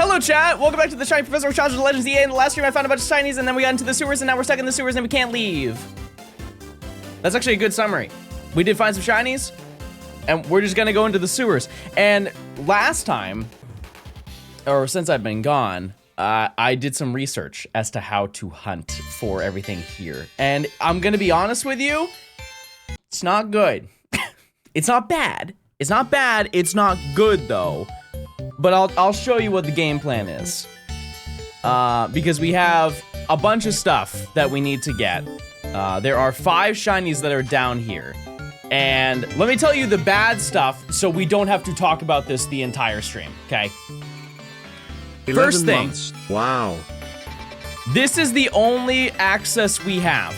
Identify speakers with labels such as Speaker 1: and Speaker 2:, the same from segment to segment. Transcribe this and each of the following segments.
Speaker 1: Hello chat, welcome back to the Shiny Professor Challenge of the Legends EA. In the last stream I found a bunch of shinies and then we got into the sewers and now we're stuck in the sewers and we can't leave. That's actually a good summary. We did find some shinies and we're just gonna go into the sewers. And last time, or since I've been gone, I did some research as to how to hunt for everything here. And I'm gonna be honest with you, it's not good. It's not bad. It's not bad, it's not good though. But I'll show you what the game plan is. Because we have a bunch of stuff that we need to get. There are 5 shinies that are down here. And let me tell you the bad stuff so we don't have to talk about this the entire stream, okay? First thing.
Speaker 2: Months. Wow.
Speaker 1: This is the only access we have.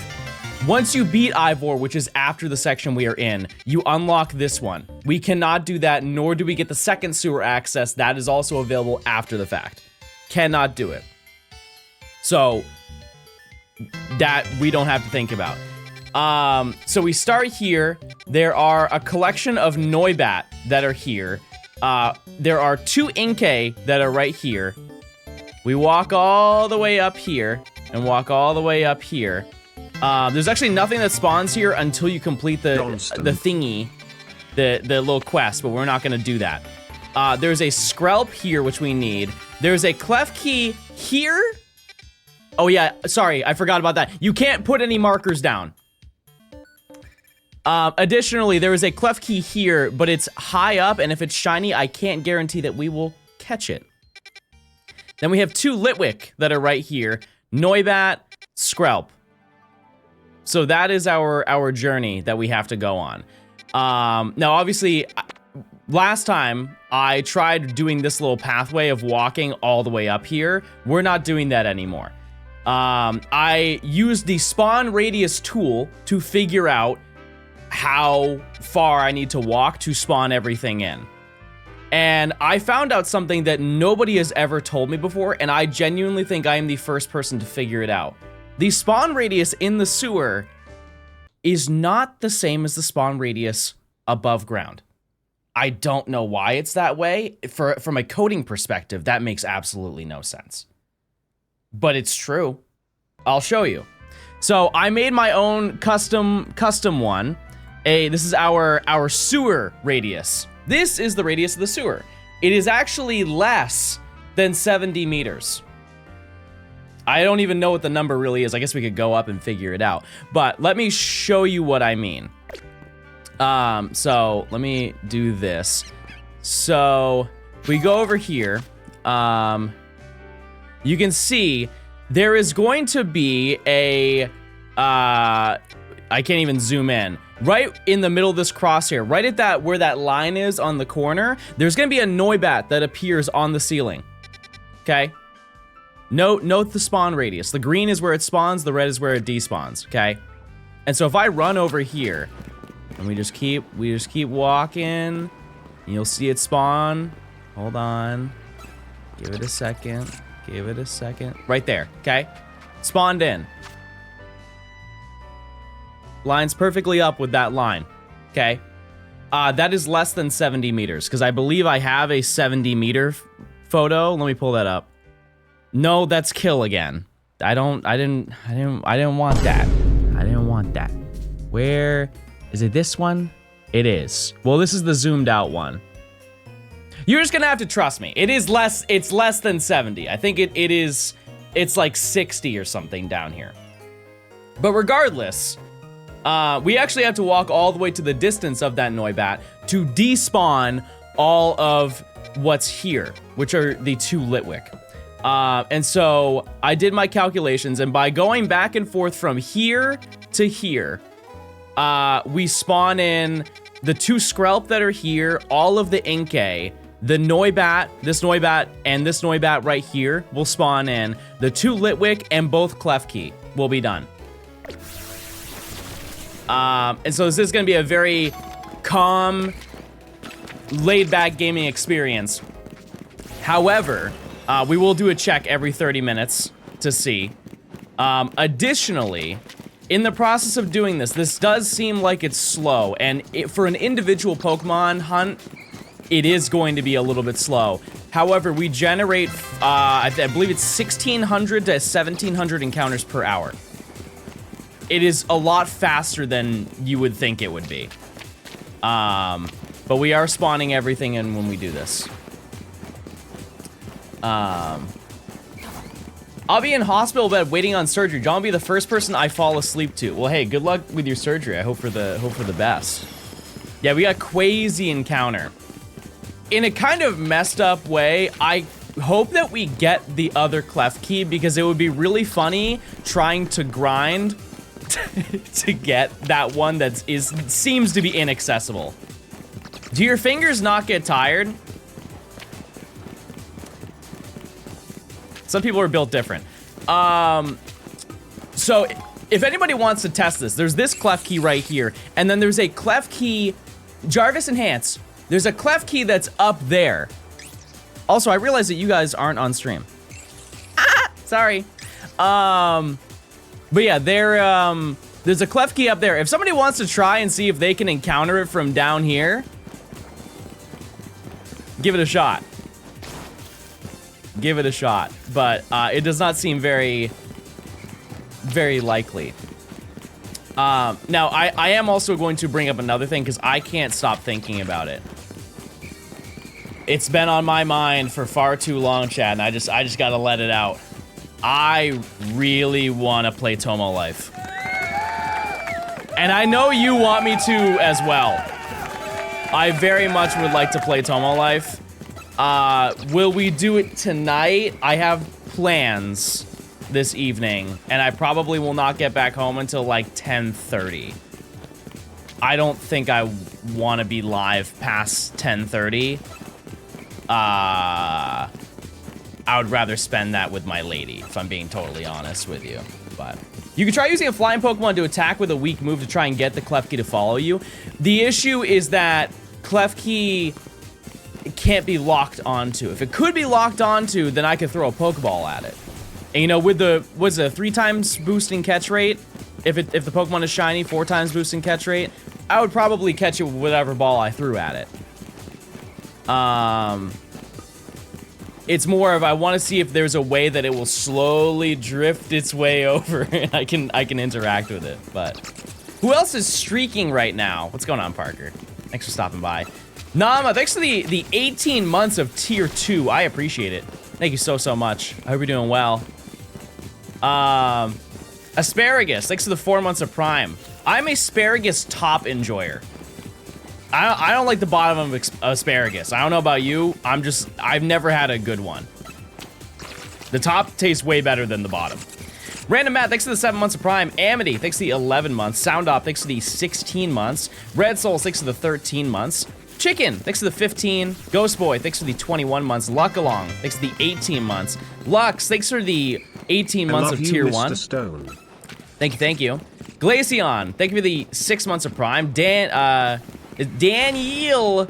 Speaker 1: Once you beat Ivor, which is after the section we are in, you unlock this one. We cannot do that, nor do we get the second sewer access. That is also available after the fact. Cannot do it. So, that we don't have to think about. So we start here. There are a collection of Noibat that are here. There are 2 Inkay that are right here. We walk all the way up here, and walk all the way up here. There's actually nothing that spawns here until you complete the thingy, the little quest, but we're not gonna do that. There's a Skrelp here, which we need. There's a Klefki here. Oh yeah, sorry, I forgot about that. You can't put any markers down. Additionally, there is a Klefki here, but it's high up, and if it's shiny, I can't guarantee that we will catch it. Then we have 2 Litwick that are right here. Noibat, Skrelp. So that is our journey that we have to go on. Now, obviously, last time I tried doing this little pathway of walking all the way up here. We're not doing that anymore. I used the spawn radius tool to figure out how far I need to walk to spawn everything in. And I found out something that nobody has ever told me before, and I genuinely think I am the first person to figure it out. The spawn radius in the sewer is not the same as the spawn radius above ground. I don't know why it's that way. From a coding perspective, that makes absolutely no sense. But it's true. I'll show you. So I made my own custom one. This is our sewer radius. This is the radius of the sewer. It is actually less than 70 meters. I don't even know what the number really is. I guess we could go up and figure it out. But let me show you what I mean. So let me do this. So we go over here. You can see there is going to be a, I can't even zoom in. Right in the middle of this crosshair, right at that, where that line is on the corner, there's gonna be a Noibat that appears on the ceiling. Okay? Note the spawn radius. The green is where it spawns, the red is where it despawns, okay? And so if I run over here, and we just keep walking, and you'll see it spawn. Hold on. Give it a second. Give it a second. Right there, okay? Spawned in. Lines perfectly up with that line, okay? That is less than 70 meters, because I believe I have a 70 meter photo. Let me pull that up. No, that's kill again. I didn't want that. I didn't want that. Where is it? This one? It is. Well, this is the zoomed out one. You're just gonna have to trust me. It is less, it's less than 70. I think it's like 60 or something down here. But regardless, we actually have to walk all the way to the distance of that Noibat to despawn all of what's here, which are the 2 Litwick. And so I did my calculations, and by going back and forth from here to here, we spawn in the 2 Skrelp that are here, all of the Inkay, the Noibat, this Noibat, and this Noibat right here will spawn in. The 2 Litwick and both Klefki will be done. And so this is gonna be a very calm, laid-back gaming experience. However, we will do a check every 30 minutes to see. Additionally, in the process of doing this does seem like it's slow, and for an individual Pokemon hunt, it is going to be a little bit slow. However, we generate, I believe it's 1,600 to 1,700 encounters per hour. It is a lot faster than you would think it would be. But we are spawning everything in when we do this. I'll be in hospital bed waiting on surgery. John will be the first person I fall asleep to. Well, hey, good luck with your surgery. I hope for the best. Yeah, we got Quasi encounter. In a kind of messed up way, I hope that we get the other clef key because it would be really funny trying to grind to get that one that seems to be inaccessible. Do your fingers not get tired? Some people are built different. So if anybody wants to test this, there's this clef key right here, and then there's a clef key, Jarvis Enhance. There's a clef key that's up there. Also, I realize that you guys aren't on stream. Sorry. But yeah, there's a clef key up there. If somebody wants to try and see if they can encounter it from down here, give it a shot. Give it a shot. But it does not seem very, very likely. Now, I am also going to bring up another thing because I can't stop thinking about it. It's been on my mind for far too long, Chad, and I just gotta let it out. I really want to play Tomo Life. And I know you want me to as well. I very much would like to play Tomo Life. Will we do it tonight? I have plans this evening, and I probably will not get back home until like 10:30. I don't think I want to be live past 10:30. I would rather spend that with my lady, if I'm being totally honest with you. But you can try using a flying Pokemon to attack with a weak move to try and get the Klefki to follow you. The issue is that Klefki can't be locked onto. If it could be locked onto, then I could throw a Pokeball at it. And you know, with the, what's it, 3 times boosting catch rate? If the Pokemon is shiny, 4 times boosting catch rate, I would probably catch it with whatever ball I threw at it. It's more of I want to see if there's a way that it will slowly drift its way over and I can interact with it. But who else is streaking right now? What's going on, Parker? Thanks for stopping by. Nama, thanks for the 18 months of tier 2. I appreciate it. Thank you so much. I hope you're doing well. Asparagus, thanks for the 4 months of Prime. I'm Asparagus top enjoyer. I don't like the bottom of asparagus. I don't know about you. I've never had a good one. The top tastes way better than the bottom. Random Matt, thanks for the 7 months of Prime. Amity, thanks for the 11 months. Sound Op, thanks for the 16 months. Red Soul, thanks for the 13 months. Chicken, thanks for the 15. Ghost Boy, thanks for the 21 months. Luck Along, thanks for the 18 months. Lux, thanks for the 18 months of tier 1.
Speaker 2: Mr. Stone.
Speaker 1: Thank you. Glaceon, thank you for the 6 months of Prime. Daniel,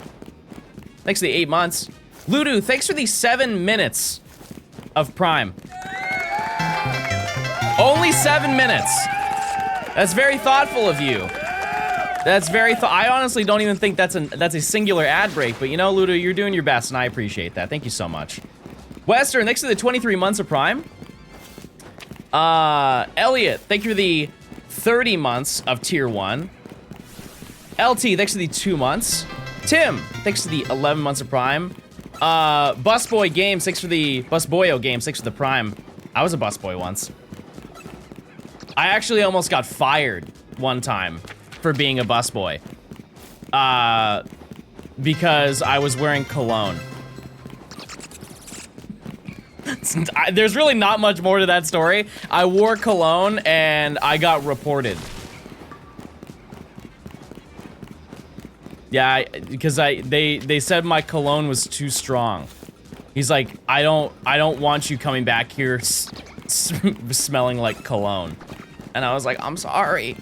Speaker 1: thanks for the 8 months. Ludu, thanks for the 7 minutes of Prime. Only 7 minutes. That's very thoughtful of you. That's very I honestly don't even think that's a singular ad break, but you know, Ludo, you're doing your best, and I appreciate that. Thank you so much. Western, thanks for the 23 months of Prime. Elliot, thank you for the 30 months of tier 1. LT, thanks for the 2 months. Tim, thanks for the 11 months of Prime. Busboy Games, thanks for the Busboyo Games, thanks for the Prime. I was a busboy once. I actually almost got fired one time for being a busboy. Because I was wearing cologne. There's really not much more to that story. I wore cologne and I got reported. Yeah, because they said my cologne was too strong. He's like, I don't want you coming back here smelling like cologne. And I was like, I'm sorry.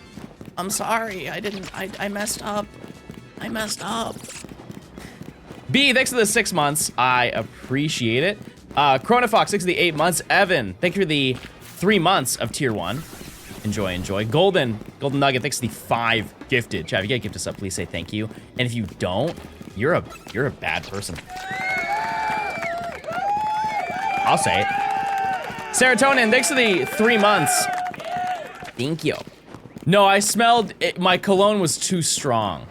Speaker 1: I'm sorry. I messed up. I messed up. B, thanks for the 6 months. I appreciate it. Chronofox, thanks for the 8 months. Evan, thank you for the 3 months of tier 1. Enjoy. Golden Nugget, thanks for the 5 gifted. Chat, if you get gift us up, please say thank you. And if you don't, you're a bad person. I'll say it. Serotonin, thanks for the 3 months. Thank you. No, I smelled it, my cologne was too strong.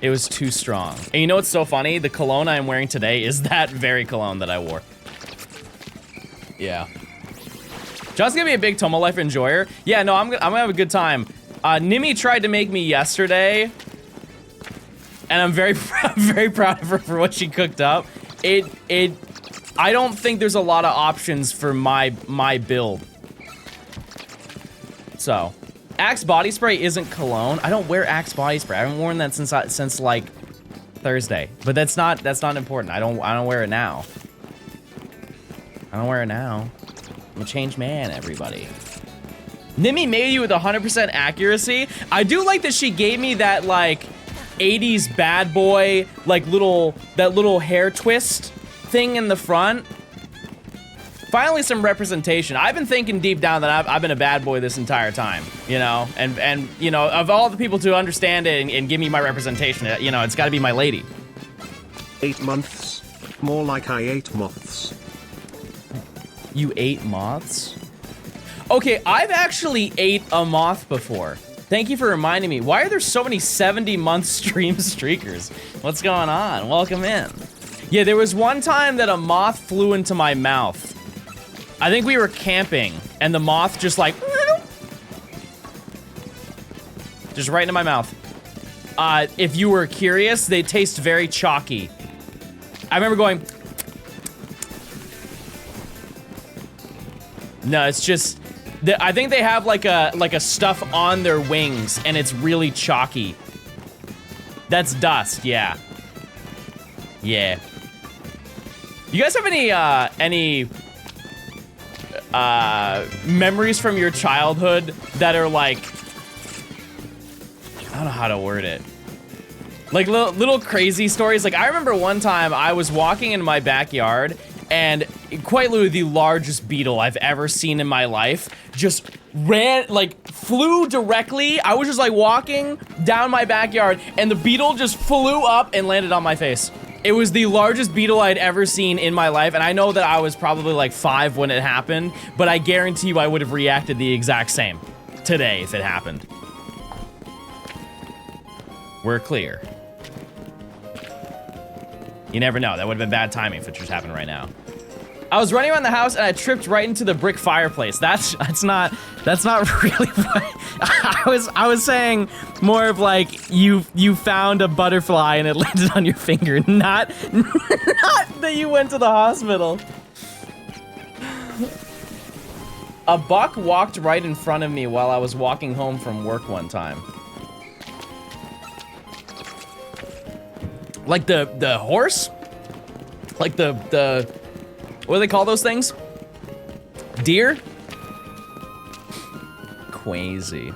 Speaker 1: It was too strong. And you know what's so funny? The cologne I'm wearing today is that very cologne that I wore. Yeah. John's gonna be a big Tomo Life enjoyer. Yeah, no, I'm gonna have a good time. Nimi tried to make me yesterday, and I'm very proud of her for what she cooked up. I don't think there's a lot of options for my build. So, Axe body spray isn't cologne. I don't wear Axe body spray. I haven't worn that since like Thursday. But that's not important. I don't wear it now. I don't wear it now. I'm a changed man, everybody. Nimi made you with 100% accuracy. I do like that she gave me that like 80s bad boy like that little hair twist thing in the front. Finally, some representation. I've been thinking deep down that I've been a bad boy this entire time, you know, and you know, of all the people to understand it and give me my representation, you know, it's got to be my lady.
Speaker 2: 8 months. More like I ate moths.
Speaker 1: You ate moths? Okay, I've actually ate a moth before. Thank you for reminding me. Why are there so many 70-month stream streakers? What's going on? Welcome in. Yeah, there was one time that a moth flew into my mouth. I think we were camping, and the moth just like... just right into my mouth. If you were curious, they taste very chalky. I remember going... No, it's just... I think they have like a stuff on their wings, and it's really chalky. That's dust, yeah. Yeah. You guys have any memories from your childhood that are like, I don't know how to word it. Like little crazy stories. Like I remember one time I was walking in my backyard and quite literally the largest beetle I've ever seen in my life just flew directly. I was just like walking down my backyard and the beetle just flew up and landed on my face. It was the largest beetle I'd ever seen in my life, and I know that I was probably like 5 when it happened, but I guarantee you I would have reacted the exact same today if it happened. We're clear. You never know. That would have been bad timing if it just happened right now. I was running around the house and I tripped right into the brick fireplace. That's not really what I was saying. More of like you found a butterfly and it landed on your finger, not that you went to the hospital. A buck walked right in front of me while I was walking home from work one time. Like the horse? Like the what do they call those things? Deer? Crazy.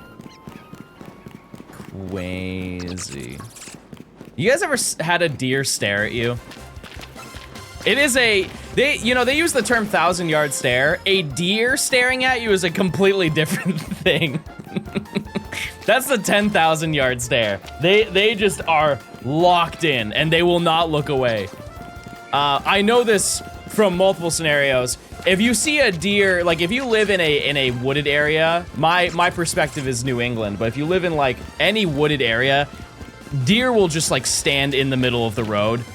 Speaker 1: You guys ever had a deer stare at you? It is they use the term 1,000-yard stare. A deer staring at you is a completely different thing. That's the 10,000-yard stare. They just are locked in and they will not look away. I know this from multiple scenarios. If you see a deer, like if you live in a wooded area, my perspective is New England, but if you live in like any wooded area, deer will just like stand in the middle of the road,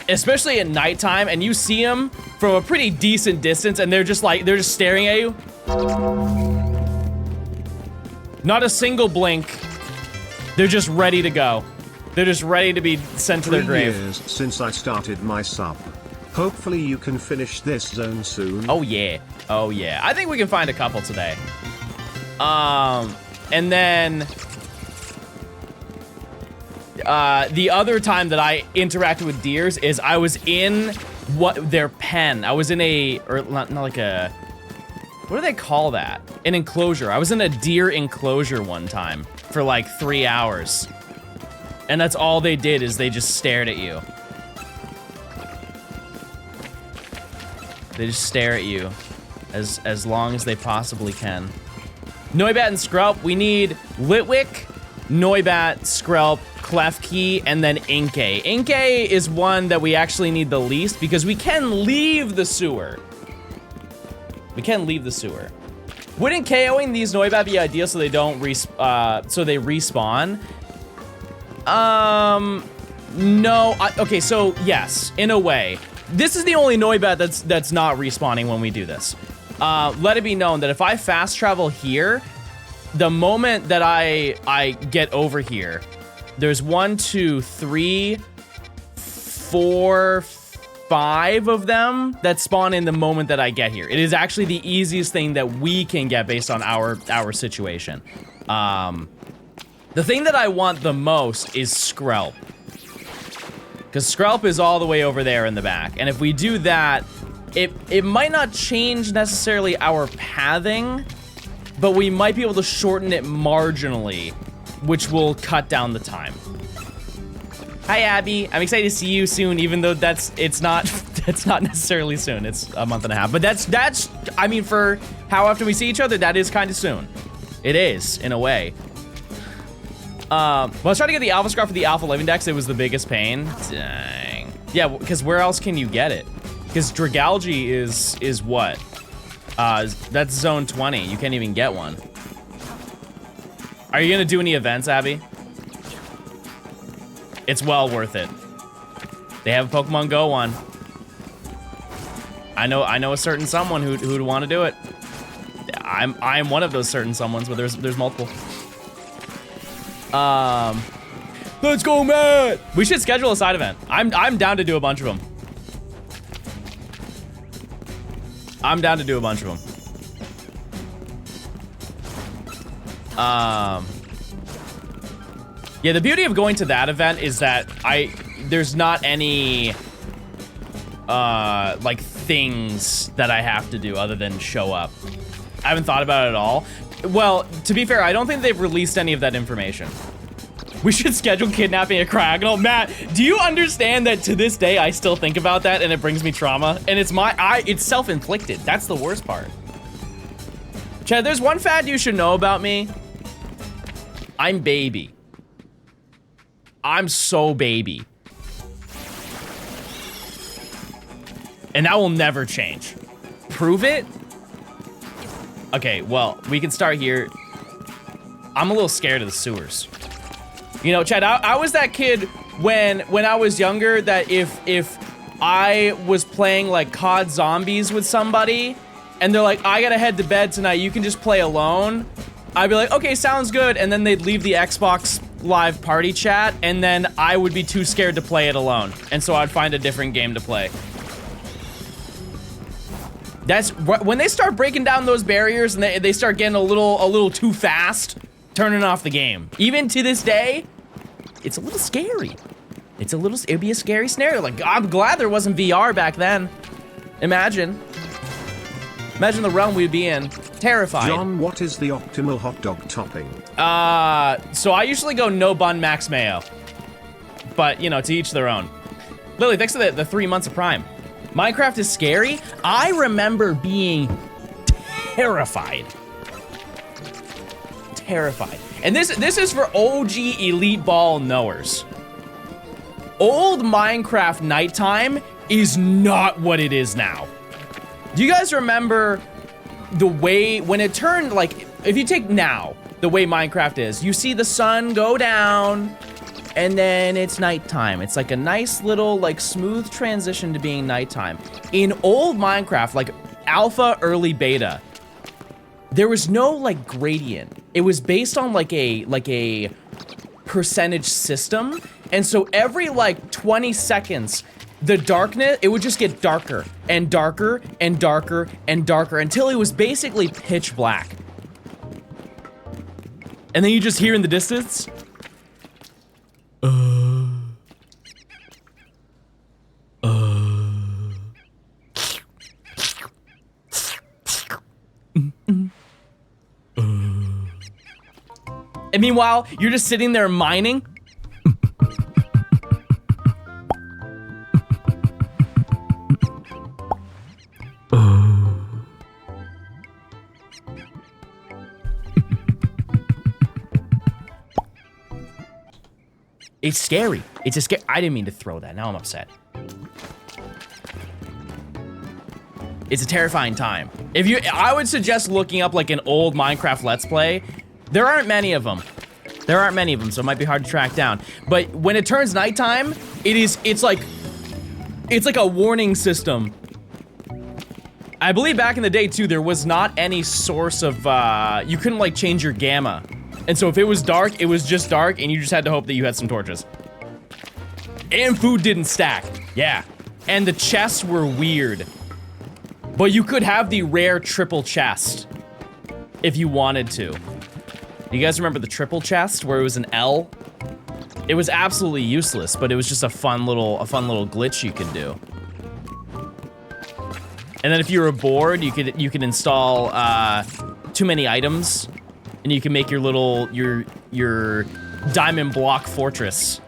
Speaker 1: especially at nighttime, and you see them from a pretty decent distance and they're just staring at you. Not a single blink. They're just ready to go. They're just ready to be sent to their grave.
Speaker 2: 3 years since I started my sub. Hopefully you can finish this zone soon.
Speaker 1: Oh yeah. Oh yeah. I think we can find a couple today. And then the other time that I interacted with deers is I was in their pen. I was in not like a, what do they call that? An enclosure. I was in a deer enclosure one time for like 3 hours. And that's all they did is they just stared at you. They just stare at you as long as they possibly can. Noibat and Skrelp, we need Litwick, Noibat, Skrelp, Klefki, and then Inkay. Inkay is one that we actually need the least because we can leave the sewer. We can leave the sewer. Wouldn't KOing these Noibat be ideal so they don't so they respawn? No. Okay, so yes, in a way. This is the only Noibat that's not respawning when we do this. Let it be known that if I fast travel here, the moment that I get over here, there's 1, 2, 3, 4, 5 of them that spawn in the moment that I get here. It is actually the easiest thing that we can get based on our situation. The thing that I want the most is Skrelp. Because Skrelp is all the way over there in the back. And if we do that, it might not change necessarily our pathing, but we might be able to shorten it marginally, which will cut down the time. Hi, Abby. I'm excited to see you soon, even though it's not necessarily soon. It's a month and a half, but that's I mean, for how often we see each other, that is kind of soon. It is, in a way. When I was trying to get the Alpha Scar for the Alpha Living Dex, it was the biggest pain. Dang. Yeah, because where else can you get it? Because Dragalge is what? That's zone 20. You can't even get one. Are you gonna do any events, Abby? It's well worth it. They have a Pokemon Go one. I know a certain someone who'd want to do it. I'm one of those certain someones, but there's multiple. Let's go, Matt! We should schedule a side event. I'm down to do a bunch of them. I'm down to do a bunch of them. Yeah, the beauty of going to that event is that there's not any like things that I have to do other than show up. I haven't thought about it at all. Well, to be fair, I don't think they've released any of that information. We should schedule kidnapping a Cryogonal. Matt, do you understand that to this day I still think about that and it brings me trauma? And it's self-inflicted. That's the worst part. Chad, there's one fact you should know about me. I'm baby. I'm so baby. And that will never change. Prove it? Okay, well, we can start here. I'm a little scared of the sewers. You know, Chad, I was that kid when I was younger that if I was playing like COD Zombies with somebody and they're like, I gotta head to bed tonight, you can just play alone. I'd be like, okay, sounds good. And then they'd leave the Xbox Live party chat and then I would be too scared to play it alone. And so I'd find a different game to play. That's when they start breaking down those barriers and they start getting a little too fast, turning off the game. Even to this day, it's a little scary. It'd be a scary scenario. Like, I'm glad there wasn't VR back then. Imagine the realm we'd be in. Terrified.
Speaker 2: John, what is the optimal hot dog topping?
Speaker 1: So I usually go no bun, max mayo. But, you know, to each their own. Lily, thanks for the 3 months of Prime. Minecraft is scary. I remember being terrified. Terrified. And this is for OG Elite Ball knowers. Old Minecraft nighttime is not what it is now. Do you guys remember the way, when it turned, like, if you take now, the way Minecraft is, you see the sun go down, and then it's nighttime. It's like a nice little, like, smooth transition to being nighttime. In old Minecraft, like alpha, early beta, there was no, like, gradient. It was based on, like a percentage system. And so every, like, 20 seconds, the darkness, it would just get darker and darker and darker and darker until it was basically pitch black. And then you just hear in the distance, And meanwhile, you're just sitting there mining. It's scary. It's a scary. I didn't mean to throw that. Now I'm upset. It's a terrifying time. I would suggest looking up like an old Minecraft Let's Play. There aren't many of them. There aren't many of them, so it might be hard to track down. But when it turns nighttime, it's like a warning system. I believe back in the day too, there was not any source of, you couldn't like change your gamma. And so if it was dark, it was just dark and you just had to hope that you had some torches. And food didn't stack, yeah. And the chests were weird. But you could have the rare triple chest if you wanted to. You guys remember the triple chest where it was an L? It was absolutely useless, but it was just a fun little glitch you could do. And then if you were bored, you could install too many items, and you can make your diamond block fortress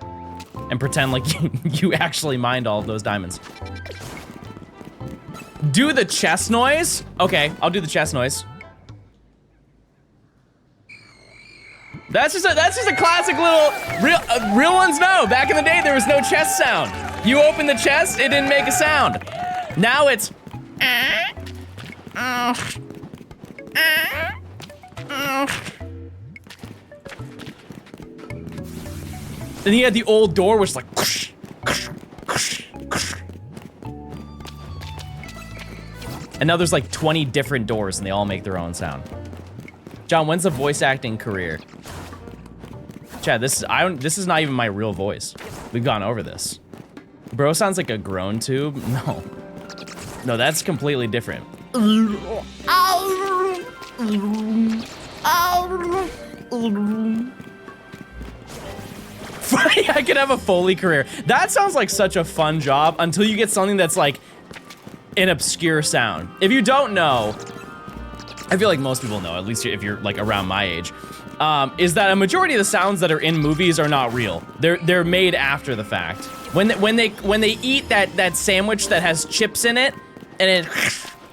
Speaker 1: and pretend like you actually mined all of those diamonds. Do the chest noise? Okay, I'll do the chest noise. That's just a classic little real ones know. Back in the day, there was no chest sound. You open the chest, it didn't make a sound. Now it's. Then he had the old door, which is like. And now there's like 20 different doors, and they all make their own sound. John, when's the voice acting career? Chad, this is not even my real voice. We've gone over this. Bro sounds like a groan tube. No, that's completely different. I could have a Foley career. That sounds like such a fun job until you get something that's like an obscure sound. If you don't know, I feel like most people know, at least if you're like around my age, is that a majority of the sounds that are in movies are not real. They're made after the fact. When they eat that sandwich that has chips in it, and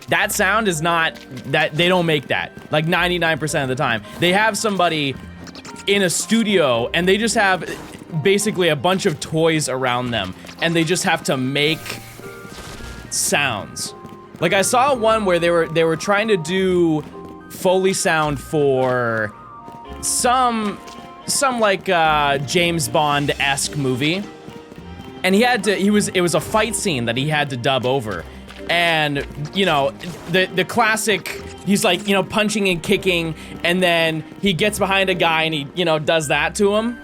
Speaker 1: that sound is not, that they don't make that. Like 99% of the time. They have somebody in a studio and they just have basically a bunch of toys around them and they just have to make sounds. Like I saw one where they were trying to do Foley sound for some like James Bond-esque movie. And it was a fight scene that he had to dub over. And, you know, the classic, he's like, you know, punching and kicking, and then he gets behind a guy and he, you know, does that to him.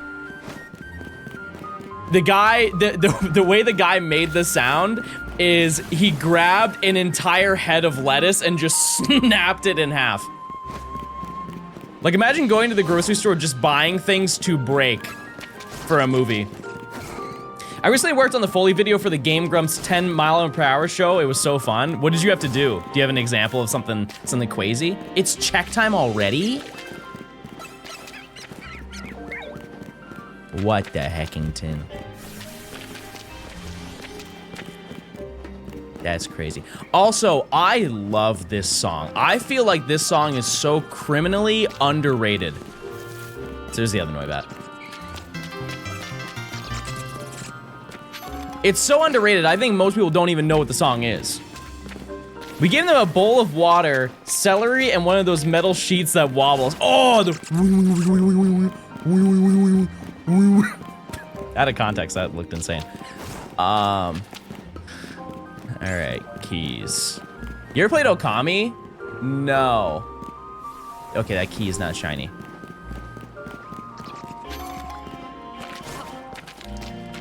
Speaker 1: The guy, the way the guy made the sound is he grabbed an entire head of lettuce and just snapped it in half. Like imagine going to the grocery store just buying things to break for a movie. I recently worked on the Foley video for the Game Grumps 10 mile-per-hour show. It was so fun. What did you have to do? Do you have an example of something crazy? It's check time already? What the heckington? That's crazy. Also, I love this song. I feel like this song is so criminally underrated. So there's the other Noibat. It's so underrated, I think most people don't even know what the song is. We gave them a bowl of water, celery, and one of those metal sheets that wobbles. Oh, out of context, that looked insane. All right, keys. You ever played Okami? No. Okay, that key is not shiny.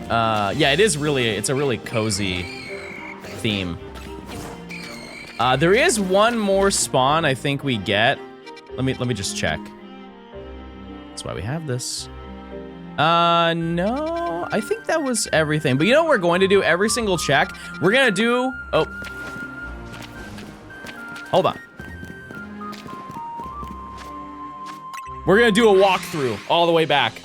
Speaker 1: Yeah, it's a really cozy theme. There is one more spawn I think we get. Let me just check. That's why we have this. No, I think that was everything. But you know what we're going to do every single check? We're gonna do, oh. Hold on. We're gonna do a walkthrough all the way back.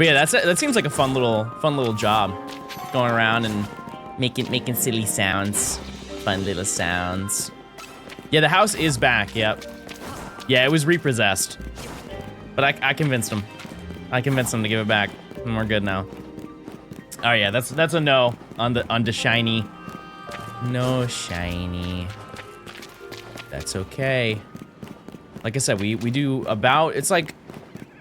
Speaker 1: But yeah, that seems like a fun little job. Going around and making silly sounds. Fun little sounds. Yeah, the house is back, yep. Yeah, it was repossessed. But I convinced him. I convinced him to give it back. And we're good now. Oh yeah, that's a no on the shiny. No shiny. That's okay. Like I said, we do about, it's like,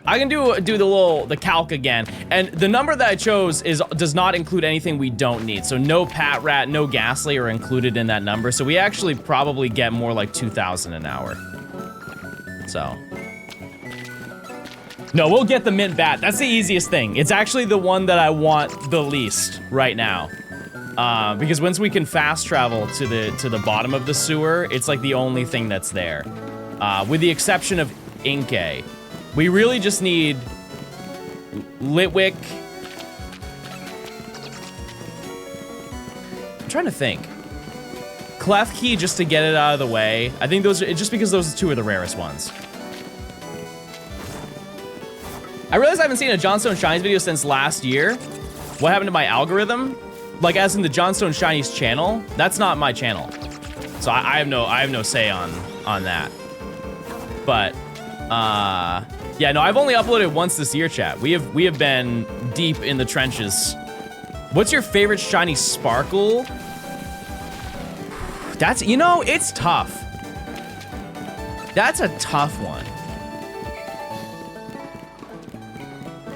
Speaker 1: I can do the calc again, and the number that I chose does not include anything we don't need. So no Pat Rat, no Ghastly are included in that number. So we actually probably get more like 2,000 an hour. So. No, we'll get the mint bat. That's the easiest thing. It's actually the one that I want the least right now. Because once we can fast travel to the bottom of the sewer, it's like the only thing that's there. With the exception of Inkay. We really just need Litwick. I'm trying to think. Klefki just to get it out of the way. I think those are, just because those two are the rarest ones. I realize I haven't seen a Johnstone Shinies video since last year. What happened to my algorithm? Like as in the Johnstone Shinies channel? That's not my channel. So I have no say on that. But yeah, no, I've only uploaded once this year, chat. We have been deep in the trenches. What's your favorite shiny sparkle? That's, you know, it's tough. That's a tough one.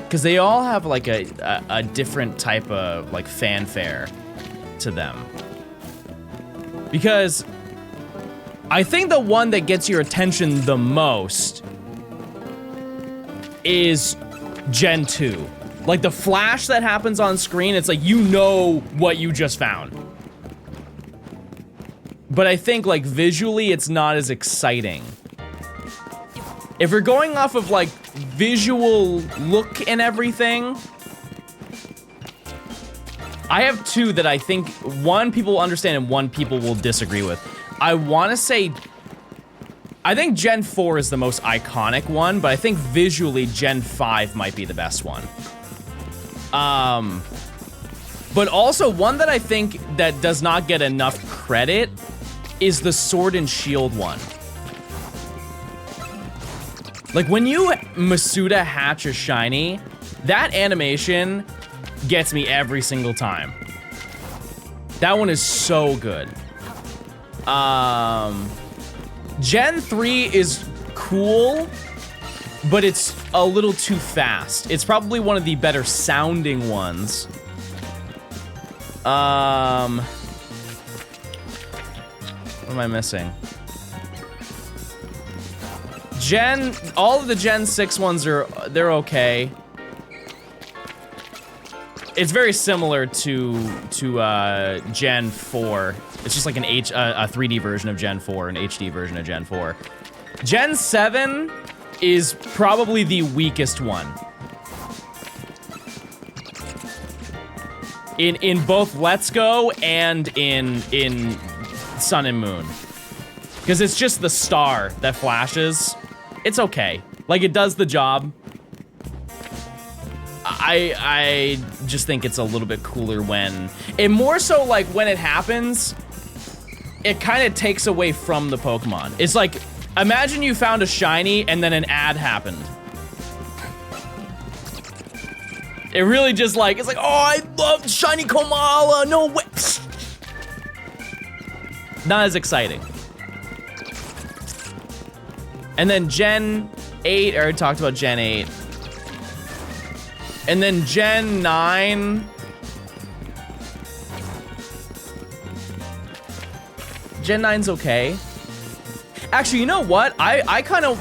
Speaker 1: Because they all have like a different type of like fanfare to them. Because I think the one that gets your attention the most is Gen 2. Like the flash that happens on screen, it's like you know what you just found. But I think like visually it's not as exciting. If we're going off of like visual look and everything, I have two that I think one people will understand and one people will disagree with. I want to say, I think Gen 4 is the most iconic one, but I think visually Gen 5 might be the best one. But also one that I think that does not get enough credit is the Sword and Shield one. Like when you Masuda hatch a shiny, that animation gets me every single time. That one is so good. Gen 3 is cool, but it's a little too fast. It's probably one of the better sounding ones. What am I missing? All of the Gen 6 ones they're okay. It's very similar to Gen 4. It's just like a 3D version of Gen 4, an HD version of Gen 4. Gen 7 is probably the weakest one. In both Let's Go and in Sun and Moon. Because it's just the star that flashes. It's okay. Like, it does the job. I just think it's a little bit cooler when... And more so, like, when it happens, it kind of takes away from the Pokemon. It's like, imagine you found a shiny and then an ad happened. It really just like, it's like, oh, I love shiny Komala, no way. Not as exciting. And then Gen 8, I already talked about Gen 8. And then Gen 9. Gen 9's okay. Actually, you know what? I kind of...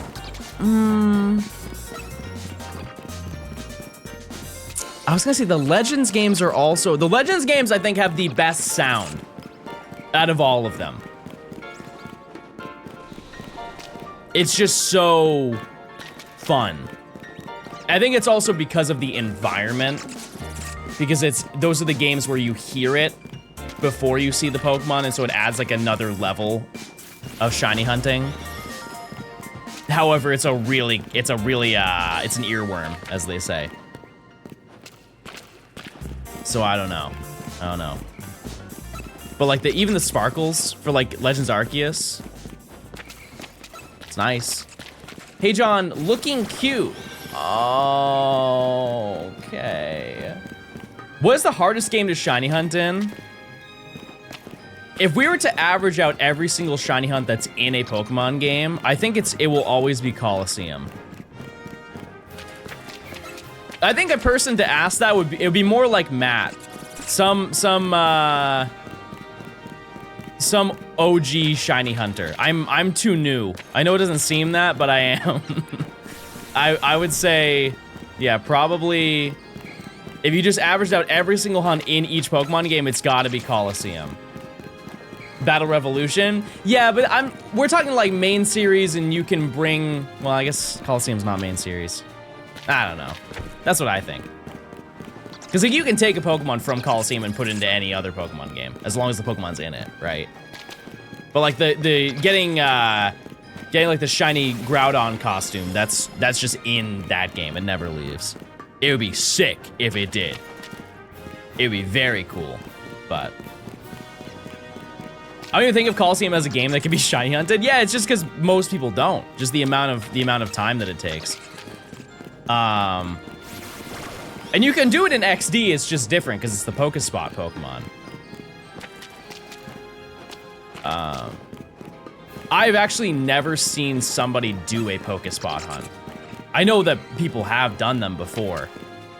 Speaker 1: I was gonna say the Legends games are also... The Legends games, I think, have the best sound out of all of them. It's just so fun. I think it's also because of the environment. Because those are the games where you hear it before you see the Pokemon, and so it adds like another level of shiny hunting. However, it's an earworm, as they say. So I don't know. But like even the sparkles for like Legends Arceus, it's nice. Hey, John, looking cute. Oh, okay. What is the hardest game to shiny hunt in? If we were to average out every single shiny hunt that's in a Pokemon game, I think it will always be Colosseum. I think a person to ask that would be more like Matt. Some OG shiny hunter. I'm too new. I know it doesn't seem that, but I am. I would say, yeah, probably if you just averaged out every single hunt in each Pokemon game, it's gotta be Colosseum. Battle Revolution? Yeah, but we're talking like main series and you can bring, well, I guess Colosseum's not main series. I don't know. That's what I think. Because like, you can take a Pokemon from Colosseum and put it into any other Pokemon game, as long as the Pokemon's in it, right? But like the getting like the shiny Groudon costume, that's just in that game. It never leaves. It would be sick if it did. It would be very cool, but I don't even think of Colosseum as a game that can be shiny hunted. Yeah, it's just because most people don't. Just the amount of time that it takes. And you can do it in XD. It's just different because it's the Pokespot Pokemon. I've actually never seen somebody do a Pokespot hunt. I know that people have done them before.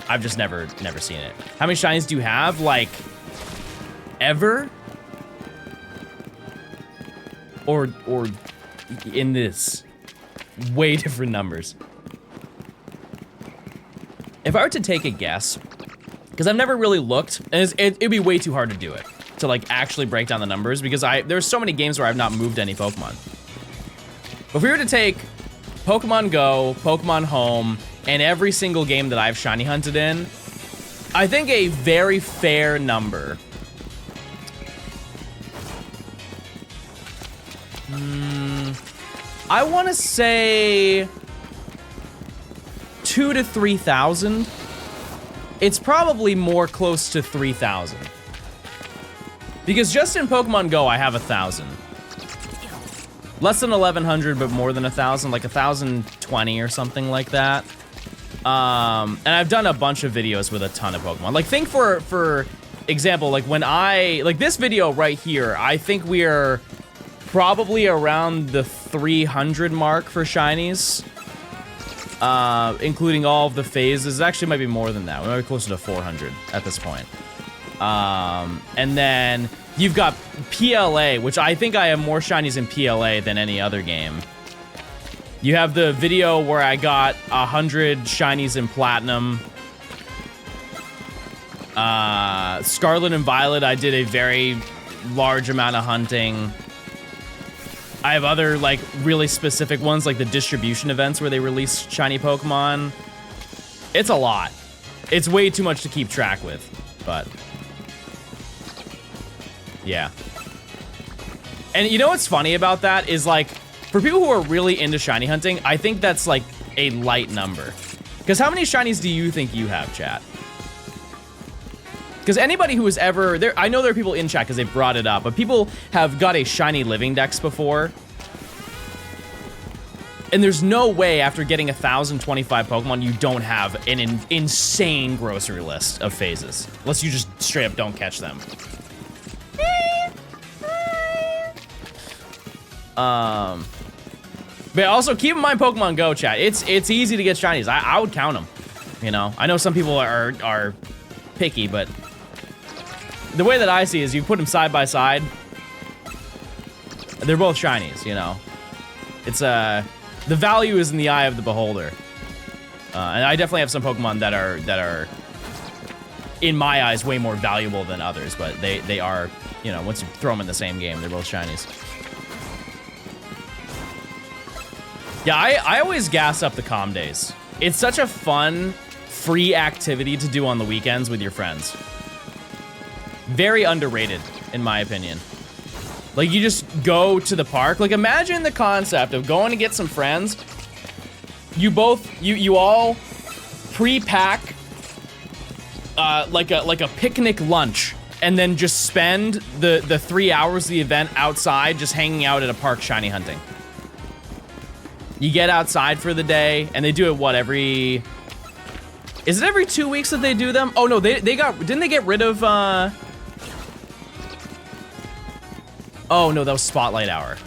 Speaker 1: I've just never seen it. How many shinies do you have? Like, ever? Or in this, way different numbers. If I were to take a guess, because I've never really looked, and it'd be way too hard to do it, to like actually break down the numbers, because there's so many games where I've not moved any Pokemon. But if we were to take Pokemon Go, Pokemon Home, and every single game that I've shiny hunted in, I think a very fair number. I want to say 2,000 to 3,000. It's probably more close to 3,000. Because just in Pokemon Go, I have 1,000. Less than 1,100, but more than 1,000, like 1,020 or something like that. And I've done a bunch of videos with a ton of Pokemon. Like, think for example, like when like this video right here, I think we are probably around the 300 mark for shinies. Including all of the phases. It actually might be more than that. We might be closer to 400 at this point. And then you've got PLA, which I think I have more shinies in PLA than any other game. You have the video where I got 100 shinies in Platinum. Scarlet and Violet, I did a very large amount of hunting. I have other, like, really specific ones, like the distribution events where they release shiny Pokemon. It's a lot. It's way too much to keep track with, but yeah. And you know what's funny about that is, like, for people who are really into shiny hunting, I think that's, like, a light number. Because how many shinies do you think you have, chat? Because anybody who has ever, I know there are people in chat because they brought it up, but people have got a shiny living dex before. And there's no way after getting 1,025 Pokemon, you don't have an insane grocery list of phases. Unless you just straight up don't catch them. But also keep in mind Pokemon Go, chat. It's easy to get shinies. I would count them. You know, I know some people are picky, but the way that I see it is you put them side by side. They're both shinies, you know. It's the value is in the eye of the beholder. And I definitely have some Pokemon that are in my eyes way more valuable than others, but they are, you know, once you throw them in the same game, they're both shinies. Yeah, I always gas up the calm days. It's such a fun, free activity to do on the weekends with your friends. Very underrated, in my opinion. Like, you just go to the park. Like, imagine the concept of going to get some friends. You all pre-pack like a picnic lunch, and then just spend the 3 hours of the event outside, just hanging out at a park shiny hunting. You get outside for the day, and they do it, what, every... Is it every 2 weeks that they do them? Oh, no, they got... Didn't they get rid of, Oh, no, that was Spotlight Hour.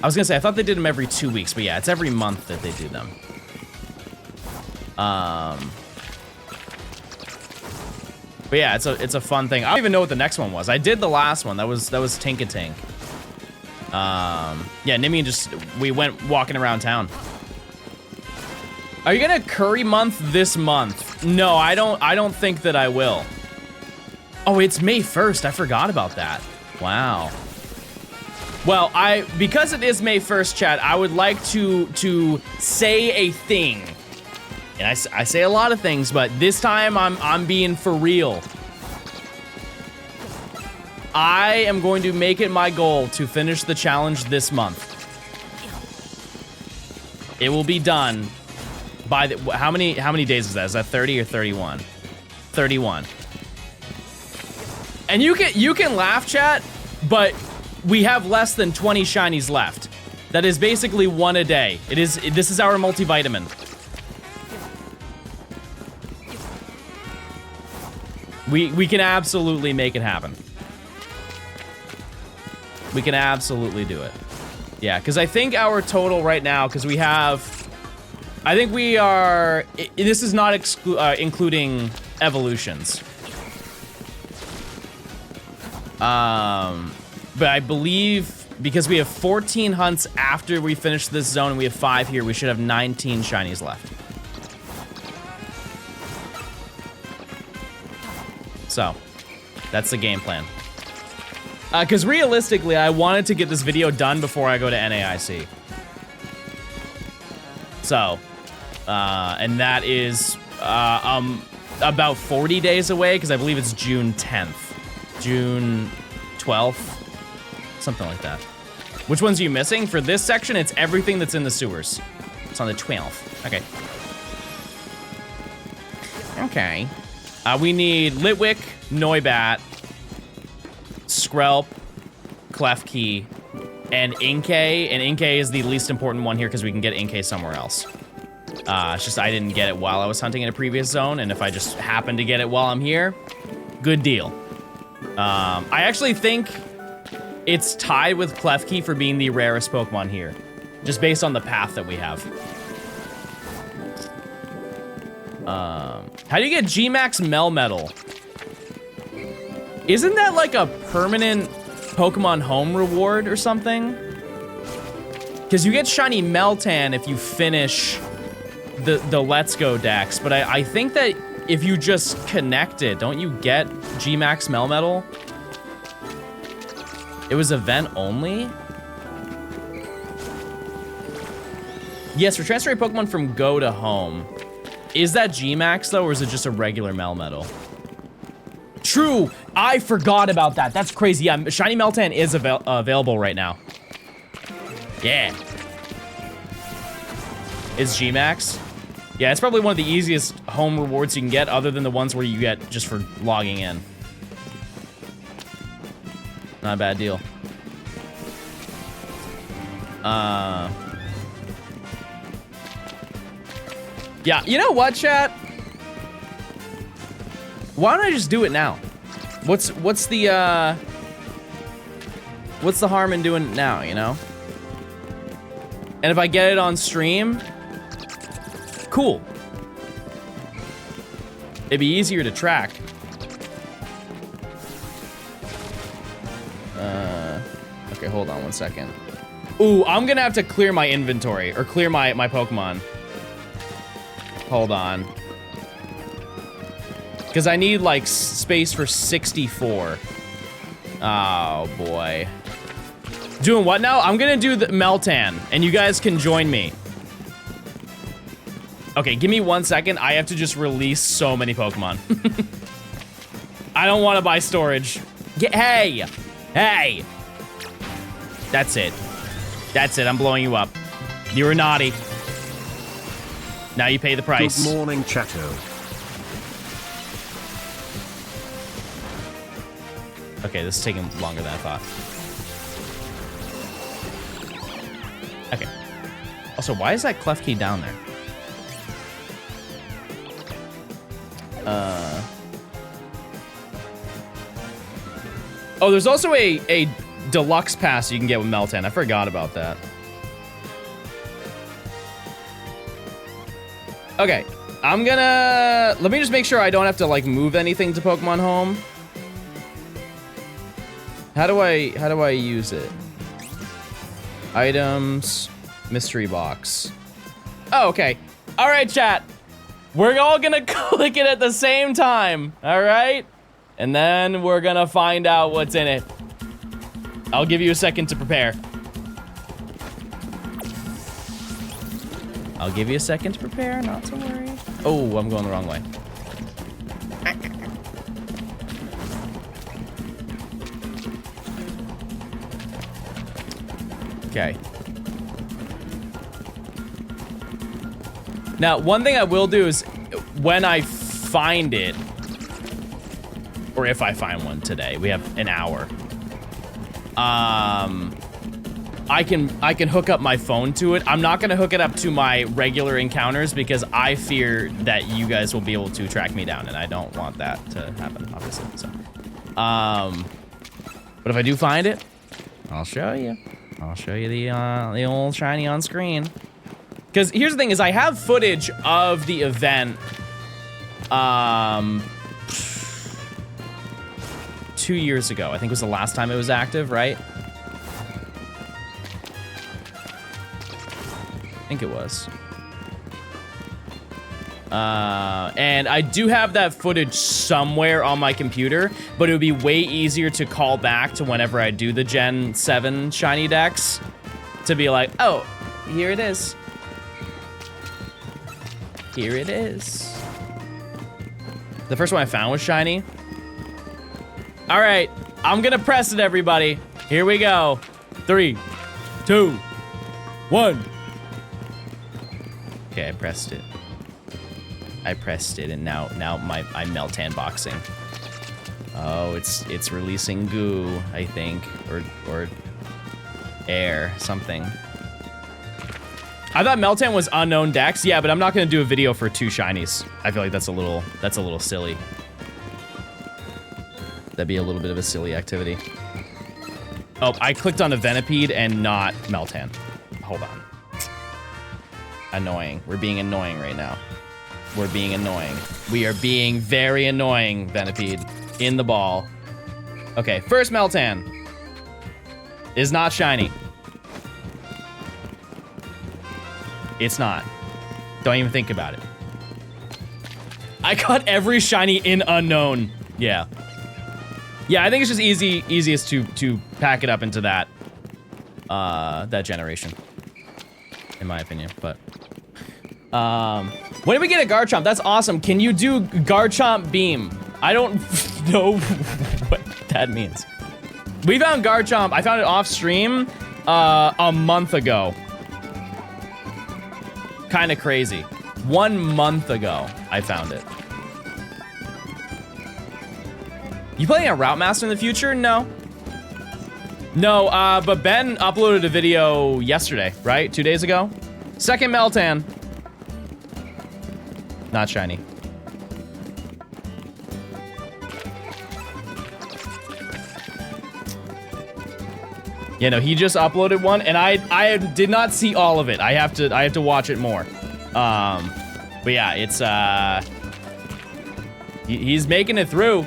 Speaker 1: I was gonna say, I thought they did them every 2 weeks, but yeah, it's every month that they do them. But yeah, it's a fun thing. I don't even know what the next one was. I did the last one. That was Tink-a-Tink. Yeah, Nimmy and we went walking around town. Are you gonna curry month this month? No, I don't think that I will. Oh, it's May 1st. I forgot about that. Wow. Well, because it is May 1st, chat, I would like to say a thing. And I say a lot of things, but this time I'm being for real. I am going to make it my goal to finish the challenge this month. It will be done by how many days is that? Is that 30 or 31? 31. And you can laugh, chat, but we have less than 20 shinies left. That is basically one a day. This is our multivitamin. We can absolutely make it happen. We can absolutely do it. Yeah, because I think our total right now, because we have... I think we are... This is not including evolutions. But I believe because we have 14 hunts after we finish this zone and we have 5 here, we should have 19 shinies left. So, that's the game plan. Because realistically, I wanted to get this video done before I go to NAIC. So, and that is about 40 days away, because I believe it's June 10th. June 12th. Something like that. Which ones are you missing? For this section, it's everything that's in the sewers. It's on the 12th. Okay. Okay. We need Litwick, Noibat, Skrelp, Klefki, and Inkay. And Inkay is the least important one here because we can get Inkay somewhere else. It's just I didn't get it while I was hunting in a previous zone, and if I just happen to get it while I'm here, good deal. I actually think it's tied with Klefki for being the rarest Pokemon here, just based on the path that we have. How do you get G-Max Melmetal? Isn't that like a permanent Pokemon home reward or something? Because you get shiny Meltan if you finish the Let's Go Dex, but I think that if you just connect it, don't you get G-Max Melmetal? It was event only? Yes, for transferring Pokemon from Go to Home. Is that G-Max though, or is it just a regular Melmetal? True, I forgot about that. That's crazy. Yeah, shiny Meltan is available right now. Yeah. Is G-Max? Yeah, it's probably one of the easiest home rewards you can get, other than the ones where you get just for logging in. Not a bad deal. Yeah, you know what, chat? Why don't I just do it now? What's the harm in doing it now, you know? And if I get it on stream, cool. It'd be easier to track. Okay, hold on one second. Ooh, I'm gonna have to clear my inventory, or clear my Pokemon. Hold on. Because I need, like, space for 64. Oh, boy. Doing what now? I'm gonna do the Meltan, and you guys can join me. Okay, give me 1 second. I have to just release so many Pokemon. I don't want to buy storage. Hey! Hey! That's it. That's it. I'm blowing you up. You were naughty. Now you pay the price.
Speaker 2: Good morning, Chato.
Speaker 1: Okay, this is taking longer than I thought. Also, why is that clef key down there? Oh, there's also a deluxe pass you can get with Meltan. I forgot about that. Okay, I'm gonna... Let me just make sure I don't have to, like, move anything to Pokemon Home. How do I use it? Items, mystery box. Oh, okay. All right, chat. We're all gonna click it at the same time, all right? And then we're gonna find out what's in it. I'll give you a second to prepare. I'll give you a second to prepare, not to worry. Oh, I'm going the wrong way. Okay. Now, one thing I will do is when I find it, or if I find one today, we have an hour. I can hook up my phone to it. I'm not gonna hook it up to my regular encounters because I fear that you guys will be able to track me down, and I don't want that to happen, obviously. So, but if I do find it, I'll show you. I'll show you the old shiny on screen. Because here's the thing: is I have footage of the event. 2 years ago, I think was the last time it was active, right? I think it was. And I do have that footage somewhere on my computer, but it would be way easier to call back to whenever I do the Gen 7 shiny decks to be like, oh, here it is. Here it is. The first one I found was shiny. All right, I'm gonna press it, everybody. Here we go. 3, 2, 1. Okay, I pressed it. I pressed it, and now I'm Meltan boxing. Oh, it's releasing goo, I think, or air, something. I thought Meltan was unknown dex, yeah, but I'm not gonna do a video for 2 shinies. I feel like that's a little silly. That'd be a little bit of a silly activity. Oh, I clicked on a Venipede and not Meltan. Hold on. Annoying. We're being annoying right now. We're being annoying. We are being very annoying, Venipede. In the ball. Okay, first Meltan. Is not shiny. It's not. Don't even think about it. I got every shiny in unknown. Yeah. Yeah, I think it's just easiest to pack it up into that that generation, in my opinion. But when did we get a Garchomp? That's awesome. Can you do Garchomp Beam? I don't know what that means. We found Garchomp. I found it off stream a month ago. Kind of crazy. 1 month ago, I found it. You playing a Route Master in the future? No. No, but Ben uploaded a video yesterday, right? 2 days ago? Second Meltan. Not shiny. Yeah, no, he just uploaded one, and I did not see all of it. I have to watch it more. But yeah, it's he's making it through.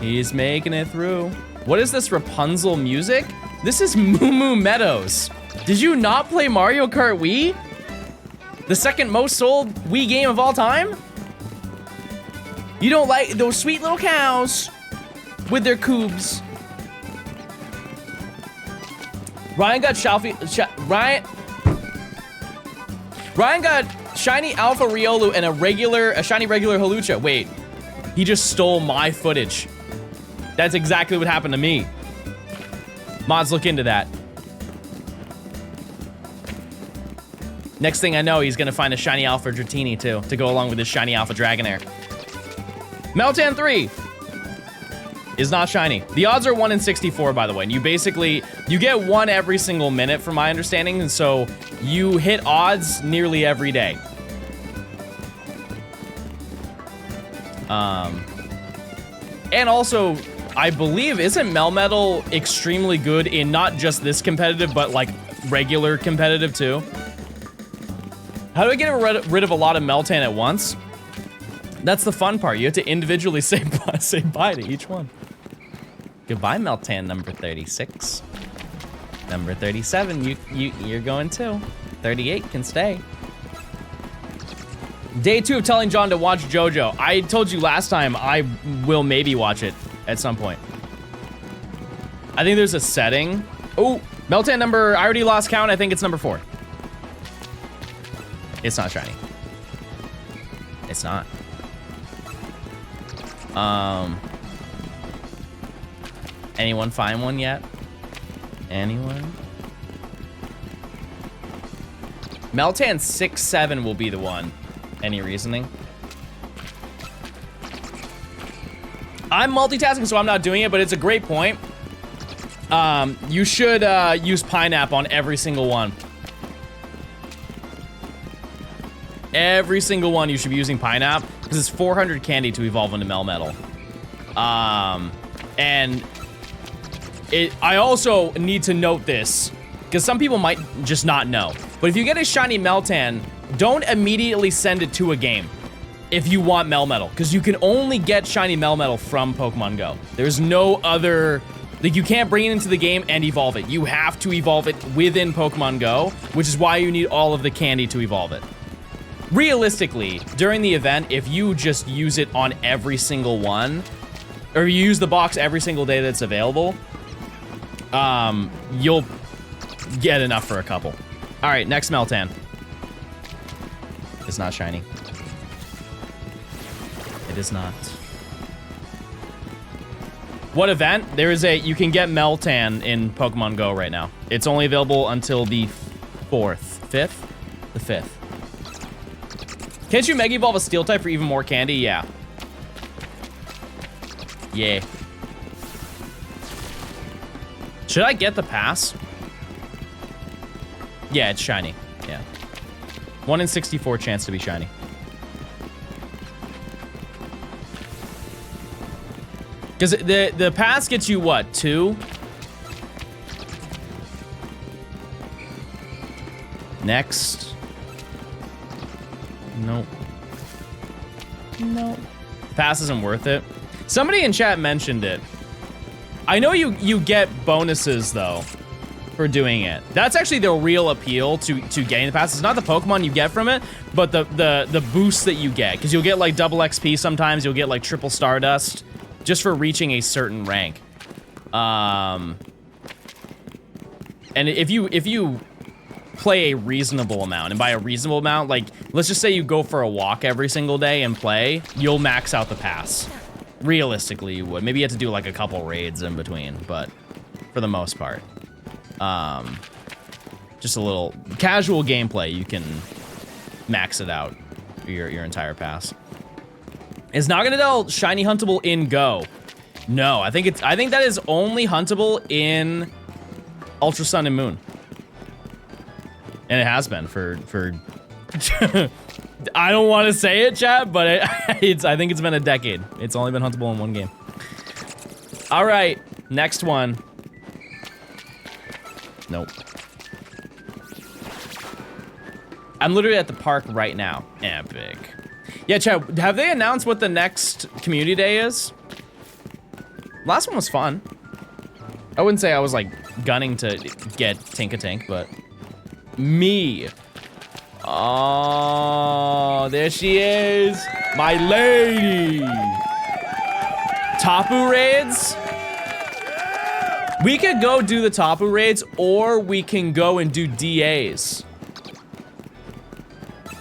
Speaker 1: He's making it through. What is this Rapunzel music? This is Moo Moo Meadows. Did you not play Mario Kart Wii? The second most sold Wii game of all time? You don't like those sweet little cows with their coobs. Ryan got Ryan got shiny Alpha Riolu and a shiny regular Hawlucha. Wait, he just stole my footage. That's exactly what happened to me. Mods, look into that. Next thing I know, he's gonna find a shiny Alpha Dratini too, to go along with his shiny Alpha Dragonair. Meltan 3 is not shiny. The odds are 1 in 64, by the way, and you get one every single minute from my understanding, and so you hit odds nearly every day. And also, I believe, isn't Melmetal extremely good in not just this competitive, but like regular competitive too? How do I get rid of a lot of Meltan at once? That's the fun part. You have to individually say bye to each one. Goodbye, Meltan number 36. Number 37, you're going too. 38 can stay. Day 2 of telling John to watch JoJo. I told you last time I will maybe watch it at some point. I think there's a setting. Oh, Meltan number, I already lost count. I think it's number 4. It's not shiny. It's not. Anyone find one yet? Anyone? Meltan 6-7 will be the one. Any reasoning? I'm multitasking, so I'm not doing it, but it's a great point. You should use Pineapple on every single one. Every single one you should be using Pineapple, because it's 400 candy to evolve into Melmetal. And I also need to note this, because some people might just not know. But if you get a shiny Meltan, don't immediately send it to a game if you want Melmetal, because you can only get shiny Melmetal from Pokemon Go. There's no other, like, you can't bring it into the game and evolve it. You have to evolve it within Pokemon Go, which is why you need all of the candy to evolve it. Realistically, during the event, if you just use it on every single one, or you use the box every single day that's available, you'll get enough for a couple. All right, next Meltan. It's not shiny. It is not. What event? There is you can get Meltan in Pokemon Go right now. It's only available until the 5th? The 5th. Can't you Mega Evolve a Steel type for even more candy? Yeah. Yeah. Should I get the pass? Yeah, it's shiny. Yeah. 1 in 64 chance to be shiny. Because the pass gets you what, 2? Next. Nope. Nope. Pass isn't worth it. Somebody in chat mentioned it. I know you get bonuses though for doing it. That's actually the real appeal to getting the pass. It's not the Pokemon you get from it, but the boost that you get. Because you'll get like double XP sometimes. You'll get like triple Stardust just for reaching a certain rank. And if you play a reasonable amount, and by a reasonable amount, like, let's just say you go for a walk every single day and play, you'll max out the pass. Realistically, you would. Maybe you have to do like a couple raids in between, but for the most part, just a little casual gameplay, you can max it out your entire pass. Is Naganadel shiny huntable in Go? No, I think that is only huntable in Ultra Sun and Moon. And it has been for I don't want to say it, chat, but I think it's been a decade. It's only been huntable in one game. All right, next one. Nope. I'm literally at the park right now. Epic. Yeah, chat, have they announced what the next community day is? Last one was fun. I wouldn't say I was like gunning to get Tinkatank, but me. Oh, there she is, my lady. Tapu raids? We could go do the Tapu raids, or we can go and do DAs.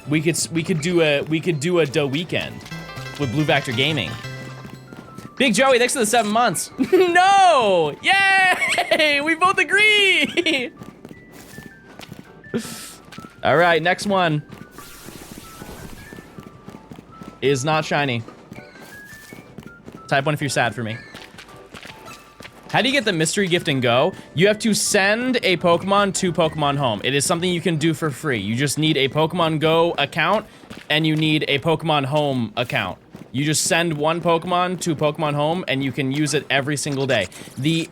Speaker 1: We could do a Do weekend with Blue Vector Gaming. Big Joey, thanks for the 7 months. No! Yay! We both agree! All right, next one is not shiny. Type 1 if you're sad for me. How do you get the mystery gift and go? You have to send a Pokemon to Pokemon Home. It is something you can do for free. You just need a Pokemon Go account and you need a Pokemon Home account. You just send one Pokemon to Pokemon Home and you can use it every single day. The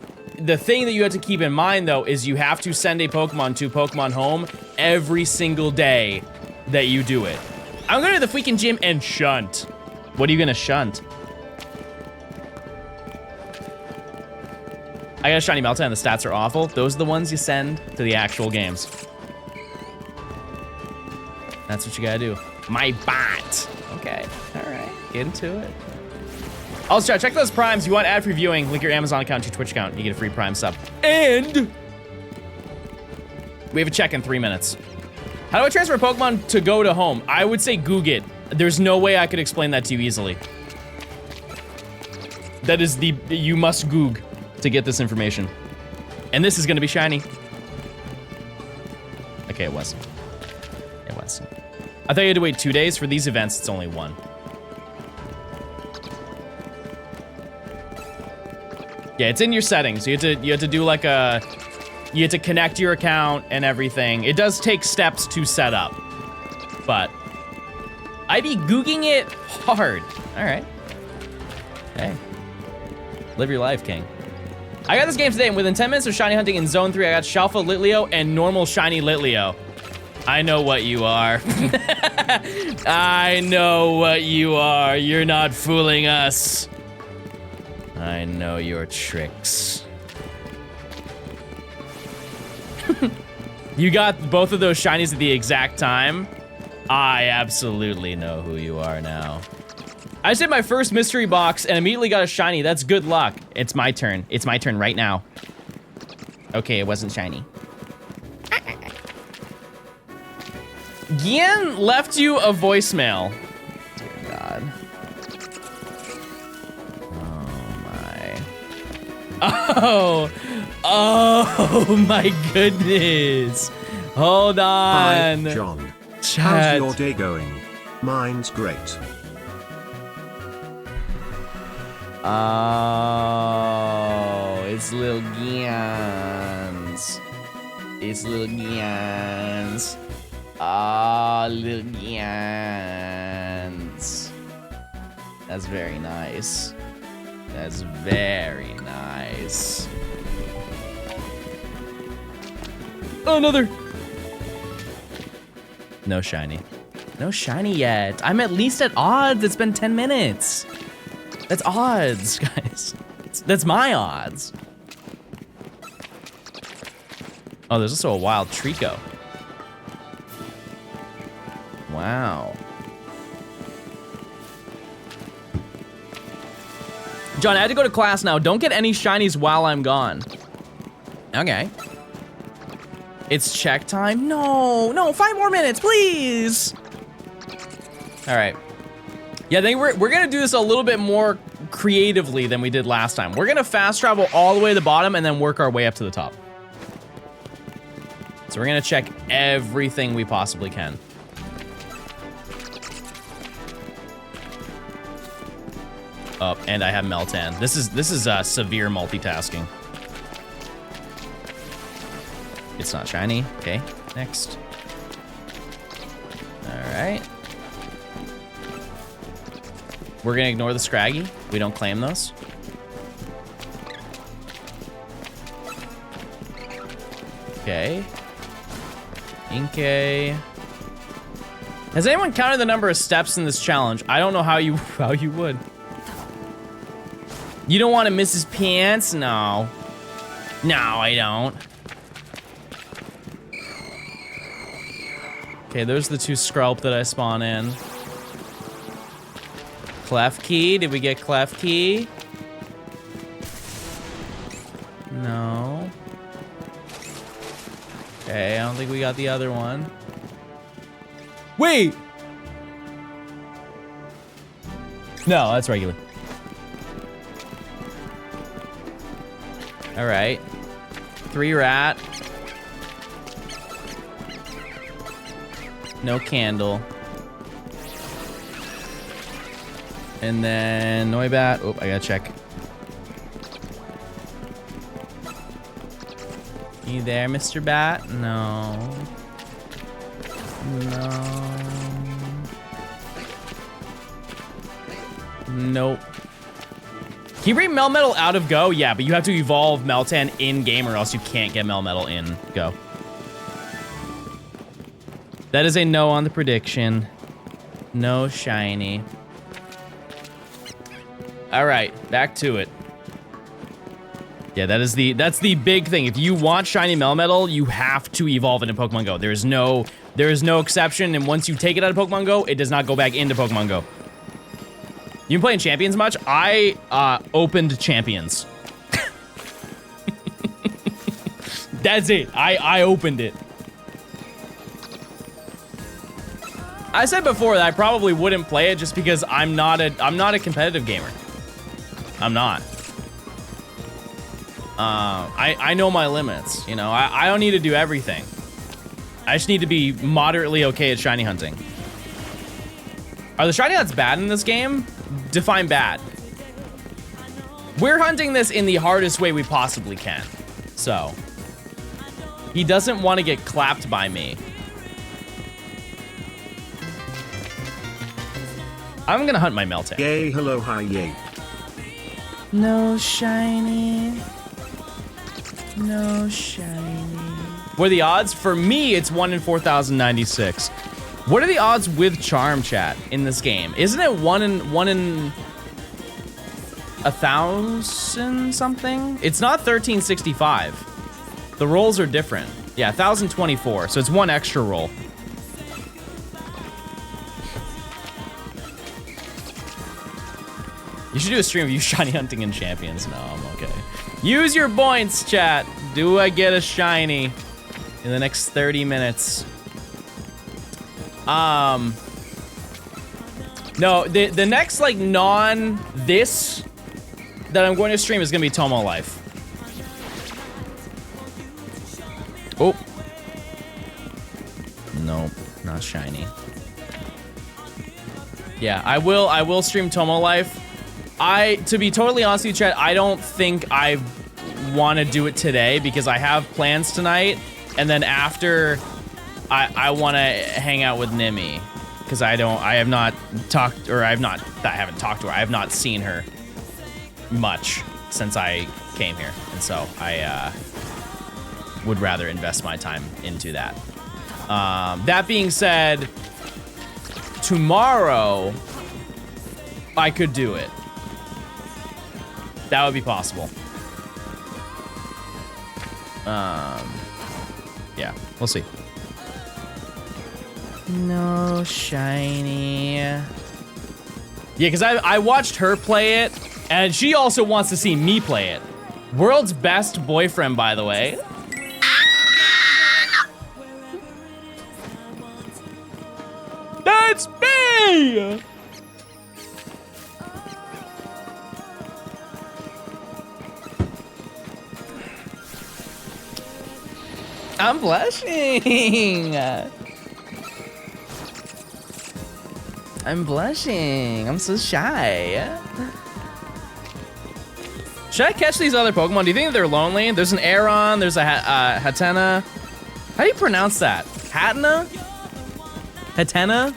Speaker 1: thing that you have to keep in mind though is you have to send a Pokemon to Pokemon Home every single day that you do it. I'm going to the freaking gym and shunt. What are you gonna shunt? I got a shiny Meltan, the stats are awful. Those are the ones you send to the actual games. That's what you gotta do. My bot. Okay, all right, get into it. Also, check those primes. You want ad-free viewing, link your Amazon account to your Twitch account. You get a free prime sub. And we have a check in 3 minutes. How do I transfer Pokemon to go to home? I would say Goog it. There's no way I could explain that to you easily. That is you must Goog to get this information. And this is gonna be shiny. Okay, it wasn't. It wasn't. I thought you had to wait 2 days. For these events, it's only 1. Yeah, it's in your settings. You have to do like you have to connect your account and everything. It does take steps to set up, but I be googing it hard. All right. Hey, live your life, King. I got this game today, and within 10 minutes of shiny hunting in Zone 3, I got Shalfa Litleo and normal shiny Litleo. I know what you are. I know what you are. You're not fooling us. I know your tricks. You got both of those shinies at the exact time. I absolutely know who you are now. I just did my first mystery box and immediately got a shiny. That's good luck. It's my turn. It's my turn right now. Okay, it wasn't shiny. Gian left you a voicemail. Dear God. Oh my. Oh my goodness. Hold on.
Speaker 2: Hi, John.
Speaker 1: Chat.
Speaker 2: How's your day going? Mine's great.
Speaker 1: Oh, it's little Gians. It's little Gians. Ah, little Gians. That's very nice. That's very nice. Oh, another. No shiny. No shiny yet. I'm at least at odds. It's been 10 minutes. That's odds, guys. That's my odds. Oh, there's also a wild Trico. Wow. John, I had to go to class now. Don't get any shinies while I'm gone. Okay. It's check time? No, 5 more minutes, please. All right. Yeah, I think we're gonna do this a little bit more creatively than we did last time. We're gonna fast travel all the way to the bottom and then work our way up to the top. So we're gonna check everything we possibly can. Oh, and I have Meltan. This is severe multitasking. It's not shiny. Okay, next. All right. We're gonna ignore the Scraggy. We don't claim those. Okay. Inkay. Has anyone counted the number of steps in this challenge? I don't know how you would. You don't want to miss his pants? No. No, I don't. Okay, there's the 2 Skrulp that I spawn in. Klefki, did we get Klefki? No. Okay, I don't think we got the other one. Wait! No, that's regular. All right. 3 rat. No candle. And then Noibat. Oh, I gotta check. You there, Mr. Bat? No. No. Nope. Can you bring Melmetal out of Go? Yeah, but you have to evolve Meltan in-game or else you can't get Melmetal in Go. That is a no on the prediction. No shiny. All right, back to it. Yeah, that's the big thing. If you want shiny Melmetal, you have to evolve it in Pokemon Go. There is no exception, and once you take it out of Pokemon Go, it does not go back into Pokemon Go. You been playing Champions much? I opened Champions. That's it. I opened it. I said before that I probably wouldn't play it just because I'm not a competitive gamer. I'm not. I know my limits, you know. I don't need to do everything. I just need to be moderately okay at shiny hunting. Are the shiny hunts bad in this game? Define bad. We're hunting this in the hardest way we possibly can. So, he doesn't want to get clapped by me. I'm gonna hunt my Meltan.
Speaker 2: Yay, hello, hi, yay.
Speaker 1: No shiny. No shiny. What are the odds? For me, it's 1 in 4,096. What are the odds with Charm, chat, in this game? Isn't it 1 in 1,000 something? It's not 1365. The rolls are different. Yeah, 1,024, so it's 1 extra roll. You should do a stream of you shiny hunting in Champions. No, I'm okay. Use your points, chat. Do I get a shiny in the next 30 minutes? No, the next, like, non-this that I'm going to stream is gonna be Tomo Life. Oh. Nope, not shiny. Yeah, I will stream Tomo Life. To be totally honest with you, chat, I don't think I want to do it today because I have plans tonight, and then after, I want to hang out with Nimi because I haven't talked to her. I have not seen her much since I came here, and so I would rather invest my time into that. That being said, tomorrow I could do it. That would be possible. Yeah, we'll see. No shiny. Yeah, because I watched her play it, and she also wants to see me play it. World's best boyfriend, by the way. That's me! I'm blushing. I'm blushing. I'm so shy. Should I catch these other Pokemon? Do you think they're lonely? There's an Aeron. There's a Hatena. How do you pronounce that? Hatena? Hatena?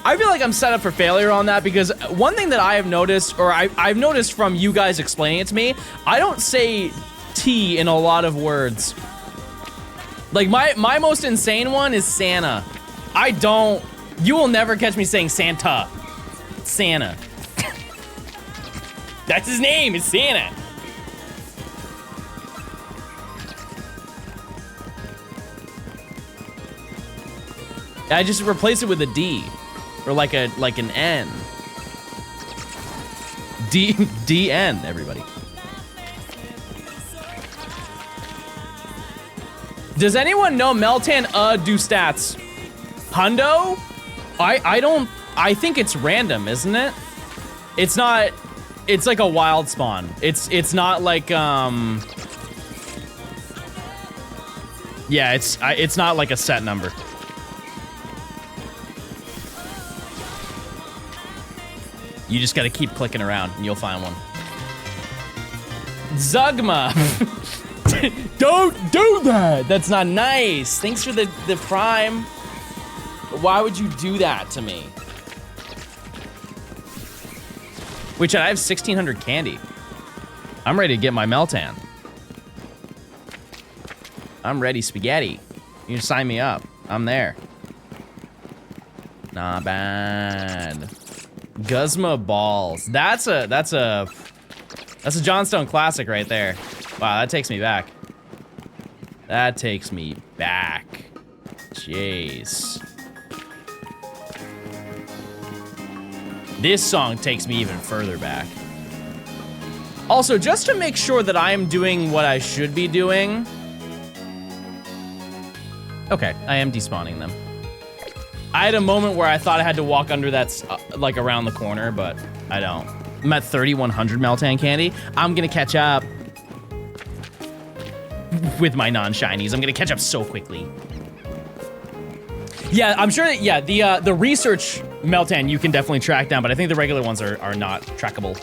Speaker 1: I feel like I'm set up for failure on that because one thing that I have noticed, or I've noticed from you guys explaining it to me, I don't say T in a lot of words. Like my most insane one is Santa. You will never catch me saying Santa. Santa. That's his name, it's Santa. I just replace it with a D. Or like an N. DN, everybody. Does anyone know Meltan do stats? Hundo? I think it's random, isn't it? It's not, it's like a wild spawn. It's not like, yeah, it's not like a set number. You just gotta keep clicking around and you'll find one. Zugma! Don't do that. That's not nice. Thanks for the prime. Why would you do that to me? Wait, Chad, I have 1,600 candy. I'm ready to get my Meltan. I'm ready, spaghetti. You can sign me up. I'm there. Not bad. Guzma balls. That's a Johnstone classic right there. Wow, that takes me back. That takes me back. Jeez. This song takes me even further back. Also, just to make sure that I am doing what I should be doing. Okay, I am despawning them. I had a moment where I thought I had to walk under that, like around the corner, but I don't. I'm at 3,100 Meltan candy. I'm gonna catch up with my non-shinies. I'm gonna catch up so quickly. Yeah, I'm sure that, yeah, the research Meltan you can definitely track down, but I think the regular ones are not trackable.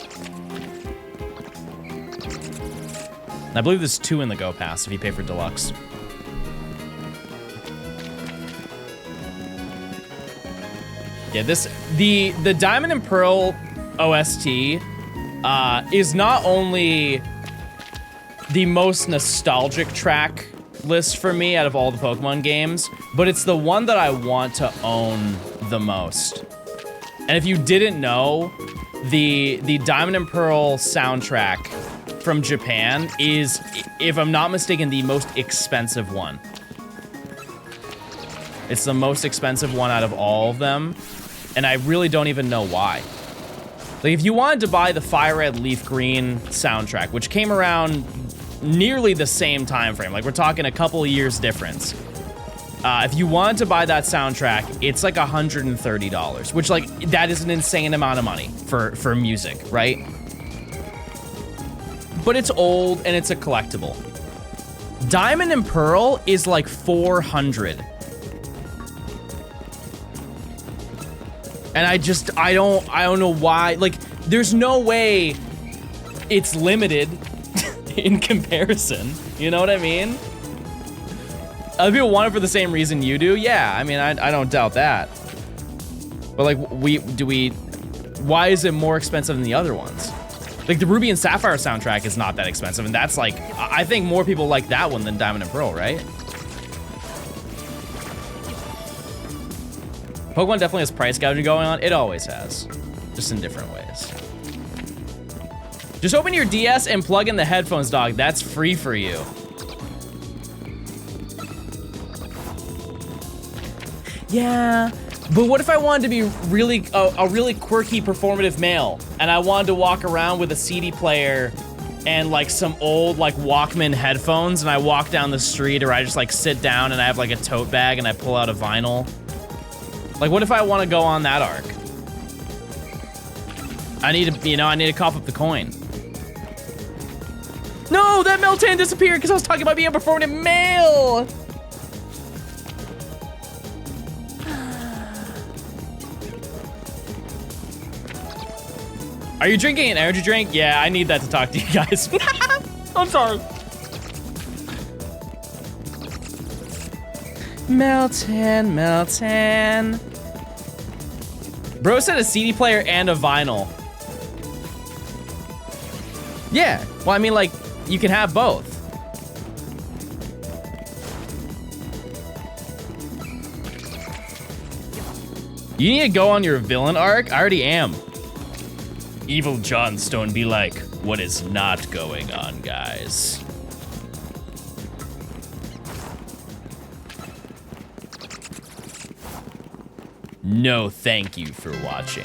Speaker 1: And I believe there's 2 in the Go Pass if you pay for Deluxe. Yeah, the Diamond and Pearl OST is not only the most nostalgic track list for me out of all the Pokemon games, but it's the one that I want to own the most. And if you didn't know, the Diamond and Pearl soundtrack from Japan is, if I'm not mistaken, the most expensive one. It's the most expensive one out of all of them. And I really don't even know why. Like, if you wanted to buy the Fire Red Leaf Green soundtrack, which came around nearly the same time frame, like we're talking a couple of years difference. If you wanted to buy that soundtrack, it's like $130, which, like, that is an insane amount of money for music, right? But it's old and it's a collectible. Diamond and Pearl is like 400. And I don't know why. Like, there's no way it's limited in comparison. You know what I mean? Other people want it for the same reason you do. Yeah, I mean, I don't doubt that. But like, why is it more expensive than the other ones? Like, the Ruby and Sapphire soundtrack is not that expensive, and that's like, I think more people like that one than Diamond and Pearl, right? Pokemon definitely has price gouging going on. It always has, just in different ways. Just open your DS and plug in the headphones, dog. That's free for you. Yeah, but what if I wanted to be really a really quirky performative male, and I wanted to walk around with a CD player and like some old like Walkman headphones, and I walk down the street, or I just like sit down and I have like a tote bag and I pull out a vinyl? Like, what if I want to go on that arc? I need to cough up the coin. No, that Meltan disappeared because I was talking about being a performative male. Are you drinking an energy drink? Yeah, I need that to talk to you guys. I'm sorry. Meltan, Meltan. Bro said a CD player and a vinyl. Yeah, well, I mean, like, you can have both. You need to go on your villain arc? I already am. Evil Johnstone be like, what is not going on, guys? No, thank you for watching.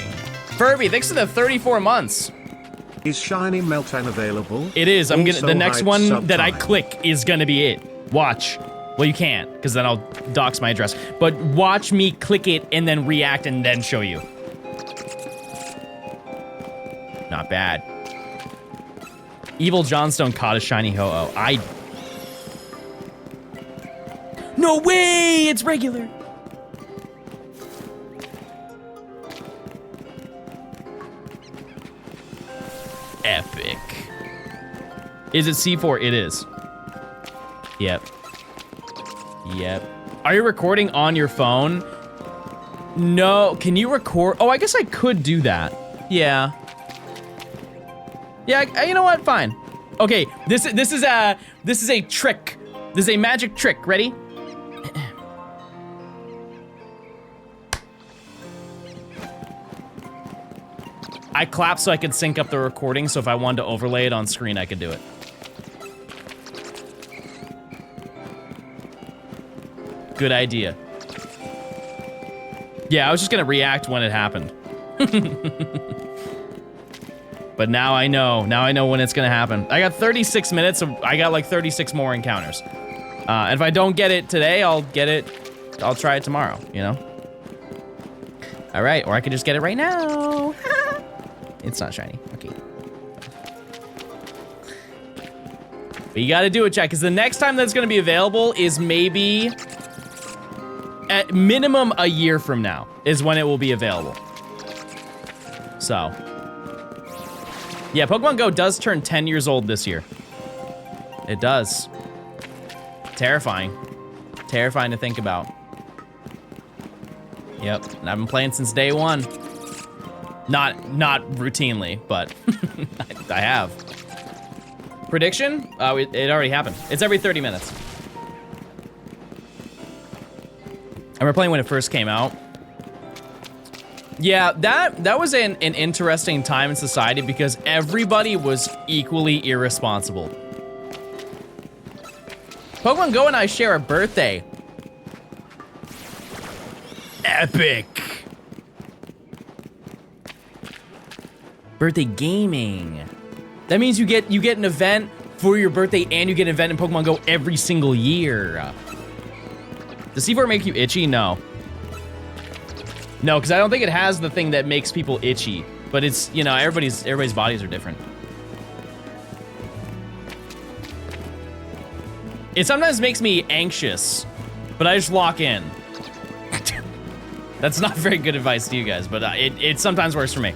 Speaker 1: Furby, thanks for the 34 months.
Speaker 2: Is Shiny Meltan available?
Speaker 1: It is. I'm gonna.
Speaker 2: Also
Speaker 1: The next
Speaker 2: hide
Speaker 1: one that I
Speaker 2: subtile.
Speaker 1: click is gonna be it. Watch. Well, you can't, because then I'll dox my address. But watch me click it and then react and then show you. Not bad. Evil Johnstone caught a shiny Ho-Oh. No way! It's regular. Epic. Is it C4? It is. Yep. Yep. Are you recording on your phone? No. Can you record? Oh, I guess I could do that. Yeah. Yeah, you know what? Fine. Okay, this is a trick. This is a magic trick. Ready? I clapped so I could sync up the recording, so if I wanted to overlay it on screen, I could do it. Good idea. Yeah, I was just gonna react when it happened. But now I know. Now I know when it's gonna happen. I got 36 minutes, so I got like 36 more encounters. And if I don't get it today, I'll try it tomorrow, you know? All right, or I could just get it right now. It's not shiny, okay. But you gotta do it, chat, because the next time that's gonna be available is maybe at minimum a year from now is when it will be available. So. Yeah, Pokemon Go does turn 10 years old this year. It does. Terrifying. Terrifying to think about. Yep, and I've been playing since day one. Not routinely, but I have. Prediction? It already happened. It's every 30 minutes. I remember playing when it first came out. Yeah, that was an interesting time in society because everybody was equally irresponsible. Pokemon Go and I share a birthday. Epic. Birthday gaming. That means you get an event for your birthday and you get an event in Pokemon Go every single year. Does C4 make you itchy? No. No, because I don't think it has the thing that makes people itchy. But it's, you know, everybody's bodies are different. It sometimes makes me anxious, but I just lock in. That's not very good advice to you guys, but it sometimes works for me.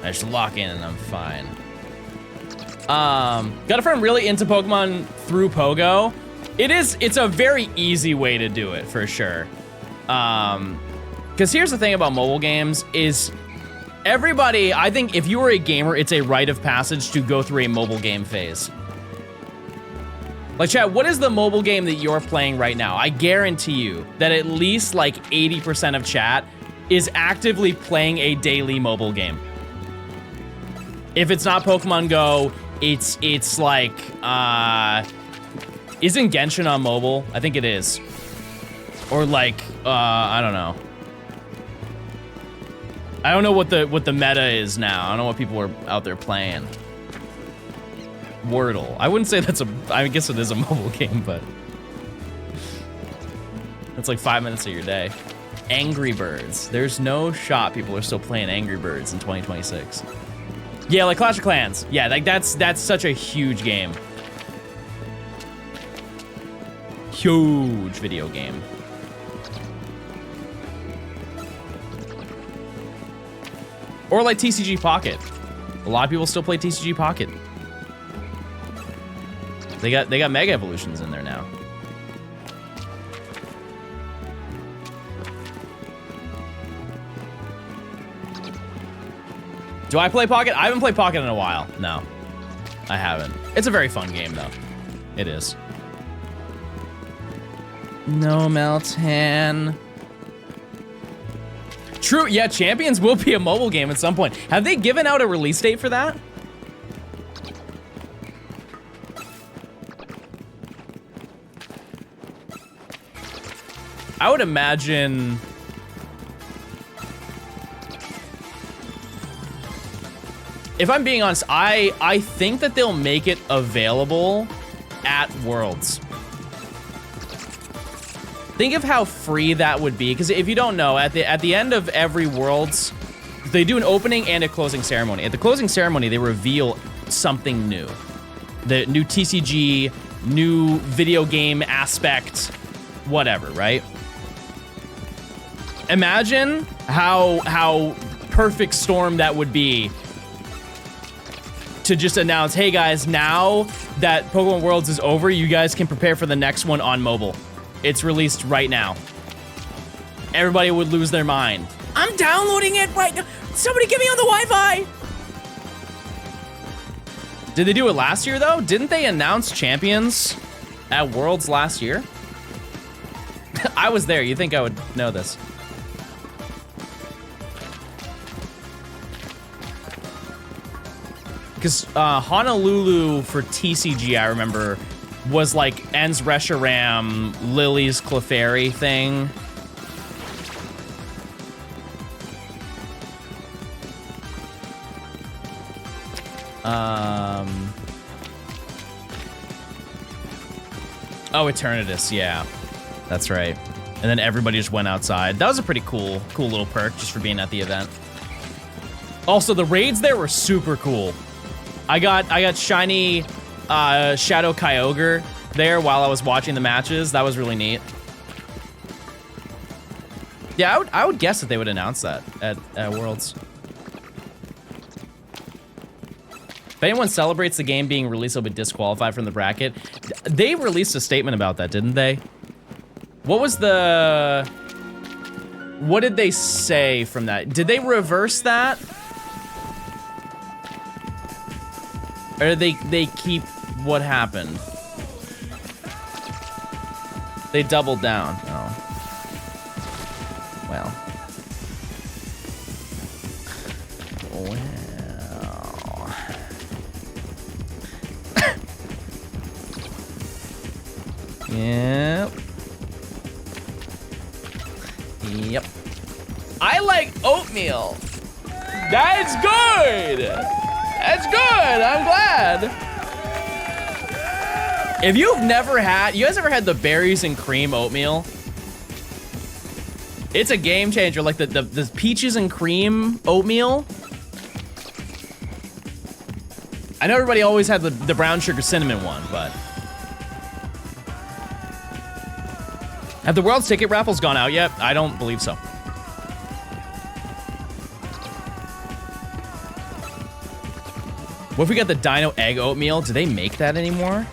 Speaker 1: I just lock in and I'm fine. Got a friend really into Pokemon through Pogo. It's a very easy way to do it for sure. Because here's the thing about mobile games is everybody, I think if you were a gamer, it's a rite of passage to go through a mobile game phase. Like, chat, what is the mobile game that you're playing right now? I guarantee you that at least like 80% of chat is actively playing a daily mobile game. If it's not Pokemon Go, it's like, isn't Genshin on mobile? I think it is. Or like, I don't know. I don't know what the meta is now. I don't know what people are out there playing. Wordle. I wouldn't say that's I guess it is a mobile game, but it's like 5 minutes of your day. Angry Birds. There's no shot people are still playing Angry Birds in 2026. Yeah, like Clash of Clans. Yeah, like that's such a huge game. Huge video game. Or like TCG Pocket. A lot of people still play TCG Pocket. They got Mega Evolutions in there now. Do I play Pocket? I haven't played Pocket in a while. No, I haven't. It's a very fun game though. It is. No, Meltan. True, yeah, Champions will be a mobile game at some point. Have they given out a release date for that? I would imagine... If I'm being honest, I think that they'll make it available at Worlds. Think of how free that would be, because if you don't know, at the end of every Worlds, they do an opening and a closing ceremony. At the closing ceremony, they reveal something new. The new TCG, new video game aspect, whatever, right? Imagine how perfect storm that would be to just announce, hey guys, now that Pokemon Worlds is over, you guys can prepare for the next one on mobile. It's released right now. Everybody would lose their mind. I'm downloading it right now. Somebody get me on the Wi-Fi. Did they do it last year though? Didn't they announce champions at Worlds last year? I was there. You think I would know this? Because Honolulu for TCG, I remember, was like En's Reshiram, Lily's Clefairy thing. Oh, Eternatus, yeah. That's right. And then everybody just went outside. That was a pretty cool little perk just for being at the event. Also, the raids there were super cool. I got shiny Shadow Kyogre there while I was watching the matches. That was really neat. Yeah, I would guess that they would announce that at Worlds. If anyone celebrates the game being released, they'll be disqualified from the bracket. They released a statement about that, didn't they? What was the... What did they say from that? Did they reverse that? Or did they keep what happened? They doubled down. Oh. Well. Yep. Yep. I like oatmeal. That's good. That's good. I'm glad. If you've never had, you guys ever had the berries and cream oatmeal? It's a game changer. Like the peaches and cream oatmeal. I know everybody always had the brown sugar cinnamon one, but. Have the World's ticket raffles gone out yet? I don't believe so. What if we got the Dino Egg Oatmeal? Do they make that anymore?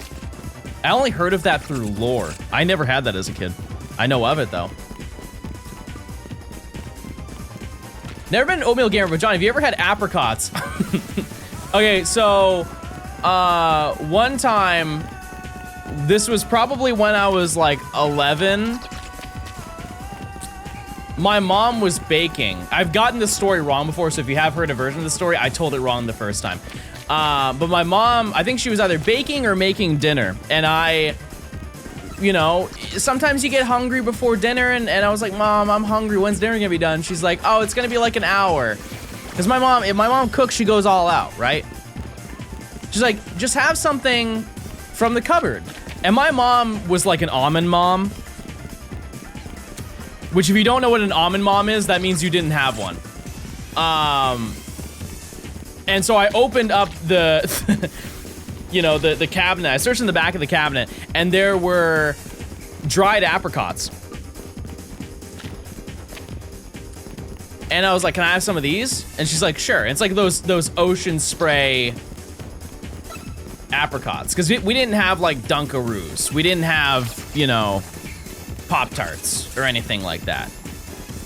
Speaker 1: I only heard of that through lore. I never had that as a kid. I know of it, though. Never been an oatmeal gamer, but John, have you ever had apricots? Okay, so, one time, this was probably when I was like 11. My mom was baking. I've gotten this story wrong before, so if you have heard a version of the story, I told it wrong the first time. But my mom, I think she was either baking or making dinner. And I, you know, sometimes you get hungry before dinner, and I was like, Mom, I'm hungry. When's dinner gonna be done? She's like, oh, it's gonna be like an hour. Because my mom, if my mom cooks, she goes all out, right? She's like, just have something from the cupboard. And my mom was like an almond mom. Which if you don't know what an almond mom is, that means you didn't have one. And so I opened up the, you know, the cabinet. I searched in the back of the cabinet, and there were dried apricots. And I was like, can I have some of these? And she's like, sure. And it's like those ocean spray apricots. Because we didn't have like Dunkaroos. We didn't have, you know, Pop-Tarts or anything like that.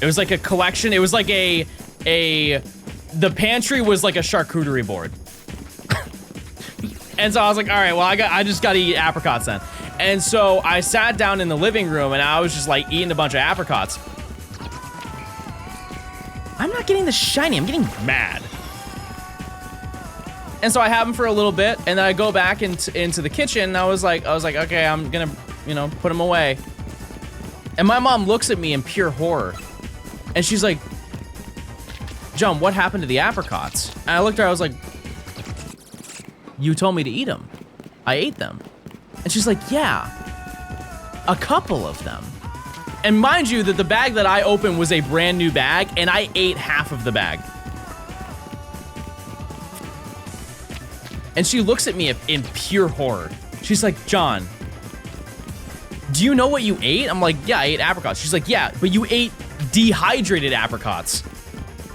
Speaker 1: It was like a collection. It was like the pantry was like a charcuterie board. And so I was like, all right, well, I just gotta eat apricots then. And so I sat down in the living room and I was just like eating a bunch of apricots. I'm not getting the shiny, I'm getting mad. And so I have them for a little bit, and then I go back into the kitchen, and I was like, okay, I'm gonna, you know, put them away. And my mom looks at me in pure horror, and she's like, John, what happened to the apricots? And I looked at her, I was like, you told me to eat them. I ate them. And she's like, yeah, a couple of them. And mind you that the bag that I opened was a brand new bag, and I ate half of the bag. And she looks at me in pure horror. She's like, John, do you know what you ate? I'm like, yeah, I ate apricots. She's like, yeah, but you ate dehydrated apricots.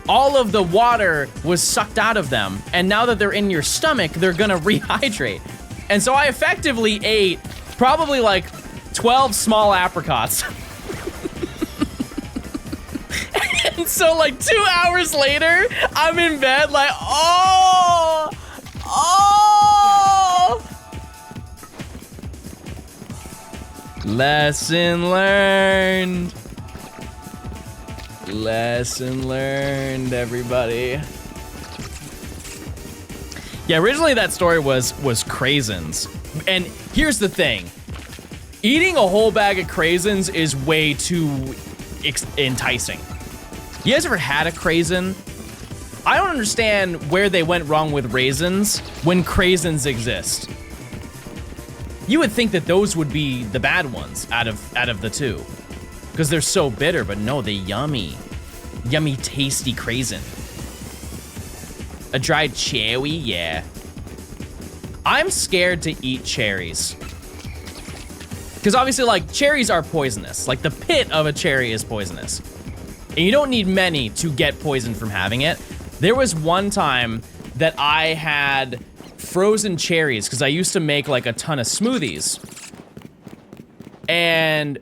Speaker 1: all of the water was sucked out of them. And now that they're in your stomach, they're gonna rehydrate. And so I effectively ate probably like 12 small apricots. And so like 2 hours later, I'm in bed like, oh. Lesson learned. Lesson learned, everybody. Yeah, originally that story was craisins. And here's the thing. Eating a whole bag of craisins is way too enticing. You guys ever had a craisin? I don't understand where they went wrong with raisins when craisins exist. You would think that those would be the bad ones out of the two, because they're so bitter, but no, they're yummy. Yummy, tasty craisin. A dried cherry, yeah. I'm scared to eat cherries. Because obviously, like, cherries are poisonous. Like, the pit of a cherry is poisonous. And you don't need many to get poisoned from having it. There was one time that I had frozen cherries, because I used to make, like, a ton of smoothies. And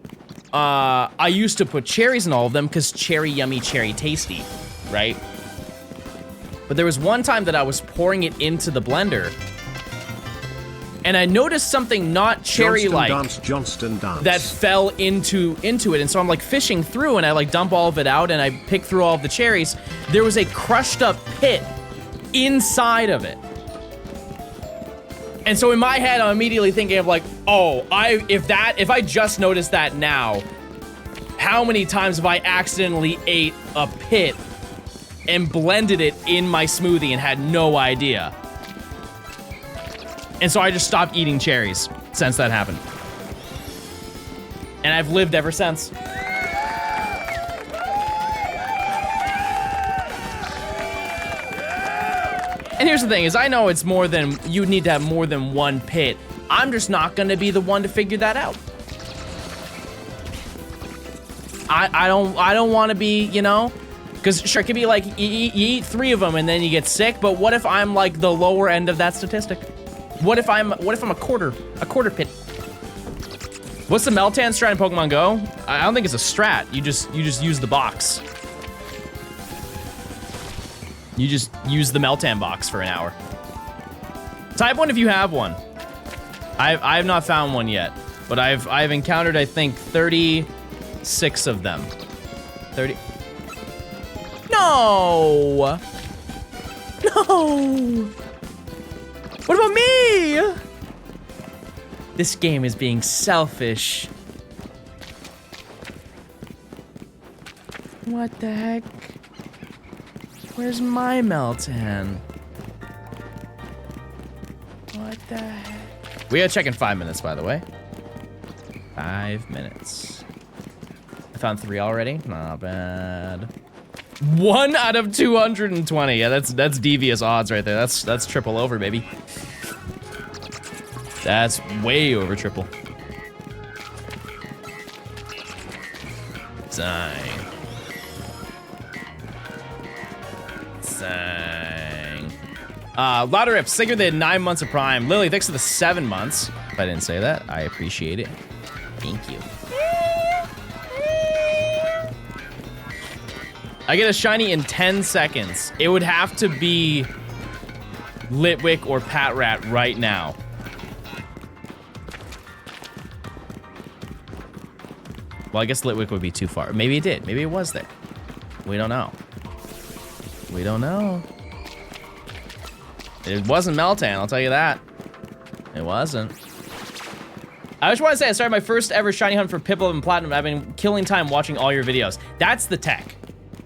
Speaker 1: I used to put cherries in all of them, because cherry yummy, cherry tasty, right? But there was one time that I was pouring it into the blender, and I noticed something not cherry-like
Speaker 2: Johnstone dance.
Speaker 1: that fell into it. And so I'm like fishing through, and I like dump all of it out, and I pick through all of the cherries. There was a crushed up pit inside of it. And so in my head, I'm immediately thinking of like, oh, if I just noticed that now, how many times have I accidentally ate a pit and blended it in my smoothie and had no idea? And so I just stopped eating cherries since that happened. And I've lived ever since. And here's the thing, is I know it's more than, you need to have more than one pit. I'm just not gonna be the one to figure that out. I don't wanna be, you know? Because sure, it could be like, you eat 3 of them and then you get sick, but what if I'm like the lower end of that statistic? What if I'm a quarter pit? What's the Meltan strat in Pokemon Go? I don't think it's a strat. You just use the box. You just use the Meltan box for an hour. Type 1 if you have one. I have not found one yet, but I've encountered, I think, 36 of them. 30. No. No. What about me? This game is being selfish. What the heck? Where's my Meltan? What the heck? We gotta check in 5 minutes, by the way. 5 minutes. I found 3 already. Not bad. 1 out of 220. Yeah, that's devious odds right there. That's triple over, baby. That's way over triple. Dang. Dang. Louder Rip, Sigurd, they had 9 months of Prime. Lily, thanks for the 7 months. If I didn't say that, I appreciate it. Thank you. I get a shiny in 10 seconds. It would have to be Litwick or Patrat right now. Well, I guess Litwick would be too far. Maybe it did. Maybe it was there. We don't know. We don't know. It wasn't Meltan, I'll tell you that. It wasn't. I just want to say I started my first ever shiny hunt for Piplup and Platinum. I've been killing time watching all your videos. That's the tech.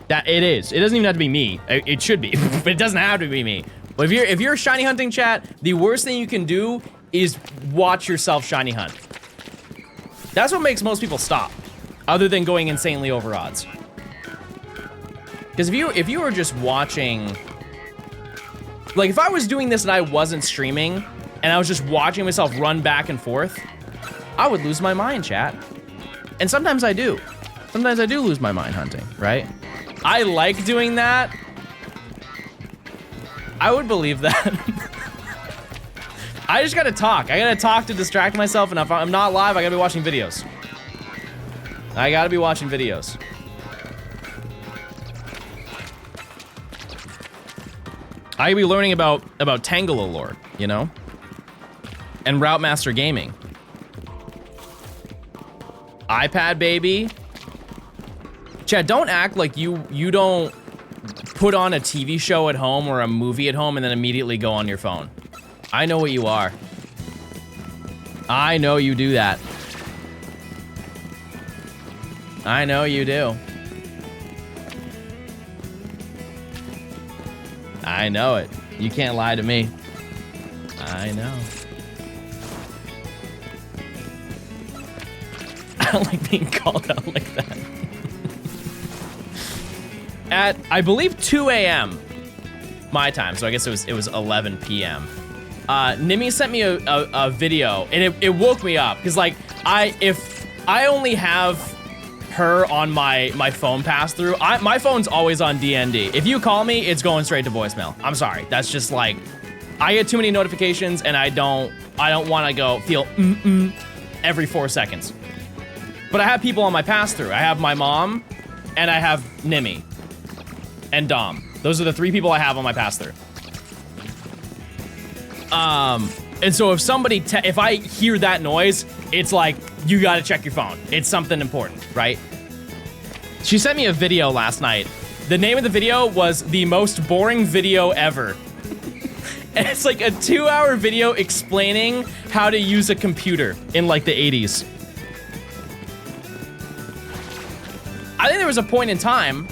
Speaker 1: That it is. It doesn't even have to be me. It should be, but it doesn't have to be me. But if you're shiny hunting, chat, the worst thing you can do is watch yourself shiny hunt. That's what makes most people stop, other than going insanely over odds. Because if you were just watching, like if I was doing this and I wasn't streaming and I was just watching myself run back and forth, I would lose my mind, chat. And sometimes I do. Sometimes I do lose my mind hunting, right? I like doing that I would believe that. I just gotta talk. I gotta talk to distract myself, and if I'm not live, I gotta be watching videos. I gotta be watching videos. I could be learning about Tangela lore, you know? And Route Master Gaming. iPad baby. Chad, don't act like you don't put on a TV show at home or a movie at home and then immediately go on your phone. I know what you are. I know you do that. I know you do. I know it. You can't lie to me. I know. I don't like being called out like that. At, I believe, 2 a.m. my time, so I guess it was 11 p.m. Nimi sent me a video, and it woke me up, because, like, if I only have her on my phone pass-through, my phone's always on DND. If you call me, it's going straight to voicemail. I'm sorry. That's just, like, I get too many notifications, and I don't want to feel every 4 seconds. But I have people on my pass-through. I have my mom, and I have Nimi. And Dom. Those are the 3 people I have on my pass-through. And so if somebody, if I hear that noise, it's like, you gotta check your phone. It's something important, right? She sent me a video last night. The name of the video was The Most Boring Video Ever. And it's like a 2-hour video explaining how to use a computer in like the 80s. I think there was a point in time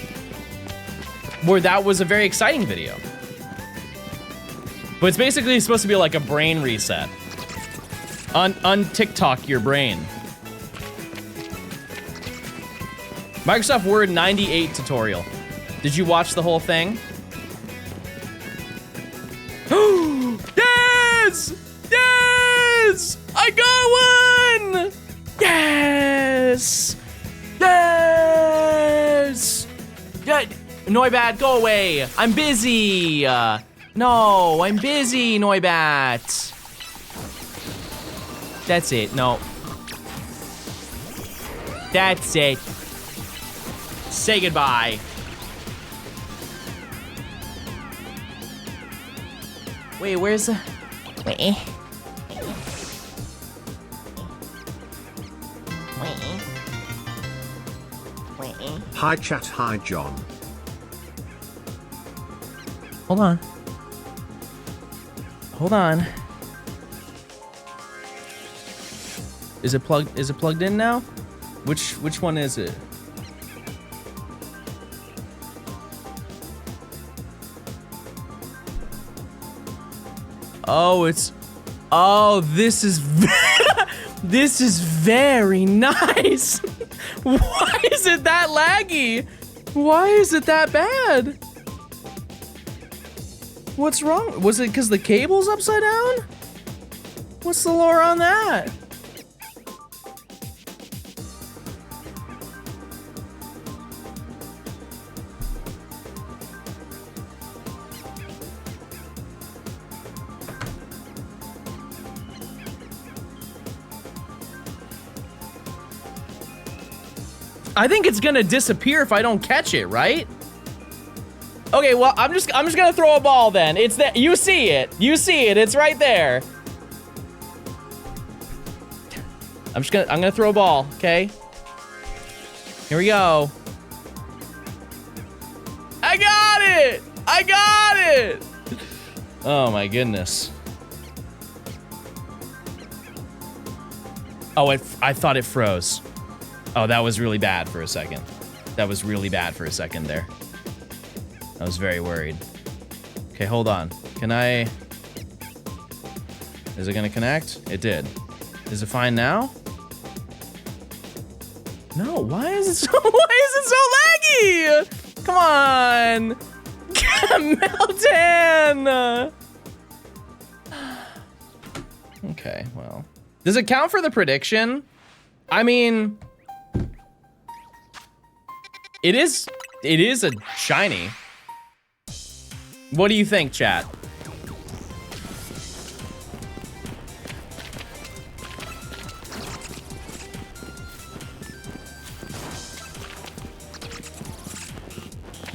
Speaker 1: where that was a very exciting video. But it's basically supposed to be like a brain reset. Un-TikTok your brain. Microsoft Word 98 tutorial. Did you watch the whole thing? Yes! Yes! I got one! Yes! Yes! Yeah, Noibat, go away. I'm busy. No, I'm busy, Noibat. That's it, no. That's it. Say goodbye. Wait, where's the... Wait.
Speaker 2: Hi chat, hi John.
Speaker 1: Hold on. Hold on. Is it plugged in now? Which one is it? Oh, this is this is very nice. Why is it that laggy? Why is it that bad? What's wrong? Was it because the cable's upside down? What's the lore on that? I think it's gonna disappear if I don't catch it, right? Okay, well, I'm just gonna throw a ball then. It's that you see it. You see it. It's right there. I'm gonna throw a ball, okay? Here we go. I got it! I got it! Oh my goodness. Oh, I thought it froze. Oh, that was really bad for a second. That was really bad for a second there. I was very worried. Okay, hold on. Can I... Is it gonna connect? It did. Is it fine now? No, why is it so laggy? Come on! Melton! Okay, well. Does it count for the prediction? I mean... It is a shiny. What do you think, chat?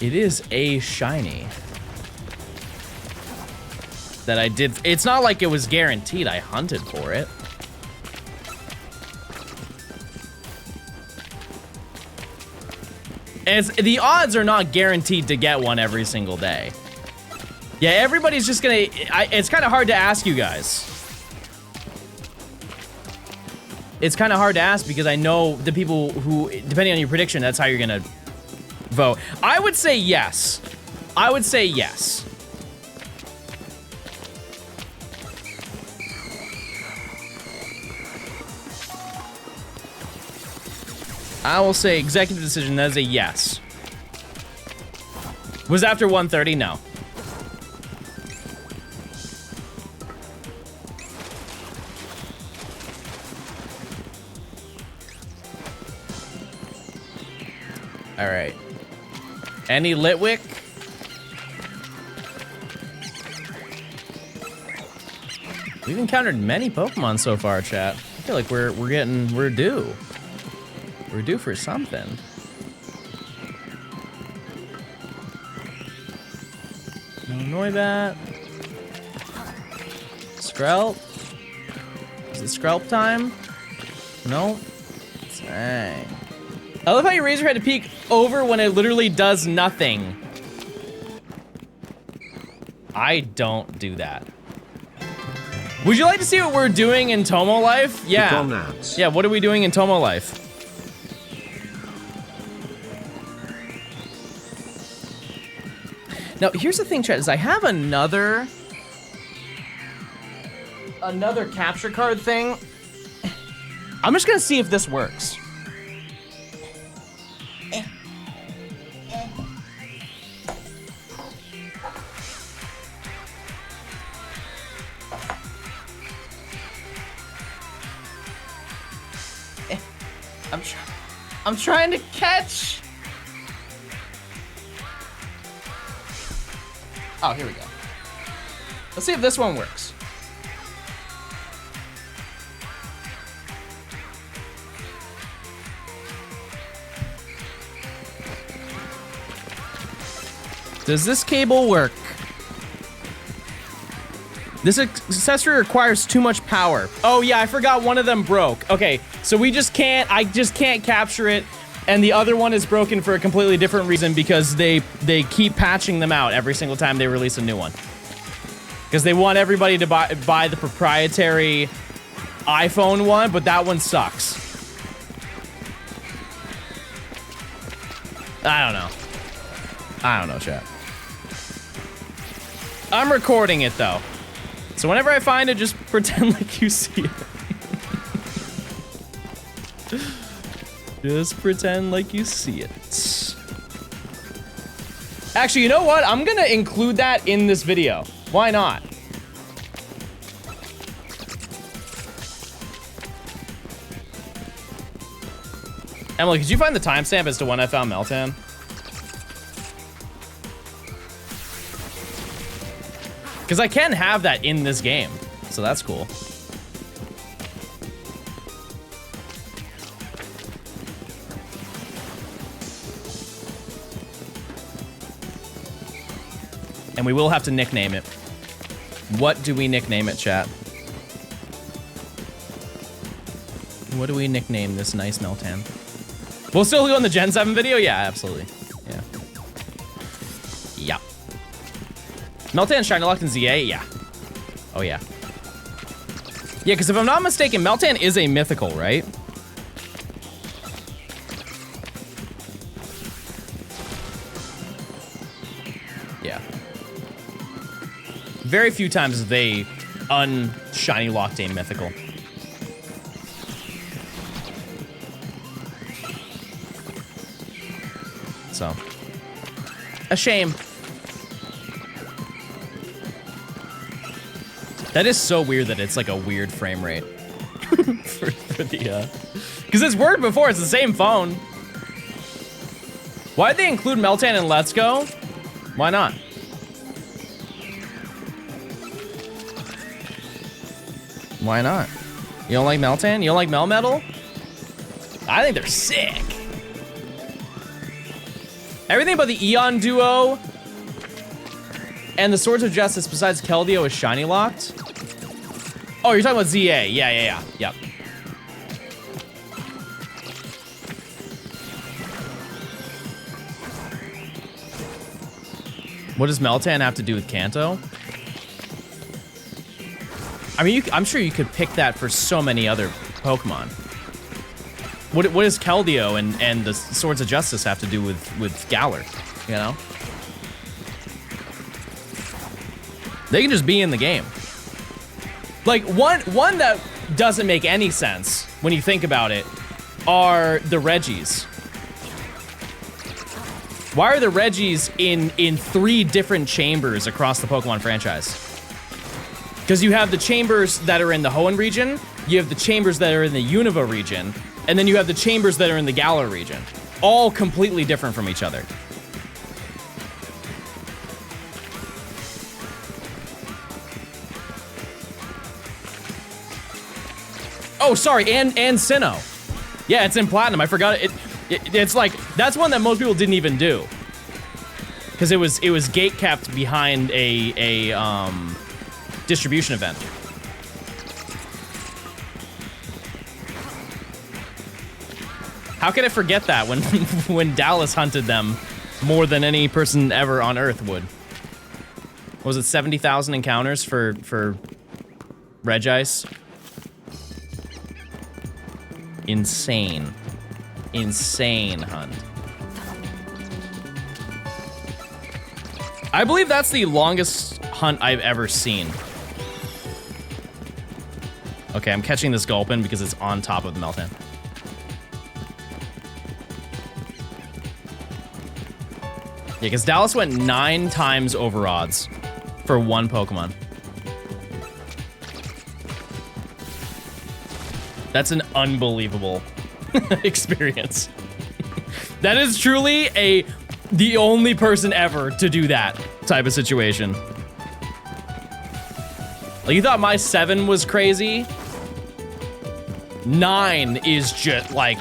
Speaker 1: It is a shiny. That I did. It's not like it was guaranteed. I hunted for it. And the odds are not guaranteed to get one every single day. Yeah, everybody's just gonna... it's kind of hard to ask you guys. It's kind of hard to ask because I know the people who, depending on your prediction, that's how you're gonna vote. I would say yes. I would say yes. I will say executive decision, that is a yes. Was after 1:30? No. All right. Any Litwick? We've encountered many Pokemon so far, chat. I feel like we're due. We're due for something. No Noibat. Skrelp. Is it Skrelp time? No. Dang. I love how you raise your head to peek over when it literally does nothing. I don't do that. Would you like to see what we're doing in Tomo Life? Yeah. Yeah, what are we doing in Tomo Life? Now, here's the thing, chat, is I have another capture card thing. I'm just gonna see if this works. I'm trying to catch. Oh, here we go. Let's see if this one works. Does this cable work? This accessory requires too much power. Oh yeah, I forgot one of them broke. Okay, so I just can't capture it, and the other one is broken for a completely different reason because they keep patching them out every single time they release a new one. Because they want everybody to buy the proprietary iPhone one, but that one sucks. I don't know, chat. I'm recording it though. So whenever I find it, just pretend like you see it. Just pretend like you see it. Actually, you know what? I'm gonna include that in this video. Why not? Emily, could you find the timestamp as to when I found Meltan? Because I can have that in this game, so that's cool. And we will have to nickname it. What do we nickname it, chat? What do we nickname this nice Meltan? We'll still go in the Gen 7 video? Yeah, absolutely. Yeah. Yeah. Meltan, Shiny Locked, and ZA? Yeah. Oh, yeah. Yeah, because if I'm not mistaken, Meltan is a mythical, right? Yeah. Very few times have they un-Shiny Locked a mythical. So. A shame. That is so weird that it's like a weird frame rate for the, because it's worked before, it's the same phone. Why'd they include Meltan in Let's Go? Why not? Why not? You don't like Meltan? You don't like Melmetal? I think they're sick. Everything about the Eon duo and the Swords of Justice besides Keldeo is shiny locked. Oh, you're talking about ZA. Yeah. Yep. What does Meltan have to do with Kanto? I mean, I'm sure you could pick that for so many other Pokemon. What does Keldeo and the Swords of Justice have to do with Galar? You know? They can just be in the game. Like, one that doesn't make any sense when you think about it are the Regis. Why are the Regis in 3 different chambers across the Pokemon franchise? Because you have the chambers that are in the Hoenn region, you have the chambers that are in the Unova region, and then you have the chambers that are in the Galar region. All completely different from each other. Oh, sorry, and Sinnoh. Yeah, it's in Platinum. I forgot it. It's like, that's one that most people didn't even do. Because it was gate kept behind a distribution event. How could I forget that when when Dallas hunted them more than any person ever on Earth would? What was it, 70,000 encounters for Regice? Insane. Insane hunt. I believe that's the longest hunt I've ever seen. Okay, I'm catching this Gulpin because it's on top of the Meltan. Yeah, because Dallas went 9 times over odds for one Pokemon. That's an unbelievable experience. That is truly the only person ever to do that type of situation. Like, you thought my 7 was crazy? 9 is just like,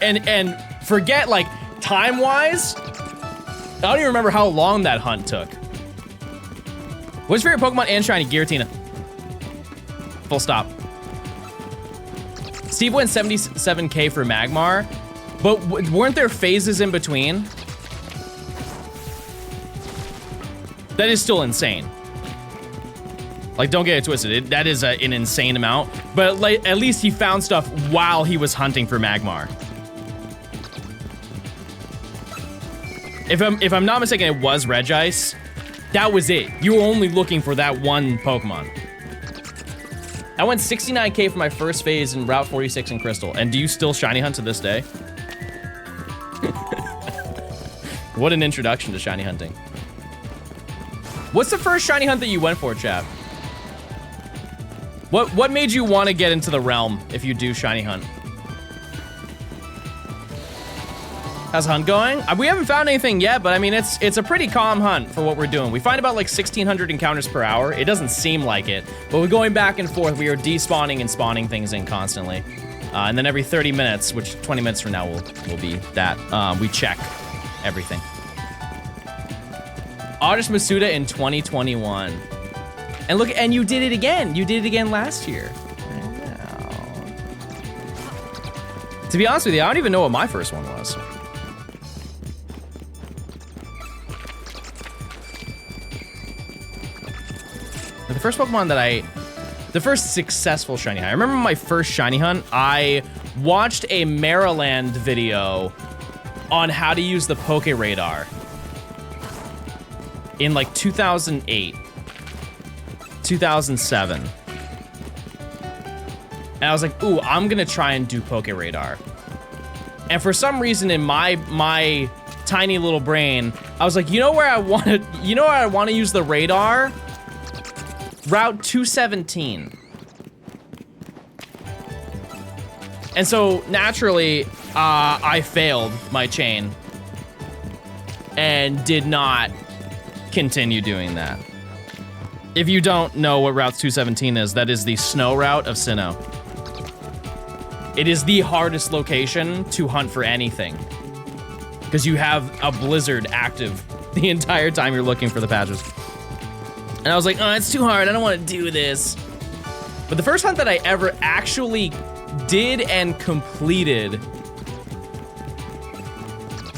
Speaker 1: and forget like time-wise, I don't even remember how long that hunt took. What's your favorite Pokemon and shiny? Giratina. Full stop. Steve went 77K for Magmar, but weren't there phases in between? That is still insane. Like, don't get it twisted. That is an insane amount, but like, at least he found stuff while he was hunting for Magmar. If I'm not mistaken, it was Regice. That was it. You were only looking for that one Pokemon. I went 69K for my first phase in Route 46 in Crystal. And do you still shiny hunt to this day? What an introduction to shiny hunting. What's the first shiny hunt that you went for, chap? What made you want to get into the realm if you do shiny hunt? How's the hunt going? We haven't found anything yet, but I mean, it's a pretty calm hunt for what we're doing. We find about like 1,600 encounters per hour. It doesn't seem like it, but we're going back and forth. We are despawning and spawning things in constantly. And then every 30 minutes, which 20 minutes from now will be that, we check everything. Audis Masuda in 2021. And look, and you did it again. You did it again last year. To be honest with you, I don't even know what my first one was. The first Pokemon that the first successful shiny hunt. I remember my first shiny hunt, I watched a Maryland video on how to use the Poke Radar in like 2008, 2007. And I was like, ooh, I'm gonna try and do Poke Radar. And for some reason in my tiny little brain, I was like, you know where I want to use the radar? Route 217. And so naturally, I failed my chain and did not continue doing that. If you don't know what Route 217 is, that is the snow route of Sinnoh. It is the hardest location to hunt for anything. Because because you have a blizzard active the entire time you're looking for the patches. And I was like, oh, it's too hard. I don't want to do this. But the first hunt that I ever actually did and completed,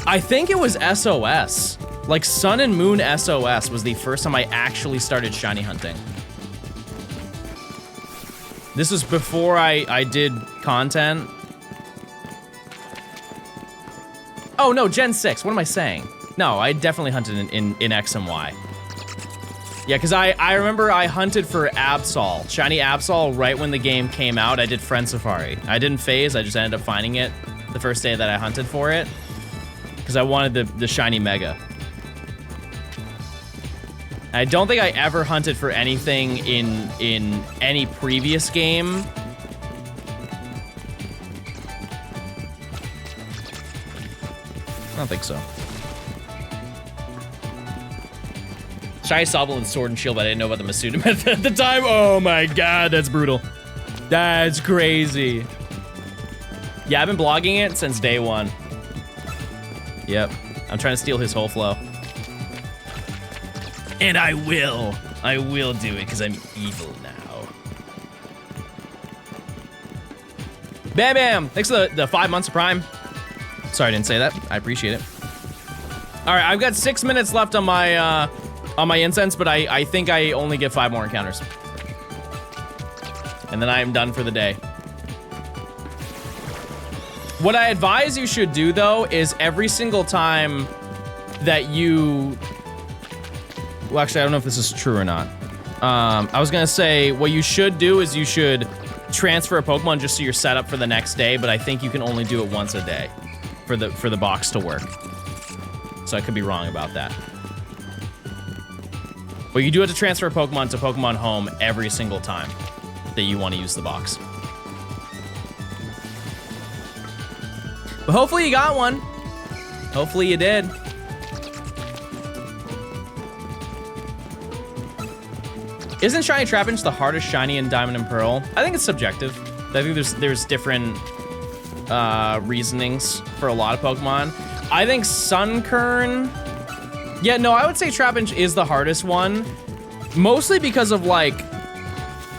Speaker 1: I think it was SOS. Like Sun and Moon SOS was the first time I actually started shiny hunting. This was before I did content. Oh no, Gen 6, what am I saying? No, I definitely hunted in X and Y. Yeah, because I remember I hunted for Absol, shiny Absol, right when the game came out. I did Friend Safari. I didn't phase, I just ended up finding it the first day that I hunted for it. Because I wanted the shiny Mega. I don't think I ever hunted for anything in any previous game. I don't think so. Shiny Sobble and Sword and Shield, but I didn't know about the Masuda method at the time. Oh my god, that's brutal. That's crazy. Yeah, I've been blogging it since day one. Yep, I'm trying to steal his whole flow. And I will do it because I'm evil now. Bam Bam, thanks for the 5 months of Prime. Sorry I didn't say that, I appreciate it. All right, I've got 6 minutes left on my incense, but I think I only get 5 more encounters. And then I am done for the day. What I advise you should do though is every single time that you, well, actually, I don't know if this is true or not. I was gonna say what you should do is you should transfer a Pokemon just so you're set up for the next day, but I think you can only do it once a day for the box to work. So I could be wrong about that. But you do have to transfer a Pokemon to Pokemon Home every single time that you want to use the box. But hopefully you got one. Hopefully you did. Isn't Shiny Trapinch the hardest shiny in Diamond and Pearl? I think it's subjective. I think there's different reasonings for a lot of Pokemon. I think Sunkern, yeah, no, I would say Trapinch is the hardest one. Mostly because of like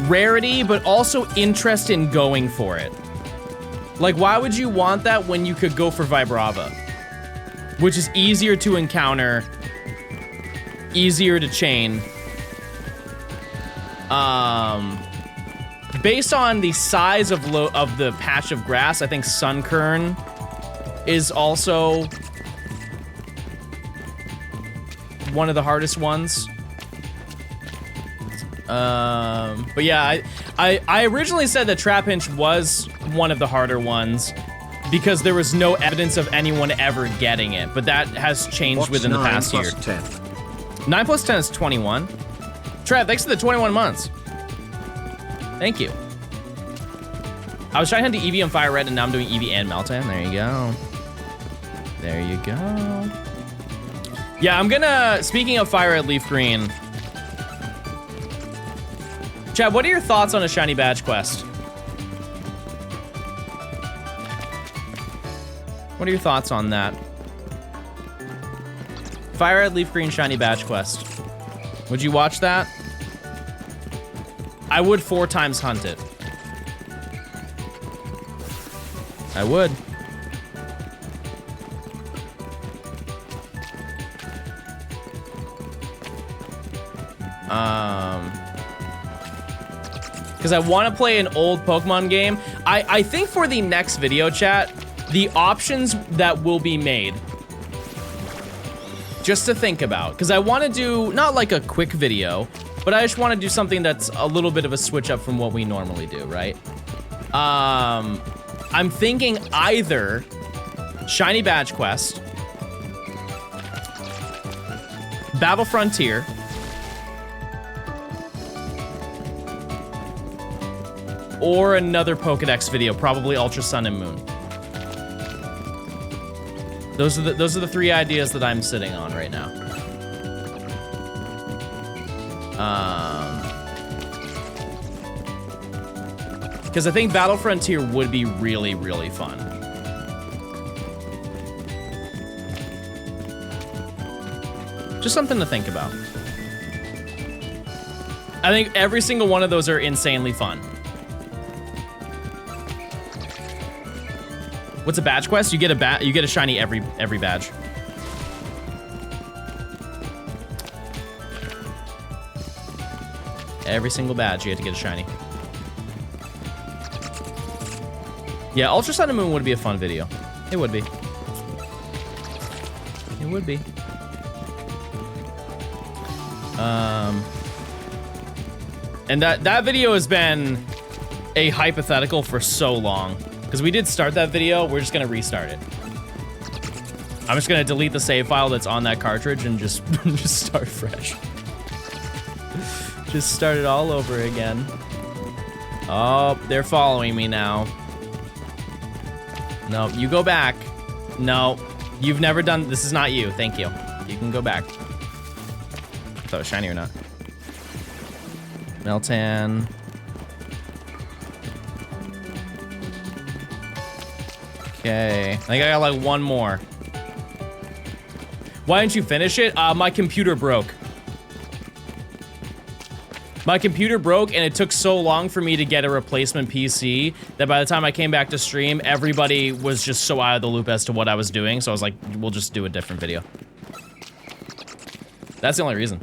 Speaker 1: rarity, but also interest in going for it. Like, why would you want that when you could go for Vibrava? Which is easier to encounter, easier to chain. Based on the size of the patch of grass, I think Sunkern is also one of the hardest ones. But yeah, I originally said that Trapinch was one of the harder ones because there was no evidence of anyone ever getting it, but that has changed within the past year.
Speaker 2: 10?
Speaker 1: 9 plus 10 is 21. Trav, thanks for the 21 months. Thank you. I was trying to hunt Eevee on Fire Red, and now I'm doing Eevee and Meltan. There you go. There you go. Yeah, I'm gonna, speaking of Fire Red, Leaf Green. Chad, what are your thoughts on a shiny badge quest? What are your thoughts on that? Fire Red, Leaf Green, shiny badge quest. Would you watch that? I would 4 times hunt it. I would. Because I want to play an old Pokemon game. I think for the next video, chat, the options that will be made, just to think about, because I want to do, not like a quick video, but I just want to do something that's a little bit of a switch up from what we normally do, right? I'm thinking either Shiny Badge Quest, Battle Frontier, or another Pokedex video, probably Ultra Sun and Moon. Those are the 3 ideas that I'm sitting on right now. Because I think Battle Frontier would be really, really fun. Just something to think about. I think every single one of those are insanely fun. What's a badge quest? You get a shiny every badge. Every single badge you have to get a shiny. Yeah, Ultra Sun and Moon would be a fun video. It would be. It would be. And that video has been a hypothetical for so long. Because we did start that video, we're just gonna restart it. I'm just gonna delete the save file that's on that cartridge and just start fresh. Just start it all over again. Oh, they're following me now. No, you go back. No, you've never done, this is not you, thank you. You can go back. I thought it was shiny or not. Meltan. Okay, I think I got like one more. Why didn't you finish it? My computer broke. My computer broke and it took so long for me to get a replacement PC that by the time I came back to stream, everybody was just so out of the loop as to what I was doing. So I was like, we'll just do a different video. That's the only reason.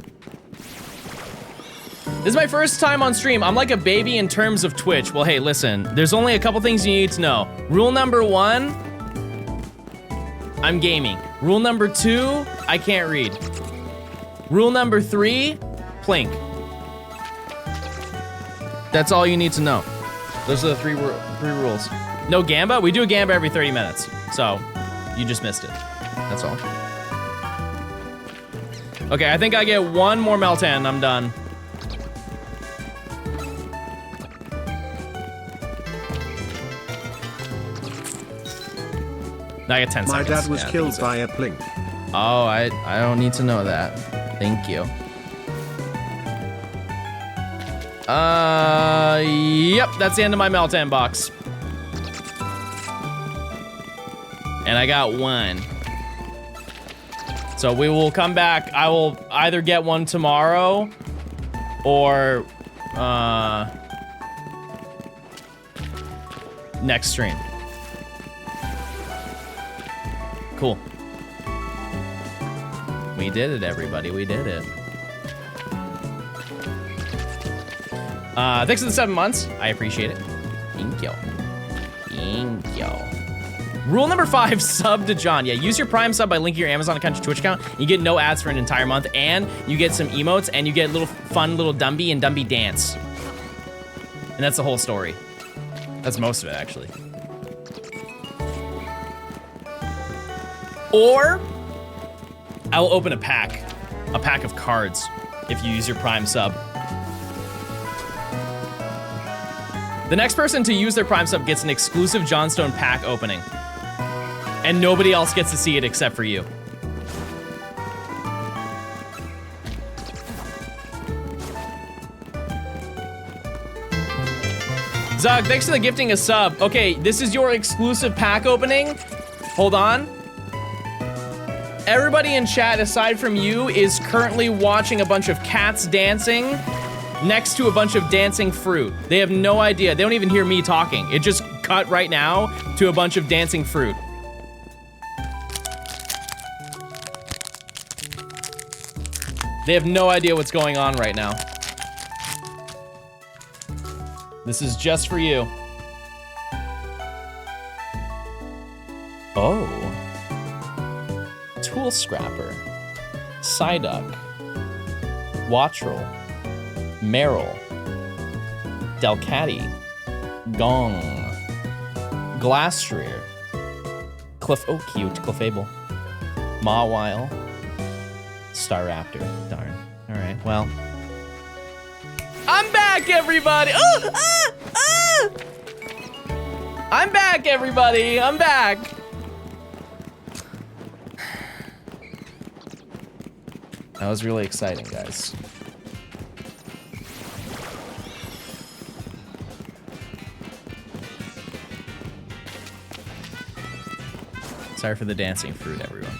Speaker 1: This is my first time on stream. I'm like a baby in terms of Twitch. Well, hey, listen, there's only a couple things you need to know. Rule number 1, I'm gaming. Rule number 2, I can't read. Rule number 3, plink. That's all you need to know. Those are the three rules. No Gamba? We do a Gamba every 30 minutes. So, you just missed it. That's all. Okay, I think I get one more Meltan, I'm done. I get 10 seconds.
Speaker 2: My dad was killed by a plink.
Speaker 1: Oh, I don't need to know that. Thank you. Yep, that's the end of my Meltan box. And I got one. So we will come back. I will either get one tomorrow or next stream. Cool. We did it, everybody. We did it. Thanks for the 7 months. I appreciate it. Thank you. Thank you. Rule number 5, sub to John. Yeah, use your Prime sub by linking your Amazon account to your Twitch account. You get no ads for an entire month, and you get some emotes, and you get a little fun little Dumby and Dumby dance. And that's the whole story. That's most of it, actually. Or, I will open a pack of cards if you use your Prime sub. The next person to use their Prime sub gets an exclusive Johnstone pack opening. And nobody else gets to see it except for you. Zug, thanks for the gifting a sub. Okay, this is your exclusive pack opening. Hold on. Everybody in chat, aside from you, is currently watching a bunch of cats dancing next to a bunch of dancing fruit. They have no idea. They don't even hear me talking. It just cut right now to a bunch of dancing fruit. They have no idea what's going on right now. This is just for you. Oh. Tool Scrapper, Psyduck, Wattrel, Meryl, Delcatty, Gong, Glastrier, oh cute, Clefable, Mawile, Staraptor, darn. Alright, well. I'm back, everybody! I'm back, everybody! I'm back! That was really exciting, guys. Sorry for the dancing fruit, everyone.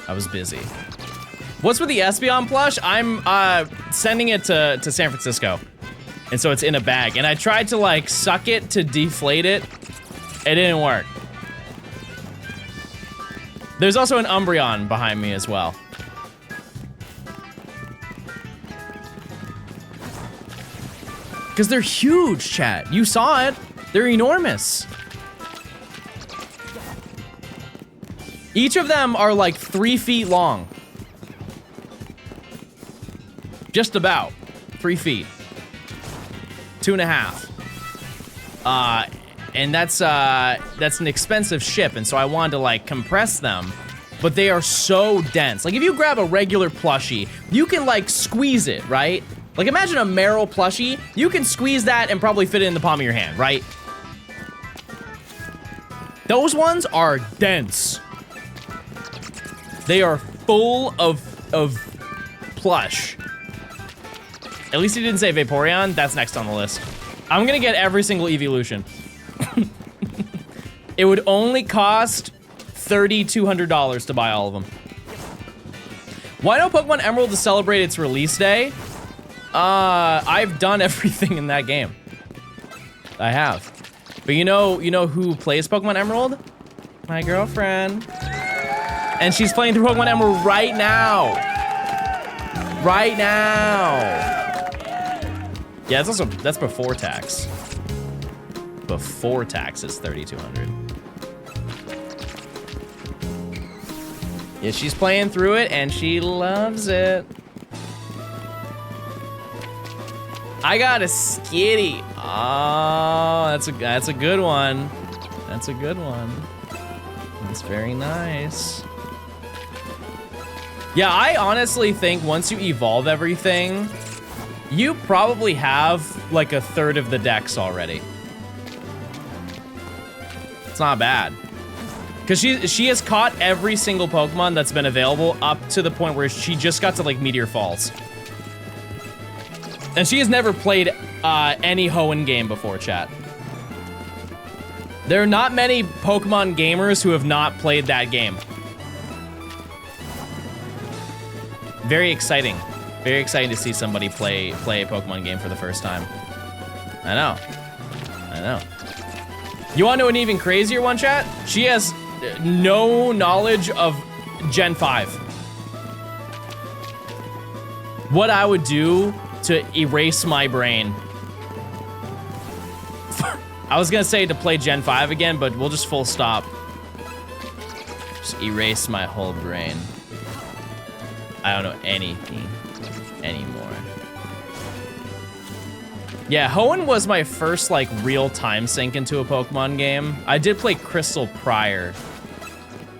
Speaker 1: I was busy. What's with the Espeon plush? I'm sending it to San Francisco. And so it's in a bag. And I tried to like suck it to deflate it. It didn't work. There's also an Umbreon behind me as well. Because they're huge, chat. You saw it. They're enormous. Each of them are like 3 feet long. Just about 3 feet. 2.5. And that's an expensive ship, and so I wanted to like compress them, but they are so dense. Like if you grab a regular plushie, you can like squeeze it, right? Like imagine a Meryl plushie, you can squeeze that and probably fit it in the palm of your hand, right? Those ones are dense. They are full of plush. At least he didn't say Vaporeon. That's next on the list. I'm gonna get every single evolution. It would only cost $3,200 to buy all of them. Why no Pokemon Emerald to celebrate its release day? I've done everything in that game. I have. But you know who plays Pokemon Emerald? My girlfriend. And she's playing through Pokemon Emerald right now. Right now. Yeah, that's before tax. Before tax is $3,200. Yeah, she's playing through it and she loves it. I got a Skitty. Oh, that's a good one. That's a good one. That's very nice. Yeah, I honestly think once you evolve everything, you probably have like 1/3 of the decks already. It's not bad. Because she has caught every single Pokemon that's been available up to the point where she just got to like Meteor Falls. And she has never played any Hoenn game before, chat. There are not many Pokemon gamers who have not played that game. Very exciting. Very exciting to see somebody play a Pokemon game for the first time. I know. I know. You want to know an even crazier one, chat? She has no knowledge of Gen 5. What I would do to erase my brain. I was gonna say to play Gen 5 again, but we'll just full stop. Just erase my whole brain. I don't know anything anymore. Yeah, Hoenn was my first like real time sink into a Pokemon game. I did play Crystal prior.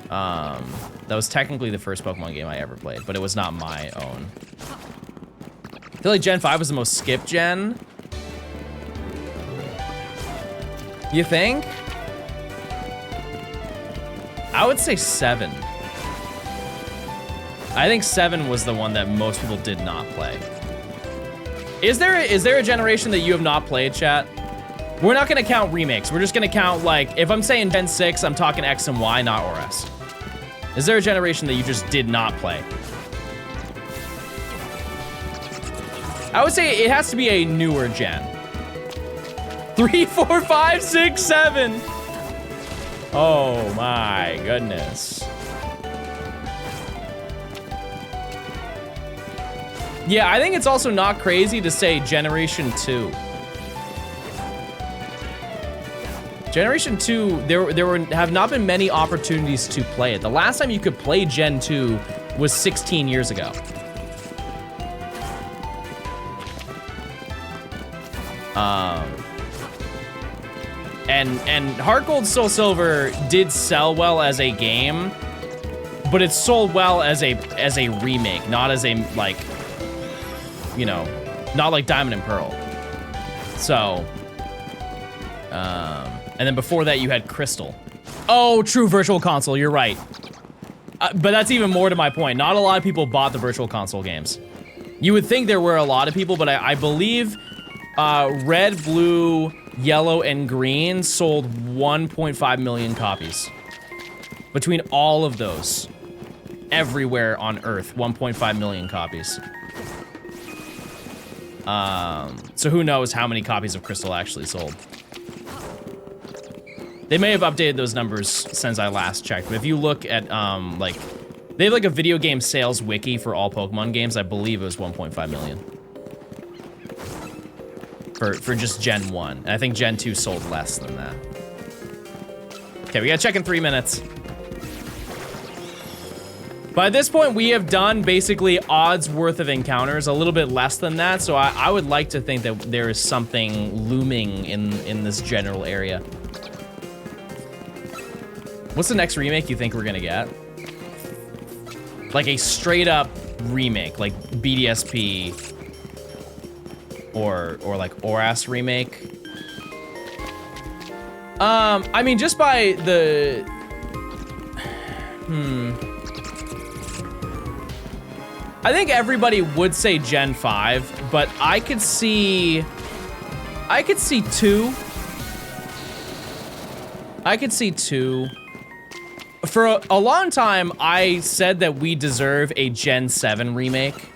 Speaker 1: That was technically the first Pokemon game I ever played, but it was not my own. I feel like Gen 5 was the most skipped gen. You think? I would say 7. I think 7 was the one that most people did not play. Is there a generation that you have not played, chat? We're not gonna count remakes. We're just gonna count like, if I'm saying Gen 6, I'm talking X and Y, not RS. Is there a generation that you just did not play? I would say it has to be a newer gen. 3, 4, 5, 6, 7. Oh my goodness. Yeah, I think it's also not crazy to say Generation 2. Generation 2, there have not been many opportunities to play it. The last time you could play Gen 2 was 16 years ago. And Heart Gold Soul Silver did sell well as a game, but it sold well as a remake, not as a like, you know, not like Diamond and Pearl. So, and then before that you had Crystal. Oh, true, Virtual Console, you're right. But that's even more to my point. Not a lot of people bought the Virtual Console games. You would think there were a lot of people, but I believe Red, Blue, Yellow, and Green sold 1.5 million copies between all of those. everywhere on Earth. 1.5 million copies. So who knows how many copies of Crystal actually sold. They may have updated those numbers since I last checked, but if you look at, like, they have like a video game sales wiki for all Pokemon games. I believe it was 1.5 million. For just Gen 1. And I think Gen 2 sold less than that. Okay, we gotta check in 3 minutes. By this point, we have done basically odds worth of encounters, a little bit less than that, so I would like to think that there is something looming in this general area. What's the next remake you think we're gonna get? Like a straight up remake, like BDSP or like ORAS remake. I mean, just by the, I think everybody would say Gen 5, but I could see 2. I could see 2. For a long time, I said that we deserve a Gen 7 remake.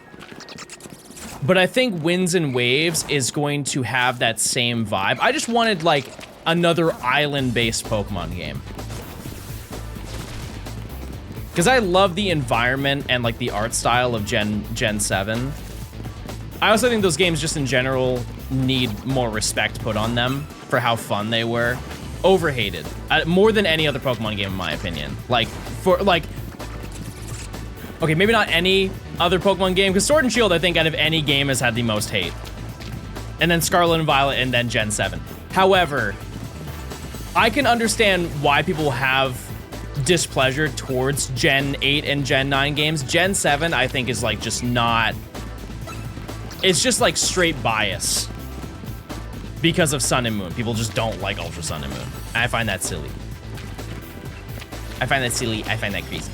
Speaker 1: But I think Winds and Waves is going to have that same vibe. I just wanted, like, another island-based Pokemon game. Because I love the environment and, like, the art style of Gen 7. I also think those games just in general need more respect put on them for how fun they were. Overhated. More than any other Pokemon game, in my opinion. Like, okay, maybe not any other Pokemon game, because Sword and Shield, I think, out of any game has had the most hate. And then Scarlet and Violet, and then Gen 7. However, I can understand why people have displeasure towards Gen 8 and Gen 9 games. Gen 7, I think, is, like, just not... It's just, like, straight bias. Because of Sun and Moon. People just don't like Ultra Sun and Moon. I find that silly. I find that silly. I find that crazy.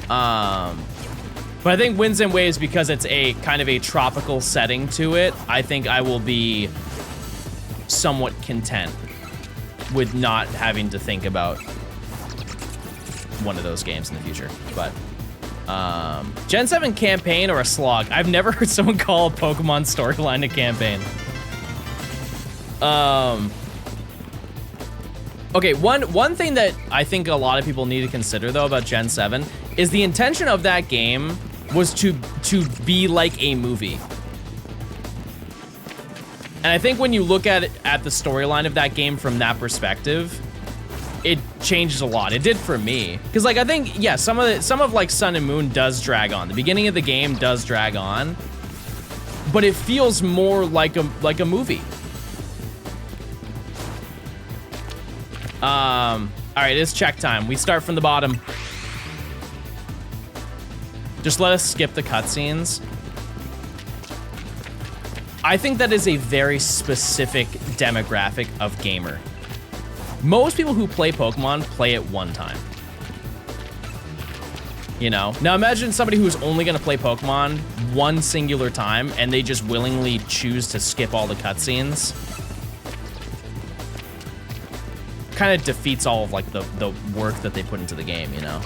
Speaker 1: But I think Winds and Waves, because it's a kind of a tropical setting to it, I think I will be somewhat content with not having to think about one of those games in the future. But Gen 7 campaign or a slog? I've never heard someone call a Pokemon storyline a campaign. Okay, one thing that I think a lot of people need to consider though about Gen 7 is the intention of that game was to be like a movie. And I think when you look at the storyline of that game from that perspective, it changes a lot. It did for me. Because, like, I think, yeah, some of like Sun and Moon does drag on. The beginning of the game does drag on. But it feels more like a movie. Alright, it's check time. We start from the bottom. Just let us skip the cutscenes. I think that is a very specific demographic of gamer. Most people who play Pokemon play it one time. You know? Now imagine somebody who's only gonna play Pokemon one singular time and they just willingly choose to skip all the cutscenes. Kind of defeats all of like the work that they put into the game, you know?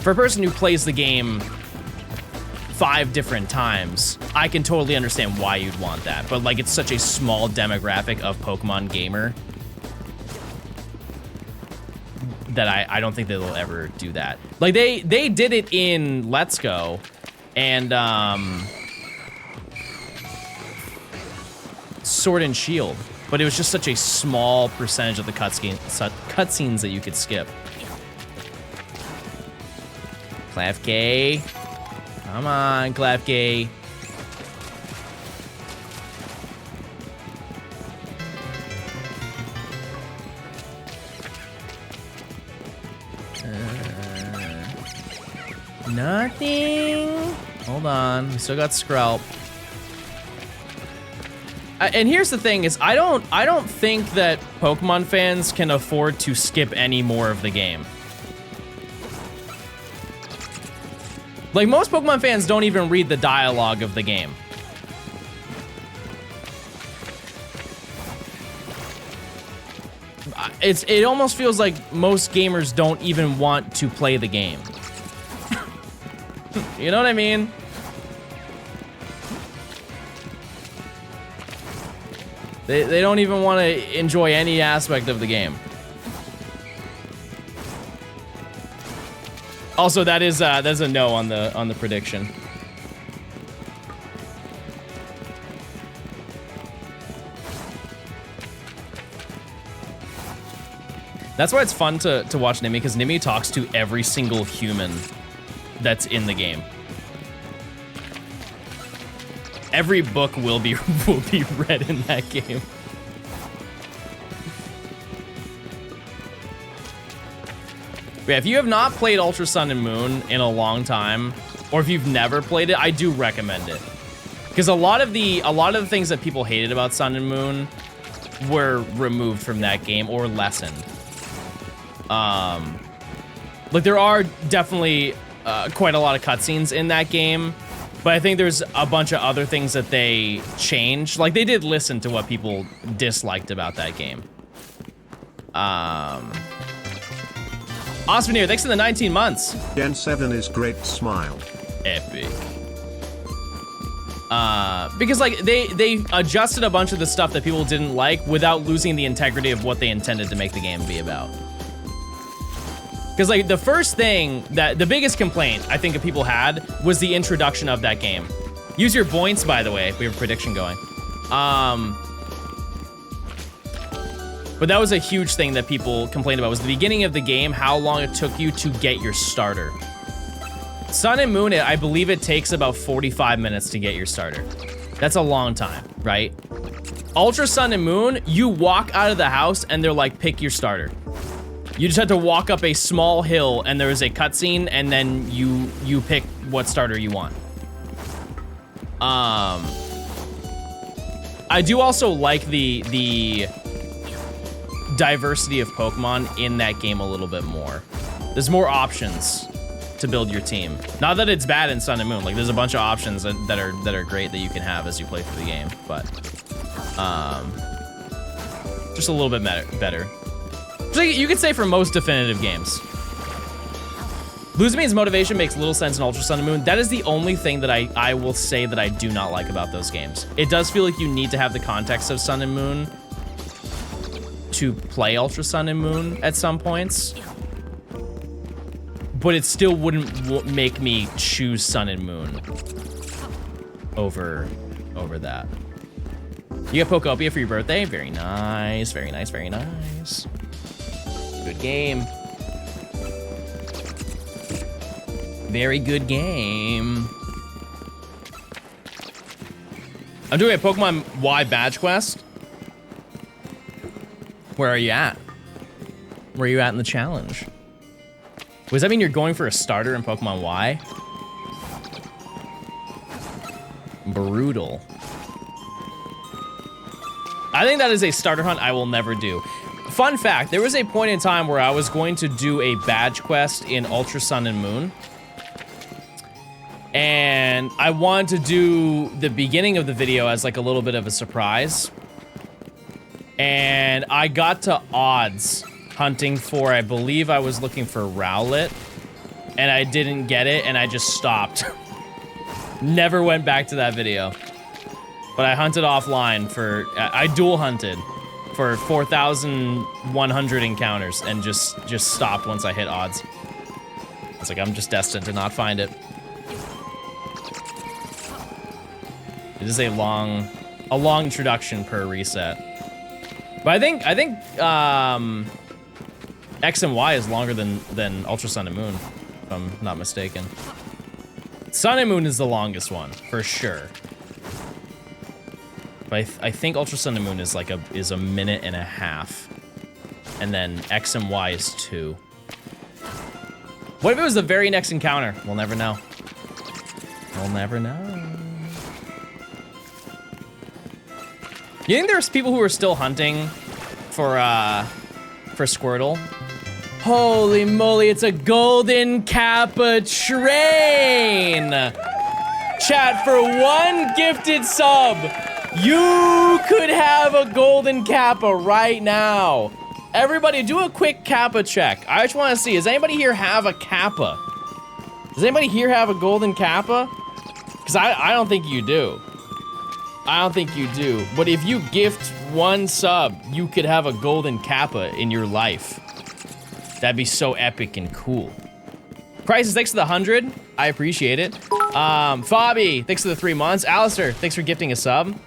Speaker 1: For a person who plays the game 5 different times, I can totally understand why you'd want that. But like, it's such a small demographic of Pokemon gamer that I don't think they'll ever do that. Like they did it in Let's Go, and Sword and Shield, but it was just such a small percentage of the cutscenes that you could skip. Klefki. Come on, Klefki. Nothing. Hold on, we still got Skrelp. And here's the thing: is I don't think that Pokemon fans can afford to skip any more of the game. Like, most Pokemon fans don't even read the dialogue of the game. it almost feels like most gamers don't even want to play the game. You know what I mean? They don't even want to enjoy any aspect of the game. Also, that's a no on the prediction. That's why it's fun to watch Nimmy, because Nimmy talks to every single human that's in the game. Every book will be read in that game. Yeah, if you have not played Ultra Sun and Moon in a long time, or if you've never played it, I do recommend it. Because a lot of the things that people hated about Sun and Moon were removed from that game or lessened. Like there are definitely quite a lot of cutscenes in that game, but I think there's a bunch of other things that they changed. Like they did listen to what people disliked about that game. Osveneer, thanks for the 19 months.
Speaker 2: Gen 7 is great smile.
Speaker 1: Epic. Because like they adjusted a bunch of the stuff that people didn't like without losing the integrity of what they intended to make the game be about. Because like the first thing the biggest complaint I think that people had was the introduction of that game. Use your points, by the way. We have a prediction going. But that was a huge thing that people complained about, was the beginning of the game, how long it took you to get your starter. Sun and Moon, I believe it takes about 45 minutes to get your starter. That's a long time, right? Ultra Sun and Moon, you walk out of the house and they're like, pick your starter. You just have to walk up a small hill and there is a cutscene and then you pick what starter you want. I do also like the diversity of Pokemon in that game a little bit more. There's more options to build your team. Not that it's bad in Sun and Moon. Like there's a bunch of options that are great that you can have as you play through the game, but just a little bit better. So you could say for most definitive games. Luzamene's motivation makes little sense in Ultra Sun and Moon. That is the only thing that I will say that I do not like about those games. It does feel like you need to have the context of Sun and Moon to play Ultra Sun and Moon at some points. But it still wouldn't make me choose Sun and Moon over that. You got Pokopia for your birthday? Very nice, very nice, very nice. Good game. Very good game. I'm doing a Pokemon Y badge quest. Where are you at? Where are you at in the challenge? Does that mean you're going for a starter in Pokemon Y? Brutal. I think that is a starter hunt I will never do. Fun fact, there was a point in time where I was going to do a badge quest in Ultra Sun and Moon. And I wanted to do the beginning of the video as like a little bit of a surprise. And I got to odds hunting for, I believe I was looking for Rowlet. And I didn't get it and I just stopped. Never went back to that video. But I hunted offline I dual hunted for 4,100 encounters and just stopped once I hit odds. It's like, I'm just destined to not find it. It is a long introduction per reset. But I think X and Y is longer than Ultra Sun and Moon, if I'm not mistaken. Sun and Moon is the longest one, for sure. But I think Ultra Sun and Moon is like a minute and a half. And then X and Y is 2. What if it was the very next encounter? We'll never know. We'll never know. You think there's people who are still hunting for Squirtle? Holy moly, it's a golden Kappa train! Chat, for one gifted sub, you could have a golden Kappa right now. Everybody, do a quick Kappa check. I just want to see, does anybody here have a Kappa? Does anybody here have a golden Kappa? Because I don't think you do. I don't think you do. But if you gift 1 sub, you could have a golden Kappa in your life. That'd be so epic and cool. Prices, thanks to the 100. I appreciate it. Fabi, thanks to the 3 months. Alistair, thanks for gifting a sub.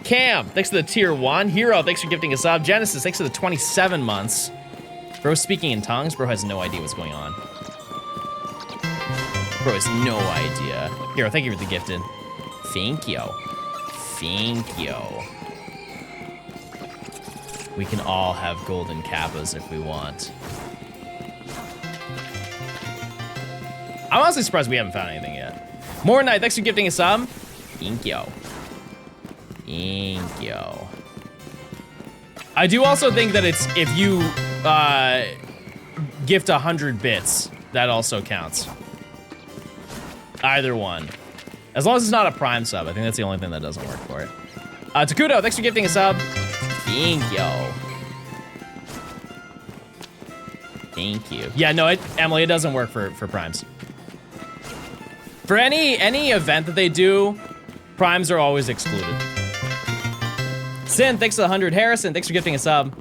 Speaker 1: Cam, thanks to the tier 1. Hero, thanks for gifting a sub. Genesis, thanks to the 27 months. Bro speaking in tongues. Bro has no idea what's going on. Bro has no idea. Hero, thank you for the gifted. Thank you. Thank you. We can all have golden Kappas if we want. I'm honestly surprised we haven't found anything yet. More Night, thanks for gifting a sub. Thank you. Thank you. I do also think that it's if you gift 100 bits, that also counts. Either one. As long as it's not a Prime sub, I think that's the only thing that doesn't work for it. Takudo, thanks for gifting a sub. Thank you. Thank you. Yeah, no, Emily, it doesn't work for Primes. For any event that they do, Primes are always excluded. Sin, thanks to the 100. Harrison, thanks for gifting a sub.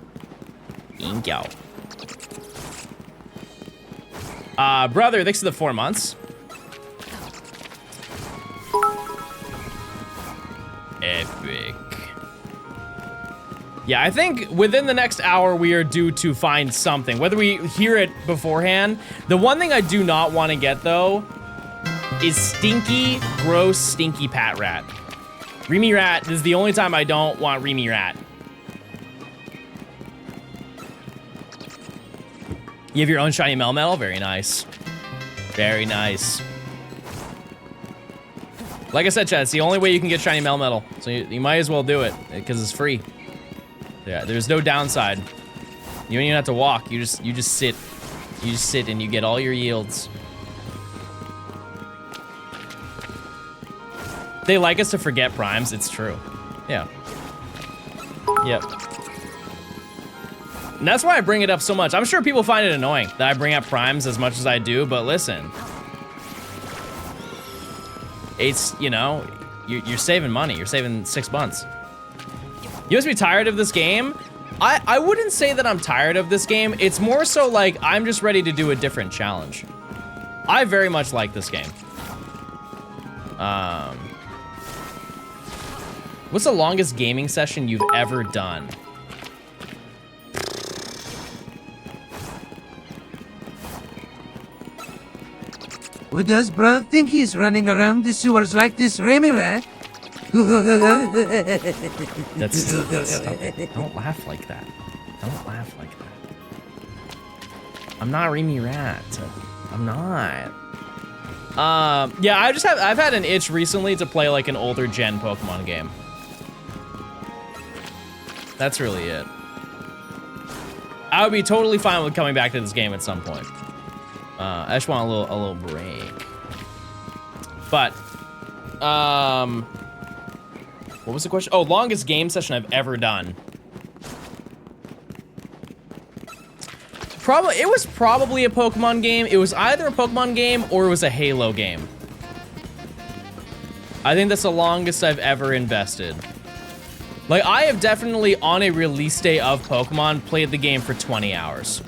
Speaker 1: Thank you. Brother, thanks to the 4 months. Epic. Yeah, I think within the next hour we are due to find something. Whether we hear it beforehand. The one thing I do not want to get, though, is stinky, gross, stinky Pat Rat. Reemy Rat, this is the only time I don't want Reemy Rat. You have your own shiny Melmetal? Very nice. Very nice. Like I said, Chad, it's the only way you can get shiny Melmetal. So you might as well do it, because it's free. Yeah, there's no downside. You don't even have to walk. You just sit. You just sit and you get all your yields. They like us to forget primes. It's true. Yeah. Yep. And that's why I bring it up so much. I'm sure people find it annoying that I bring up primes as much as I do, but listen. It's, you know, you're saving money. You're saving 6 months. You must be tired of this game. I wouldn't say that I'm tired of this game. It's more so like I'm just ready to do a different challenge. I very much like this game. What's the longest gaming session you've ever done?
Speaker 3: What does bro think he's running around the sewers like this, Remy Rat?
Speaker 1: That's stop it. Don't laugh like that. Don't laugh like that. I'm not Reemy Rat. I'm not. Yeah, I've had an itch recently to play like an older gen Pokemon game. That's really it. I would be totally fine with coming back to this game at some point. I just want a little break. But, what was the question? Oh, longest game session I've ever done. It was probably a Pokemon game. It was either a Pokemon game or it was a Halo game. I think that's the longest I've ever invested. Like, I have definitely, on a release day of Pokemon, played the game for 20 hours.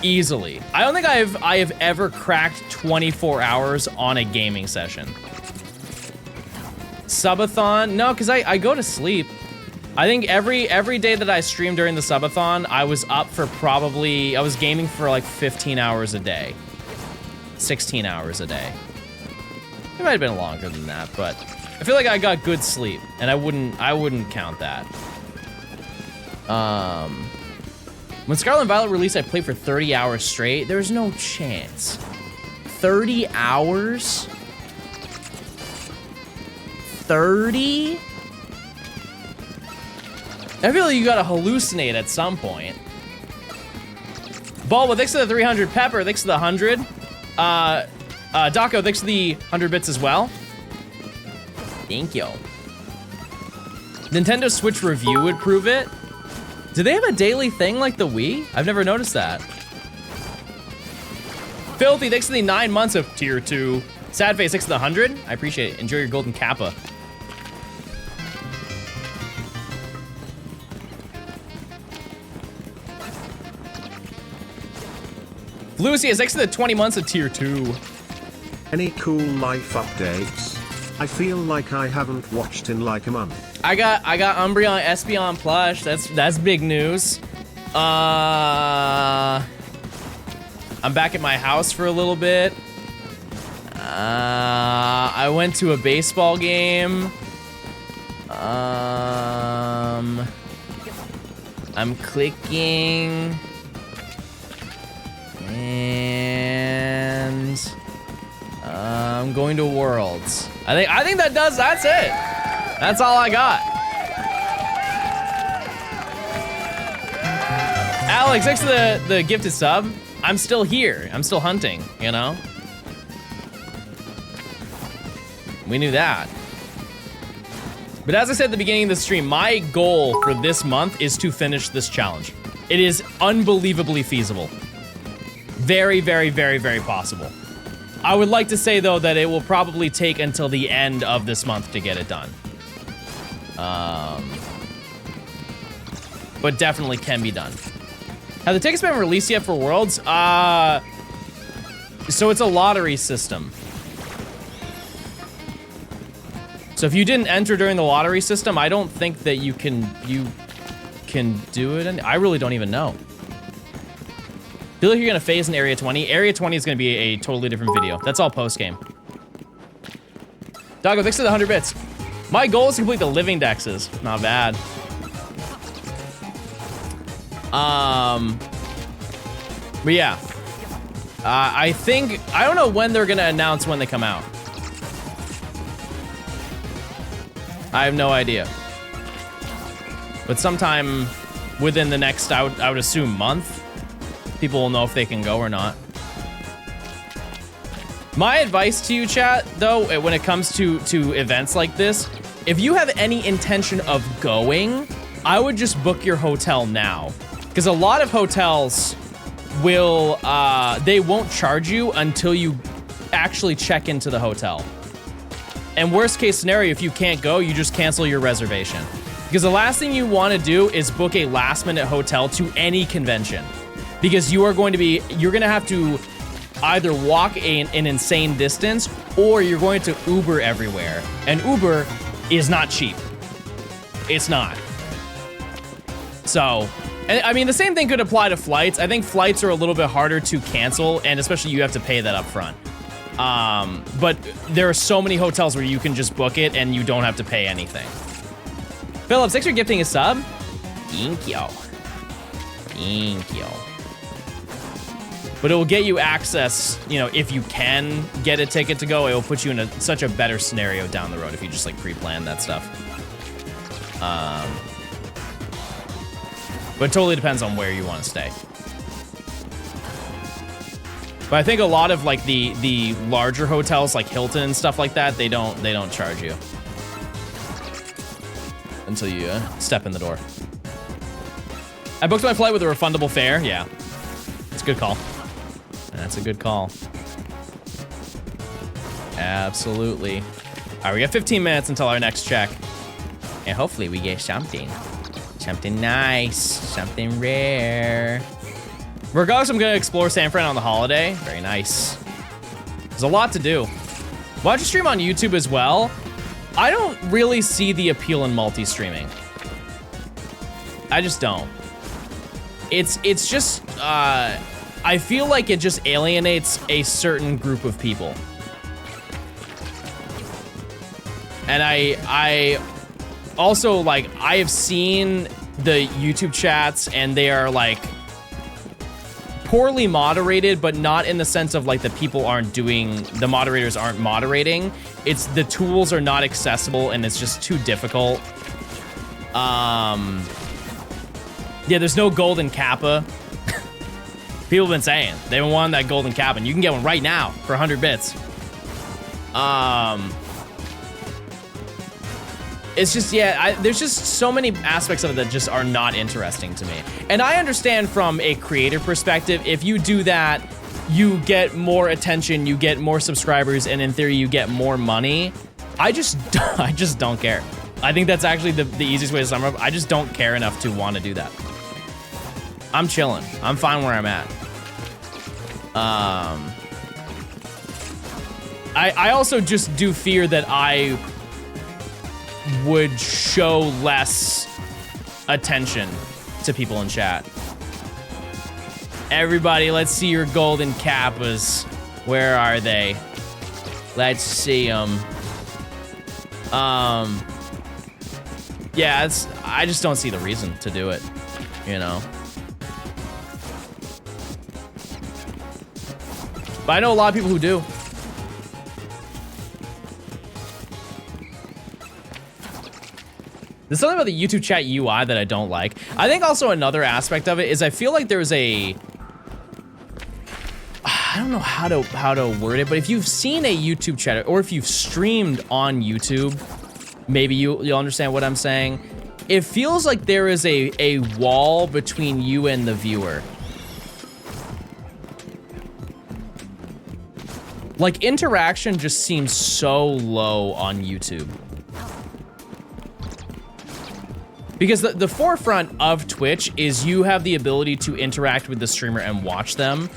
Speaker 1: Easily. I don't think I have ever cracked 24 hours on a gaming session. Subathon? No, because I go to sleep. I think every day that I streamed during the subathon, I was up for I was gaming for like 15 hours a day. 16 hours a day. It might have been longer than that, but I feel like I got good sleep, and I wouldn't count that. When Scarlet and Violet released, I played for 30 hours straight. There's no chance. 30 hours? 30? I feel like you gotta hallucinate at some point. Bulba, thanks to the 300. Pepper, thanks to the 100. Daco, thanks to the 100 bits as well. Thank you. Nintendo Switch review would prove it. Do they have a daily thing like the Wii? I've never noticed that. Filthy, thanks for the 9 months of tier 2. Sad face, thanks for the 100. I appreciate it. Enjoy your golden kappa. Lucy is thanks for the 20 months of tier 2.
Speaker 2: Any cool life updates? I feel like I haven't watched in like a month.
Speaker 1: I got Umbreon Espeon plush. That's big news. I'm back at my house for a little bit. I went to a baseball game. I'm clicking. And I'm going to Worlds. I think that's it. That's all I got. Alex, thanks to the gifted sub. I'm still here. I'm still hunting, you know? We knew that. But as I said at the beginning of the stream, my goal for this month is to finish this challenge. It is unbelievably feasible. Very, very, very, very possible. I would like to say, though, that it will probably take until the end of this month to get it done. But definitely can be done. Have the tickets been released yet for Worlds? So it's a lottery system. So if you didn't enter during the lottery system, I don't think that you can do it. I really don't even know. Feel like you're gonna phase in Area 20. Area 20 is gonna be a totally different video. That's all post-game. Doggo, thanks for the 100 bits. My goal is to complete the living dexes. Not bad. But yeah. I don't know when they're gonna announce when they come out. I have no idea. But sometime within the next, I would assume, month, people will know if they can go or not. My advice to you, chat, though, when it comes to events like this, if you have any intention of going, I would just book your hotel now. Because a lot of hotels will, they won't charge you until you actually check into the hotel. And worst case scenario, if you can't go, you just cancel your reservation. Because the last thing you want to do is book a last minute hotel to any convention. Because you're going to have to either walk an insane distance or you're going to Uber everywhere. And Uber is not cheap. It's not. So, and I mean, the same thing could apply to flights. I think flights are a little bit harder to cancel, and especially you have to pay that up front. But there are so many hotels where you can just book it and you don't have to pay anything. Phillips, thanks for gifting a sub. Thank you. Thank you. But it will get you access, you know, if you can get a ticket to go, it will put you in such a better scenario down the road if you just like pre-plan that stuff. But it totally depends on where you want to stay. But I think a lot of like the larger hotels like Hilton and stuff like that, they don't charge you until you step in the door. I booked my flight with a refundable fare. Yeah, it's a good call. That's a good call. Absolutely. All right, we got 15 minutes until our next check. And hopefully we get something. Something nice, something rare. Regardless, I'm gonna explore San Fran on the holiday. Very nice. There's a lot to do. Why don't you stream on YouTube as well? I don't really see the appeal in multi-streaming. I just don't. It's just, I feel like it just alienates a certain group of people. And I also, like, I have seen the YouTube chats and they are like poorly moderated, but not in the sense of like the people aren't doing, the moderators aren't moderating. It's the tools are not accessible and it's just too difficult. Yeah, there's no golden kappa. People have been saying, they've been wanting that golden kappa, and you can get one right now for 100 bits. It's just, yeah, there's just so many aspects of it that just are not interesting to me. And I understand from a creator perspective, if you do that, you get more attention, you get more subscribers, and in theory, you get more money. I just don't care. I think that's actually the easiest way to sum up. I just don't care enough to want to do that. I'm chilling. I'm fine where I'm at. I also just do fear that I would show less attention to people in chat. Everybody, let's see your golden kappas. Where are they? Let's see them. Yeah, I just don't see the reason to do it, you know? But I know a lot of people who do. There's something about the YouTube chat UI that I don't like. I think also another aspect of it is I feel like there's a... I don't know how to word it, but if you've seen a YouTube chat, or if you've streamed on YouTube, maybe you'll understand what I'm saying. It feels like there is a wall between you and the viewer. Like, interaction just seems so low on YouTube. Because the forefront of Twitch is you have the ability to interact with the streamer and watch them.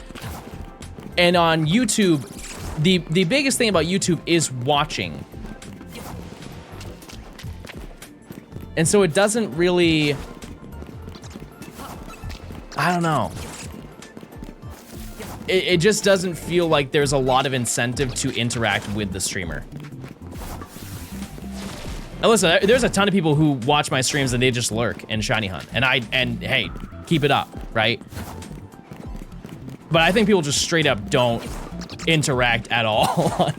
Speaker 1: And on YouTube, the biggest thing about YouTube is watching. And so it doesn't really... I don't know. It just doesn't feel like there's a lot of incentive to interact with the streamer. And listen, there's a ton of people who watch my streams and they just lurk and shiny hunt. And hey, keep it up, right? But I think people just straight up don't interact at all on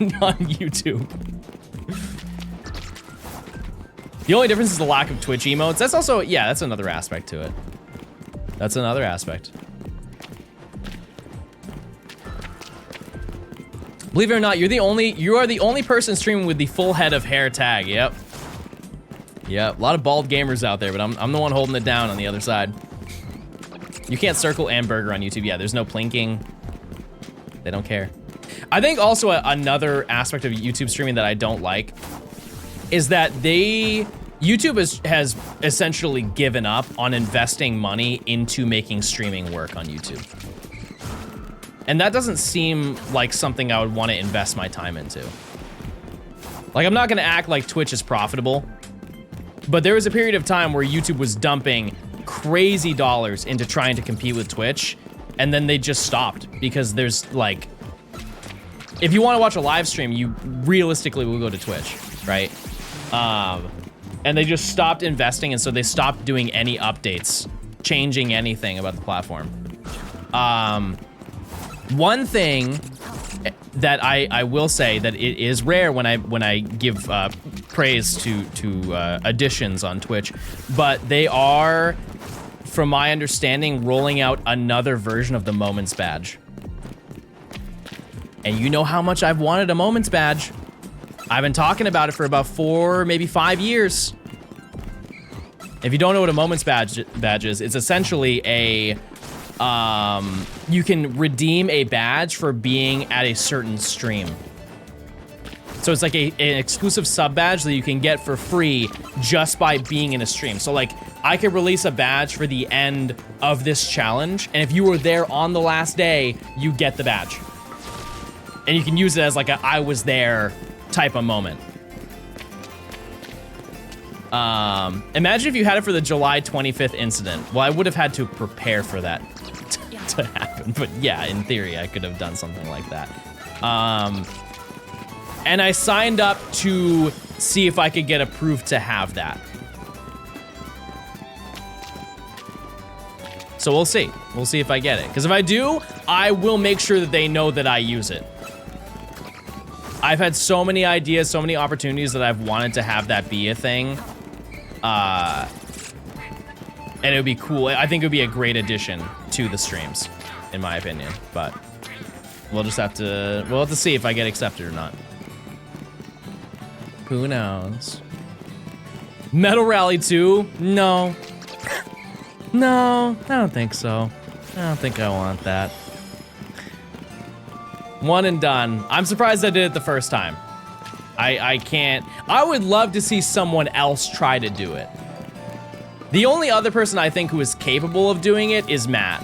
Speaker 1: YouTube. The only difference is the lack of Twitch emotes. That's also, yeah, that's another aspect to it. That's another aspect. Believe it or not, you are the only person streaming with the full head of hair tag. Yep. Yep, a lot of bald gamers out there, but I'm the one holding it down on the other side. You can't circle and burger on YouTube. Yeah, there's no plinking. They don't care. I think also another aspect of YouTube streaming that I don't like is that YouTube has essentially given up on investing money into making streaming work on YouTube. And that doesn't seem like something I would want to invest my time into. Like, I'm not gonna act like Twitch is profitable, but there was a period of time where YouTube was dumping crazy dollars into trying to compete with Twitch, and then they just stopped because there's like, if you want to watch a live stream, you realistically will go to Twitch, right? And they just stopped investing, and so they stopped doing any updates, changing anything about the platform. One thing that I will say that it is rare when I give praise to additions on Twitch, but they are, from my understanding, rolling out another version of the Moments badge. And you know how much I've wanted a Moments badge. I've been talking about it for about 4, maybe 5 years. If you don't know what a Moments badge is, it's essentially a you can redeem a badge for being at a certain stream. So it's like an exclusive sub badge that you can get for free just by being in a stream. So like, I could release a badge for the end of this challenge, and if you were there on the last day, you get the badge. And you can use it as like a I was there type of moment. Imagine if you had it for the July 25th incident. Well, I would have had to prepare for that to happen, but yeah, in theory, I could have done something like that. And I signed up to see if I could get approved to have that. So we'll see. We'll see if I get it. Because if I do, I will make sure that they know that I use it. I've had so many ideas, so many opportunities that I've wanted to have that be a thing. And it would be cool. I think it would be a great addition to the streams, in my opinion. But we'll just have to, we'll have to see if I get accepted or not. Who knows? Metal Rally 2? No. No, I don't think so. I don't think I want that. One and done. I'm surprised I did it the first time. I can't. I would love to see someone else try to do it. The only other person I think who is capable of doing it is Matt.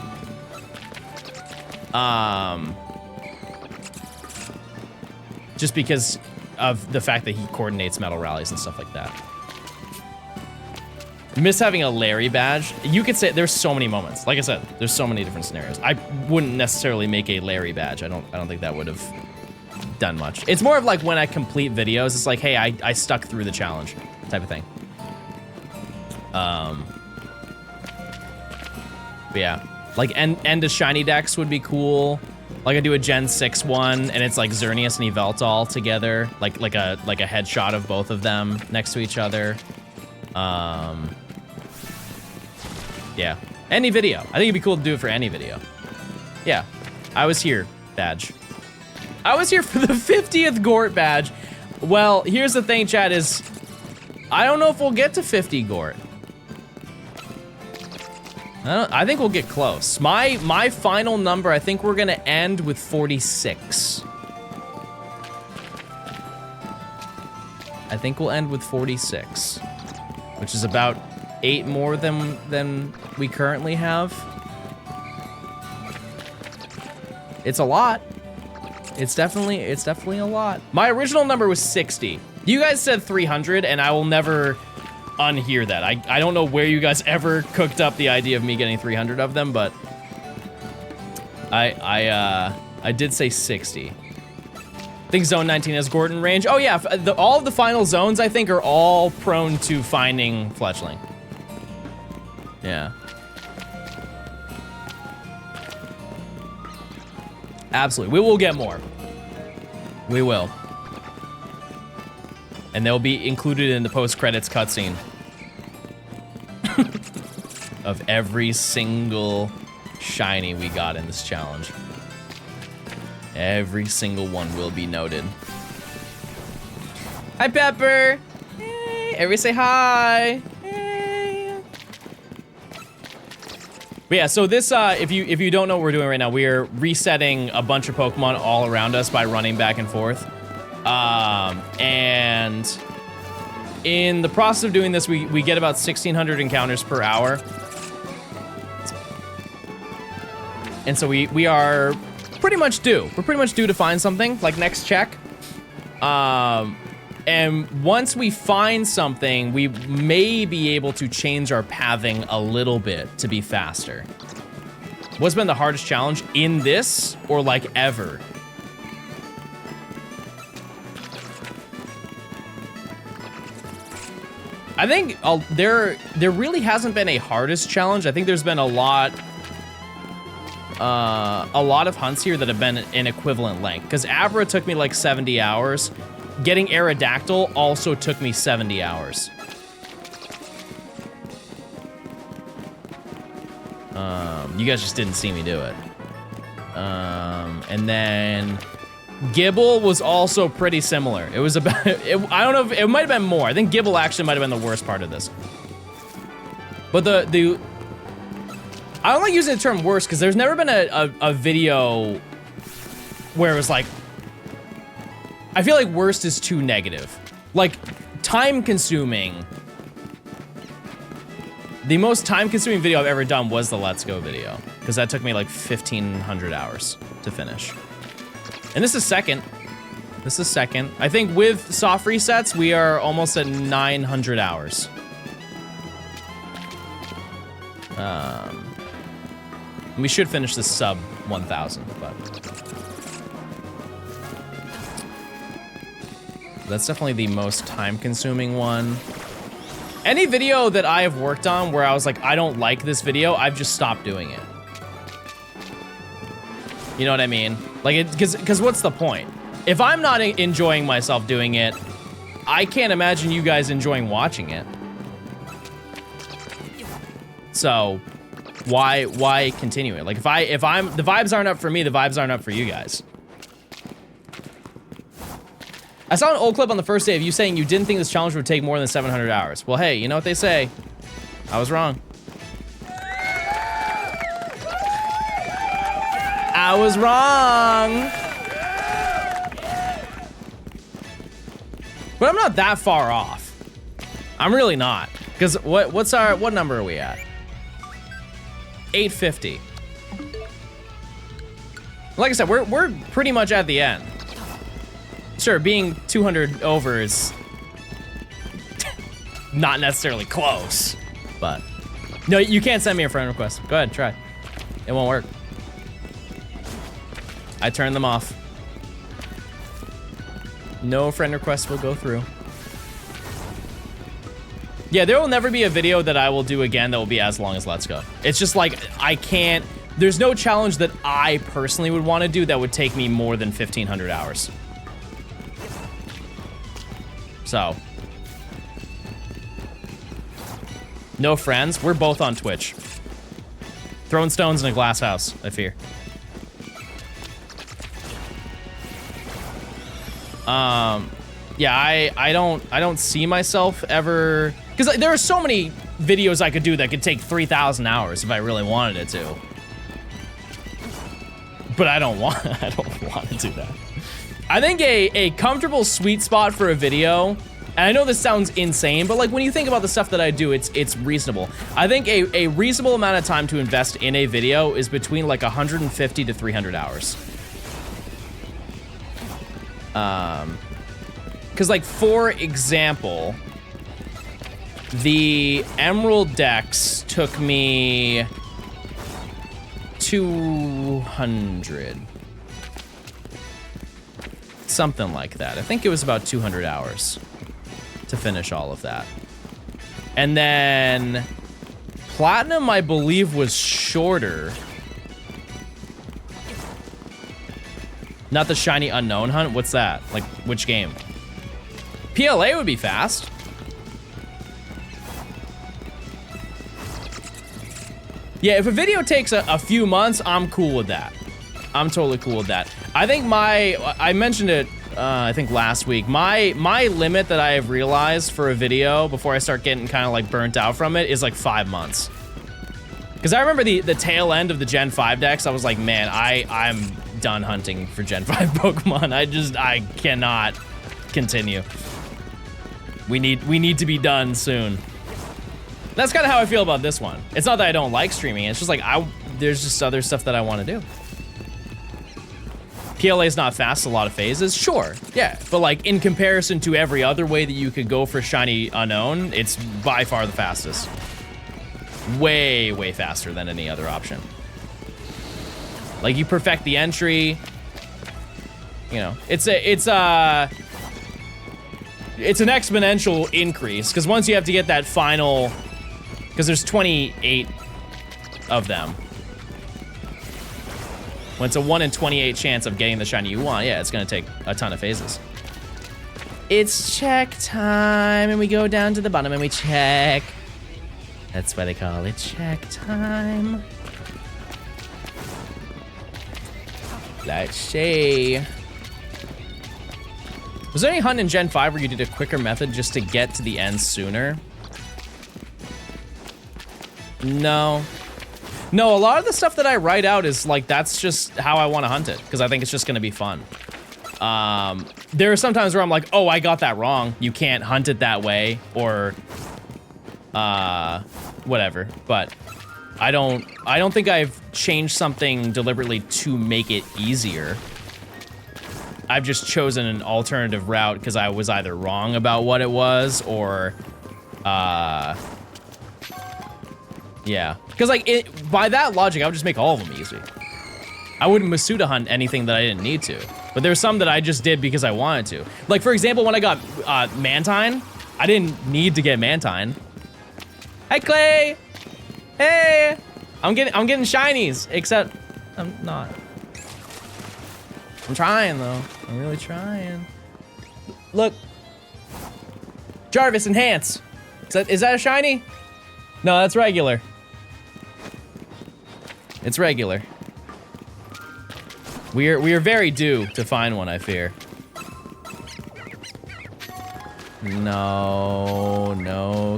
Speaker 1: Just because of the fact that he coordinates metal rallies and stuff like that. Miss having a Larry badge. You could say there's so many moments. Like I said, there's so many different scenarios. I wouldn't necessarily make a Larry badge. I don't think that would have done much. It's more of like when I complete videos, it's like, hey, I stuck through the challenge type of thing. But yeah, like end of shiny decks would be cool. Like I do a Gen 6 one and it's like Xerneas and Yveltal together, like a headshot of both of them next to each other. Yeah, any video. I think it'd be cool to do it for any video. Yeah, I was here badge. I was here for the 50th Gort badge. Well, here's the thing, chat, is I don't know if we'll get to 50 Gort. I think we'll get close. My final number, I think we're gonna end with 46. I think we'll end with 46, which is about 8 more than we currently have. It's a lot. It's definitely a lot. My original number was 60. You guys said 300, and I will never unhear that. I don't know where you guys ever cooked up the idea of me getting 300 of them, but I did say 60. I think Zone 19 has Gordon range. Oh yeah, all of the final zones I think are all prone to finding Fletchling. Yeah. Absolutely, we will get more. We will. And they'll be included in the post-credits cutscene. Of every single shiny we got in this challenge. Every single one will be noted. Hi, Pepper! Hey, everybody say hi! Hey! But yeah, so this, if you don't know what we're doing right now, we are resetting a bunch of Pokemon all around us by running back and forth. And in the process of doing this, we get about 1,600 encounters per hour. And so we are pretty much due. We're pretty much due to find something, like next check. And once we find something, we may be able to change our pathing a little bit to be faster. What's been the hardest challenge in this, or like ever? I think there really hasn't been a hardest challenge. I think there's been a lot of hunts here that have been an equivalent length. Because Abra took me like 70 hours. Getting Aerodactyl also took me 70 hours. You guys just didn't see me do it. And then Gibble was also pretty similar. It was about, I don't know if, it might have been more. I think Gibble actually might have been the worst part of this. But the I don't like using the term worst because there's never been a video where it was like, I feel like worst is too negative. Like, time consuming. The most time consuming video I've ever done was the Let's Go video, because that took me like 1,500 hours to finish. And this is second. This is second. I think with soft resets, we are almost at 900 hours. We should finish this sub 1,000, but that's definitely the most time-consuming one. Any video that I have worked on where I was like, I don't like this video, I've just stopped doing it. You know what I mean? Like, because what's the point? If I'm not enjoying myself doing it, I can't imagine you guys enjoying watching it. So, why continue it? Like, if the vibes aren't up for me, the vibes aren't up for you guys. I saw an old clip on the first day of you saying you didn't think this challenge would take more than 700 hours. Well, hey, you know what they say. I was wrong. I was wrong. But I'm not that far off. I'm really not. Because what number are we at? 850. Like I said, we're pretty much at the end. Sure, being 200 over is not necessarily close, but no, you can't send me a friend request. Go ahead, try. It won't work. I turned them off. No friend requests will go through. Yeah, there will never be a video that I will do again that will be as long as Let's Go. It's just like, I can't, there's no challenge that I personally would want to do that would take me more than 1,500 hours. So. No friends, we're both on Twitch. Throwing stones in a glass house, I fear. Yeah, I don't see myself ever, because there are so many videos I could do that could take 3,000 hours if I really wanted it to. But I don't want to do that. I think a comfortable sweet spot for a video, and I know this sounds insane, but like when you think about the stuff that I do, it's reasonable. I think a reasonable amount of time to invest in a video is between like 150 to 300 hours. Because like, for example, the Emerald Decks took me 200. Something like that. I think it was about 200 hours to finish all of that. And then Platinum, I believe, was shorter. Not the shiny unknown hunt? What's that? Like, which game? PLA would be fast. Yeah, if a video takes a few months, I'm cool with that. I'm totally cool with that. I think I mentioned it, I think last week. My limit that I have realized for a video before I start getting kind of like burnt out from it is like 5 months. Because I remember the tail end of the Gen 5 decks, I was like, man, I'm done hunting for Gen 5 Pokemon. I cannot continue. We need to be done soon. That's kind of how I feel about this one. It's not that I don't like streaming. It's just like, there's just other stuff that I want to do. PLA is not fast, a lot of phases. Sure, yeah. But like, in comparison to every other way that you could go for shiny unknown, it's by far the fastest. Way, way faster than any other option. Like, you perfect the entry. You know, it's an exponential increase, because once you have to get that final, because there's 28 of them. When it's a 1 in 28 chance of getting the shiny you want, yeah, it's gonna take a ton of phases. It's check time, and we go down to the bottom and we check. That's why they call it check time. Let's see. Was there any hunt in Gen 5 where you did a quicker method just to get to the end sooner? No. No, a lot of the stuff that I write out is like, that's just how I want to hunt it, because I think it's just going to be fun. There are some times where I'm like, oh, I got that wrong. You can't hunt it that way, or whatever. But I don't think I've changed something deliberately to make it easier. I've just chosen an alternative route because I was either wrong about what it was, or yeah. Because like, by that logic, I would just make all of them easy. I wouldn't Masuda hunt anything that I didn't need to. But there's some that I just did because I wanted to. Like, for example, when I got Mantine, I didn't need to get Mantine. Hi, Clay! Hey! I'm getting shinies, except I'm not. I'm trying, though. I'm really trying. Look. Jarvis, enhance. Is that a shiny? No, that's regular. It's regular. We are very due to find one, I fear. No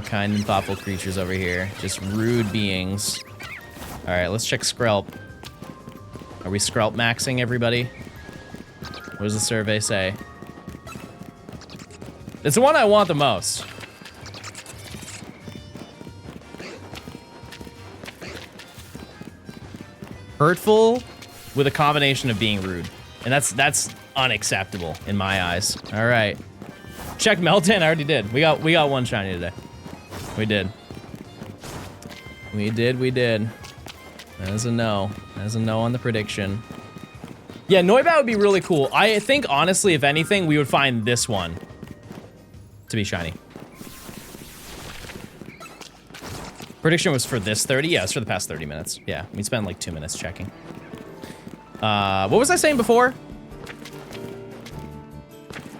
Speaker 1: kind and thoughtful creatures over here. Just rude beings. All right, let's check Skrelp. Are we Skrelp maxing, everybody? What does the survey say? It's the one I want the most. Hurtful with a combination of being rude. And that's unacceptable in my eyes. All right. Check Meltan, I already did. We got one shiny today. We did. We did. That is a no. That is a no on the prediction. Yeah, Noibat would be really cool. I think, honestly, if anything, we would find this one to be shiny. Prediction was for this 30? Yeah, it's for the past 30 minutes. Yeah, we spent like 2 minutes checking. What was I saying before?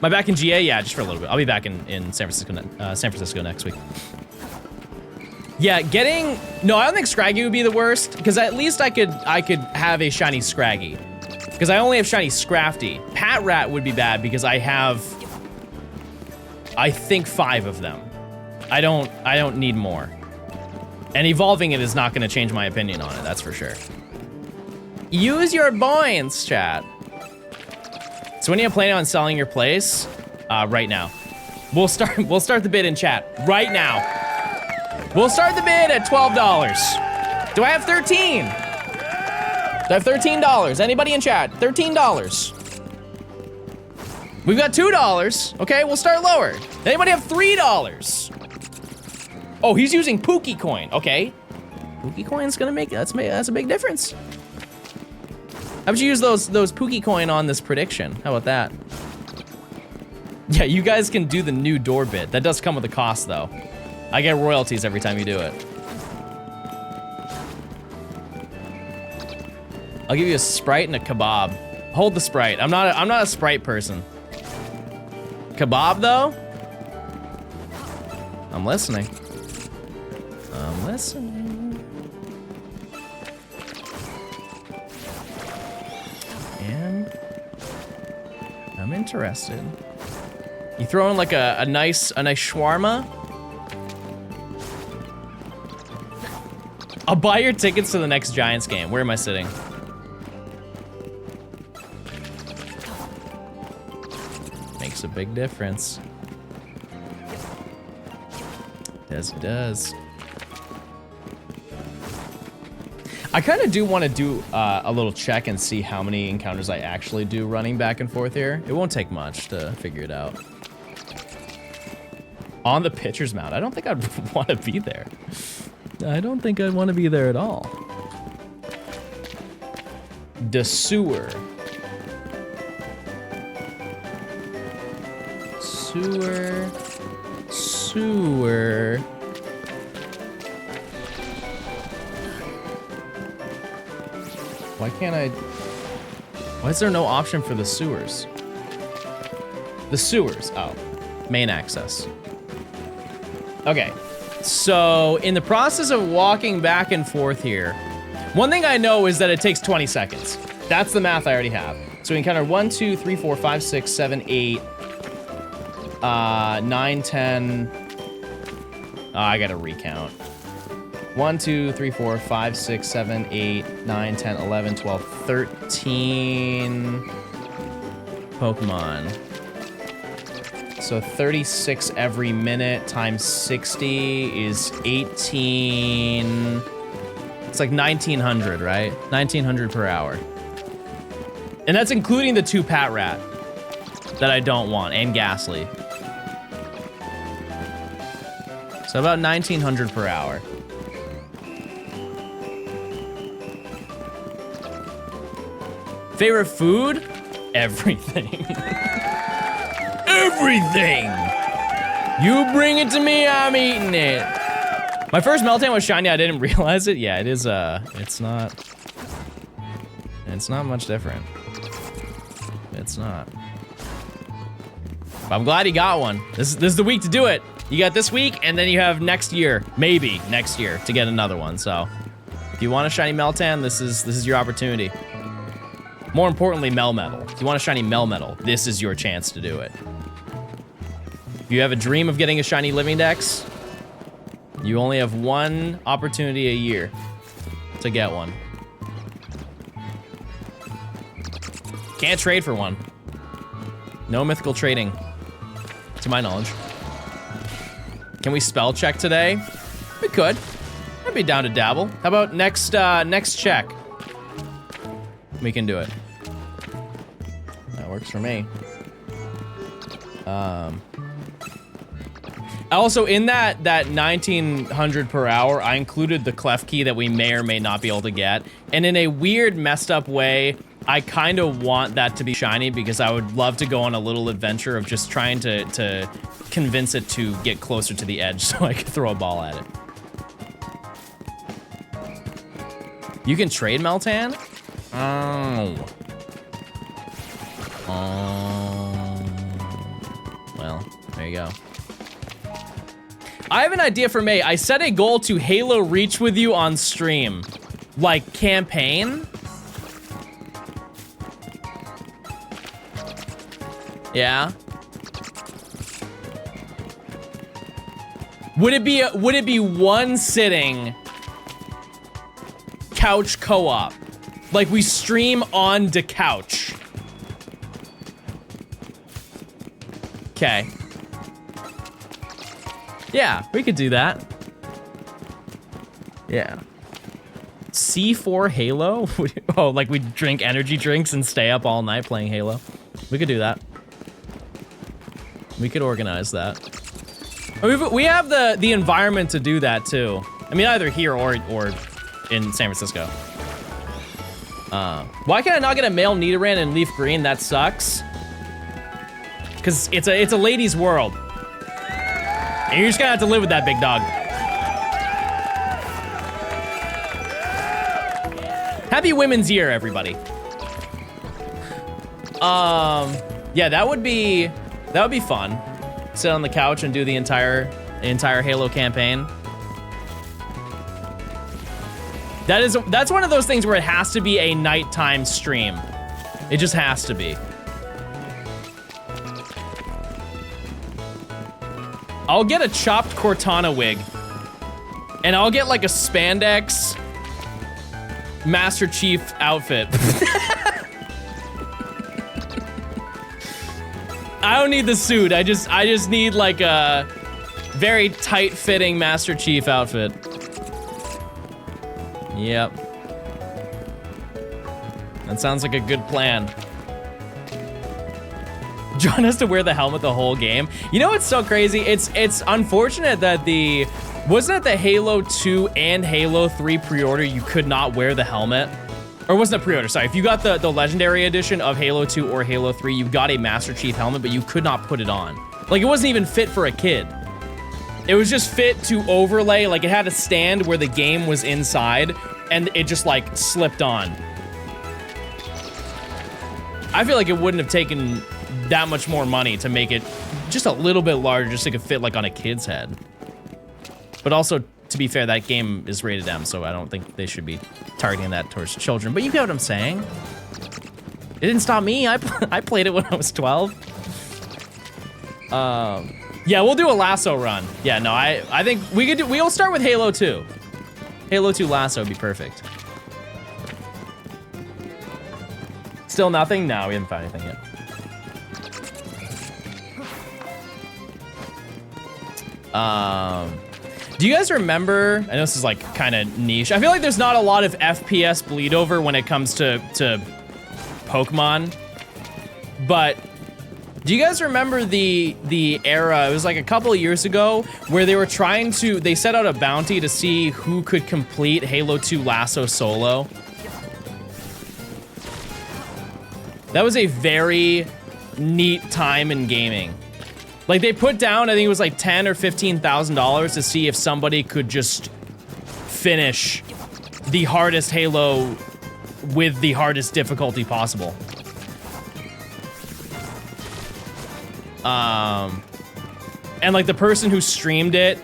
Speaker 1: Am I back in GA? Yeah, just for a little bit. I'll be back in San Francisco next week. Yeah, no, I don't think Scraggy would be the worst, because at least I could have a shiny Scraggy. Because I only have shiny Scrafty. Patrat would be bad because I have, I think, 5 of them. I don't need more. And evolving it is not going to change my opinion on it, that's for sure. Use your points, chat. So when are you planning on selling your place? Right now. We'll start the bid in chat right now. We'll start the bid at $12. Do I have 13? Do I have $13? Anybody in chat? $13. We've got $2. Okay, we'll start lower. Anybody have $3? Oh, he's using Pookie Coin. Okay. Pookie Coin's gonna make, that's a big difference. How about you use those Pookie Coin on this prediction? How about that? Yeah, you guys can do the new door bid. That does come with a cost, though. I get royalties every time you do it. I'll give you a Sprite and a Kebab. Hold the Sprite. I'm not a Sprite person. Kebab, though? I'm listening. I'm listening. And I'm interested. You throw in like a nice shawarma? I'll buy your tickets to the next Giants game. Where am I sitting? Makes a big difference. Yes, it does. I kind of do want to do a little check and see how many encounters I actually do running back and forth here. It won't take much to figure it out. On the pitcher's mound. I don't think I'd want to be there. I don't think I'd want to be there at all. The sewer. Sewer. Why can't I? Why is there no option for the sewers? The sewers, oh, main access. Okay, so in the process of walking back and forth here, one thing I know is that it takes 20 seconds. That's the math I already have. So we encounter 1, 2, 3, 4, 5, 6, 7, 8, 9, 10. Oh, I gotta recount. 1, 2, 3, 4, 5, 6, 7, 8, 9, 10, 11, 12, 13 Pokemon. So 36 every minute times 60 is 18. It's like 1900, right? 1900 per hour. And that's including the 2 Patrat that I don't want, and Ghastly. So about 1900 per hour. Favorite food? Everything. Everything! You bring it to me, I'm eating it. My first Meltan was shiny, I didn't realize it. Yeah, it is, it's not much different. It's not. But I'm glad he got one. This is the week to do it. You got this week, and then you have next year, maybe next year, to get another one. So, if you want a shiny Meltan, this is your opportunity. More importantly, Melmetal. If you want a shiny Melmetal, this is your chance to do it. If you have a dream of getting a shiny living dex, you only have one opportunity a year to get one. Can't trade for one. No mythical trading, to my knowledge. Can we spell check today? We could. I'd be down to dabble. How about next check? We can do it. That works for me. Also, in that 1900 per hour, I included the clef key that we may or may not be able to get. And in a weird, messed up way, I kind of want that to be shiny because I would love to go on a little adventure of just trying to convince it to get closer to the edge so I could throw a ball at it. You can trade Meltan? Oh. Well, there you go. I have an idea for May. I set a goal to Halo reach with you on stream. Like, campaign? Yeah. Would it be one sitting couch co-op? Like we stream on the couch. Okay. Yeah, we could do that. Yeah. C4 Halo? Oh, like we drink energy drinks and stay up all night playing Halo. We could do that. We could organize that. We have the environment to do that too. I mean, either here or in San Francisco. Why can I not get a male Nidoran in Leaf Green? That sucks. Cause it's a ladies' world. And you're just gonna have to live with that, big dog. Happy Women's Year, everybody. Yeah, that would be fun. Sit on the couch and do the entire Halo campaign. That's one of those things where it has to be a nighttime stream. It just has to be. I'll get a chopped Cortana wig. And I'll get like a spandex Master Chief outfit. I don't need the suit. I just need like a very tight-fitting Master Chief outfit. Yep. That sounds like a good plan. John has to wear the helmet the whole game. You know what's so crazy? It's unfortunate that wasn't it the Halo 2 and Halo 3 pre-order you could not wear the helmet? Or wasn't it pre-order, sorry. If you got the Legendary Edition of Halo 2 or Halo 3, you got a Master Chief helmet, but you could not put it on. Like, it wasn't even fit for a kid. It was just fit to overlay, like it had a stand where the game was inside, and it just like slipped on. I feel like it wouldn't have taken that much more money to make it just a little bit larger, just so it could fit like on a kid's head. But also, to be fair, that game is rated M, so I don't think they should be targeting that towards children. But you get what I'm saying? It didn't stop me. I played it when I was 12. Yeah, we'll do a lasso run. Yeah, no, I think we'll start with Halo 2. Halo 2 lasso would be perfect. Still nothing? No, we haven't found anything yet. Do you guys remember, I know this is like kind of niche. I feel like there's not a lot of FPS bleed over when it comes to Pokemon, but do you guys remember the era, it was like a couple of years ago, where they were they set out a bounty to see who could complete Halo 2 Lasso solo? That was a very neat time in gaming. Like they put down, I think it was like $10,000 or $15,000 to see if somebody could just finish the hardest Halo with the hardest difficulty possible. And like the person who streamed it,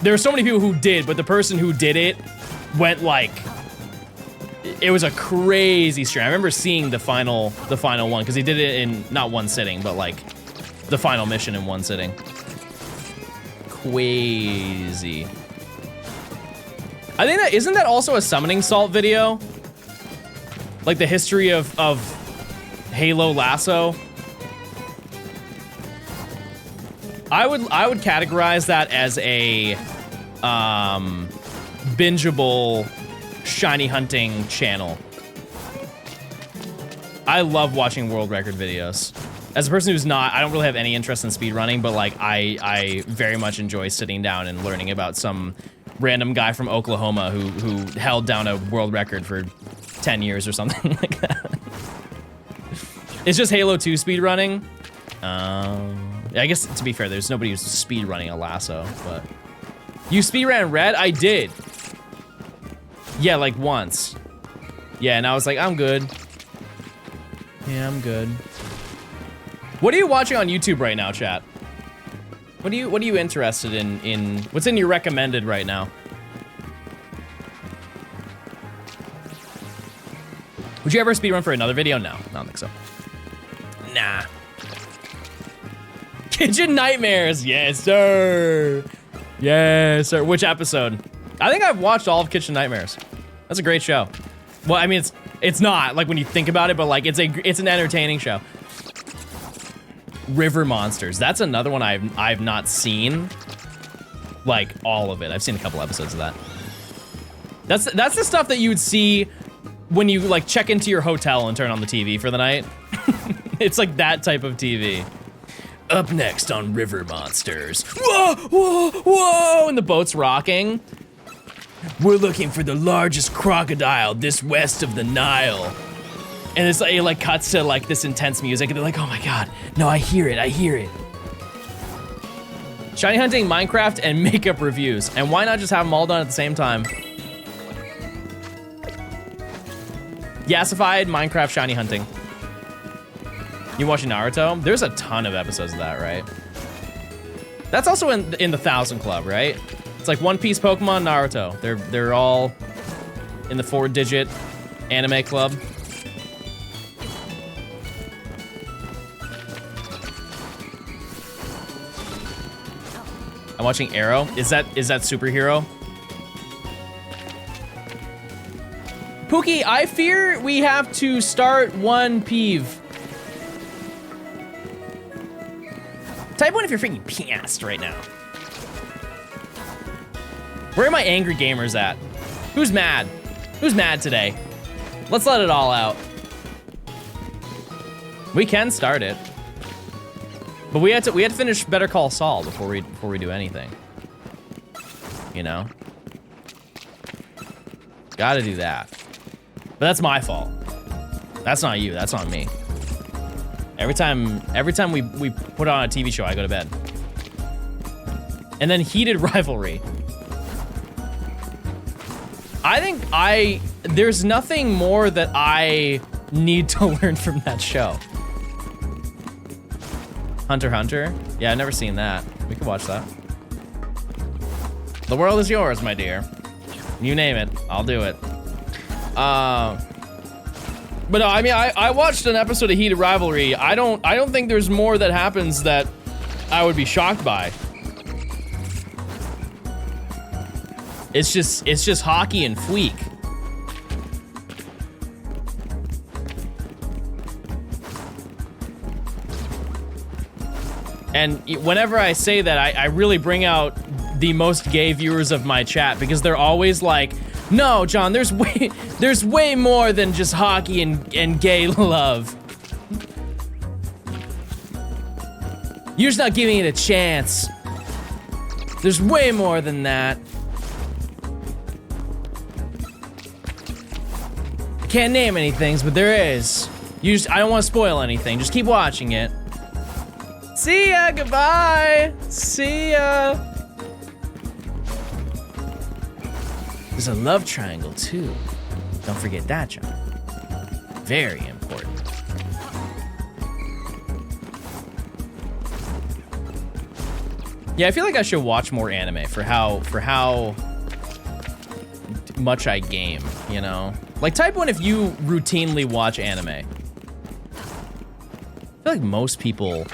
Speaker 1: there were so many people who did, but the person who did it went like, it was a crazy stream. I remember seeing the final one because he did it in not one sitting, but like the final mission in one sitting. Crazy. I think that, isn't that also a summoning salt video? Like the history of Halo Lasso? I would categorize that as a bingeable shiny hunting channel. I love watching world record videos. As a person who's not, I don't really have any interest in speedrunning, but like I very much enjoy sitting down and learning about some random guy from Oklahoma who held down a world record for 10 years or something like that. It's just Halo 2 speedrunning. I guess, to be fair, there's nobody who's speedrunning a lasso, but... You speedran Red? I did. Yeah, like once. Yeah, and I was like, I'm good. Yeah, I'm good. What are you watching on YouTube right now, chat? What are you interested in what's in your recommended right now? Would you ever speedrun for another video? No, I don't think so. Nah. Kitchen Nightmares, yes sir. Yes sir. Which episode? I think I've watched all of Kitchen Nightmares. That's a great show. Well, I mean, it's not like when you think about it, but like it's an entertaining show. River Monsters. That's another one I've not seen. Like all of it. I've seen a couple episodes of that. That's the stuff that you would see when you like check into your hotel and turn on the TV for the night. It's like that type of TV. Up next on River Monsters. Whoa, whoa, whoa! And the boat's rocking. We're looking for the largest crocodile this west of the Nile. And it's like, it like cuts to like this intense music and they're like, oh my God, no, I hear it, I hear it. Shiny hunting, Minecraft, and makeup reviews. And why not just have them all done at the same time? Yassified, Minecraft, shiny hunting. You watching Naruto? There's a ton of episodes of that, right? That's also in the 1000 Club, right? It's like One Piece, Pokemon, Naruto. They're all in the 4-digit anime club. I'm watching Arrow. Is that superhero? Pookie, I fear we have to start one peeve. Type 1 if you're freaking pissed right now. Where are my angry gamers at? Who's mad? Who's mad today? Let's let it all out. We can start it. But we had to finish Better Call Saul before we do anything. You know? Gotta do that. But that's my fault. That's not you, that's on me. Every time we put on a TV show, I go to bed. And then Heated Rivalry. I think there's nothing more that I need to learn from that show. Hunter x Hunter? Yeah, I've never seen that. We could watch that. The world is yours, my dear. You name it, I'll do it. But no, I mean, I watched an episode of Heated Rivalry. I don't think there's more that happens that I would be shocked by. It's just hockey and Fleek. And whenever I say that, I really bring out the most gay viewers of my chat because they're always like, no, John, there's way more than just hockey and gay love. You're just not giving it a chance. There's way more than that. I can't name any things, but there is. I don't want to spoil anything. Just keep watching it. See ya, goodbye. See ya. There's a love triangle too. Don't forget that, John. Very important. Yeah, I feel like I should watch more anime for how much I game, you know? Like, type 1 if you routinely watch anime. I feel like most people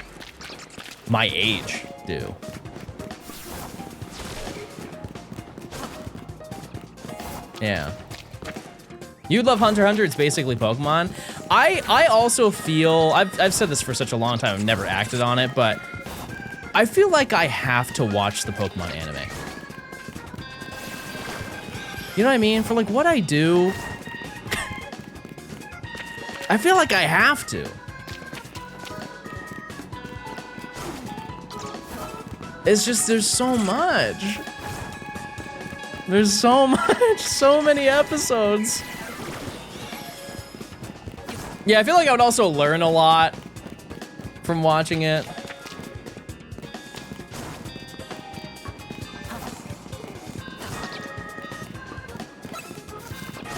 Speaker 1: my age do. Yeah. You love Hunter x Hunter, it's basically Pokemon. I also feel, I've said this for such a long time, I've never acted on it, but I feel like I have to watch the Pokemon anime. You know what I mean? For like what I do, I feel like I have to. It's just, there's so much. There's so much, so many episodes. Yeah, I feel like I would also learn a lot from watching it.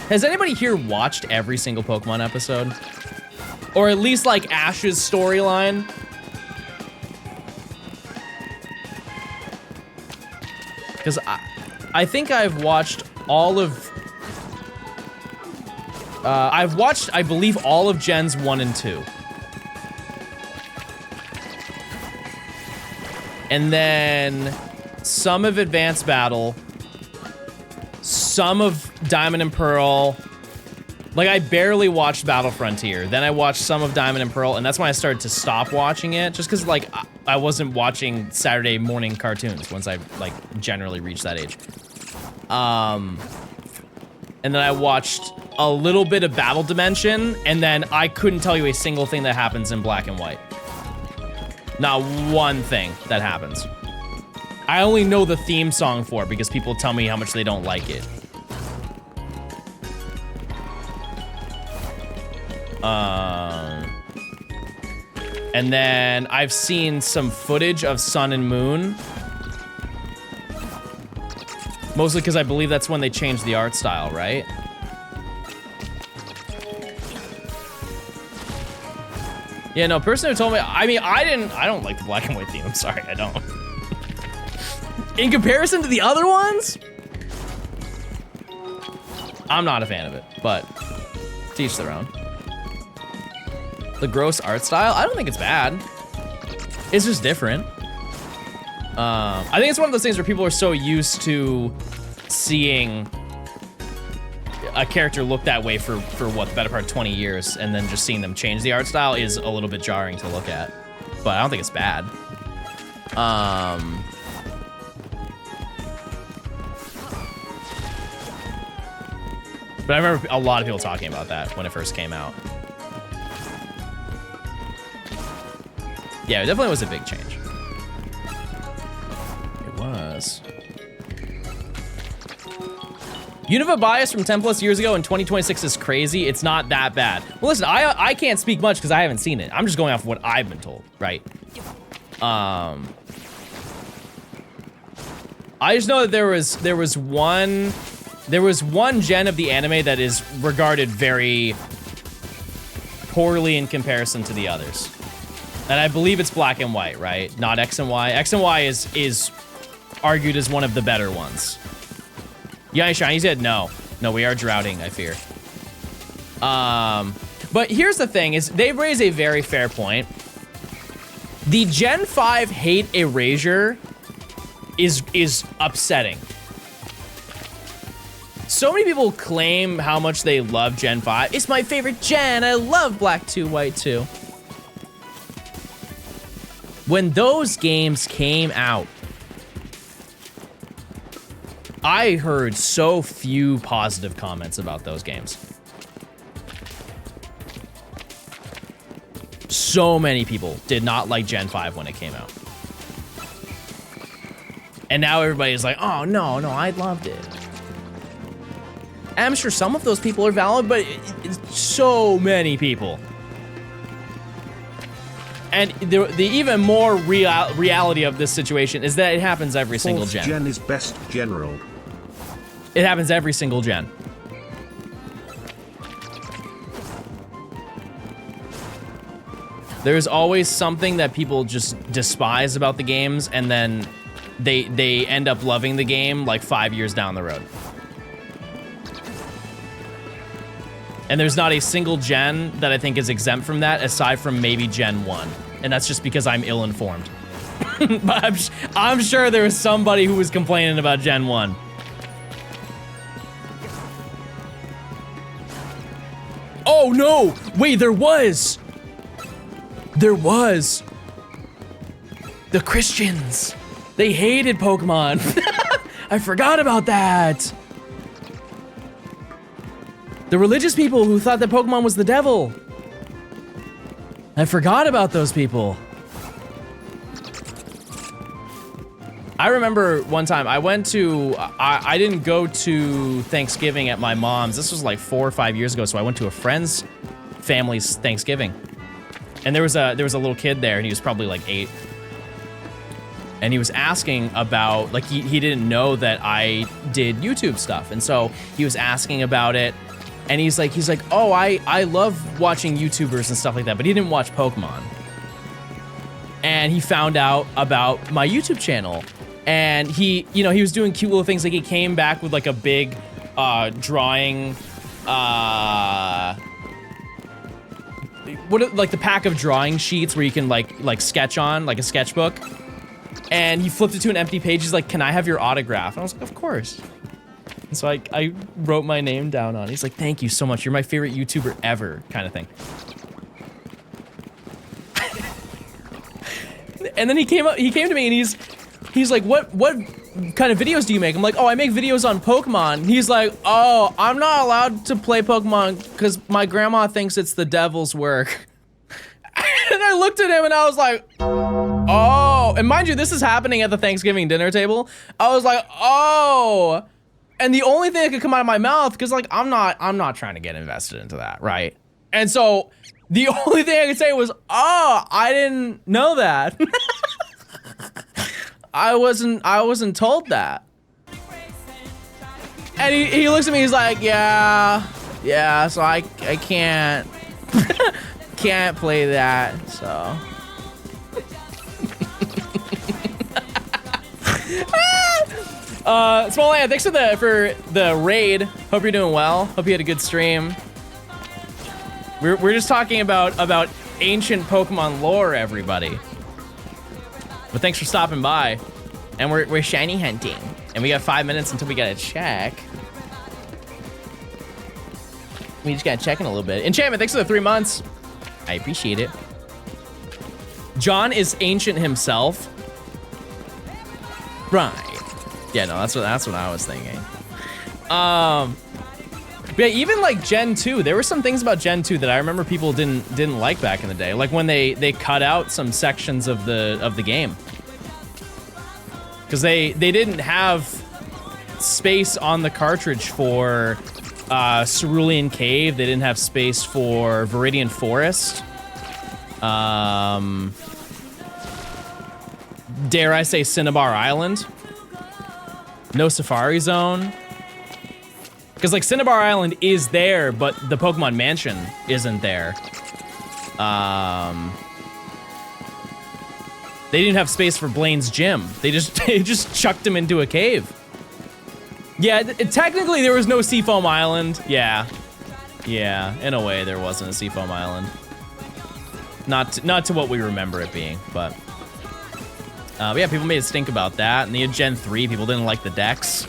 Speaker 1: Has anybody here watched every single Pokemon episode? Or at least like Ash's storyline? Because I think I've watched all of... I've watched, I believe, all of Gens 1 and 2. And then some of Advanced Battle, some of Diamond and Pearl. Like, I barely watched Battle Frontier. Then I watched some of Diamond and Pearl, and that's when I started to stop watching it, just because, like, I wasn't watching Saturday morning cartoons once I, like, generally reached that age. And then I watched a little bit of Battle Dimension, and then I couldn't tell you a single thing that happens in Black and White. Not one thing that happens. I only know the theme song for it because people tell me how much they don't like it. And then I've seen some footage of Sun and Moon. Mostly because I believe that's when they changed the art style, right? Yeah, no, person who told me, I mean, I don't like the black and white theme. I'm sorry, I don't. In comparison to the other ones, I'm not a fan of it, but to each their own. The gross art style, I don't think it's bad. It's just different. I think it's one of those things where people are so used to seeing a character look that way for what, the better part of 20 years, and then just seeing them change the art style is a little bit jarring to look at. But I don't think it's bad. But I remember a lot of people talking about that when it first came out. Yeah, it definitely was a big change. It was. Unova bias from 10 plus years ago in 2026 is crazy. It's not that bad. Well, listen, I can't speak much because I haven't seen it. I'm just going off what I've been told, right? I just know that there was one gen of the anime that is regarded very poorly in comparison to the others. And I believe it's Black and White, right? Not X and Y. X and Y is argued as one of the better ones. Yeah, Shiny said no. No, we are droughting, I fear. But here's the thing, is they raise a very fair point. The Gen 5 hate erasure is upsetting. So many people claim how much they love Gen 5. It's my favorite gen. I love Black 2, White 2. When those games came out, I heard so few positive comments about those games. So many people did not like Gen 5 when it came out. And now everybody's like, oh, no, I loved it. And I'm sure some of those people are valid, but it's so many people. And the even more reality of this situation is that it happens every single gen.
Speaker 2: Fourth gen is best general.
Speaker 1: It happens every single gen. There's always something that people just despise about the games, and then they end up loving the game like 5 years down the road. And there's not a single gen that I think is exempt from that, aside from maybe Gen 1. And that's just because I'm ill-informed. But I'm sure there was somebody who was complaining about Gen 1. Oh no! Wait, there was! There was! The Christians! They hated Pokemon! I forgot about that! The religious people who thought that Pokemon was the devil! I forgot about those people. I remember one time I went to, I didn't go to Thanksgiving at my mom's. This was like 4 or 5 years ago, so I went to a friend's family's Thanksgiving. And there was a little kid there, and he was probably like 8. And he was asking about, like, he didn't know that I did YouTube stuff. And so he was asking about it. And he's like, oh, I love watching YouTubers and stuff like that, but he didn't watch Pokemon. And he found out about my YouTube channel. And he was doing cute little things. Like, he came back with like a big drawing, like the pack of drawing sheets where you can like sketch on, like a sketchbook. And he flipped it to an empty page. He's like, can I have your autograph? And I was like, of course. And so I wrote my name down on it. He's like, thank you so much. You're my favorite YouTuber ever, kind of thing. And then he came to me and he's like, what kind of videos do you make? I'm like, oh, I make videos on Pokemon. He's like, oh, I'm not allowed to play Pokemon because my grandma thinks it's the devil's work. And I looked at him and I was like, oh, and mind you, this is happening at the Thanksgiving dinner table. I was like, oh. And the only thing that could come out of my mouth, because like I'm not trying to get invested into that, right? And so the only thing I could say was, oh, I didn't know that. I wasn't told that. And he looks at me, he's like, yeah, so I can't can't play that, so. Small Land, thanks for the raid. Hope you're doing well. Hope you had a good stream. We're just talking about ancient Pokemon lore, everybody. But thanks for stopping by. And we're shiny hunting. And we got 5 minutes until we gotta check. We just gotta check in a little bit. Enchantment, thanks for the 3 months. I appreciate it. John is ancient himself. Right. Yeah, no, that's what I was thinking. But yeah, even like Gen 2, there were some things about Gen 2 that I remember people didn't like back in the day. Like when they cut out some sections of the game. Because they didn't have space on the cartridge for Cerulean Cave. They didn't have space for Viridian Forest. Dare I say Cinnabar Island? No Safari Zone. Because like Cinnabar Island is there, but the Pokemon Mansion isn't there. They didn't have space for Blaine's gym. They just chucked him into a cave. Yeah, technically there was no Seafoam Island. Yeah, in a way there wasn't a Seafoam Island. Not to what we remember it being, but yeah, people made a stink about that. And the Gen 3, people didn't like the decks.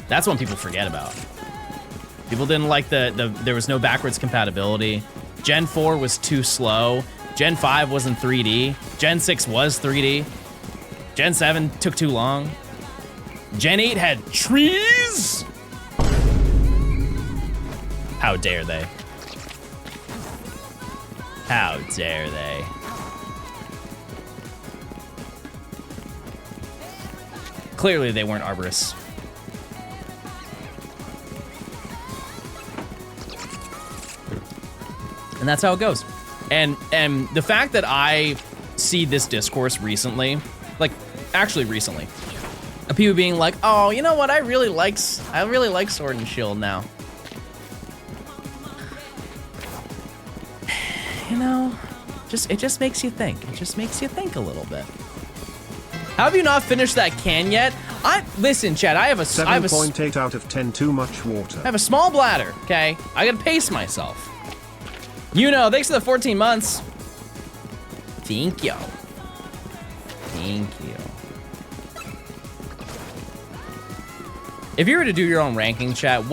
Speaker 1: That's one people forget about. People didn't like there was no backwards compatibility. Gen 4 was too slow. Gen 5 wasn't 3D. Gen 6 was 3D. Gen 7 took too long. Gen 8 had trees? How dare they? How dare they? Clearly they weren't arborists. And that's how it goes. And the fact that I see this discourse recently, like actually recently, of people being like, oh, you know what, I really like Sword and Shield now. You know, it just makes you think. It just makes you think a little bit. How have you not finished that can yet? Listen, Chad, I have a
Speaker 2: 7.8 out of 10, too much water.
Speaker 1: I have a small bladder, okay? I gotta pace myself. You know, thanks for the 14 months. Thank you. Thank you. If you were to do your own ranking, chat,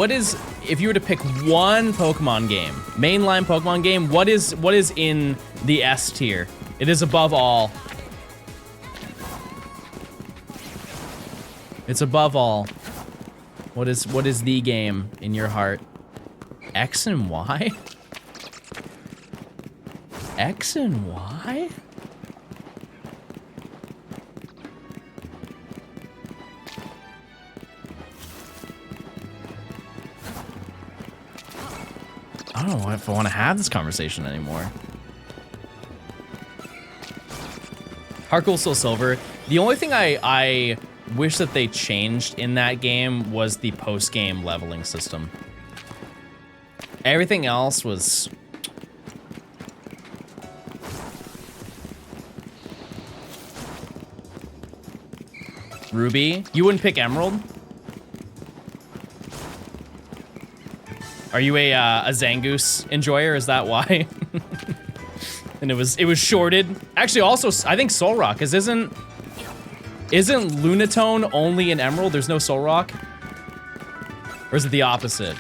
Speaker 1: if you were to pick one Pokemon game, mainline Pokemon game, what is in the S tier? It is above all. It's above all. What is the game in your heart? X and Y? X and Y? I don't know if I want to have this conversation anymore. Heart Gold, Soul Silver. The only thing I wish that they changed in that game was the post-game leveling system. Everything else was... Ruby? You wouldn't pick Emerald? Are you a Zangoose enjoyer? Is that why? And it was shorted. Actually, also, I think Solrock, because isn't Lunatone only in Emerald? There's no Solrock? Or is it the opposite?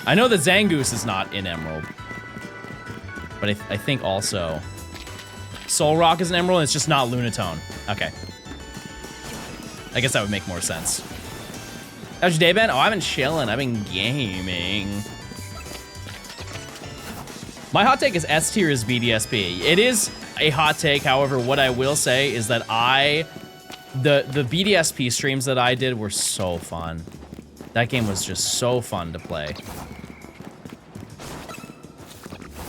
Speaker 1: I know that Zangoose is not in Emerald. But I think also Solrock is an Emerald, and it's just not Lunatone. Okay. I guess that would make more sense. How's your day been? Oh, I've been chilling. I've been gaming. My hot take is S tier is BDSP. It is a hot take. However, what I will say is that the BDSP streams that I did were so fun. That game was just so fun to play.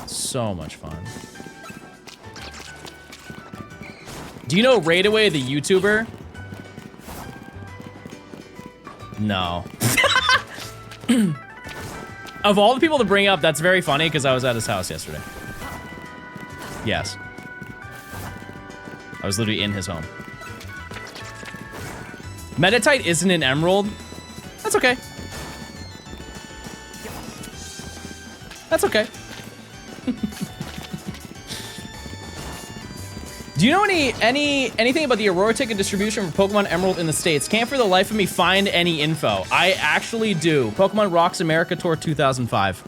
Speaker 1: So much fun. Do you know Raidaway, the YouTuber? No. Of all the people to bring up, that's very funny because I was at his house yesterday. Yes. I was literally in his home. Metatite isn't an Emerald. That's okay. That's okay. Do you know anything about the Aurora ticket distribution for Pokemon Emerald in the States? Can't for the life of me find any info. I actually do. Pokemon Rocks America Tour 2005.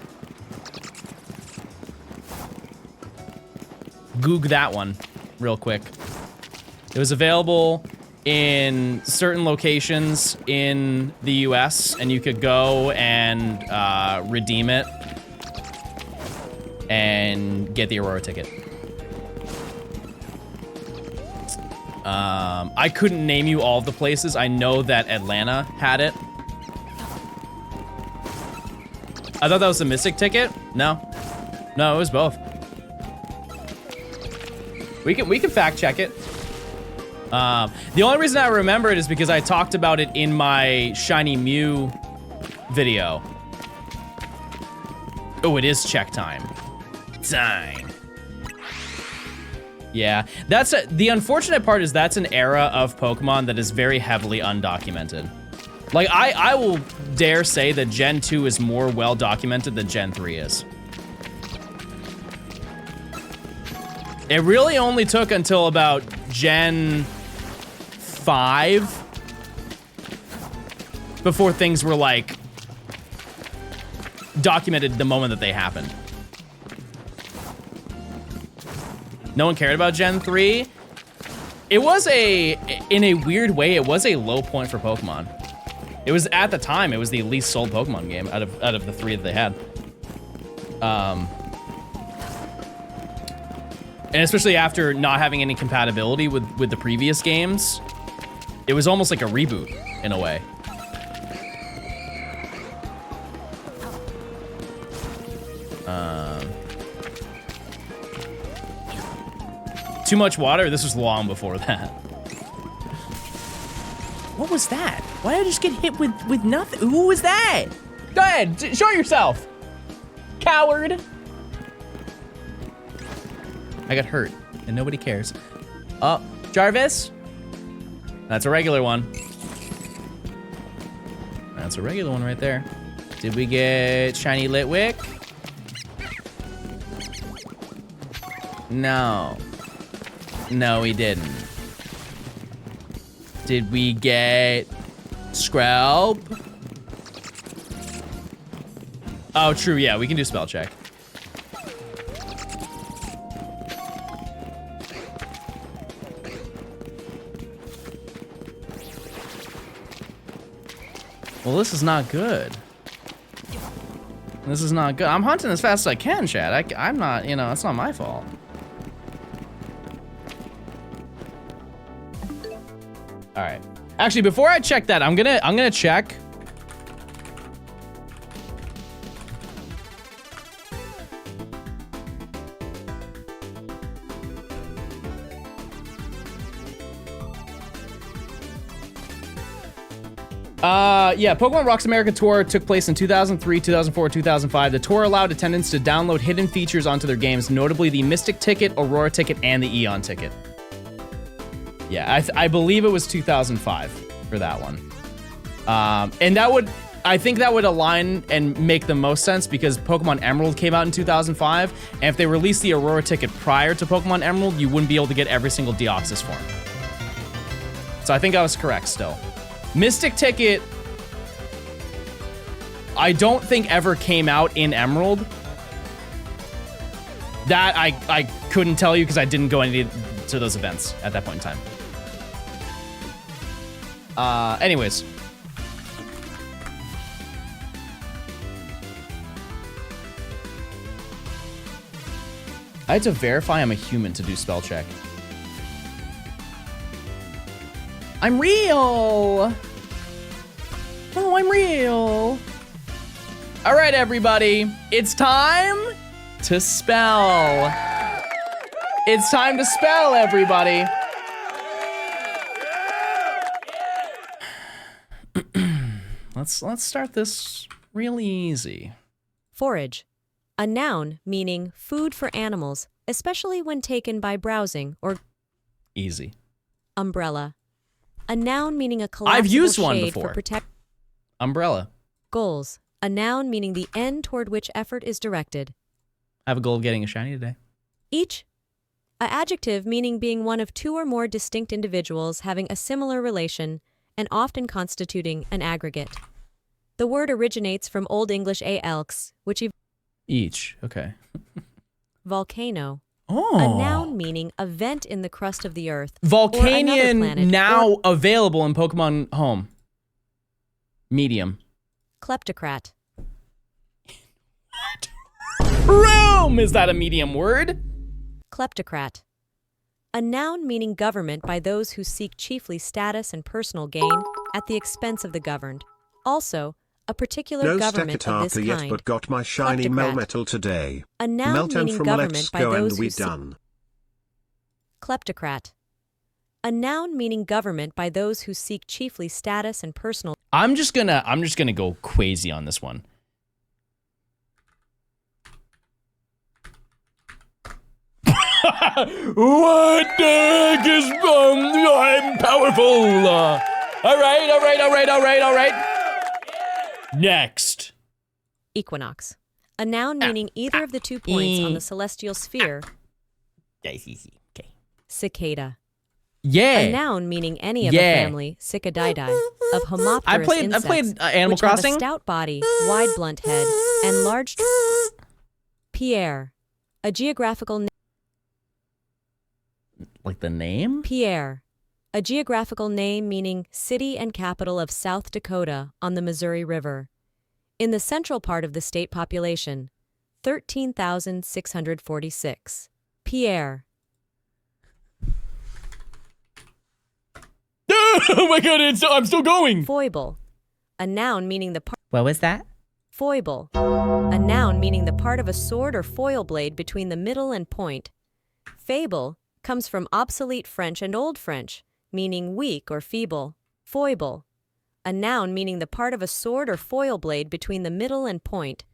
Speaker 1: Goog that one real quick. It was available in certain locations in the US, and you could go and redeem it and get the Aurora ticket. I couldn't name you all the places. I know that Atlanta had it. I thought that was the Mystic ticket. No, it was both. We can fact check it. The only reason I remember it is because I talked about it in my Shiny Mew video. Oh, it is check time. Yeah, the unfortunate part is that's an era of Pokemon that is very heavily undocumented. Like, I will dare say that Gen 2 is more well documented than Gen 3 is. It really only took until about Gen 5 before things were like documented the moment that they happened. No one cared about Gen 3. It was in a weird way, it was a low point for Pokemon. It was, at the time, it was the least sold Pokemon game out of the three that they had. And especially after not having any compatibility with the previous games, it was almost like a reboot in a way. Too much water? This was long before that. What was that? Why did I just get hit with nothing? Who was that? Go ahead, show yourself. Coward. I got hurt, and nobody cares. Oh, Jarvis? That's a regular one. That's a regular one right there. Did we get Shiny Litwick? No, we didn't. Did we get Scrub? Oh, true. Yeah, we can do spell check. Well, this is not good. This is not good. I'm hunting as fast as I can, Chad. I'm not, you know, it's not my fault. All right. Actually, before I check that, I'm gonna check. Yeah, Pokemon Rocks America Tour took place in 2003, 2004, 2005. The tour allowed attendants to download hidden features onto their games, notably the Mystic Ticket, Aurora Ticket, and the Eon Ticket. Yeah, I believe it was 2005 for that one. And I think that would align and make the most sense because Pokemon Emerald came out in 2005, and if they released the Aurora Ticket prior to Pokemon Emerald, you wouldn't be able to get every single Deoxys form. So I think I was correct still. Mystic Ticket, I don't think ever came out in Emerald. That I couldn't tell you because I didn't go to those events at that point in time. Anyways. I had to verify I'm a human to do spell check. I'm real! Oh, I'm real! All right, everybody. It's time to spell. It's time to spell, everybody. Let's start this really easy.
Speaker 4: Forage. A noun meaning food for animals, especially when taken by browsing or...
Speaker 1: Easy.
Speaker 4: Umbrella. A noun meaning a collapsible
Speaker 1: I've used one
Speaker 4: shade
Speaker 1: before.
Speaker 4: for protect...
Speaker 1: Umbrella.
Speaker 4: Goals. A noun meaning the end toward which effort is directed.
Speaker 1: I have a goal of getting a shiny today.
Speaker 4: Each. A adjective meaning being one of two or more distinct individuals having a similar relation and often constituting an aggregate. The word originates from Old English elks, which...
Speaker 1: Each. Okay.
Speaker 4: Volcano.
Speaker 1: Oh.
Speaker 4: A noun meaning a vent in the crust of the earth.
Speaker 1: Volcanion
Speaker 4: planet,
Speaker 1: now available in Pokemon Home. Medium.
Speaker 4: Kleptocrat.
Speaker 1: Room! Is that a medium word?
Speaker 4: Kleptocrat. A noun meaning government by those who seek chiefly status and personal gain at the expense of the governed. Also, a particular
Speaker 2: No
Speaker 4: government of this
Speaker 2: Stekataka
Speaker 4: kind.
Speaker 2: yet, but got my shiny Melmetal today.
Speaker 4: A noun
Speaker 2: Melton
Speaker 4: meaning
Speaker 2: from
Speaker 4: government
Speaker 2: Let's
Speaker 4: by
Speaker 2: Go
Speaker 4: those
Speaker 2: and we
Speaker 4: who seek...
Speaker 2: done.
Speaker 4: Kleptocrat. A noun meaning government by those who seek chiefly status and personal...
Speaker 1: I'm just gonna go crazy on this one. What the heck is I'm powerful. All right. Next.
Speaker 4: Equinox. A noun meaning either of the 2 points on the celestial sphere.
Speaker 1: Okay.
Speaker 4: Cicada.
Speaker 1: Yeah.
Speaker 4: A noun meaning any of a family, Cicadidae, of homopterous insects,
Speaker 1: I played Animal
Speaker 4: which
Speaker 1: Crossing.
Speaker 4: have a stout body, wide blunt head, and large... Pierre. A geographical name.
Speaker 1: Like the name?
Speaker 4: Pierre. A geographical name meaning city and capital of South Dakota on the Missouri River. In the central part of the state population, 13,646. Pierre.
Speaker 1: Oh my god, I'm still going.
Speaker 4: Foible. A noun meaning the part...
Speaker 1: What was that?
Speaker 4: Foible. A noun meaning the part of a sword or foil blade between the middle and point. Fable comes from obsolete French and Old French, meaning weak or feeble. Foible. A noun meaning the part of a sword or foil blade between the middle and point.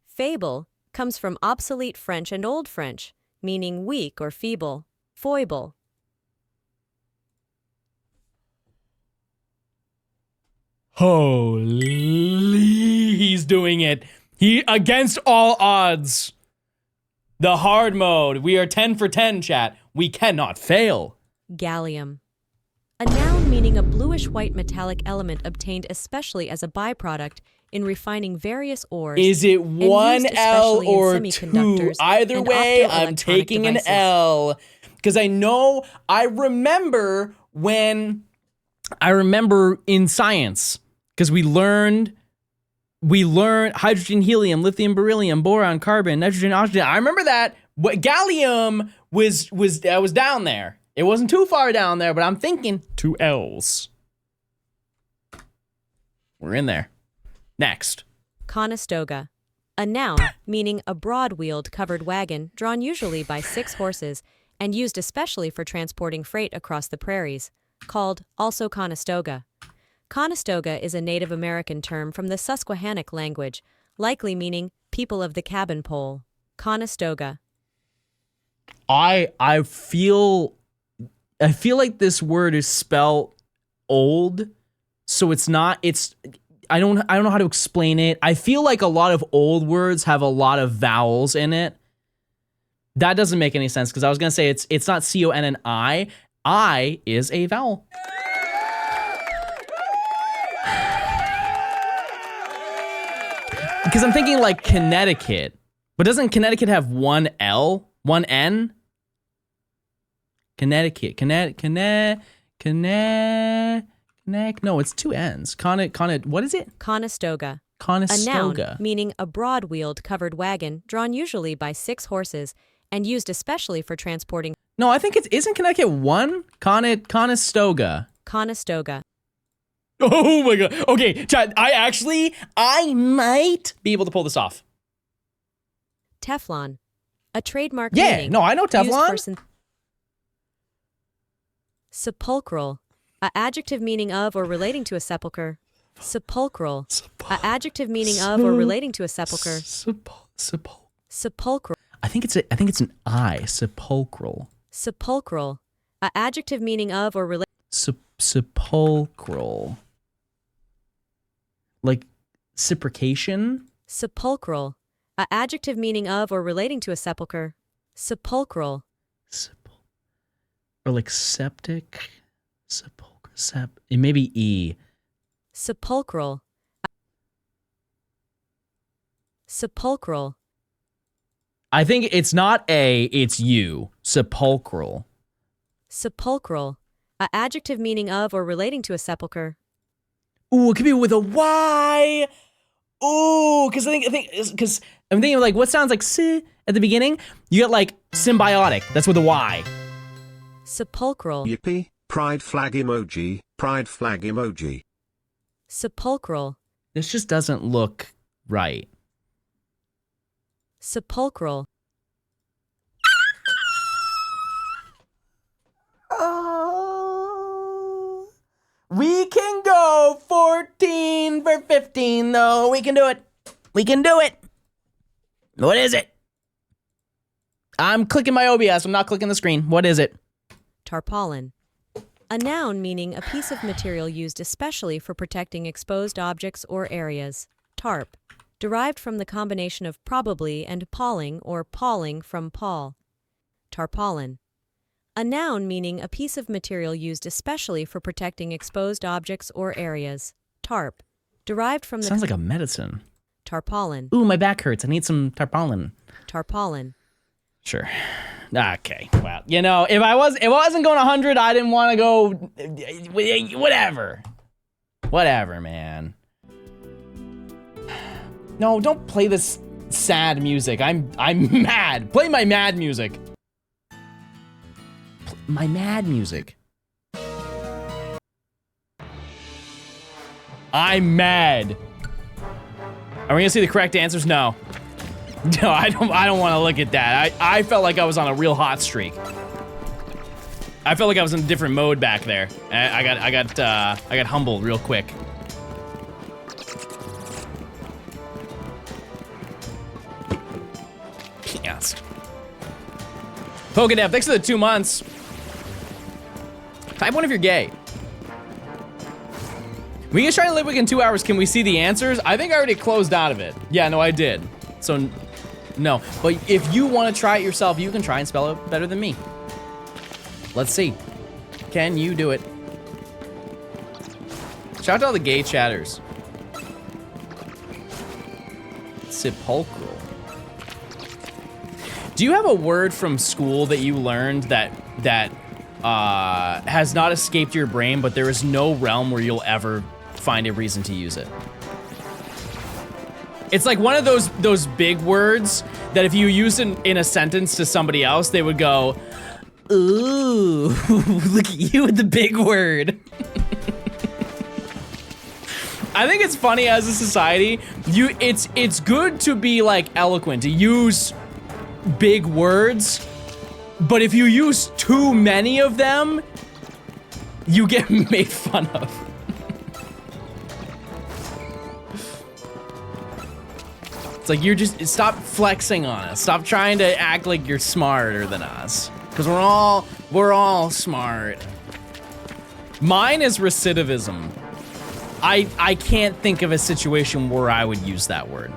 Speaker 4: Fable comes from obsolete French and Old French, meaning weak or feeble. Foible.
Speaker 1: Holy, he's doing it. He against all odds. The hard mode. We are 10 for 10, chat. We cannot fail.
Speaker 4: Gallium. A noun meaning a bluish-white metallic element obtained especially as a byproduct in refining various ores.
Speaker 1: Is it
Speaker 4: and
Speaker 1: one
Speaker 4: used
Speaker 1: L
Speaker 4: especially in
Speaker 1: or two?
Speaker 4: semiconductors
Speaker 1: Either
Speaker 4: and
Speaker 1: way, I'm
Speaker 4: optoelectronic
Speaker 1: taking
Speaker 4: devices.
Speaker 1: an L. Because I remember in science, because we learned hydrogen, helium, lithium, beryllium, boron, carbon, nitrogen, oxygen. I remember that. What gallium was down there. It wasn't too far down there, but I'm thinking 2 L's. We're in there. Next.
Speaker 4: Conestoga. A noun meaning a broad-wheeled covered wagon drawn usually by 6 horses and used especially for transporting freight across the prairies, called also Conestoga. Conestoga is a Native American term from the Susquehannock language, likely meaning people of the cabin pole. Conestoga.
Speaker 1: I feel like this word is spelled old, so I don't know how to explain it. I feel like a lot of old words have a lot of vowels in it. That doesn't make any sense because I was gonna say it's not C-O-N-N-I. I is a vowel. Because I'm thinking like Connecticut, but doesn't Connecticut have 1 L, 1 N? Connecticut, no, it's 2 N's. What is it?
Speaker 4: Conestoga. A
Speaker 1: Conestoga.
Speaker 4: noun meaning a broad-wheeled covered wagon drawn usually by 6 horses and used especially for transporting.
Speaker 1: No, I think isn't Connecticut 1? Conestoga.
Speaker 4: Conestoga.
Speaker 1: Oh my god. Okay, Chad, I might be able to pull this off.
Speaker 4: Teflon. A trademark
Speaker 1: Yeah,
Speaker 4: meaning
Speaker 1: no, I know
Speaker 4: used
Speaker 1: Teflon.
Speaker 4: for sepulchral. A adjective meaning of or relating to a sepulcher. Sepulchral. A adjective meaning of or relating to a sepulcher. Sepulchral.
Speaker 1: I think it's an I. Sepulchral.
Speaker 4: Sepulchral. A adjective meaning of or relating.
Speaker 1: Sepulchral. Like reciprocation?
Speaker 4: Sepulchral. A adjective meaning of or relating to a sepulcher. Sepulchral.
Speaker 1: Or like septic? It may be E.
Speaker 4: Sepulchral. Sepulchral.
Speaker 1: I think it's not A, it's U. Sepulchral.
Speaker 4: Sepulchral. A adjective meaning of or relating to a sepulcher.
Speaker 1: Ooh, it could be with a Y. Ooh, because I'm thinking like what sounds like si at the beginning. You got like symbiotic. That's with a Y.
Speaker 4: Sepulchral.
Speaker 2: Yippee, pride flag emoji, pride flag emoji.
Speaker 4: Sepulchral.
Speaker 1: This just doesn't look right.
Speaker 4: Sepulchral.
Speaker 1: We can go 14 for 15, though. We can do it. We can do it. What is it? I'm clicking my OBS. I'm not clicking the screen. What is it?
Speaker 4: Tarpaulin. A noun meaning a piece of material used especially for protecting exposed objects or areas. Tarp. Derived from the combination of probably and palling or palling from pall. Tarpaulin. A noun meaning a piece of material used especially for protecting exposed objects or areas. Tarp. Derived from the
Speaker 1: Sounds like a medicine.
Speaker 4: tarpaulin.
Speaker 1: Ooh, my back hurts. I need some tarpaulin.
Speaker 4: Tarpaulin.
Speaker 1: Sure. Okay. Well, you know, if I wasn't going 100, I didn't want to go. Whatever. Whatever, man. No, don't play this sad music. I'm mad. Play my mad music. My mad music. I'm mad. Are we gonna see the correct answers? No. No, I don't want to look at that. I felt like I was on a real hot streak. I felt like I was in a different mode back there. I got humbled real quick. Yes. Pokedev, thanks for the 2 months. Type 1 if you're gay. We can try to live within 2 hours. Can we see the answers? I think I already closed out of it. Yeah, no, I did. So, no. But if you want to try it yourself, you can try and spell it better than me. Let's see. Can you do it? Shout out to all the gay chatters. Sepulchral. Do you have a word from school that you learned that has not escaped your brain, but there is no realm where you'll ever find a reason to use it? It's like one of those big words that if you use in a sentence to somebody else, they would go, "Ooh, look at you with the big word." I think it's funny as a society, it's good to be like eloquent, to use big words, but if you use too many of them, you get made fun of. It's like stop flexing on us. Stop trying to act like you're smarter than us. Because we're all smart. Mine is recidivism. I can't think of a situation where I would use that word.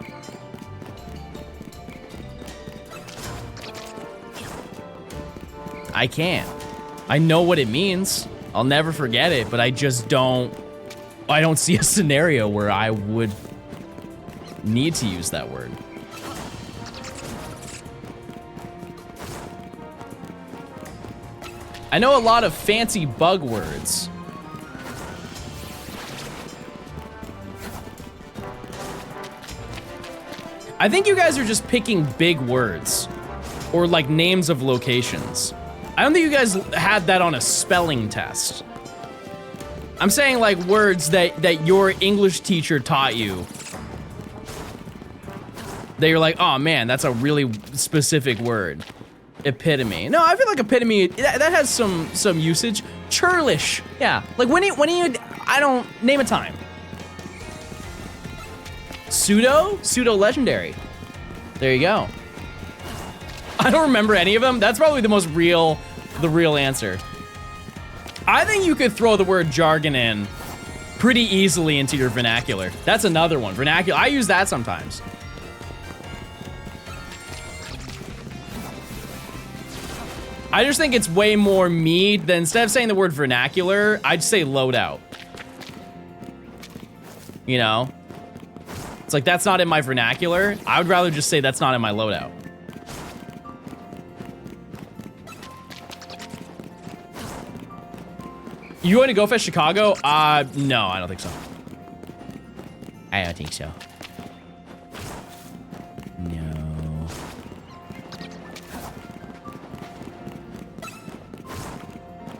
Speaker 1: I can't. I know what it means. I'll never forget it, but I don't see a scenario where I would need to use that word. I know a lot of fancy bug words. I think you guys are just picking big words or like names of locations. I don't think you guys had that on a spelling test. I'm saying like words that your English teacher taught you. That you're like, oh man, that's a really specific word. Epitome. No, I feel like epitome, that has some usage. Churlish. Yeah. Like when you, I don't, name a time. Pseudo legendary. There you go. I don't remember any of them. That's probably the real answer. I think you could throw the word jargon in pretty easily into your vernacular. That's another one. Vernacular. I use that sometimes. I just think it's way more me than instead of saying the word vernacular, I'd say loadout. You know? It's like, that's not in my vernacular. I would rather just say that's not in my loadout. You going to Go Fest Chicago? No, I don't think so. I don't think so. No.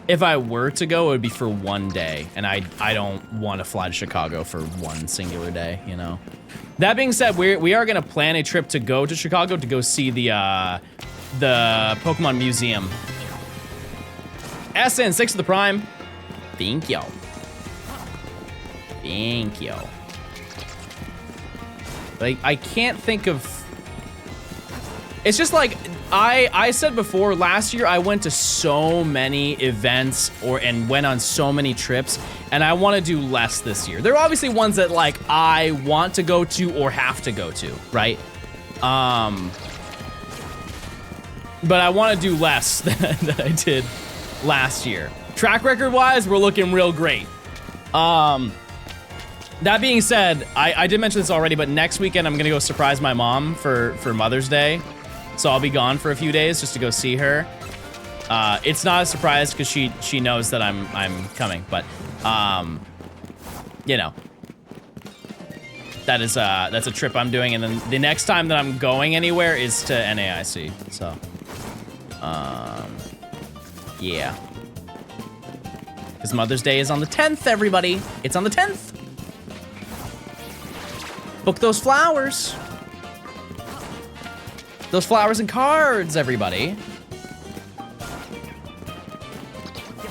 Speaker 1: If I were to go, it would be for one day, and I don't want to fly to Chicago for one singular day, you know? That being said, we are gonna plan a trip to go to Chicago to go see the Pokemon Museum. SN6 to the Prime. Thank you. Thank you. Like, I can't think of... It's just like, I said before, last year I went to so many events and went on so many trips, and I want to do less this year. There are obviously ones that like I want to go to or have to go to, right? But I want to do less than I did last year. Track record wise, we're looking real great. That being said, I did mention this already, but next weekend I'm gonna go surprise my mom for Mother's Day. So I'll be gone for a few days just to go see her. It's not a surprise because she knows that I'm coming, but you know, that's a trip I'm doing, and then the next time that I'm going anywhere is to NAIC. So yeah, because Mother's Day is on the 10th, everybody. It's on the 10th. Book those flowers. Those flowers and cards, everybody.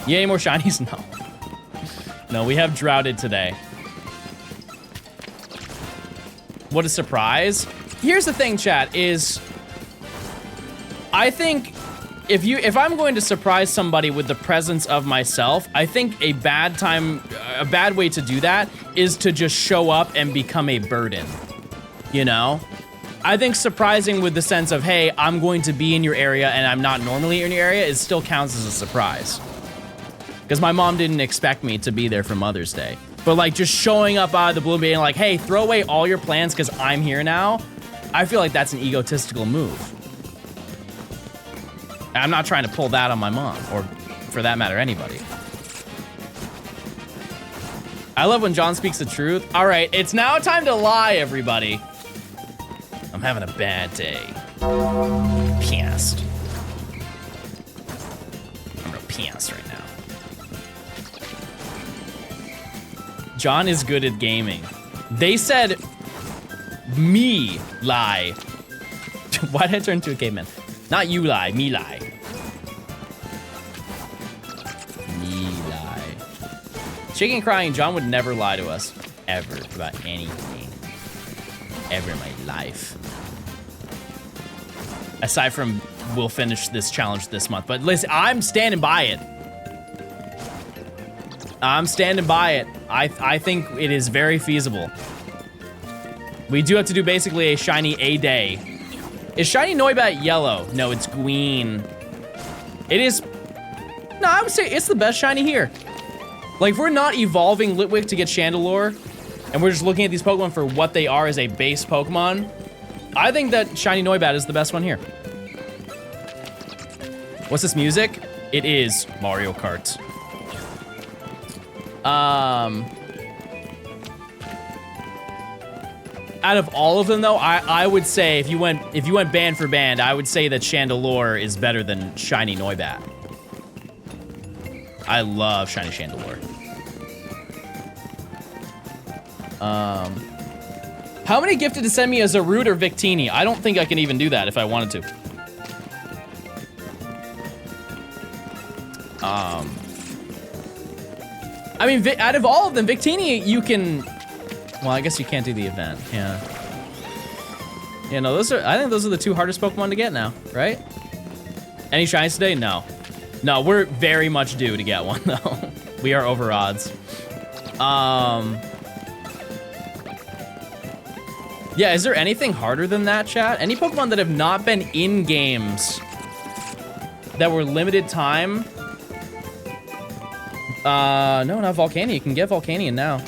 Speaker 1: Yeah, any more shinies? No. No, we have droughted today. What a surprise. Here's the thing, chat, is I think if I'm going to surprise somebody with the presence of myself, I think a bad way to do that is to just show up and become a burden, you know? I think surprising with the sense of, hey, I'm going to be in your area and I'm not normally in your area, it still counts as a surprise. Because my mom didn't expect me to be there for Mother's Day. But like just showing up out of the blue and being like, hey, throw away all your plans because I'm here now, I feel like that's an egotistical move. And I'm not trying to pull that on my mom, or for that matter, anybody. I love when John speaks the truth. All right, it's now time to lie, everybody. I'm having a bad day. Pissed. I'm real pissed right now. John is good at gaming. They said me lie. Why did I turn into a caveman? Not you lie, me lie. Me lie. Shaking and crying, John would never lie to us. Ever. About anything. Ever in my life. Aside from, we'll finish this challenge this month. But listen, I'm standing by it. I'm standing by it. I think it is very feasible. We do have to do basically a shiny a day. Is shiny Noibat yellow? No, it's green. It is... No, I would say it's the best shiny here. Like, if we're not evolving Litwick to get Chandelure, and we're just looking at these Pokemon for what they are as a base Pokemon, I think that shiny Noibat is the best one here. What's this music? It is Mario Kart. Out of all of them, though, I would say if you went band for band, I would say that Chandelure is better than shiny Noibat. I love shiny Chandelure. How many gifted to send me a Zarude or Victini? I don't think I can even do that if I wanted to. I mean, out of all of them, Victini, you can... Well, I guess you can't do the event, yeah. Yeah, no, I think those are the two hardest Pokemon to get now, right? Any shinies today? No. No, we're very much due to get one, though. We are over odds. Yeah, is there anything harder than that, chat? Any Pokemon that have not been in games that were limited time? No, not Volcanion. You can get Volcanion now.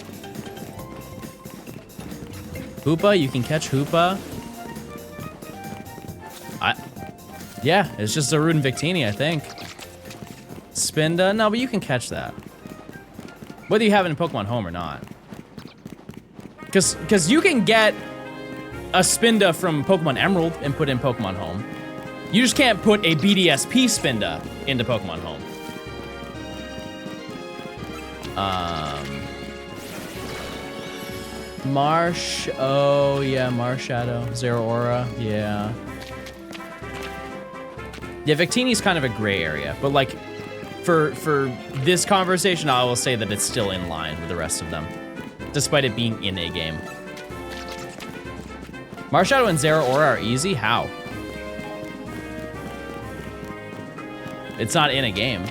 Speaker 1: Hoopa, you can catch Hoopa. Yeah, it's just Zarude and Victini, I think. Spinda, no, but you can catch that. Whether you have it in Pokemon Home or not. Because you can get a Spinda from Pokemon Emerald and put in Pokemon Home. You just can't put a BDSP Spinda into Pokemon Home. Marsh, oh yeah, Marshadow, Zeraora, yeah. Yeah, Victini's kind of a gray area, but like, for this conversation, I will say that it's still in line with the rest of them, despite it being in a game. Marshadow and Zeraora are easy? How? It's not in a game.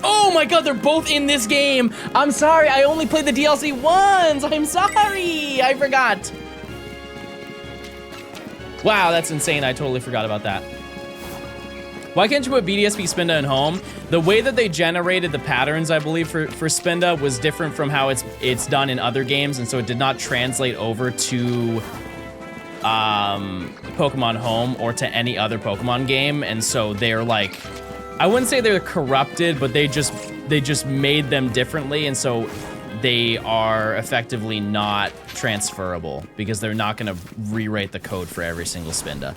Speaker 1: Oh my god, they're both in this game! I'm sorry, I only played the DLC once! I'm sorry! I forgot. Wow, that's insane. I totally forgot about that. Why can't you put BDSP Spinda in Home? The way that they generated the patterns, I believe, for Spinda was different from how it's done in other games, and so it did not translate over to Pokemon Home or to any other Pokemon game, and so they're like... I wouldn't say they're corrupted, but they just made them differently, and so they are effectively not transferable because they're not going to rewrite the code for every single Spinda.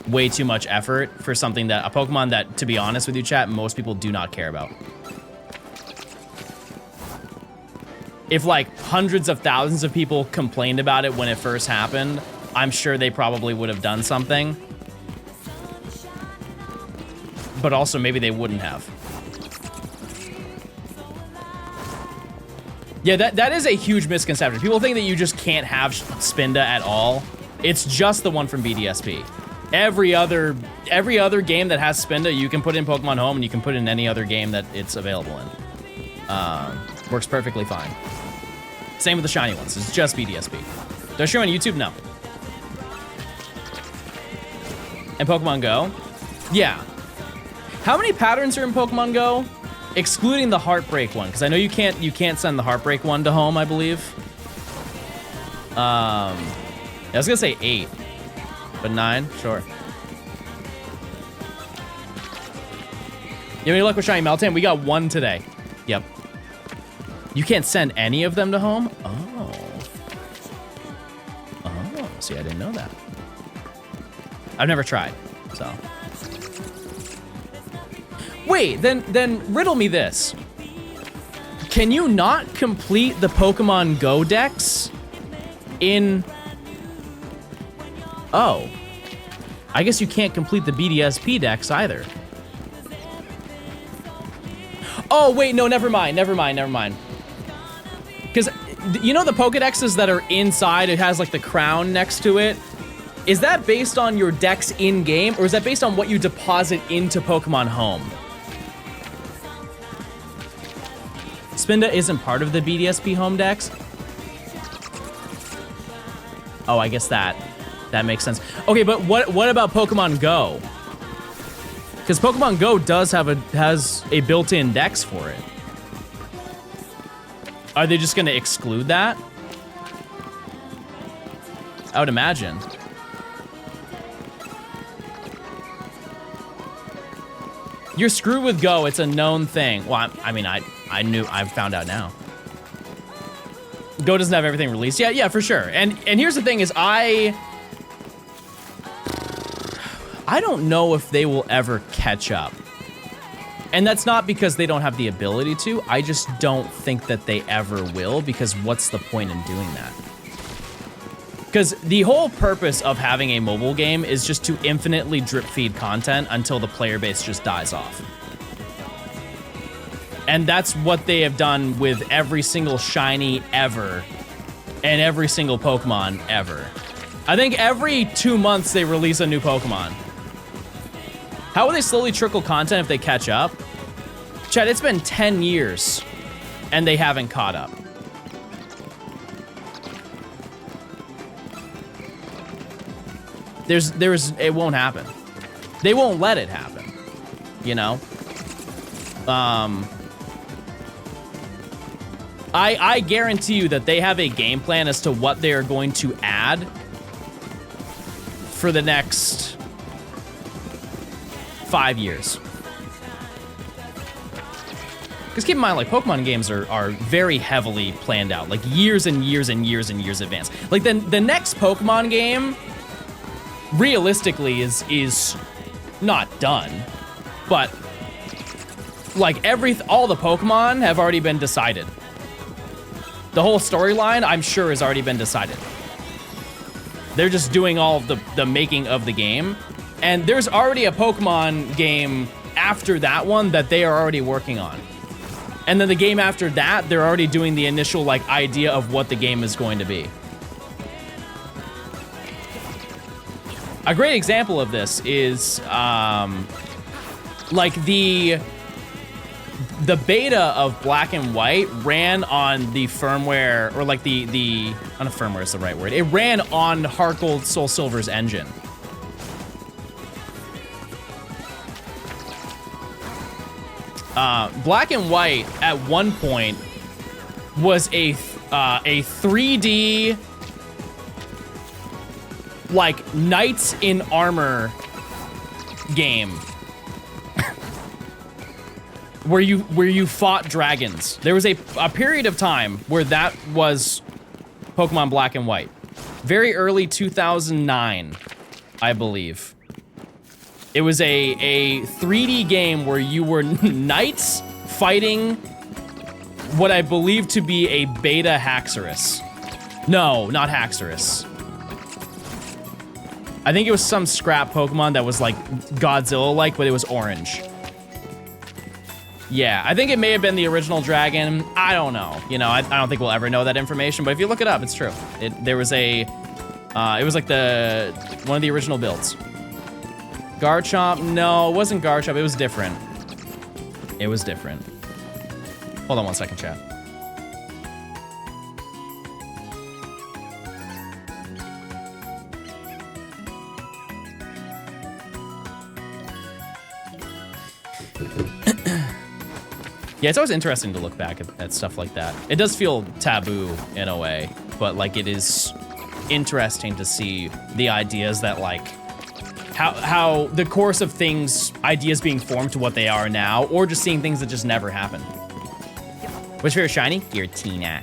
Speaker 1: Way too much effort for something that a Pokemon that, to be honest with you, chat, most people do not care about. If like hundreds of thousands of people complained about it when it first happened, I'm sure they probably would have done something. But also maybe they wouldn't have. Yeah, that is a huge misconception. People think that you just can't have Spinda at all. It's just the one from BDSP. Every other game that has Spinda, you can put in Pokemon Home and you can put in any other game that it's available in. Works perfectly fine. Same with the shiny ones. It's just BDSP. Do I stream on YouTube? No. And Pokemon Go? Yeah. How many patterns are in Pokemon Go? Excluding the Heartbreak one, because I know you can't send the Heartbreak one to home, I believe. I was gonna say 8, but 9, sure. You have any luck with Shiny Meltan? We got 1 today. Yep. You can't send any of them to home? Oh. Oh, see, I didn't know that. I've never tried, so. Wait, then riddle me this. Can you not complete the Pokemon Go Dex in... Oh. I guess you can't complete the BDSP Dex either. Oh, wait, no, never mind. Because, you know the Pokedexes that are inside, it has like the crown next to it? Is that based on your Dex in-game, or is that based on what you deposit into Pokemon Home? Spinda isn't part of the BDSP Home Dex? Oh, I guess that makes sense. Okay, but what about Pokemon Go? Because Pokemon Go has a built-in Dex for it. Are they just gonna exclude that? I would imagine. You're screwed with Go, it's a known thing. Well, I mean, I found out now. Go doesn't have everything released. Yeah, for sure. And here's the thing is I don't know if they will ever catch up. And that's not because they don't have the ability to. I just don't think that they ever will, because what's the point in doing that? Because the whole purpose of having a mobile game is just to infinitely drip feed content until the player base just dies off. And that's what they have done with every single shiny ever and every single Pokemon ever. I think every 2 months they release a new Pokemon. How will they slowly trickle content if they catch up? Chad, it's been 10 years and they haven't caught up. It won't happen. They won't let it happen, you know? I guarantee you that they have a game plan as to what they are going to add for the next 5 years. Because keep in mind, like, Pokemon games are very heavily planned out, like years and years and years and years advance. Like, the next Pokemon game, realistically, is not done, but like all the Pokemon have already been decided. The whole storyline, I'm sure, has already been decided. They're just doing all of the making of the game, and there's already a Pokemon game after that one that they are already working on. And then the game after that, they're already doing the initial like idea of what the game is going to be. A great example of this is like the beta of Black and White ran on the firmware, or like the not a firmware is the right word. It ran on Heart Gold Soul Silver's engine. Black and White at one point was a 3D like Knights in Armor game where you fought dragons. There was a period of time where that was Pokemon Black and White. Very early 2009, I believe. It was a 3D game where you were knights fighting what I believe to be a beta Haxorus. No, not Haxorus. I think it was some scrap Pokemon that was like Godzilla-like, but it was orange. Yeah, I think it may have been the original dragon. I don't know. You know, I don't think we'll ever know that information, but if you look it up, it's true. There was a, it was like one of the original builds. Garchomp? No, it wasn't Garchomp. It was different. It was different. Hold on one second, chat. Yeah, it's always interesting to look back at stuff like that. It does feel taboo in a way, but like it is interesting to see the ideas that like how the course of things, ideas being formed to what they are now, or just seeing things that just never happened. What's your favorite shiny? Giratina.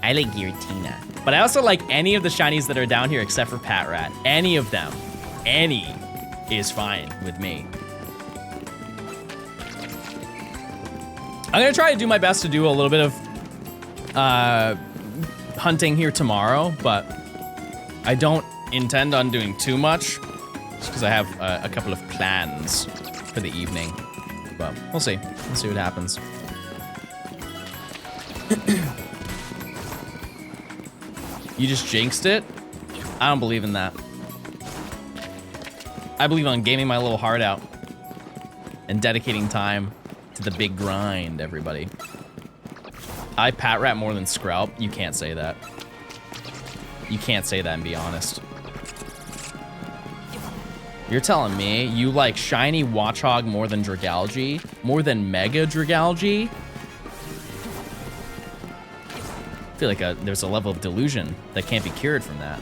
Speaker 1: I like Giratina. But I also like any of the shinies that are down here except for Patrat. Any of them. Any is fine with me. I'm gonna try to do my best to do a little bit of hunting here tomorrow, but I don't intend on doing too much just because I have a couple of plans for the evening. But we'll see. We'll see what happens. You just jinxed it? I don't believe in that. I believe on gaming my little heart out and dedicating time to the big grind, everybody. I Patrat more than Scralp. You can't say that. You can't say that and be honest. You're telling me you like shiny Watchog more than Dragalge? More than Mega Dragalge? I feel like there's a level of delusion that can't be cured from that.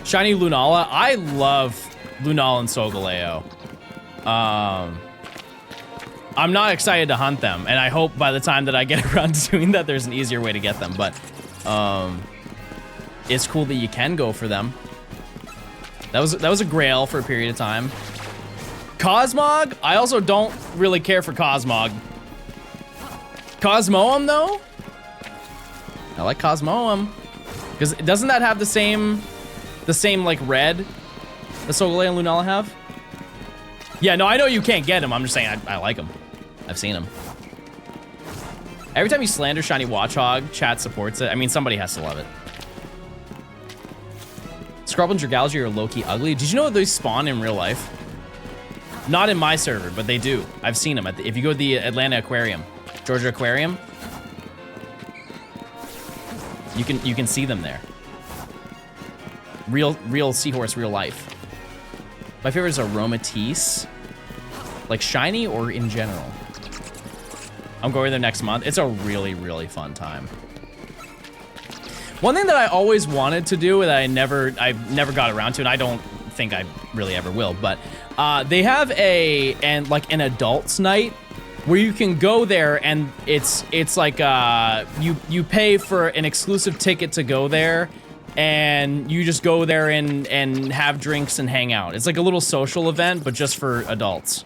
Speaker 1: Shiny Lunala. I love Lunala and Solgaleo. I'm not excited to hunt them, and I hope by the time that I get around to doing that, there's an easier way to get them, but it's cool that you can go for them. That was a grail for a period of time. Cosmog, I also don't really care for Cosmog. Cosmoem though? I like Cosmoem. Because doesn't that have the same like red that Solgaleo and Lunala have? Yeah, no, I know you can't get him. I'm just saying I like him. I've seen him. Every time you slander Shiny Watchog, chat supports it. I mean, somebody has to love it. Scrubble and Dragalge are low-key ugly. Did you know that they spawn in real life? Not in my server, but they do. I've seen them. If you go to the Atlanta Aquarium, Georgia Aquarium, you can see them there. Real seahorse, real life. My favorite is Aromatisse. Like shiny or in general? I'm going there next month. It's a really, really fun time. One thing that I always wanted to do that I've never got around to, and I don't think I really ever will, but they have an adults night where you can go there and it's like you pay for an exclusive ticket to go there, and you just go there and have drinks and hang out. It's like a little social event, but just for adults.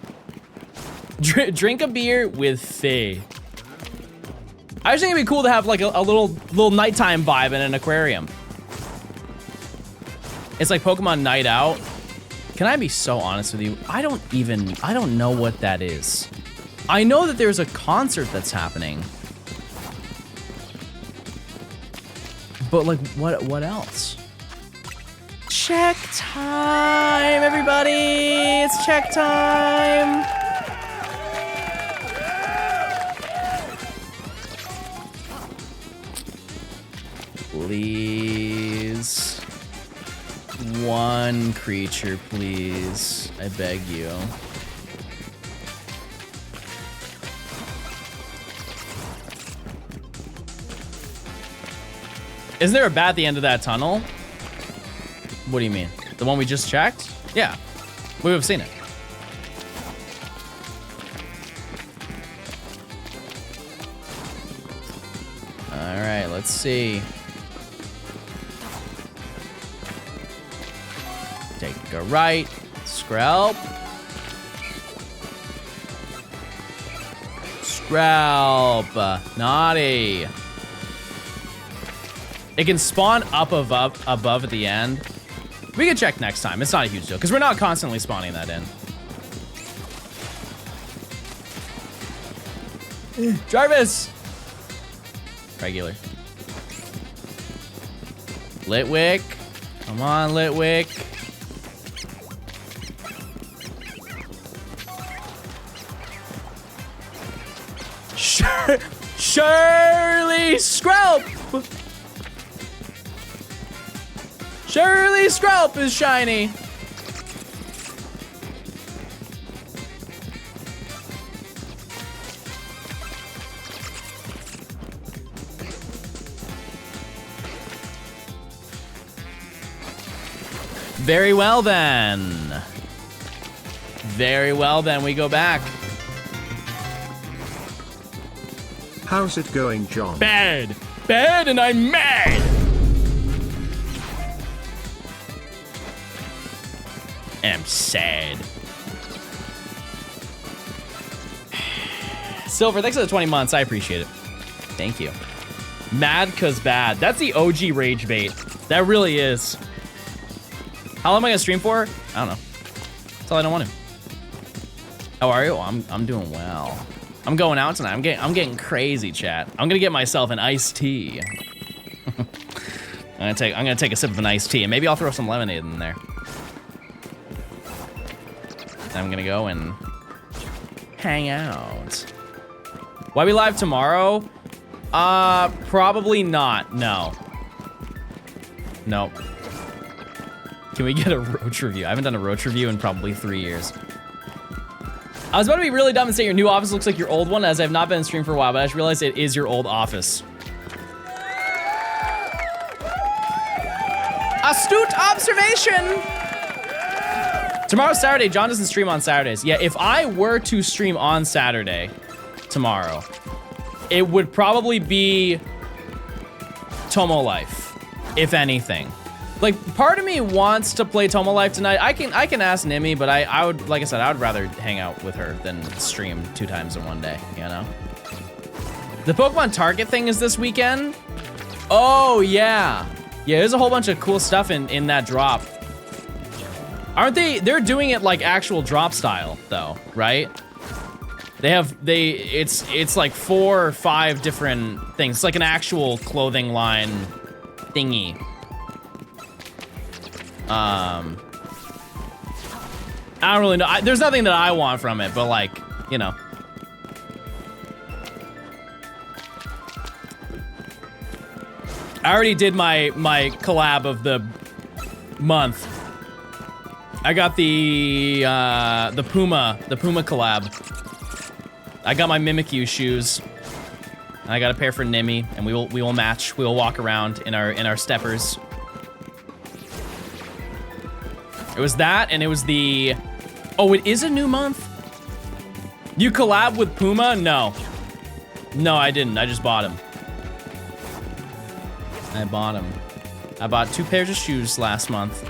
Speaker 1: Drink a beer with Faye. I just think it'd be cool to have like a little nighttime vibe in an aquarium. It's like Pokemon Night Out. Can I be so honest with you? I don't know what that is. I know that there's a concert that's happening. But like, what else? Check time, everybody! It's check time! Please. One creature, please. I beg you. Isn't there a bat at the end of that tunnel? What do you mean? The one we just checked? Yeah. We would have seen it. All right, let's see. Take a right. Scralp. Scralp. Naughty. It can spawn up above at the end. We can check next time. It's not a huge deal because we're not constantly spawning that in. Jarvis. Regular. Litwick. Come on, Litwick. Shirley Scralp. Shirley Scralp is shiny. Very well then. Very well then, we go back.
Speaker 2: How's it going, John?
Speaker 1: Bad. Bad and I'm mad. I'm sad. Silver, thanks for the 20 months. I appreciate it. Thank you. Mad cause bad. That's the OG rage bait. That really is. How long am I gonna stream for? I don't know. That's all I don't want to. How are you? I'm doing well. I'm going out tonight. I'm getting crazy, chat. I'm gonna get myself an iced tea. I'm gonna take a sip of an iced tea and maybe I'll throw some lemonade in there. And I'm gonna go and hang out. Why we live tomorrow? Probably not. No. Nope. Can we get a roach review? I haven't done a roach review in probably 3 years. I was about to be really dumb and say your new office looks like your old one, as I've not been in stream for a while, but I just realized it is your old office. Astute observation! Tomorrow's Saturday. John doesn't stream on Saturdays. Yeah, if I were to stream on Saturday, tomorrow, it would probably be Tomo Life, if anything. Like, part of me wants to play Tomo Life tonight. I can ask Nimi, but I would, like I said, I would rather hang out with her than stream 2 times in one day, you know? The Pokemon Target thing is this weekend? Oh, yeah. Yeah, there's a whole bunch of cool stuff in that drop. Aren't they? They're doing it like actual drop style, though, right? It's like 4 or 5 different things. It's like an actual clothing line thingy. I don't really know. There's nothing that I want from it, but like, you know. I already did my collab of the month. I got the Puma collab. I got my Mimikyu shoes. And I got a pair for Nimi, and we will match. We will walk around in our steppers. It was that, and it was the... Oh, it is a new month? You collab with Puma? No. No, I didn't. I just bought him. I bought him. I bought 2 pairs of shoes last month.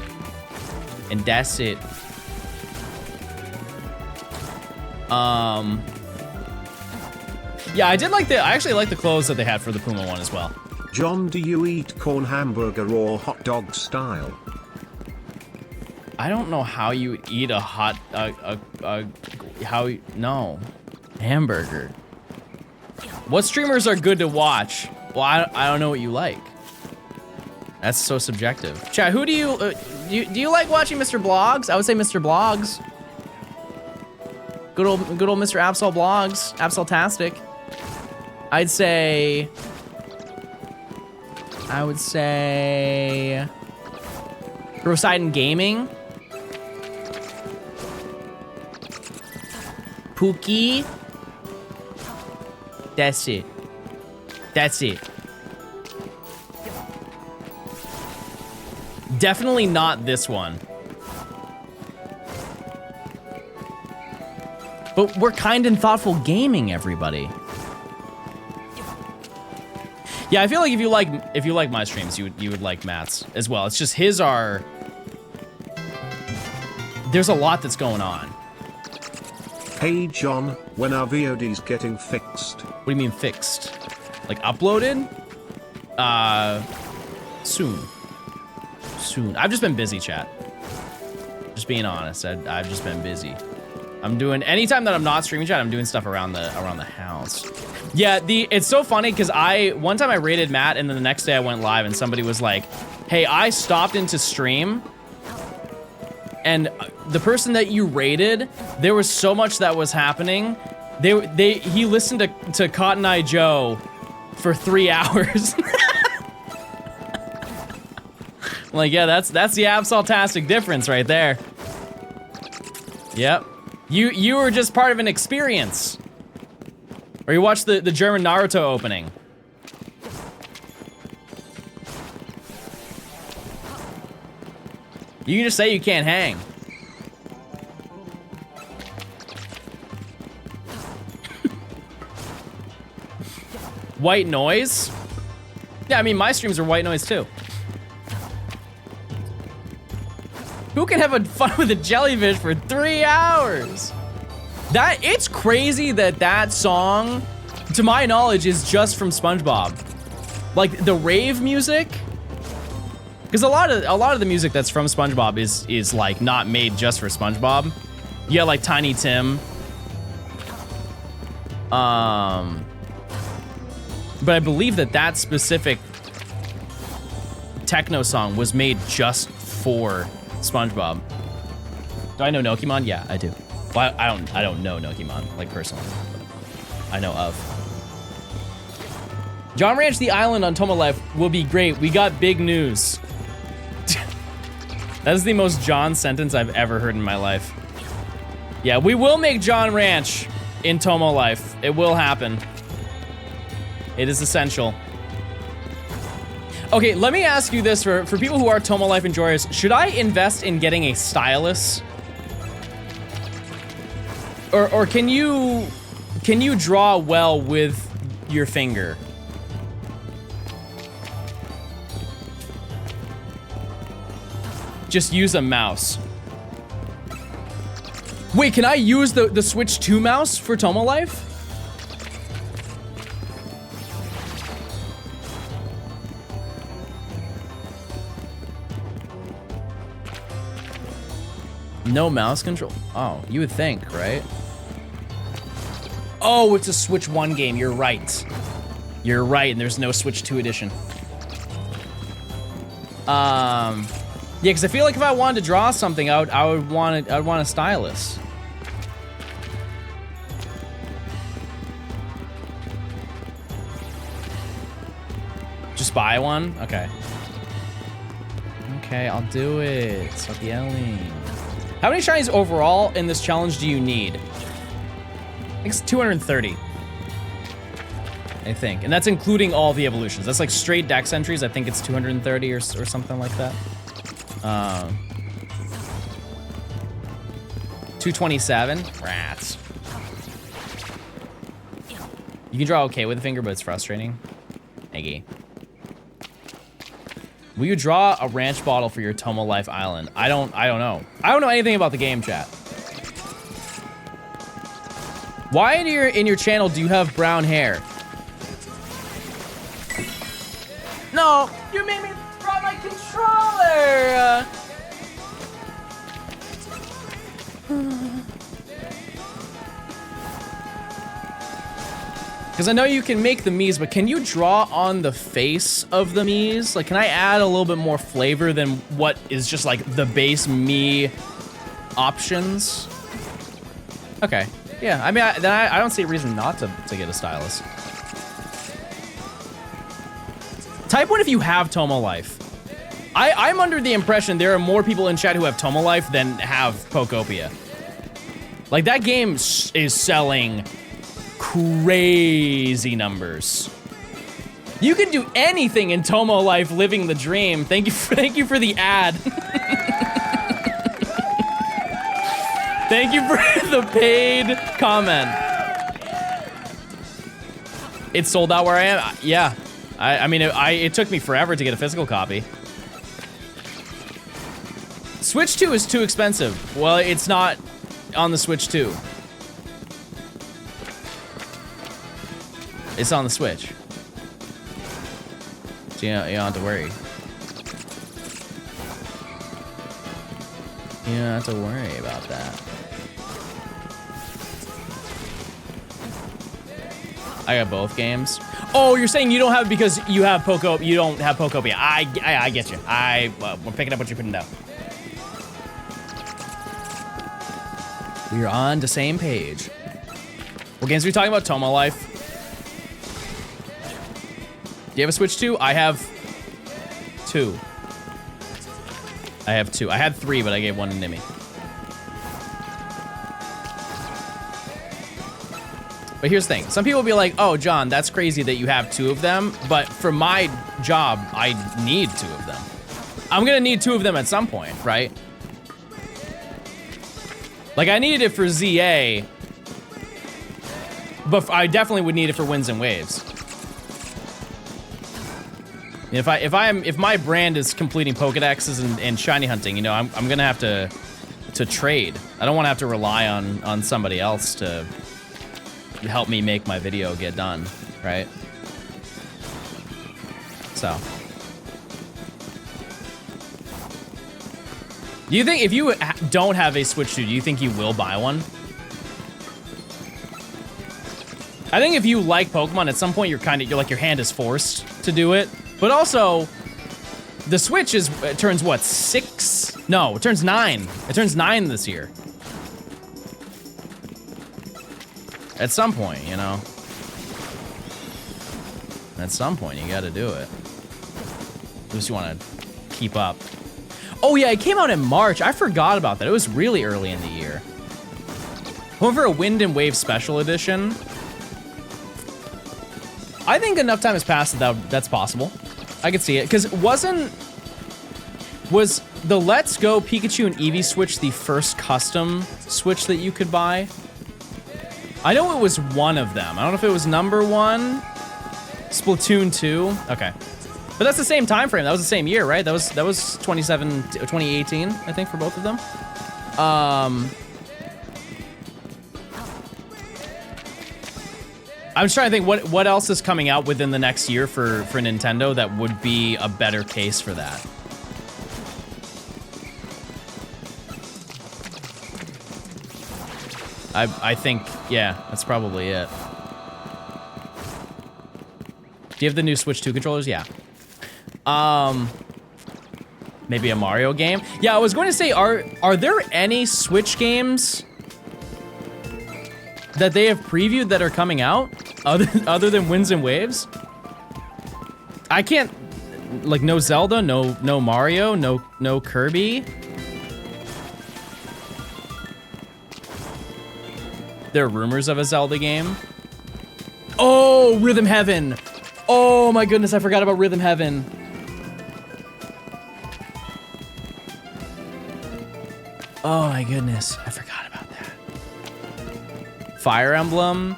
Speaker 1: And that's it. Yeah, I actually like the clothes that they had for the Puma one as well.
Speaker 2: John, do you eat corn hamburger or hot dog style?
Speaker 1: I don't know how you eat a hot, no. Hamburger. What streamers are good to watch? Well, I don't know what you like. That's so subjective. Chat, who do you like watching Mr. Blogs? I would say Mr. Blogs. Good old Mr. Absol Blogs. Absoltastic. I would say Poseidon Gaming. Pookie. That's it. That's it. Definitely not this one. But we're kind and thoughtful gaming, everybody. Yeah, I feel like if you like my streams, you would like Matt's as well. It's just his are... There's a lot that's going on.
Speaker 2: Hey John, when are VODs getting fixed?
Speaker 1: What do you mean fixed? Like uploaded? Soon. Soon. I've just been busy, chat. Just being honest, I've just been busy. I'm doing, anytime that I'm not streaming, chat, I'm doing stuff around the house. Yeah, it's so funny because one time I raided Matt and then the next day I went live and somebody was like, hey, I stopped into stream and the person that you raided, there was so much that was happening. He listened to Cotton Eye Joe for 3 hours. Like, yeah, that's the absolutastic difference right there. Yep. You were just part of an experience. Or you watched the German Naruto opening. You can just say you can't hang. White noise? Yeah, I mean, my streams are white noise too. Who can have a fun with a jellyfish for 3 hours? It's crazy that that song, to my knowledge, is just from SpongeBob. Like the rave music, because a lot of the music that's from SpongeBob is like not made just for SpongeBob. Yeah, like Tiny Tim. But I believe that specific techno song was made just for SpongeBob. Do I know Nokimon? Yeah, I do. Well, I don't know Nokimon, like personally, but I know of. John Ranch the Island on Toma Life will be great. We got big news. That is the most John sentence I've ever heard in my life. Yeah, we will make John Ranch in Tomo Life. It will happen. It is essential. Okay, let me ask you this for people who are Tomo Life enjoyers. Should I invest in getting a stylus? Or can you draw well with your finger? Just use a mouse. Wait, can I use the Switch 2 mouse for Tomo Life? No mouse control? Oh, you would think, right? Oh, it's a Switch 1 game. You're right. You're right, and there's no Switch 2 edition. Yeah, because I feel like if I wanted to draw something, I would want a stylus. Just buy one? Okay. Okay, I'll do it. Stop yelling. How many shinies overall in this challenge do you need? I think it's 230. I think. And that's including all the evolutions. That's like straight dex entries. I think it's 230 or something like that. 227. Rats. You can draw okay with the finger, but it's frustrating. Eggy. Will you draw a ranch bottle for your Tomo Life Island? I don't know. I don't know anything about the game, chat. Why in your channel do you have brown hair? No, you made me drop my controller. Because I know you can make the Miis, but can you draw on the face of the Miis? Like, can I add a little bit more flavor than what is just like the base Mii options? Okay, yeah. I mean, I don't see a reason not to get a stylus. Type 1 if you have Tomo Life. I'm under the impression there are more people in chat who have Tomo Life than have Pokopia. Like, that game is selling crazy numbers. You can do anything in Tomo Life, living the dream. Thank you for the ad. Thank you for the paid comment. It's sold out where I am. Yeah, I mean, it took me forever to get a physical copy. Switch 2 is too expensive. Well, it's not on the Switch 2. It's on the Switch. So you don't have to worry. You don't have to worry about that. I got both games. Oh, you're saying you don't have it because you have Poco. You don't have Pokopia. I get you. We're picking up what you're putting down. We are on the same page. What games are we talking about? Tomo Life. Do you have a Switch 2? I have 2. I have 2. I had 3, but I gave 1 to Nimmy. But here's the thing. Some people will be like, oh, John, that's crazy that you have 2 of them. But for my job, I need 2 of them. I'm gonna need 2 of them at some point, right? Like, I needed it for ZA, but I definitely would need it for Winds and Waves. If my brand is completing Pokedexes and shiny hunting, you know, I'm gonna have to trade. I don't want to have to rely on somebody else to help me make my video get done, right? So, do you think if you don't have a Switch 2, do you think you will buy one? I think if you like Pokemon, at some point you're like your hand is forced to do it. But also, the Switch it turns what, 6? No, it turns 9. It turns 9 this year. At some point, you know. At some point, you gotta do it. At least you wanna keep up. Oh yeah, it came out in March. I forgot about that. It was really early in the year. Went for a Wind and Wave Special Edition. I think enough time has passed that's possible. I could see it, because was the Let's Go Pikachu and Eevee Switch the first custom Switch that you could buy? I know it was one of them. I don't know if it was number 1, Splatoon 2. Okay, but that's the same time frame. That was the same year, right? That was 2018, I think, for both of them. I'm just trying to think what else is coming out within the next year for Nintendo that would be a better case for that. I think, yeah, that's probably it. Do you have the new Switch 2 controllers? Yeah. Maybe a Mario game? Yeah, I was going to say, are there any Switch games that they have previewed that are coming out other than Winds and Waves? I can't, like, no Zelda, no Mario, no Kirby. There are rumors of a Zelda game. Oh, Rhythm Heaven. Oh my goodness, I forgot about Rhythm Heaven. Oh my goodness, I forgot about that. Fire Emblem.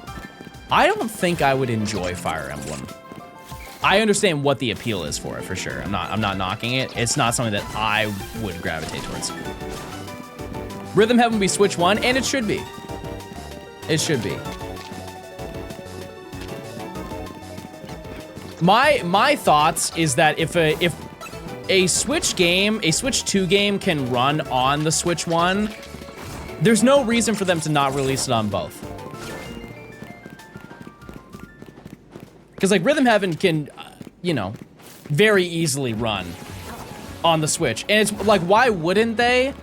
Speaker 1: I don't think I would enjoy Fire Emblem. I understand what the appeal is for it, for sure. I'm not knocking it. It's not something that I would gravitate towards. Rhythm Heaven would be Switch 1, and it should be. It should be. My thoughts is that if a Switch game, a Switch 2 game can run on the Switch 1, there's no reason for them to not release it on both. Because like Rhythm Heaven can, you know, very easily run on the Switch. And it's like, why wouldn't they?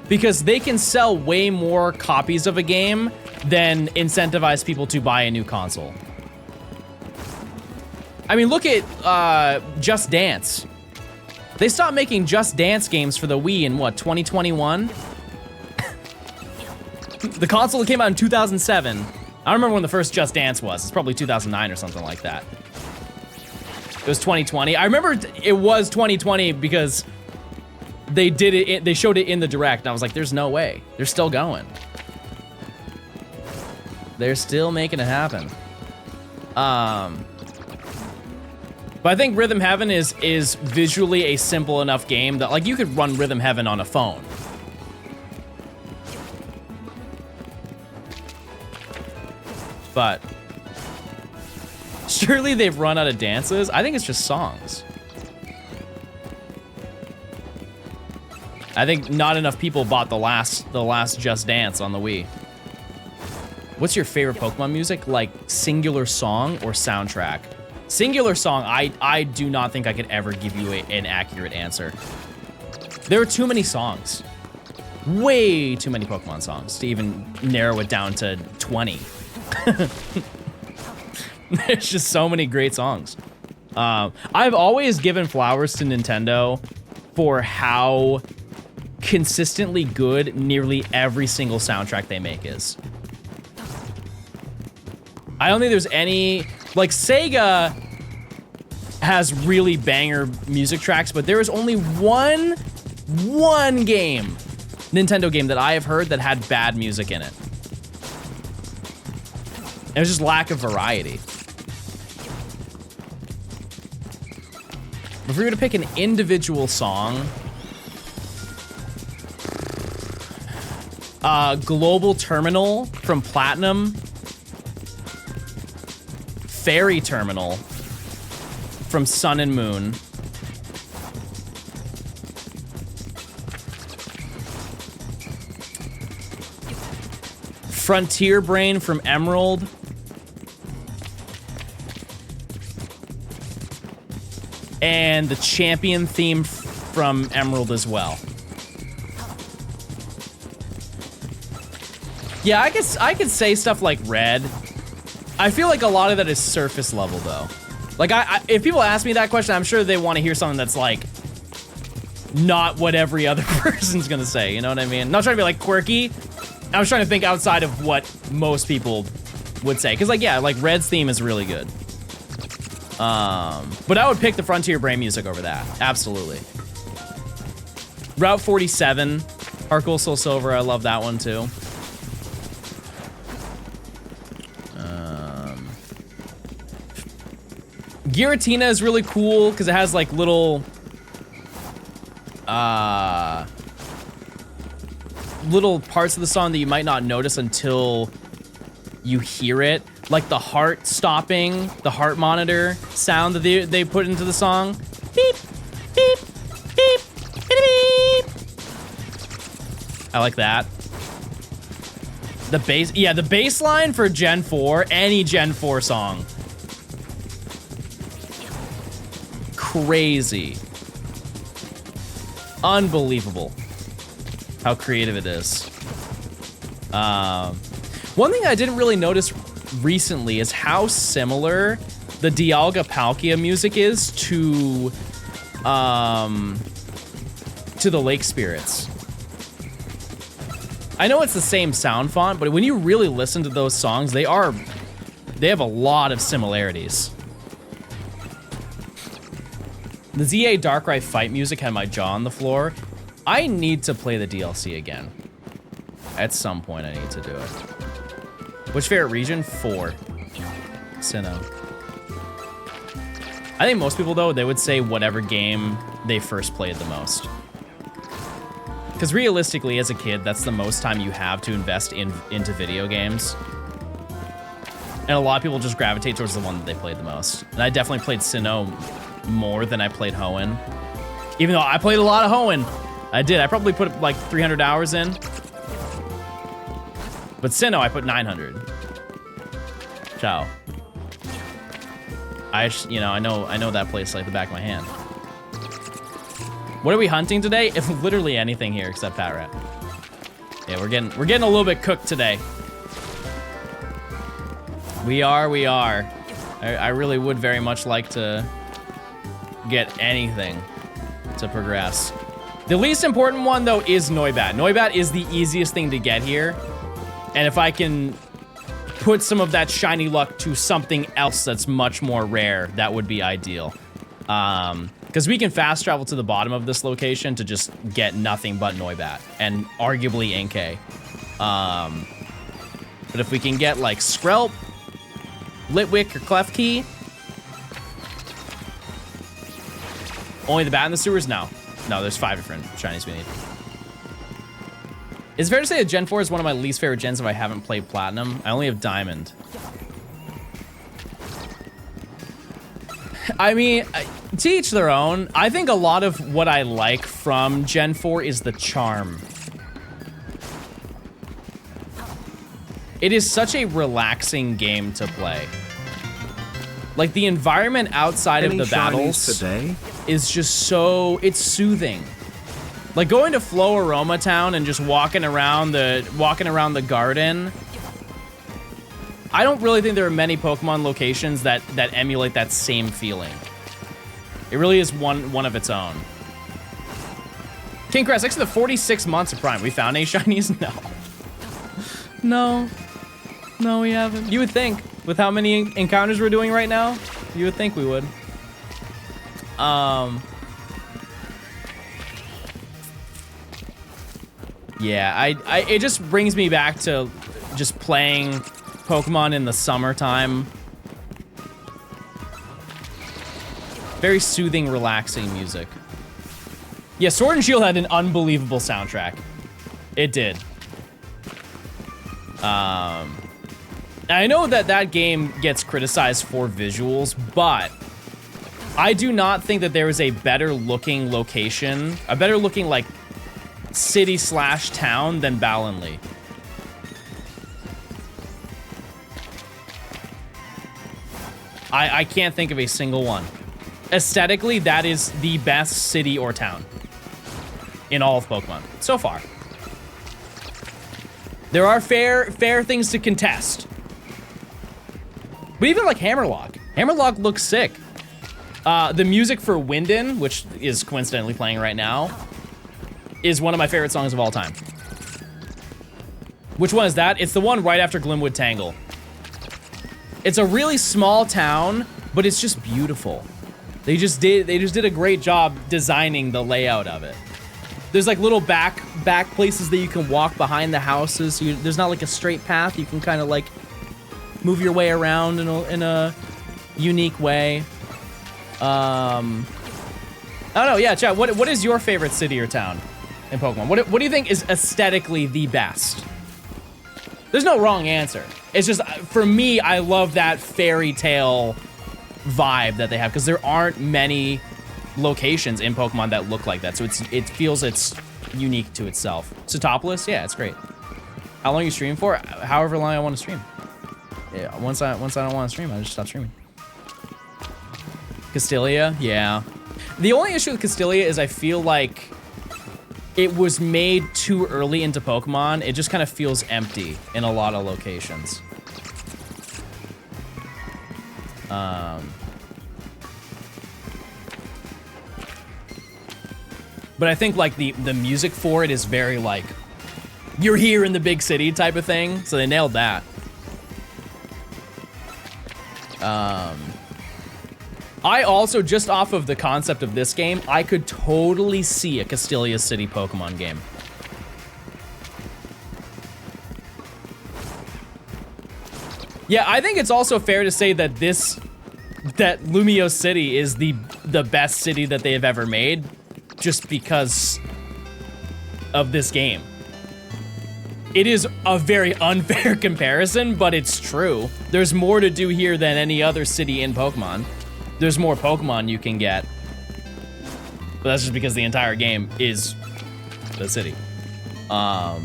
Speaker 1: Because they can sell way more copies of a game than incentivize people to buy a new console. I mean, look at Just Dance. They stopped making Just Dance games for the Wii in what, 2021? The console came out in 2007. I don't remember when the first Just Dance was. It's probably 2009 or something like that. It was 2020. I remember it was 2020 because they did it. They showed it in the Direct, and I was like, "There's no way. They're still going. They're still making it happen." But I think Rhythm Heaven is visually a simple enough game that like you could run Rhythm Heaven on a phone. But surely they've run out of dances. I think it's just songs. I think not enough people bought the last Just Dance on the Wii. What's your favorite Pokemon music? Like singular song or soundtrack? Singular song, I do not think I could ever give you an accurate answer. There are too many songs. Way too many Pokemon songs to even narrow it down to 20. There's just so many great songs. I've always given flowers to Nintendo for how consistently good nearly every single soundtrack they make is. I don't think there's any, like Sega has really banger music tracks, but there is only one game, Nintendo game, that I have heard that had bad music in it. It was just lack of variety. If we were to pick an individual song, Global Terminal from Platinum, Fairy Terminal from Sun and Moon, Frontier Brain from Emerald, and the Champion theme from Emerald as well. Yeah, I could say stuff like Red. I feel like a lot of that is surface level, though. Like, if people ask me that question, I'm sure they want to hear something that's, like, not what every other person's gonna say, you know what I mean? I'm not trying to be, like, quirky. I was trying to think outside of what most people would say. Because, like, yeah, like, Red's theme is really good. But I would pick the Frontier Brain music over that. Absolutely. Route 47, Heart Soul Silver, I love that one, too. Giratina is really cool because it has like little little parts of the song that you might not notice until you hear it, like the heart stopping, the heart monitor sound that they put into the song. Beep, beep, beep, beep, beep. I like that. The bass, yeah, the bass line for Gen 4, any Gen 4 song. Crazy. Unbelievable how creative it is. One thing I didn't really notice recently is how similar the Dialga Palkia music is to the Lake Spirits. I know it's the same sound font, but when you really listen to those songs, they have a lot of similarities. The ZA Darkrai fight music had my jaw on the floor. I need to play the DLC again. At some point, I need to do it. Which favorite region? 4. Sinnoh. I think most people, though, they would say whatever game they first played the most. Because realistically, as a kid, that's the most time you have to invest into video games. And a lot of people just gravitate towards the one that they played the most. And I definitely played Sinnoh more than I played Hoenn. Even though I played a lot of Hoenn. I did. I probably put like 300 hours in. But Sinnoh, I put 900. Ciao. I know that place like the back of my hand. What are we hunting today? If literally anything here except Fat Rat. Yeah, we're getting a little bit cooked today. We are. I really would very much like to get anything to progress. The least important one, though, is Noibat. Noibat is the easiest thing to get here. And if I can put some of that shiny luck to something else that's much more rare, that would be ideal. Because we can fast travel to the bottom of this location to just get nothing but Noibat. And arguably Inkay. But if we can get, like, Skrelp, Litwick, or Klefki. Only the bat in the sewers? No. No, there's 5 different shinies we need. Is it fair to say that Gen 4 is one of my least favorite gens if I haven't played Platinum? I only have Diamond. I mean, to each their own. I think a lot of what I like from Gen 4 is the charm. It is such a relaxing game to play. Like, the environment outside of the battles today is just so, it's soothing. Like going to Flow Aroma Town and just walking around the garden. I don't really think there are many Pokemon locations that emulate that same feeling. It really is one of its own. King Crest, next to the 46 months of Prime, we found any shinies? No. No, we haven't. You would think, with how many encounters we're doing right now, you would think we would. Yeah, it just brings me back to just playing Pokemon in the summertime. Very soothing, relaxing music. Yeah, Sword and Shield had an unbelievable soundtrack. It did. I know that game gets criticized for visuals, but I do not think that there is a better looking location, a better looking like city / town than Ballinlee. I can't think of a single one. Aesthetically, that is the best city or town in all of Pokemon so far. There are fair things to contest. But even like Hammerlock. Hammerlock looks sick. The music for Winden, which is coincidentally playing right now, is one of my favorite songs of all time. Which one is that? It's the one right after Glimwood Tangle. It's a really small town, but it's just beautiful. They just did a great job designing the layout of it. There's like little back places that you can walk behind the houses. So there's not like a straight path. You can kind of like move your way around in a unique way. I don't know. Yeah, chat. What is your favorite city or town in Pokemon? What do you think is aesthetically the best? There's no wrong answer. It's just, for me, I love that fairy tale vibe that they have, because there aren't many locations in Pokemon that look like that, so it feels it's unique to itself. Satopolis, yeah, it's great. How long you stream for? However long I want to stream. Yeah, once I don't want to stream, I just stop streaming. Castilia, yeah. The only issue with Castilia is I feel like it was made too early into Pokemon. It just kind of feels empty in a lot of locations. But I think like the music for it is very like, you're here in the big city type of thing. So they nailed that. I also, just off of the concept of this game, I could totally see a Castilia City Pokemon game. Yeah, I think it's also fair to say that that Lumio City is the best city that they have ever made, just because of this game. It is a very unfair comparison, but it's true. There's more to do here than any other city in Pokemon. There's more Pokemon you can get. But that's just because the entire game is the city. Yeah,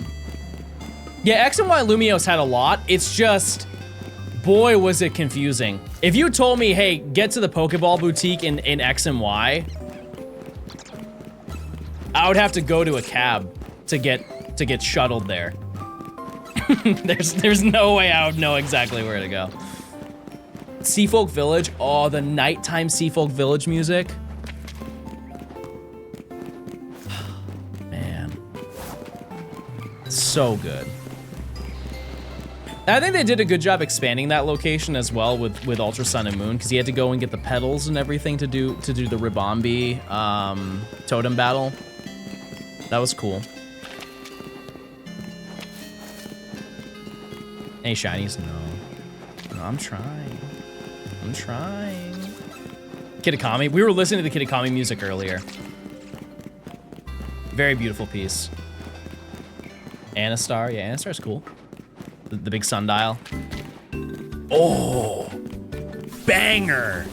Speaker 1: X and Y Lumios had a lot. It's just, boy, was it confusing. If you told me, hey, get to the Pokeball boutique in X and Y, I would have to go to a cab to get shuttled there. There's no way I would know exactly where to go. Seafolk Village, oh, the nighttime Seafolk Village music. Man, so good. I think they did a good job expanding that location as well with Ultra Sun and Moon, because you had to go and get the petals and everything to do the Ribombee totem battle. That was cool. Any shinies? No, I'm trying. Kitakami. We were listening to the Kitakami music earlier. Very beautiful piece. Anastar. Yeah, Anastar's cool. The big sundial. Oh, banger.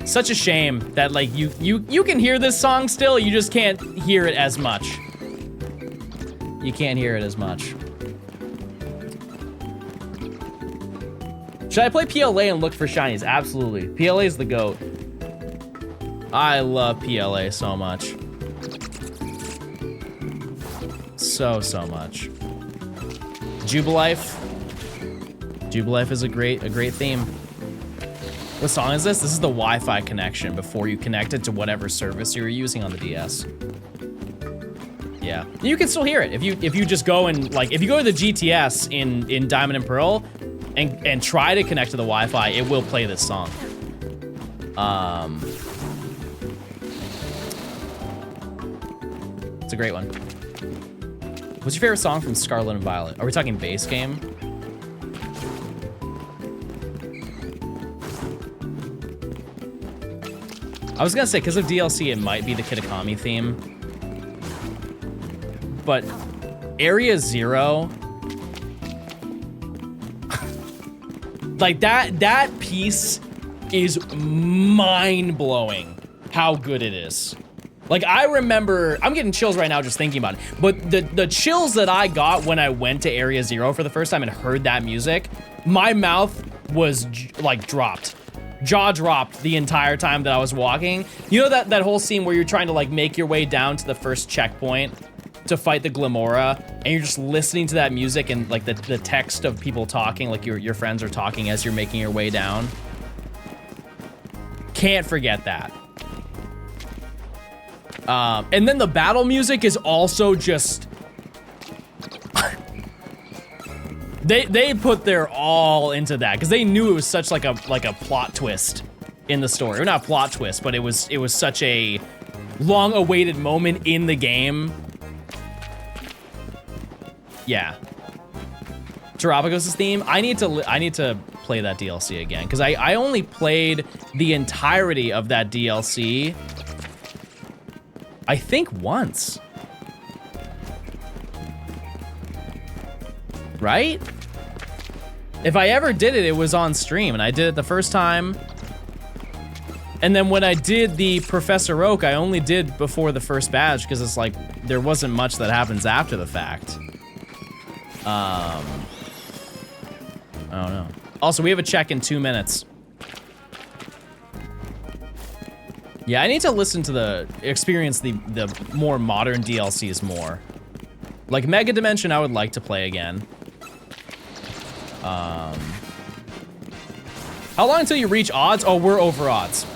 Speaker 1: Such a shame that like you can hear this song still, you just can't hear it as much. You can't hear it as much. Should I play PLA and look for shinies? Absolutely. PLA is the GOAT. I love PLA so much. So much. Jubilife. Jubilife is a great theme. What song is this? This is the Wi-Fi connection before you connect it to whatever service you're using on the DS. Yeah, you can still hear it if you just go and like, if you go to the GTS in Diamond and Pearl and try to connect to the Wi-Fi, it will play this song. It's a great one. What's your favorite song from Scarlet and Violet? Are we talking base game? I was gonna say, because of DLC, it might be the Kitakami theme. But Area Zero, like that piece is mind-blowing how good it is. Like, I remember, I'm getting chills right now just thinking about it, but the chills that I got when I went to Area Zero for the first time and heard that music, my mouth was like dropped. Jaw dropped the entire time that I was walking. You know that whole scene where you're trying to like make your way down to the first checkpoint to fight the Glamora, and you're just listening to that music and like the text of people talking, like your friends are talking as you're making your way down. Can't forget that. And then the battle music is also just they put their all into that because they knew it was such like a plot twist in the story. Or not a plot twist, but it was such a long-awaited moment in the game. Yeah. Terabagos' theme. I need to play that DLC again because I only played the entirety of that DLC, I think, once. Right? If I ever did it, it was on stream, and I did it the first time. And then when I did the Professor Oak, I only did before the first badge because it's like there wasn't much that happens after the fact. I don't know. Also, we have a check in 2 minutes. Yeah, I need to listen to experience the more modern DLCs more. Like Mega Dimension, I would like to play again. How long until you reach odds? Oh, we're over odds.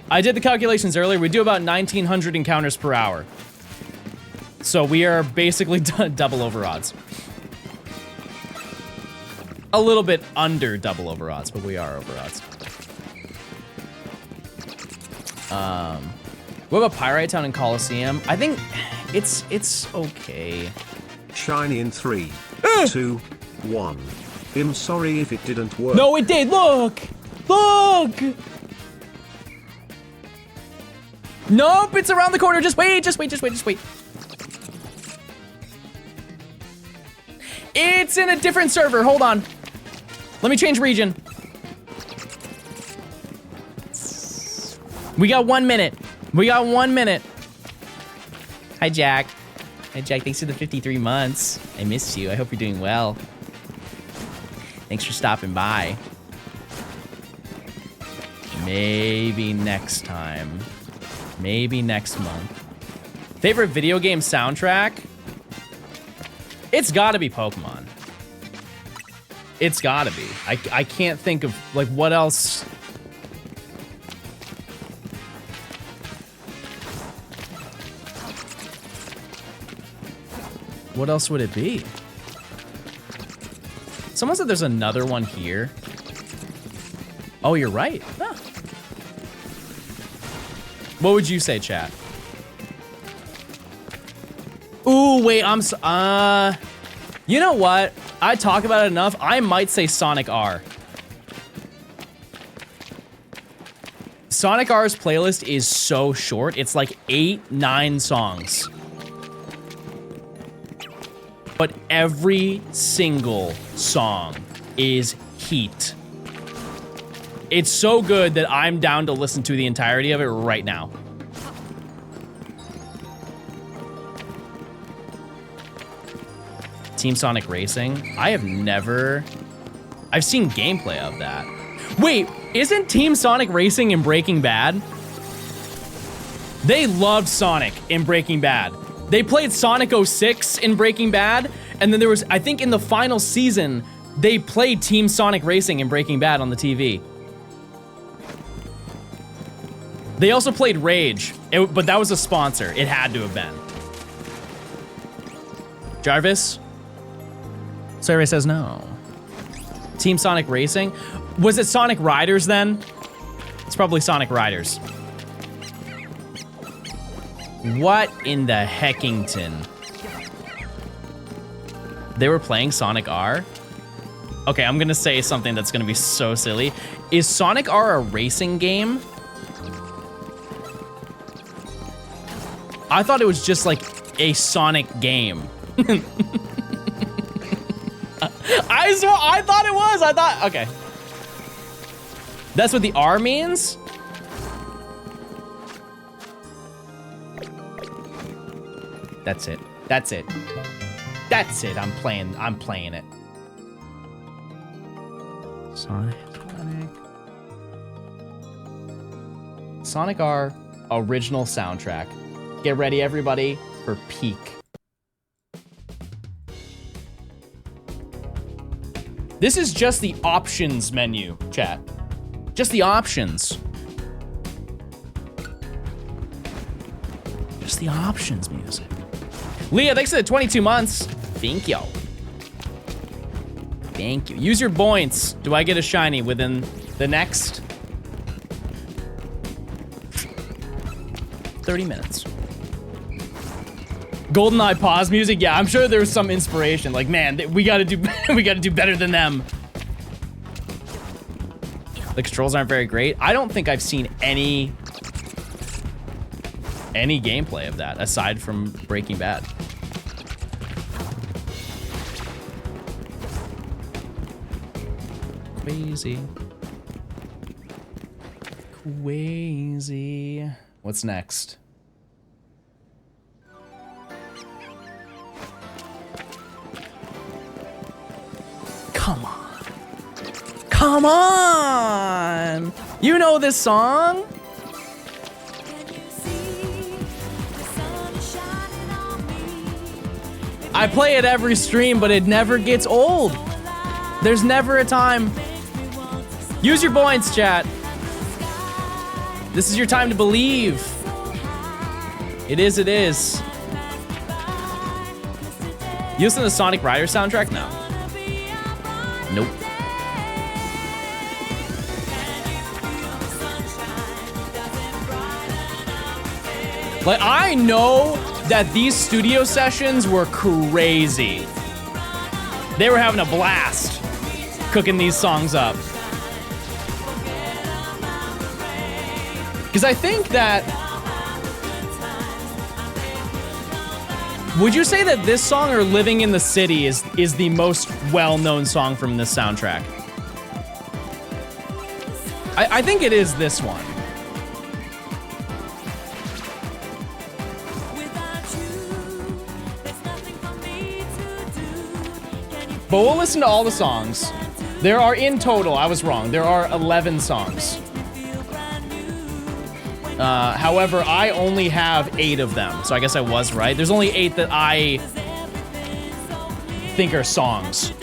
Speaker 1: I did the calculations earlier. We do about 1,900 encounters per hour. So we are basically double over odds. A little bit under double over odds, but we are over odds. What about Pyrite Town and Coliseum? I think it's okay.
Speaker 2: Shiny in 3, 2, 1. I'm sorry if it didn't work.
Speaker 1: No, it did. Look! Look! Nope, it's around the corner. Just wait. It's in a different server. Hold on. Let me change region. We got 1 minute. Hi, Jack. Hi, Jack. Thanks for the 53 months. I missed you. I hope you're doing well. Thanks for stopping by. Maybe next time. Maybe next month. Favorite video game soundtrack? It's gotta be Pokemon. It's gotta be. I can't think of, like, what else. What else would it be? Someone said there's another one here. Oh, you're right. Huh. What would you say, chat? Ooh, wait, you know what? I talk about it enough. I might say Sonic R. Sonic R's playlist is so short. It's like 8-9 songs. But every single song is heat. It's so good that I'm down to listen to the entirety of it right now. Team Sonic Racing? I've seen gameplay of that. Wait, isn't Team Sonic Racing in Breaking Bad? They loved Sonic in Breaking Bad. They played Sonic 06 in Breaking Bad, and then there was, I think in the final season, they played Team Sonic Racing in Breaking Bad on the TV. They also played Rage, but that was a sponsor. It had to have been. Jarvis? Survey says no. Team Sonic Racing? Was it Sonic Riders then? It's probably Sonic Riders. What in the heckington? They were playing Sonic R? Okay, I'm gonna say something that's gonna be so silly. Is Sonic R a racing game? I thought it was just like a Sonic game. I thought it was. Okay. That's what the R means? That's it. That's it. That's it. I'm playing it. Sonic R original soundtrack. Get ready, everybody, for peak. This is just the options menu, chat. Just the options. Just the options music. Leah, thanks for the 22 months. Thank you. Thank you. Use your points. Do I get a shiny within the next 30 minutes? GoldenEye pause music. Yeah, I'm sure there's some inspiration. Like, man, we gotta do better than them. The controls aren't very great. I don't think I've seen any gameplay of that aside from Breaking Bad. Crazy. What's next? Come on. Come on! You know this song? I play it every stream, but it never gets old. There's never a time. Use your points, chat. This is your time to believe. It is, it is. You listen to the Sonic Rider soundtrack? No. Nope. Like, I know that these studio sessions were crazy. They were having a blast cooking these songs up. Because I think that... Would you say that this song or Living in the City is the most well-known song from this soundtrack? I think it is this one. But we'll listen to all the songs. There are in total, I was wrong, there are 11 songs. However, I only have 8 of them, so I guess I was right. There's only 8 that I think are songs.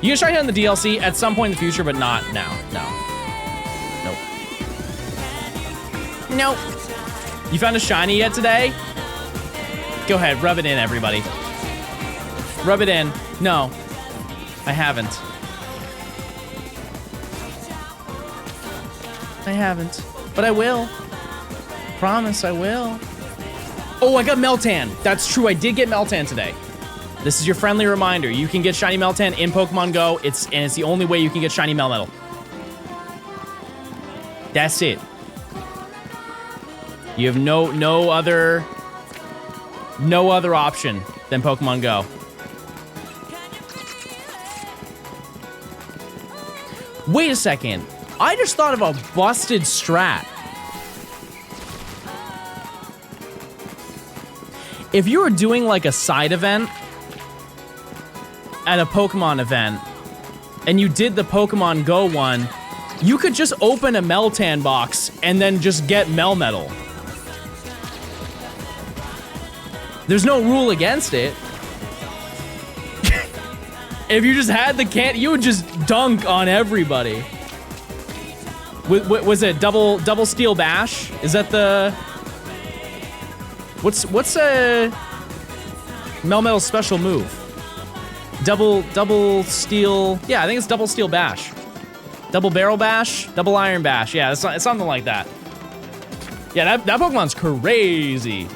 Speaker 1: You can try it on the DLC at some point in the future, but not now. No. Nope. Nope. You found a shiny yet today? Go ahead, rub it in, everybody. Rub it in. No, I haven't. I haven't, but I will. Promise I will. Oh, I got Meltan. That's true, I did get Meltan today. This is your friendly reminder. You can get shiny Meltan in Pokemon Go. It's the only way you can get shiny Melmetal. That's it. You have no other option than Pokemon Go. Wait a second. I just thought of a busted strat. If you were doing like a side event at a Pokemon event and you did the Pokemon Go one, you could just open a Meltan box and then just get Melmetal. There's no rule against it. If you just had the can, you would just dunk on everybody. Was it double steel bash? Is that the... What's a Melmetal's special move? Double steel... Yeah, I think it's double steel bash. Double barrel bash? Double iron bash. Yeah, it's something like that. Yeah, that Pokemon's crazy.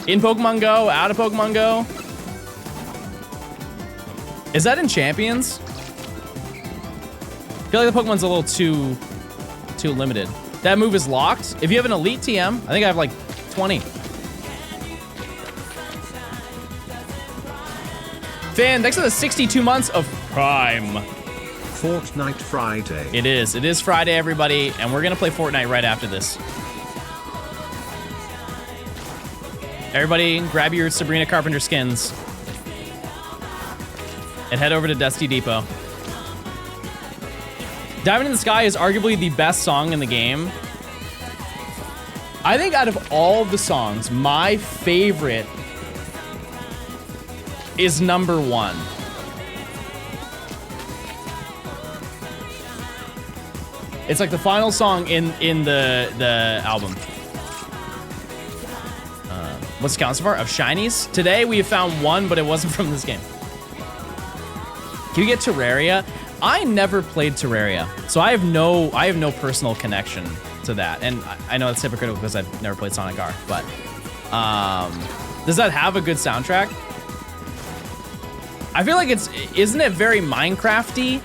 Speaker 1: In Pokemon Go, out of Pokemon Go. Is that in Champions? I feel like the Pokemon's a little too limited. That move is locked. If you have an Elite TM, I think I have like 20. Fan, thanks for the 62 months of Prime.
Speaker 2: Fortnite Friday.
Speaker 1: It is. It is Friday, everybody, and we're gonna play Fortnite right after this. Everybody, grab your Sabrina Carpenter skins and head over to Dusty Depot. Diamond in the Sky is arguably the best song in the game. I think out of all the songs, my favorite is number 1. It's like the final song in the album. What's the count so far of shinies? Today we have found 1, but it wasn't from this game. Can you get Terraria? I never played Terraria, so I have no personal connection to that. And I know it's hypocritical because I've never played Sonic R, but does that have a good soundtrack? I feel like isn't it very Minecraft-y?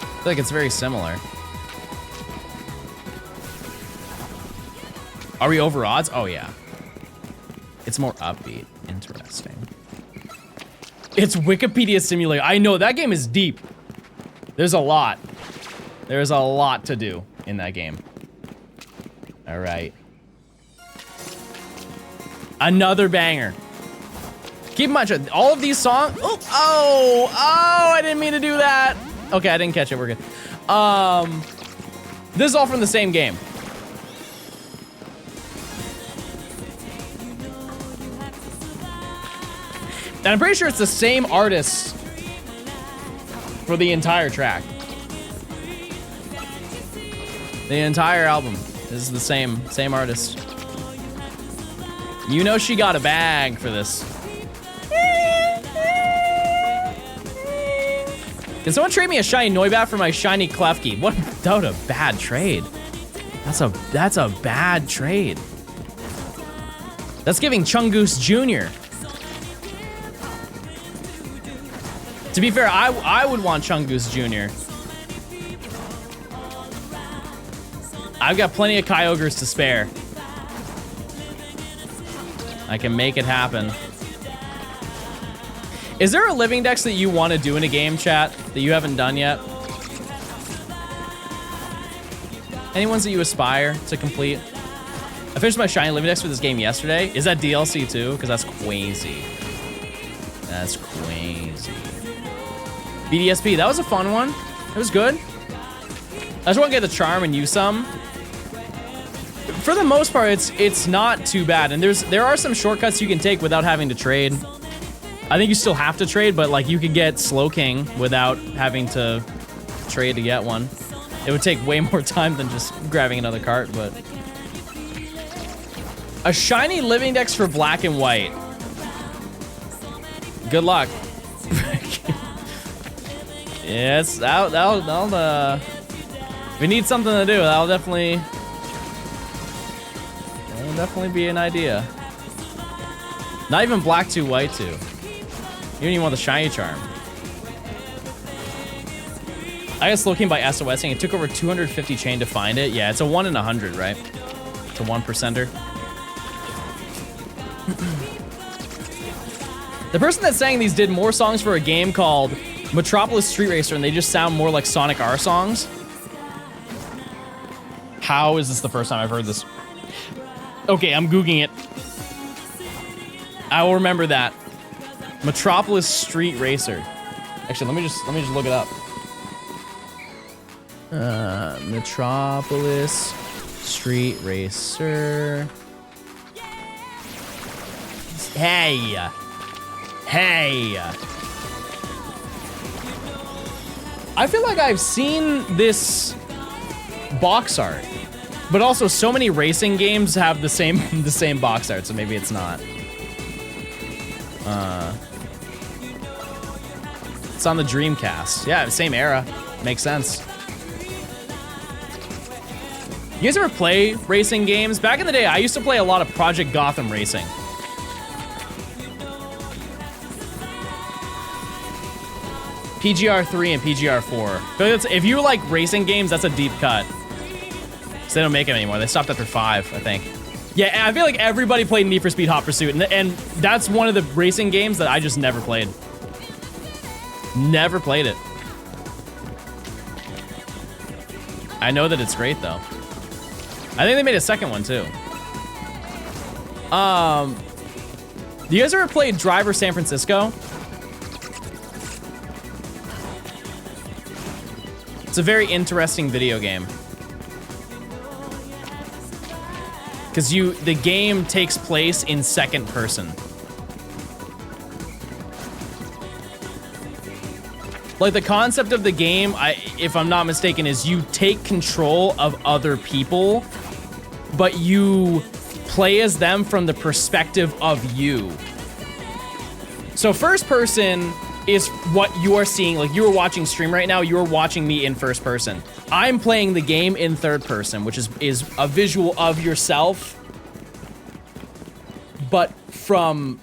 Speaker 1: I feel like it's very similar. Are we over odds? Oh yeah. It's more upbeat. Interesting. It's Wikipedia Simulator. I know, that game is deep. There's a lot. There's a lot to do in that game. All right. Another banger. Keep in mind, all of these songs. Oh, I didn't mean to do that. Okay, I didn't catch it. We're good. This is all from the same game. And I'm pretty sure it's the same artist for the entire track. The entire album is the same artist. You know she got a bag for this. Can someone trade me a shiny Noibat for my shiny Klefki? What? That was a bad trade. That's a bad trade. That's giving Chungoose Jr. To be fair, I would want Chungoose Jr. I've got plenty of Kyogres to spare. I can make it happen. Is there a living dex that you want to do in a game, chat, that you haven't done yet? Any ones that you aspire to complete? I finished my shiny living dex for this game yesterday. Is that DLC too? Because that's crazy. That's crazy. BDSP, that was a fun one. It was good. I just want to get the charm and use some. For the most part, it's not too bad. And there are some shortcuts you can take without having to trade. I think you still have to trade, but like you could get Slow King without having to trade to get one. It would take way more time than just grabbing another cart, but. A shiny living dex for black and white. Good luck. Yes, that'll we need something to do. That'll definitely be an idea. Not even black 2, white 2. You don't even want the shiny charm. I got Slow King by SOSing. It took over 250 chain to find it. Yeah, it's a 1 in 100, right? It's a 1%er. The person that's saying these did more songs for a game called Metropolis Street Racer, and they just sound more like Sonic R songs. How is this the first time I've heard this? Okay, I'm Googling it. I will remember that. Metropolis Street Racer. Actually, let me just look it up. Metropolis Street Racer. Hey. I feel like I've seen this box art, but also so many racing games have the same box art, so maybe it's not. It's on the Dreamcast. Yeah, same era. Makes sense. You guys ever play racing games? Back in the day, I used to play a lot of Project Gotham Racing. PGR 3 and PGR 4. But if you like racing games, that's a deep cut. So they don't make them anymore. They stopped after 5, I think. Yeah, I feel like everybody played Need for Speed Hot Pursuit, and that's one of the racing games that I just never played. Never played it. I know that it's great though. I think they made a second one too. Do you guys ever play Driver San Francisco? It's a very interesting video game. Because the game takes place in second person. Like the concept of the game, if I'm not mistaken, is you take control of other people, but you play as them from the perspective of you. So first person is what you are seeing. Like you are watching stream right now, you're watching me in first person. I'm playing the game in third person, which is a visual of yourself, but from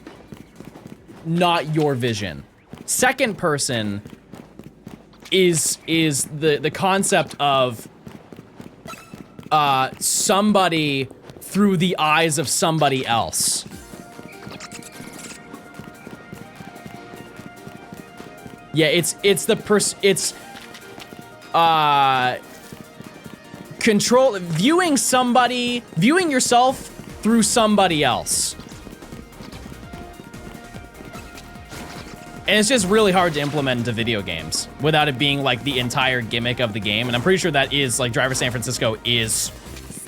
Speaker 1: not your vision. Second person is the concept of somebody through the eyes of somebody else. Yeah, it's viewing yourself through somebody else. And it's just really hard to implement into video games without it being like the entire gimmick of the game. And I'm pretty sure that is like Driver San Francisco is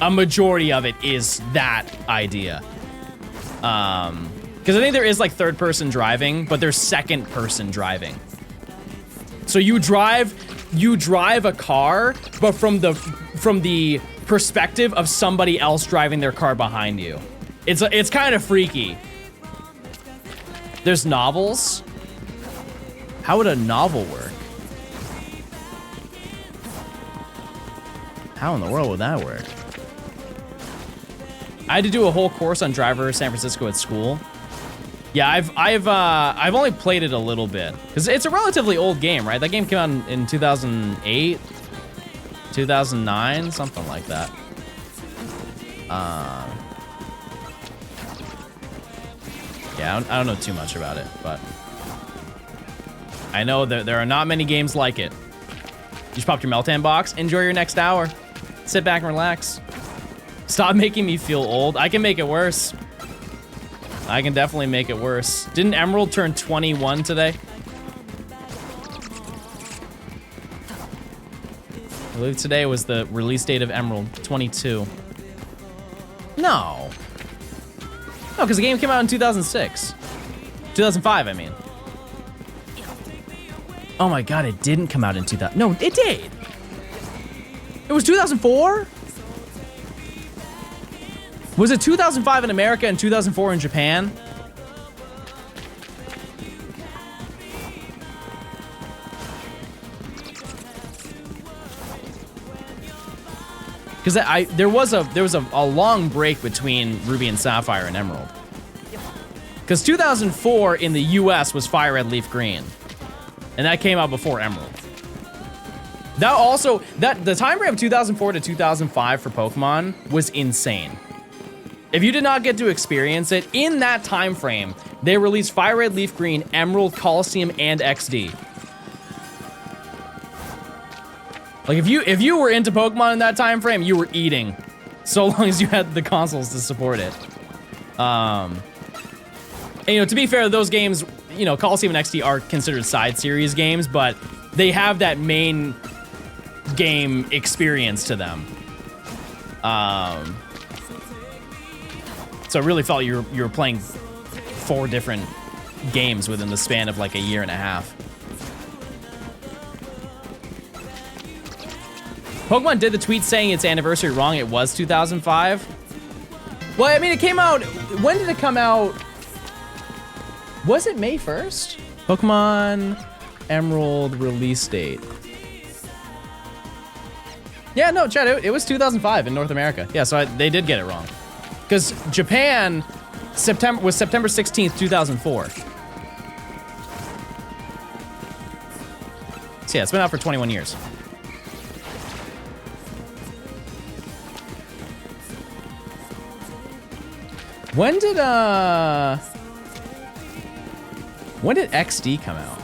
Speaker 1: a majority of it is that idea. Because I think there is like third person driving, but there's second person driving. So you drive a car, but from the perspective of somebody else driving their car behind you. It's kind of freaky. There's novels. How would a novel work? How in the world would that work? I had to do a whole course on Driver San Francisco at school. Yeah, I've only played it a little bit because it's a relatively old game, right? That game came out in 2008, 2009, something like that. Yeah, I don't know too much about it, but I know that there are not many games like it. You just popped your Meltan box. Enjoy your next hour. Sit back and relax. Stop making me feel old. I can make it worse. I can definitely make it worse. Didn't Emerald turn 21 today? I believe today was the release date of Emerald, 22. No. No, because the game came out in 2006. 2005, I mean. Oh my god, it didn't come out in 2000. No, it did. It was 2004? Was it 2005 in America and 2004 in Japan? Because there was a long break between Ruby and Sapphire and Emerald. Because 2004 in the US was Fire Red Leaf Green. And that came out before Emerald. That also, the time frame of 2004 to 2005 for Pokemon was insane. If you did not get to experience it, in that time frame, they released Fire Red Leaf Green, Emerald, Coliseum, and XD. Like if you were into Pokemon in that time frame, you were eating, so long as you had the consoles to support it. And, you know, to be fair, those games, you know, Coliseum and XD are considered side series games, but they have that main game experience to them. So I really felt you were playing 4 different games within the span of like a year and a half. Pokemon did the tweet saying its anniversary wrong. It was 2005. Well, I mean, it came out. When did it come out? Was it May 1st? Pokemon Emerald release date. Yeah, no, Chad, it was 2005 in North America. Yeah, so they did get it wrong. Because Japan was September 16th, 2004. So yeah, it's been out for 21 years. When did XD come out?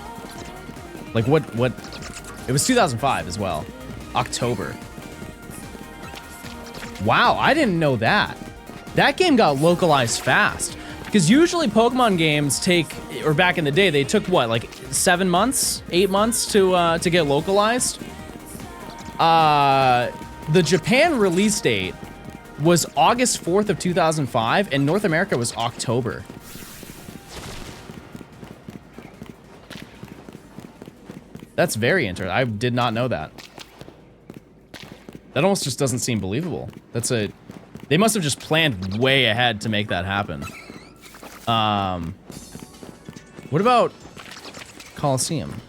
Speaker 1: Like what, it was 2005 as well. October. Wow, I didn't know that. That game got localized fast. Because usually Pokemon games take, or back in the day, they took what, like 7 months, 8 months to get localized? The Japan release date was August 4th of 2005, and North America was October. That's very interesting. I did not know that. That almost just doesn't seem believable. They must have just planned way ahead to make that happen. What about Coliseum?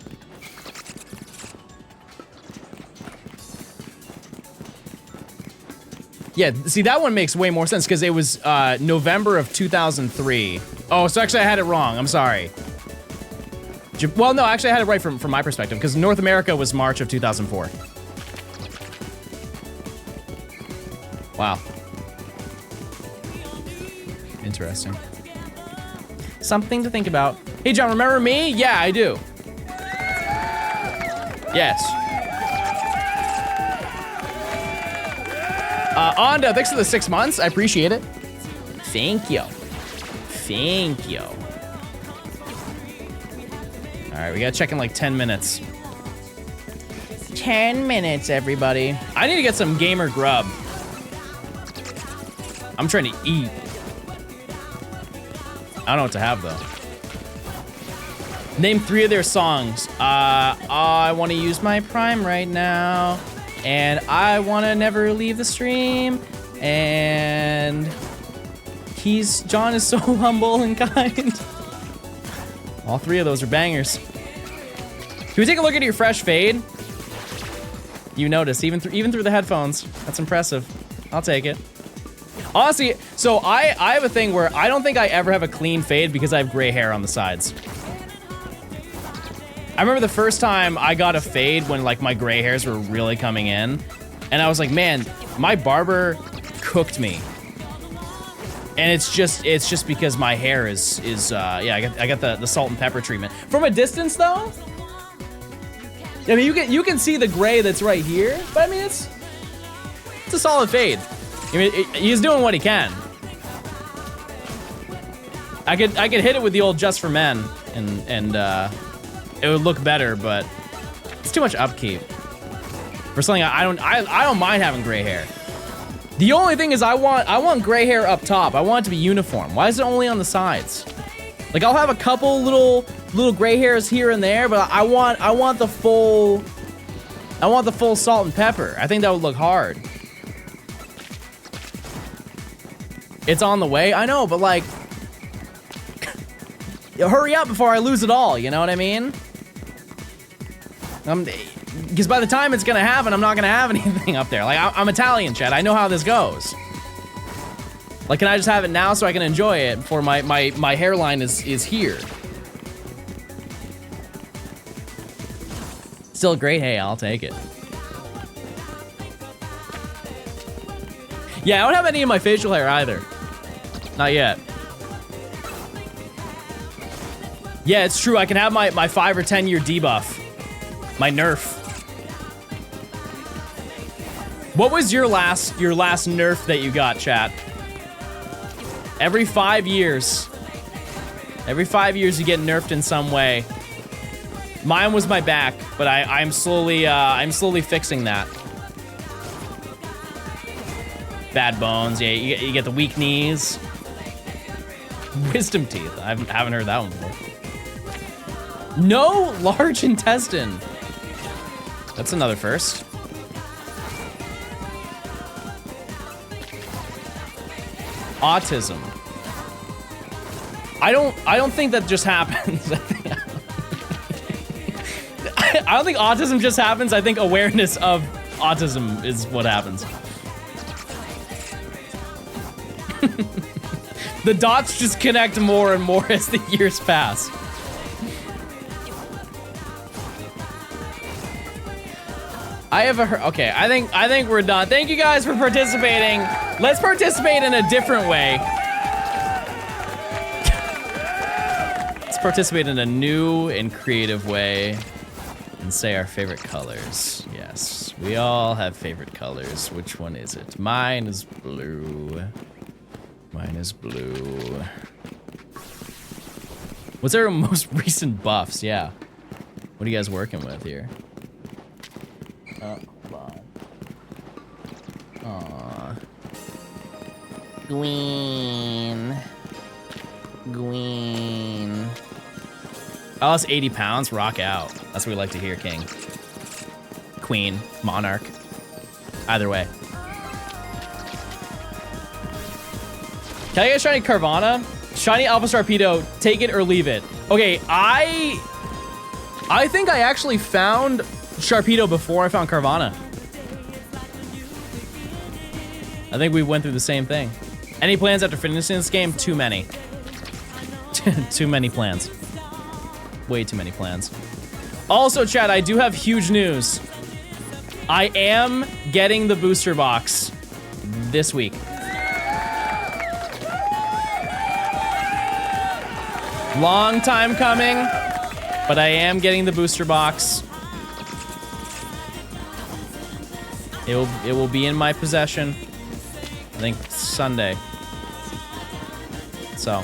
Speaker 1: Yeah, see, that one makes way more sense because it was November of 2003. Oh, so actually I had it wrong. I'm sorry. Well, no, actually I had it right from my perspective because North America was March of 2004. Wow. Interesting. Something to think about. Hey, John, remember me? Yeah, I do. Yes. Onda, thanks for the 6 months. I appreciate it. Thank you. Thank you. All right, we gotta check in like 10 minutes. 10 minutes, everybody. I need to get some gamer grub. I'm trying to eat. I don't know what to have, though. Name 3 of their songs. I want to use my Prime right now. And I want to never leave the stream. And John is so humble and kind. All 3 of those are bangers. Can we take a look at your fresh fade? You notice, even through the headphones. That's impressive. I'll take it. Honestly, so I have a thing where I don't think I ever have a clean fade because I have gray hair on the sides. I remember the first time I got a fade when like my gray hairs were really coming in, and I was like, man, my barber cooked me. And it's just because my hair is yeah, I got the salt and pepper treatment. From a distance though, I mean you can see the gray that's right here, but I mean it's a solid fade. I mean, he's doing what he can. I could hit it with the old Just for Men, and it would look better, but it's too much upkeep for something I don't mind having gray hair. The only thing is I want gray hair up top. I want it to be uniform. Why is it only on the sides? Like I'll have a couple little gray hairs here and there, but I want the full salt and pepper. I think that would look hard. It's on the way. I know, but like, hurry up before I lose it all. You know what I mean? Because by the time it's gonna happen, I'm not gonna have anything up there. Like, I'm Italian, Chad. I know how this goes. Like, can I just have it now so I can enjoy it before my hairline is here? Still great. Hey, I'll take it. Yeah, I don't have any of my facial hair either. Not yet. Yeah, it's true. I can have my 5 or 10 year debuff. My nerf. What was your last nerf that you got, chat? Every 5 years. Every 5 years you get nerfed in some way. Mine was my back, but I'm slowly fixing that. Bad bones, yeah, you get the weak knees. Wisdom teeth, I haven't heard that one before. No large intestine. That's another first. Autism. I don't think that just happens. I don't think autism just happens. I think awareness of autism is what happens. The dots just connect more and more as the years pass. Okay, I think we're done. Thank you guys for participating. Let's participate in a different way. Let's participate in a new and creative way and say our favorite colors. Yes, we all have favorite colors. Which one is it? Mine is blue. Mine is blue. What's our most recent buffs? Yeah. What are you guys working with here? Oh, hold on. Aw. Green. Green. Oh, that's 80 pounds. Rock out. That's what we like to hear, King. Queen. Monarch. Either way. Can I get shiny Carvana? Shiny Alpha Sharpedo. Take it or leave it. Okay, I think I actually found Sharpedo before I found Carvana. I think we went through the same thing. Any plans after finishing this game? Too many. Too many plans. Way too many plans. Also, chat, I do have huge news. I am getting the booster box this week. Long time coming, but I am getting the booster box. It will be in my possession, I think Sunday. So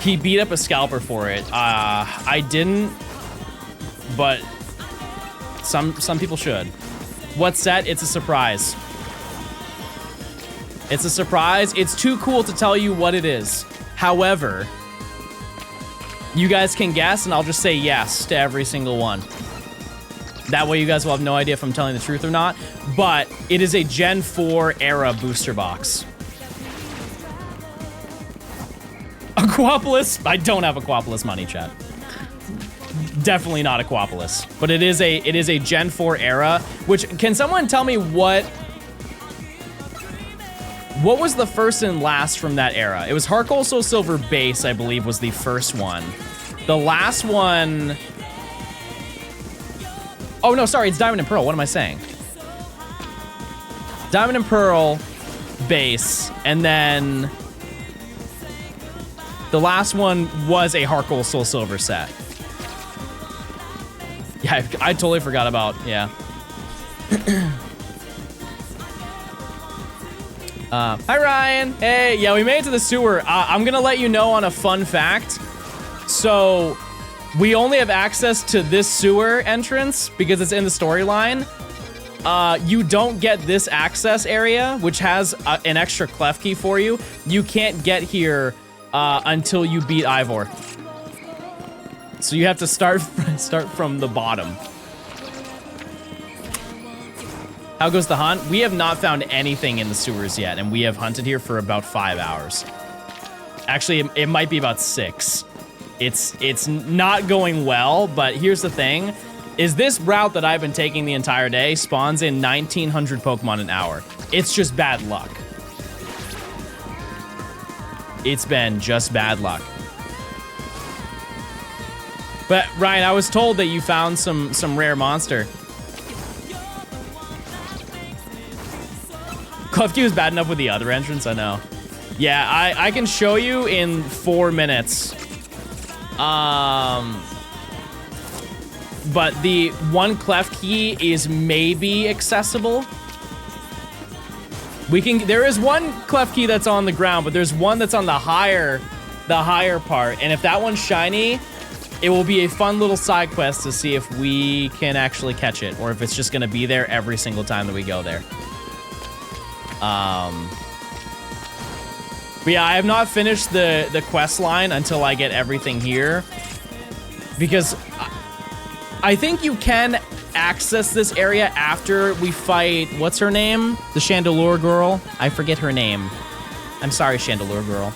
Speaker 1: he beat up a scalper for it. I didn't, but some people should. What's set? It's a surprise. It's a surprise. It's too cool to tell you what it is. However, you guys can guess, and I'll just say yes to every single one. That way you guys will have no idea if I'm telling the truth or not. But it is a Gen 4 era booster box. Aquapolis? I don't have Aquapolis money, chat. Definitely not Aquapolis. But it is a Gen 4 era, which, can someone tell me what was the first and last from that era? It was Heart Gold Soul Silver base, I believe, was the first one. The last one... Oh, no, sorry, it's Diamond and Pearl. What am I saying? Diamond and Pearl base, and then the last one was a Heart Gold Soul Silver set. Yeah, I totally forgot about, yeah. Hi, Ryan. Hey, yeah, we made it to the sewer. I'm gonna let you know on a fun fact. So, we only have access to this sewer entrance because it's in the storyline. You don't get this access area, which has an extra clef key for you. You can't get here until you beat Ivor. So you have to start from the bottom. How goes the hunt? We have not found anything in the sewers yet, and we have hunted here for about 5 hours. Actually, it might be about 6. It's not going well, but here's the thing, is this route that I've been taking the entire day spawns in 1,900 Pokemon an hour. It's just bad luck. It's been just bad luck. But Ryan, I was told that you found some rare monster. Klefki was bad enough with the other entrance, I know. Yeah, I can show you in 4 minutes. But the one clef key is maybe accessible. There is one clef key that's on the ground, but there's one that's on the higher part. And if that one's shiny, it will be a fun little side quest to see if we can actually catch it, or if it's just gonna be there every single time that we go there. But yeah, I have not finished the quest line until I get everything here, because I think you can access this area after we fight, what's her name? The Chandelure girl? I forget her name. I'm sorry, Chandelure girl.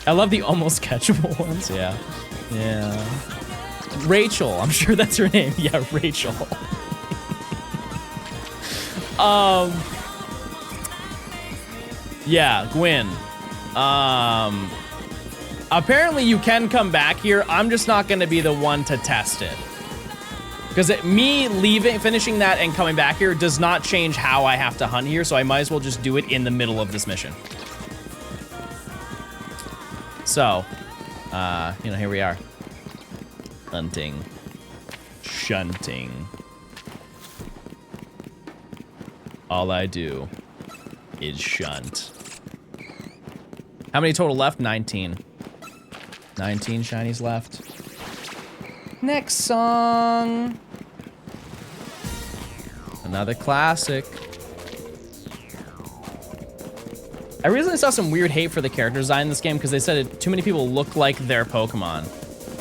Speaker 1: I love the almost catchable ones. Yeah. Yeah. Rachel. I'm sure that's her name. Yeah, Rachel. Yeah, Gwyn. Apparently you can come back here. I'm just not going to be the one to test it. Because me finishing that and coming back here does not change how I have to hunt here, so I might as well just do it in the middle of this mission. So, you know, here we are. Hunting. Shunting. All I do is shunt. How many total left? 19. 19 shinies left. Next song. Another classic. I recently saw some weird hate for the character design in this game because they said too many people look like their Pokemon.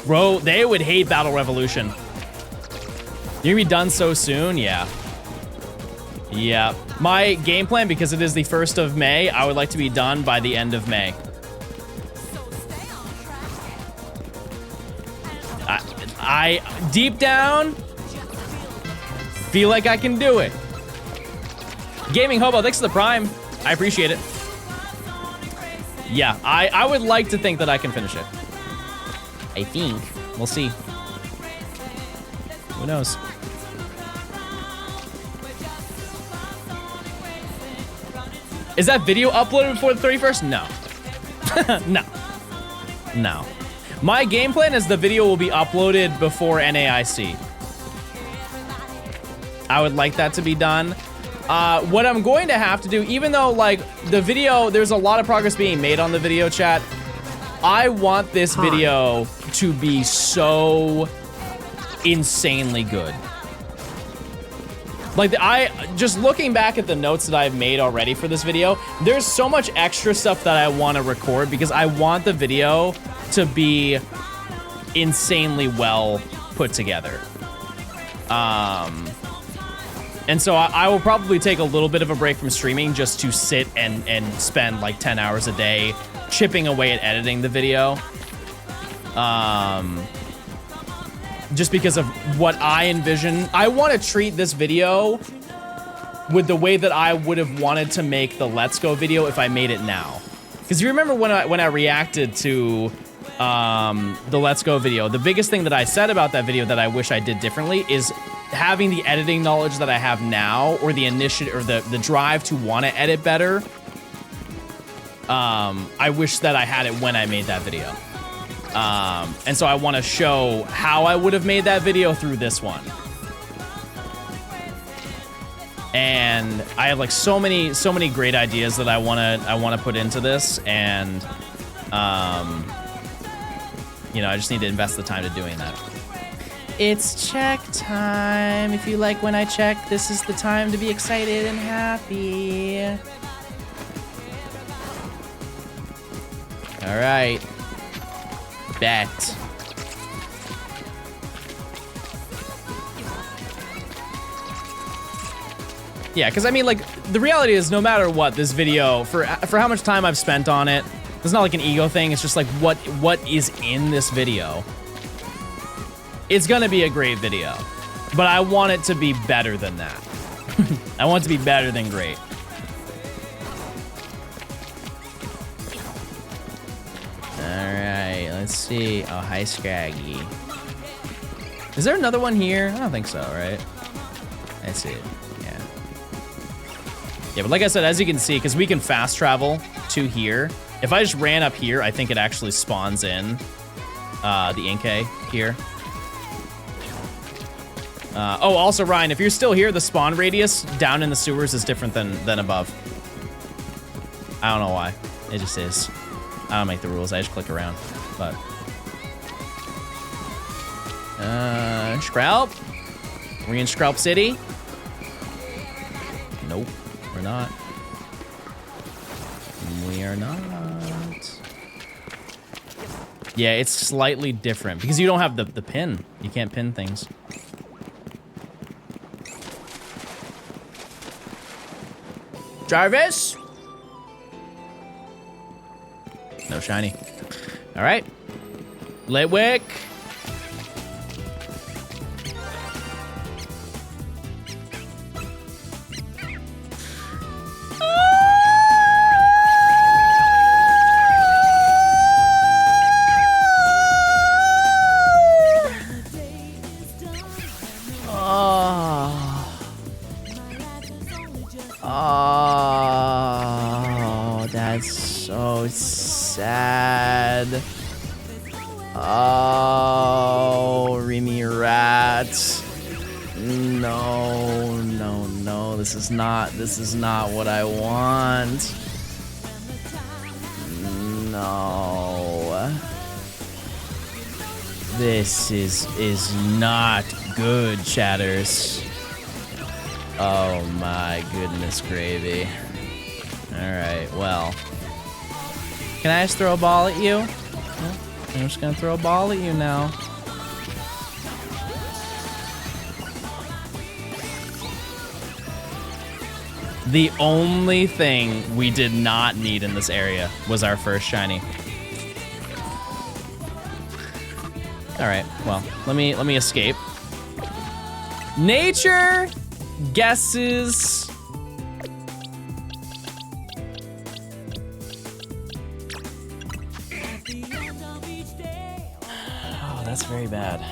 Speaker 1: Bro, they would hate Battle Revolution. You're gonna be done so soon? Yeah. Yeah. My game plan, because it is the 1st of May, I would like to be done by the end of May. I deep down, feel like I can do it. Gaming Hobo, thanks for the Prime. I appreciate it. Yeah, I would like to think that I can finish it. I think. We'll see. Who knows? Is that video uploaded before the 31st? No. No. No. My game plan is the video will be uploaded before NAIC. I would like that to be done. What I'm going to have to do, even though like the video, there's a lot of progress being made on the video chat, I want this video to be so insanely good. Like, just looking back at the notes that I've made already for this video, there's so much extra stuff that I want to record because I want the video to be insanely well put together. And so I will probably take a little bit of a break from streaming just to sit and spend like 10 hours a day chipping away at editing the video. Just because of what I envision. I want to treat this video with the way that I would have wanted to make the Let's Go video if I made it now. Because you remember when I reacted to the Let's Go video, the biggest thing that I said about that video that I wish I did differently is having the editing knowledge that I have now, or the initiative, or the drive to want to edit better. I wish that I had it when I made that video. And so I want to show how I would have made that video through this one. And I have like so many great ideas that I want to put into this, and you know, I just need to invest the time to doing that. It's check time. If you like when I check, this is the time to be excited and happy. All right. Bet. Yeah, because I mean, like, the reality is no matter what, this video, for how much time I've spent on it, it's not like an ego thing, it's just like what is in this video. It's gonna be a great video, but I want it to be better than that. I want it to be better than great. Alright, let's see. Oh, hi, Scraggy. Is there another one here? I don't think so, right? I see it. Yeah. Yeah, but like I said, as you can see, because we can fast travel to here, if I just ran up here, I think it actually spawns in the Inkay here. Oh, also, Ryan, if you're still here, the spawn radius down in the sewers is different than above. I don't know why. It just is. I don't make the rules. I just click around. But Scralp. Are we in Scralp City? Nope, we're not. We are not. Yeah, it's slightly different because you don't have the pin. You can't pin things. Jarvis? No shiny. All right. Litwick. Oh, that's so sad. Oh, Remy Rat. No, no, no. This is not what I want. No. This is not good, chatters. Oh my goodness gravy. Alright, well. Can I just throw a ball at you? Oh, I'm just gonna throw a ball at you now. The only thing we did not need in this area was our first shiny. Alright, well, let me escape. Nature guesses. Oh, that's very bad.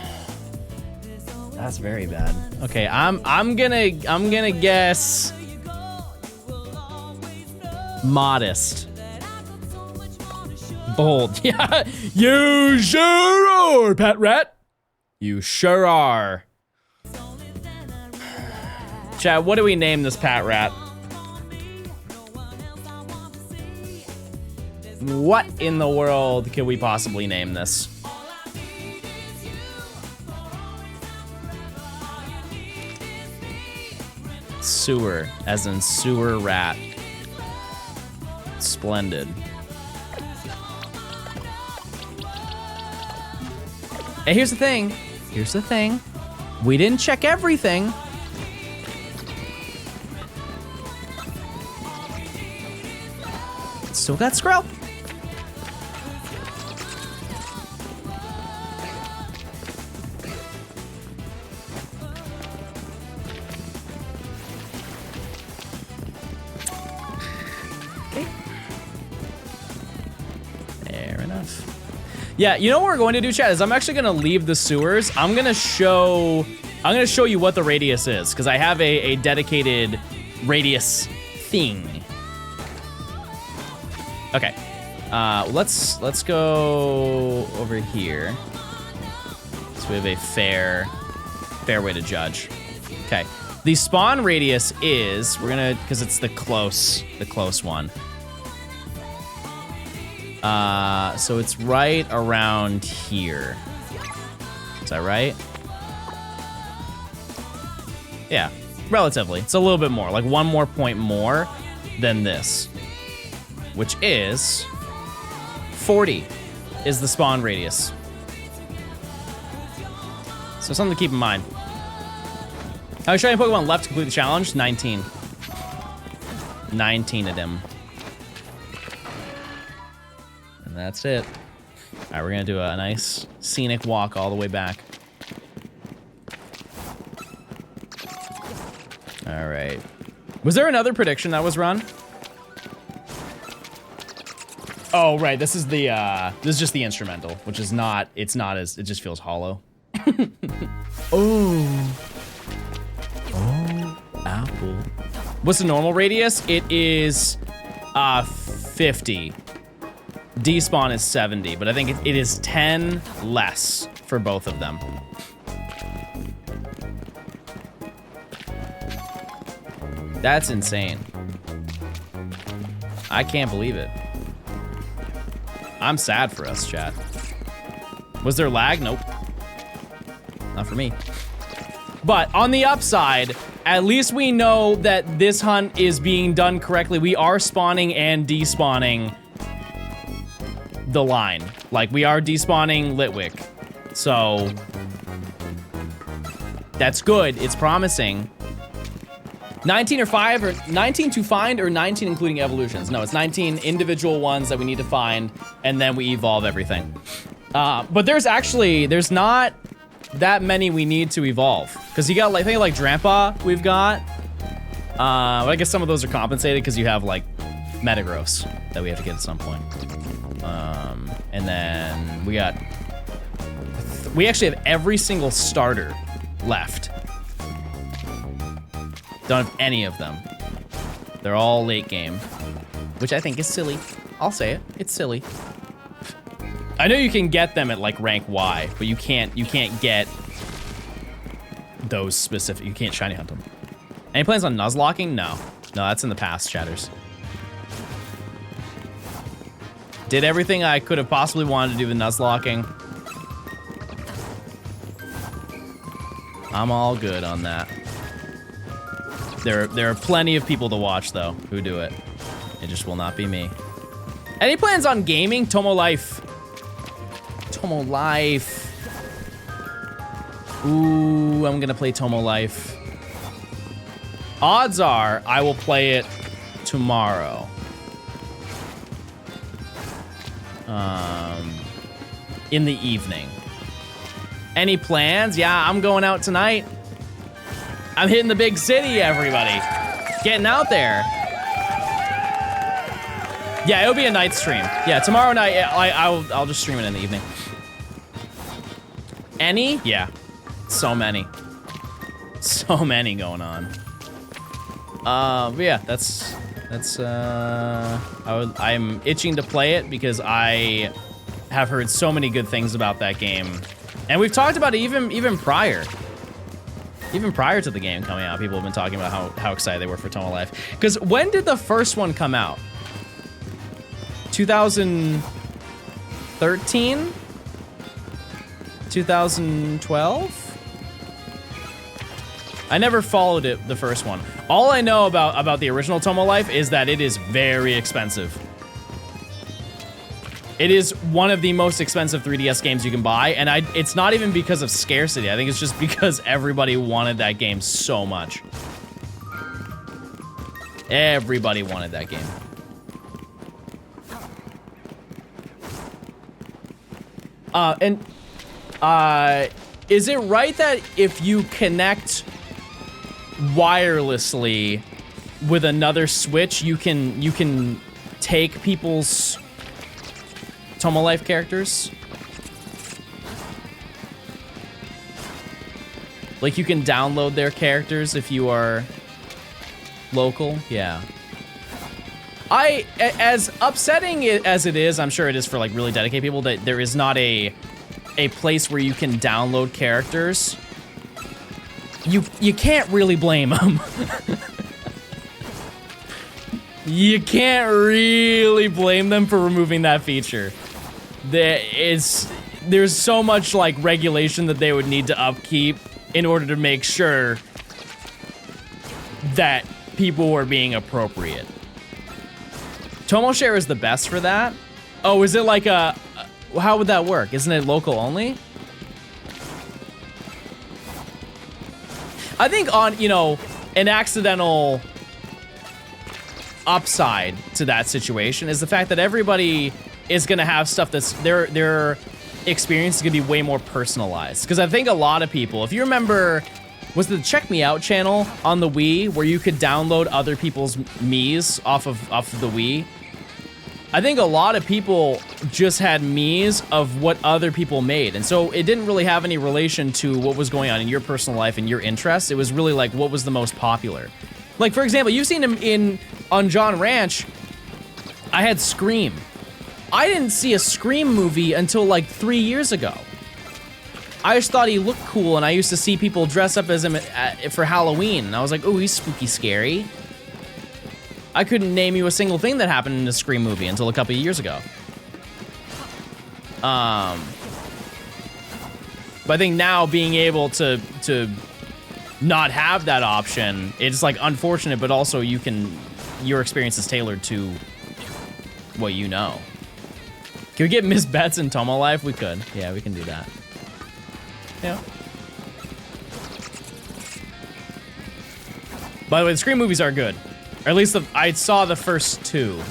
Speaker 1: That's very bad. Okay, I'm gonna guess modest. Bold. Yeah, you sure are, Pet Rat. You sure are. Chat, what do we name this Pat Rat? What in the world could we possibly name this? Sewer, as in sewer rat. Splendid. And here's the thing. Here's the thing. We didn't check everything. Still got Skrill. Okay. Fair enough. Yeah, you know what we're going to do, chat, is I'm actually gonna leave the sewers. I'm gonna show you what the radius is, because I have a dedicated radius thing. Okay, let's go over here. So we have a fair way to judge. Okay, the spawn radius is, because it's the close one. So it's right around here. Is that right? Yeah, relatively. It's a little bit more, like one more point more than this. Which is 40 is the spawn radius. So something to keep in mind. How many shiny Pokemon left to complete the challenge? 19. 19 of them. And that's it. All right, we're gonna do a nice scenic walk all the way back. All right. Was there another prediction that was run? Oh, right, this is just the instrumental, which is not, it just feels hollow. Oh, apple. What's the normal radius? It is 50. Despawn is 70, but I think it is 10 less for both of them. That's insane. I can't believe it. I'm sad for us, chat. Was there lag? Nope. Not for me. But on the upside, at least we know that this hunt is being done correctly. We are spawning and despawning the line. Like, we are despawning Litwick. So, that's good. It's promising. 19 to find, or 19 including evolutions? No, it's 19 individual ones that we need to find, and then we evolve everything. But there's not that many we need to evolve. Because you got, like, I think, like, Drampa we've got. I guess some of those are compensated because you have, like, Metagross that we have to get at some point. And then we actually have every single starter left. Don't have any of them. They're all late game, which I think is silly. I'll say it. It's silly. I know you can get them at like rank Y, but you can't get those specific. You can't shiny hunt them. Any plans on Nuzlocking? No, that's in the past, chatters. Did everything I could have possibly wanted to do with Nuzlocking. I'm all good on that. There are plenty of people to watch, though, who do it. It just will not be me. Any plans on gaming? Tomo Life. Tomo Life. Ooh, I'm gonna play Tomo Life. Odds are I will play it tomorrow. In the evening. Any plans? Yeah, I'm going out tonight. I'm hitting the big city, everybody. Getting out there. Yeah, it'll be a night stream. Yeah, tomorrow night, I'll just stream it in the evening. Any? Yeah, so many. So many going on. But yeah, I'm itching to play it because I have heard so many good things about that game. And we've talked about it even prior. Even prior to the game coming out, people have been talking about how excited they were for Tomo Life. Because when did the first one come out? 2013? 2012? I never followed it, the first one. All I know about the original Tomo Life is that it is very expensive. It is one of the most expensive 3DS games you can buy, and it's not even because of scarcity. I think it's just because everybody wanted that game so much. Everybody wanted that game. Is it right that if you connect wirelessly with another Switch, you can take people's Tomo Life characters? Like, you can download their characters if you are local? Yeah. As upsetting as it is, I'm sure it is for, like, really dedicated people, that there is not a place where you can download characters. You can't really blame them. You can't really blame them for removing that feature. There's so much, like, regulation that they would need to upkeep in order to make sure that people were being appropriate. Tomo Share is the best for that. Oh, is it like how would that work? Isn't it local only? I think on, an accidental upside to that situation is the fact that everybody is gonna have stuff that's their experience is gonna be way more personalized. Because I think a lot of people, if you remember, was the Check Me Out channel on the Wii where you could download other people's Miis off of the Wii? I think a lot of people just had Miis of what other people made. And so it didn't really have any relation to what was going on in your personal life and your interests. It was really like what was the most popular. Like, for example, you've seen him on John Ranch. I had Scream. I didn't see a Scream movie until like 3 years ago. I just thought he looked cool, and I used to see people dress up as him for Halloween, and I was like, oh, he's spooky scary. I couldn't name you a single thing that happened in a Scream movie until a couple of years ago. But I think now being able to not have that option, it's like unfortunate, but also your experience is tailored to what you know. Can we get Miss Betts in Tomo Life? We could. Yeah, we can do that. Yeah. By the way, the Scream movies are good. Or at least I saw the first 2.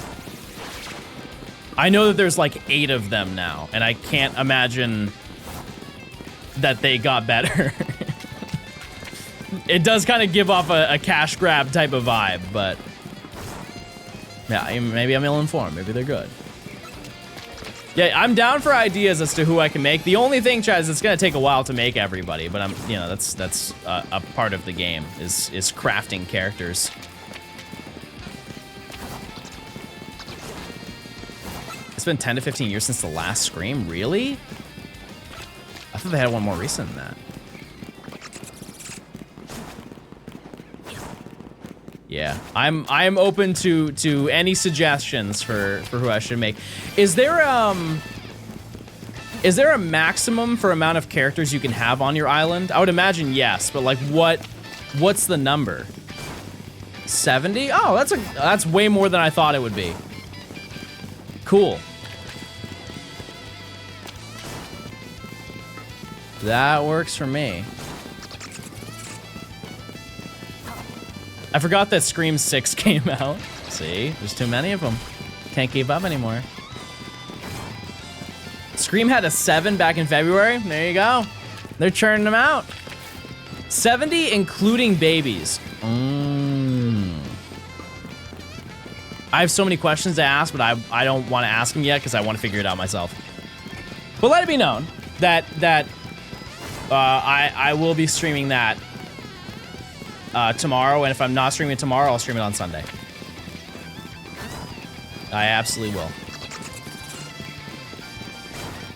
Speaker 1: I know that there's like 8 of them now, and I can't imagine that they got better. It does kind of give off a cash grab type of vibe, but yeah, maybe I'm ill-informed. Maybe they're good. Yeah, I'm down for ideas as to who I can make. The only thing, Chad, is it's gonna take a while to make everybody, but that's a part of the game is crafting characters. It's been 10 to 15 years since the last Scream. Really? I thought they had one more recent than that. Yeah, I'm open to any suggestions for who I should make. Is there a maximum for amount of characters you can have on your island? I would imagine yes, but like what's the number? 70? Oh, that's way more than I thought it would be. Cool. That works for me. I forgot that Scream 6 came out. See, there's too many of them. Can't keep up anymore. Scream had a 7 back in February. There you go. They're churning them out. 70 including babies. I have so many questions to ask, but I don't want to ask them yet because I want to figure it out myself. But let it be known that I will be streaming that tomorrow, and if I'm not streaming it tomorrow, I'll stream it on Sunday. I absolutely will.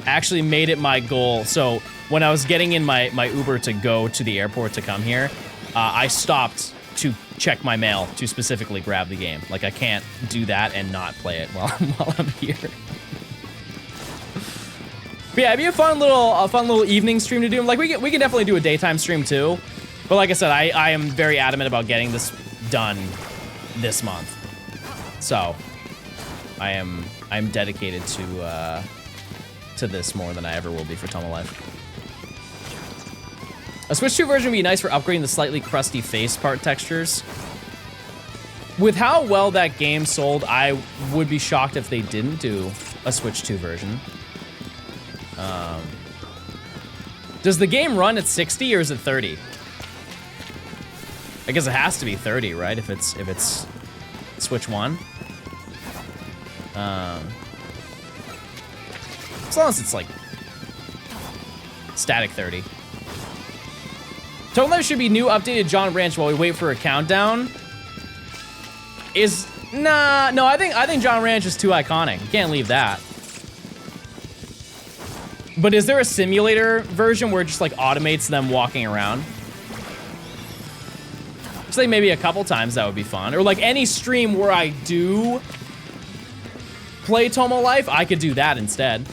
Speaker 1: Actually made it my goal. So when I was getting in my Uber to go to the airport to come here, I stopped to check my mail to specifically grab the game. Like, I can't do that and not play it while I'm here. But yeah, it'd be a fun little evening stream to do. Like, we can definitely do a daytime stream too. But like I said, I am very adamant about getting this done this month. So I'm dedicated to this more than I ever will be for Tomo Life. A Switch 2 version would be nice for upgrading the slightly crusty face part textures. With how well that game sold, I would be shocked if they didn't do a Switch 2 version. Does the game run at 60 or is it 30? I guess it has to be 30, right? If it's Switch 1. As long as it's like static 30. Total Life should be new updated John Branch while we wait for a countdown. No, I think John Ranch is too iconic. You can't leave that. But is there a simulator version where it just like automates them walking around? Just like maybe a couple times that would be fun. Or like any stream where I do play Tomo Life, I could do that instead.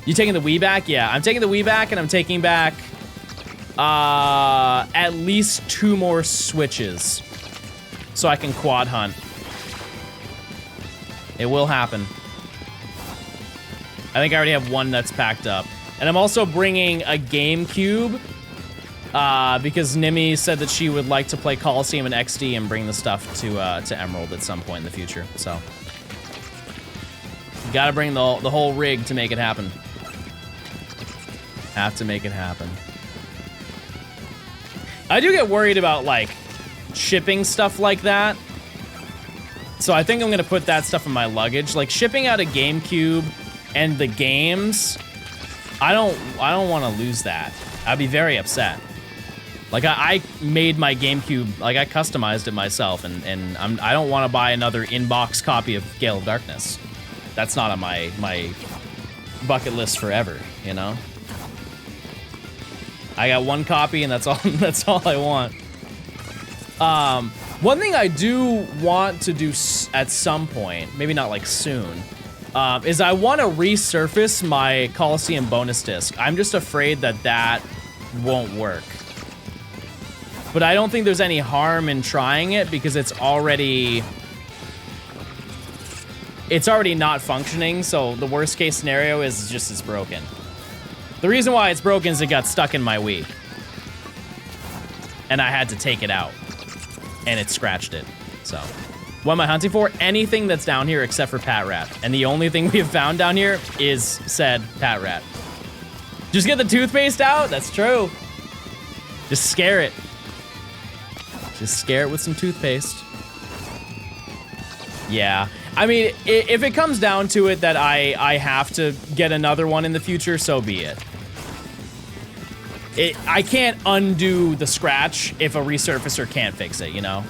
Speaker 1: You taking the Wii back? Yeah, I'm taking the Wii back, and I'm taking back at least 2 more Switches so I can quad hunt. It will happen. I think I already have 1 that's packed up. And I'm also bringing a GameCube because Nimi said that she would like to play Coliseum and XD and bring the stuff to Emerald at some point in the future. So, gotta bring the whole rig to make it happen. Have to make it happen. I do get worried about like shipping stuff like that. So I think I'm gonna put that stuff in my luggage. Like shipping out a GameCube and the games, I don't want to lose that. I'd be very upset. Like I made my GameCube, like I customized it myself, and I don't want to buy another in-box copy of Gale of Darkness. That's not on my bucket list forever, you know? I got 1 copy and that's all I want. One thing I do want to do at some point, maybe not like soon, is I want to resurface my Coliseum bonus disc. I'm just afraid that won't work. But I don't think there's any harm in trying it because it's already not functioning, so the worst case scenario is just it's broken. The reason why it's broken is it got stuck in my Wii. And I had to take it out. and it scratched it. So, what am I hunting for? Anything that's down here except for Pat Rat. And the only thing we have found down here is said Pat Rat. Just get the toothpaste out? That's true. Just scare it. Just scare it with some toothpaste. Yeah. I mean, if it comes down to it that I have to get another one in the future, so be it. I can't undo the scratch if a resurfacer can't fix it, you know?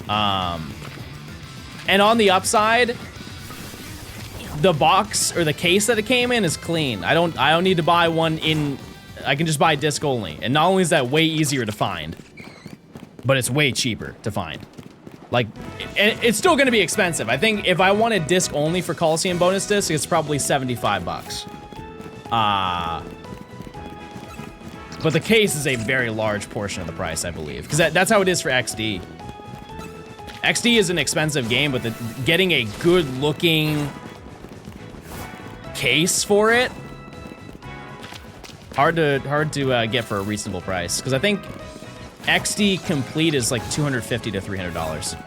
Speaker 1: And on the upside, the box or the case that it came in is clean. I don't need to buy one in, I can just buy disc only. And not only is that way easier to find, but it's way cheaper to find. Like, it's still gonna be expensive. I think if I wanted disc only for Coliseum bonus disc, it's probably 75 bucks. But the case is a very large portion of the price, I believe. Because that's how it is for XD. XD is an expensive game, but getting a good-looking case for it, hard to get for a reasonable price. Because I think XD complete is like $250 to $300.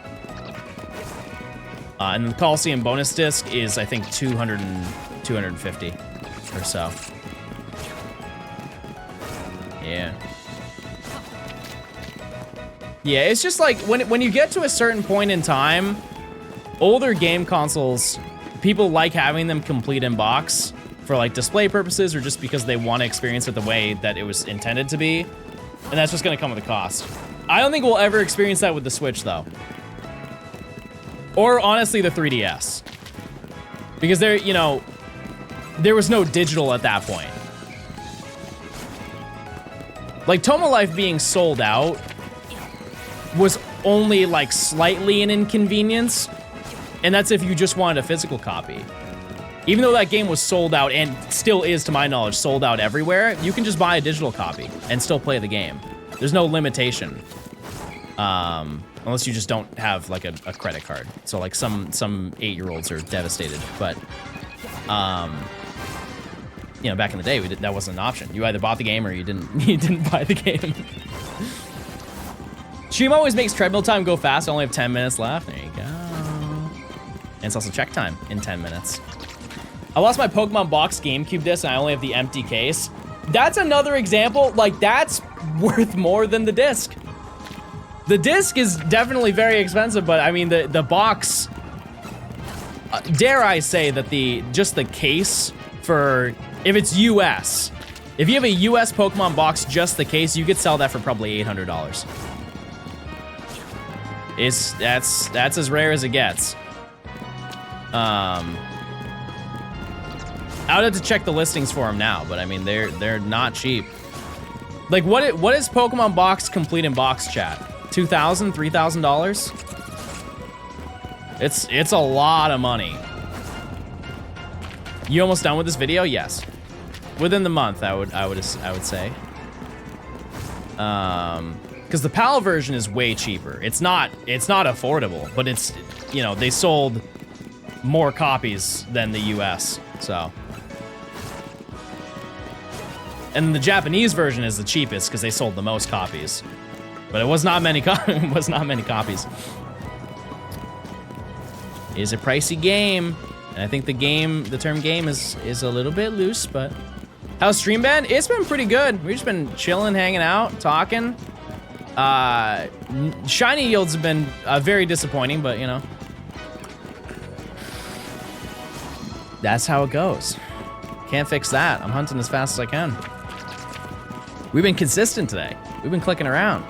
Speaker 1: And the Coliseum bonus disc is, I think, 250 or so. Yeah. Yeah, it's just like when you get to a certain point in time, older game consoles, people like having them complete in box for like display purposes or just because they want to experience it the way that it was intended to be. And that's just gonna come with a cost. I don't think we'll ever experience that with the Switch though. Or honestly, the 3DS. Because there, you know, there was no digital at that point. Like, Toma Life being sold out was only, like, slightly an inconvenience. And that's if you just wanted a physical copy. Even though that game was sold out, and still is, to my knowledge, sold out everywhere, you can just buy a digital copy and still play the game. There's no limitation. Unless you just don't have, like, a credit card. So, like, some 8-year-olds are devastated. But, you know, back in the day, that wasn't an option. You either bought the game or you didn't buy the game. Stream always makes treadmill time go fast. I only have 10 minutes left. There you go. And it's also check time in 10 minutes. I lost my Pokemon box GameCube disc and I only have the empty case. That's another example. Like, that's worth more than the disc. The disc is definitely very expensive, but I mean, the box, dare I say that just the case for, if it's US, if you have a US Pokemon box, just the case, you could sell that for probably $800. That's as rare as it gets. I would have to check the listings for them now, but I mean, they're not cheap. Like, what is Pokemon box complete in box, chat? $2,000, $3,000? It's a lot of money. You almost done with this video? Yes. Within the month, I would say. Because the PAL version is way cheaper. It's not affordable, but it's, you know, they sold more copies than the US, so. And the Japanese version is the cheapest because they sold the most copies. But it was not many copies. It is a pricey game. And I think the term game is a little bit loose, but how's stream been? It's been pretty good. We've just been chilling, hanging out, talking. Shiny yields have been very disappointing, but you know. That's how it goes. Can't fix that. I'm hunting as fast as I can. We've been consistent today. We've been clicking around.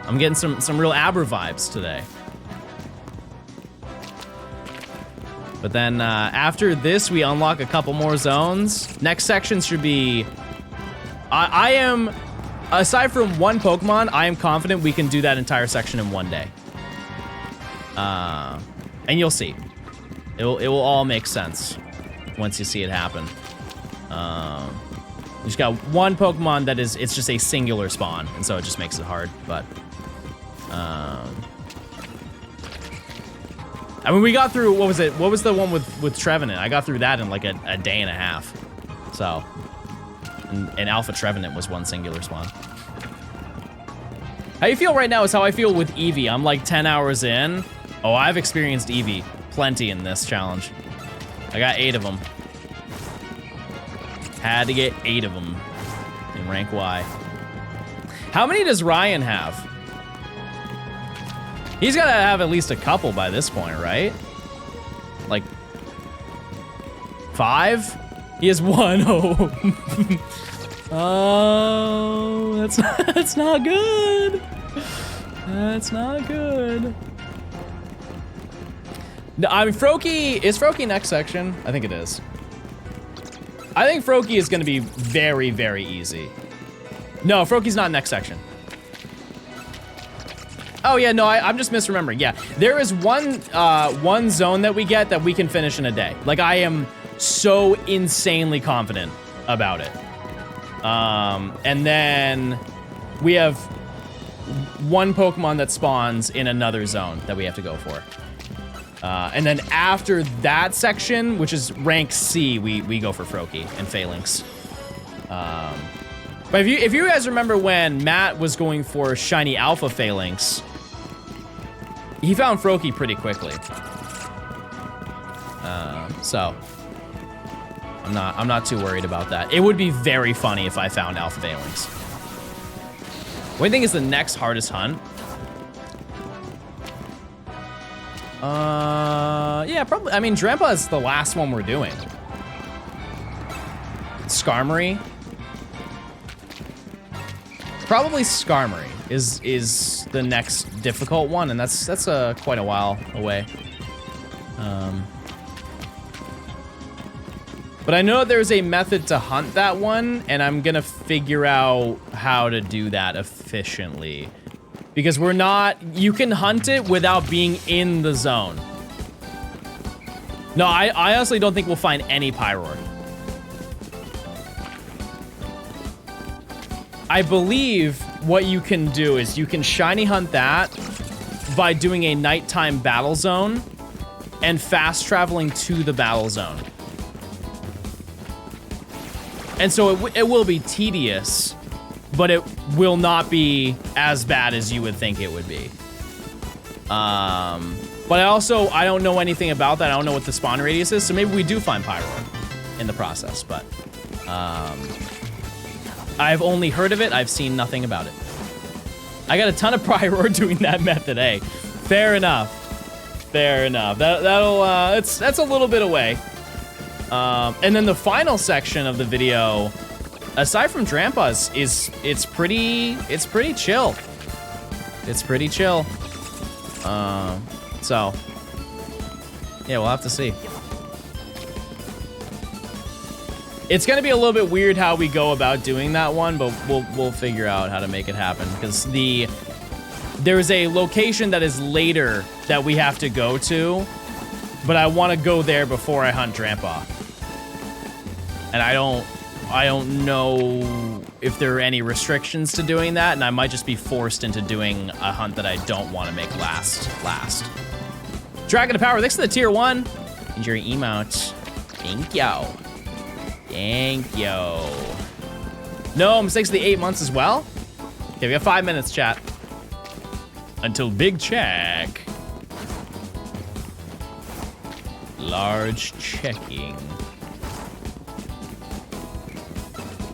Speaker 1: I'm getting some real Abra vibes today. But then after this, we unlock a couple more zones. Next section should be... I am... Aside from one Pokemon, I am confident we can do that entire section in one day. And you'll see. It will all make sense once you see it happen. You just got one Pokemon that it's just a singular spawn, and so it just makes it hard, but... I mean, we got through, what was it? What was the one with Trevenant? I got through that in like a day and a half. So, and Alpha Trevenant was one singular spawn. How you feel right now is how I feel with Eevee. I'm like 10 hours in. Oh, I've experienced Eevee plenty in this challenge. I got 8 of them. Had to get 8 of them in rank Y. How many does Ryan have? He's gotta have at least a couple by this point, right? Like 5? He has 1. Oh. Oh, that's not good. That's not good. No, I mean, Froakie, is Froakie next section? I think it is. I think Froakie is gonna be very, very easy. No, Froakie's not next section. Oh yeah, no, I'm just misremembering. Yeah, there is one zone that we get that we can finish in a day. Like, I am so insanely confident about it. And then we have one Pokemon that spawns in another zone that we have to go for. And then after that section, which is rank C, we go for Froakie and Phalanx. But if you guys remember when Matt was going for Shiny Alpha Phalanx, he found Froakie pretty quickly. So I'm not too worried about that. It would be very funny if I found Alpha Phalanx. What do you think is the next hardest hunt? Yeah, probably. I mean, Drampa is the last one we're doing. Skarmory. Probably Skarmory is the next difficult one, and that's quite a while away. But I know there's a method to hunt that one, and I'm gonna figure out how to do that efficiently. Because you can hunt it without being in the zone. No, I honestly don't think we'll find any Pyroar. I believe what you can do is you can shiny hunt that by doing a nighttime battle zone and fast traveling to the battle zone. And so it will be tedious, but it will not be as bad as you would think it would be. But I don't know anything about that. I don't know what the spawn radius is, so maybe we do find Pyroar in the process, but I've only heard of it. I've seen nothing about it. I got a ton of Pyroar doing that method, hey. Fair enough. Fair enough. That's a little bit away. And then the final section of the video, aside from Drampa, it's pretty chill. It's pretty chill. So yeah, we'll have to see. It's gonna be a little bit weird how we go about doing that one, but we'll figure out how to make it happen, because there's a location that is later that we have to go to, but I want to go there before I hunt Drampa. And I don't know if there are any restrictions to doing that, and I might just be forced into doing a hunt that I don't want to make last. Dragon of Power, thanks for the tier 1. Enjoy your emote. Thank you. Thank you. No, mistakes of the 8 months as well? Okay, we got 5 minutes, chat. Until big check. Large checking.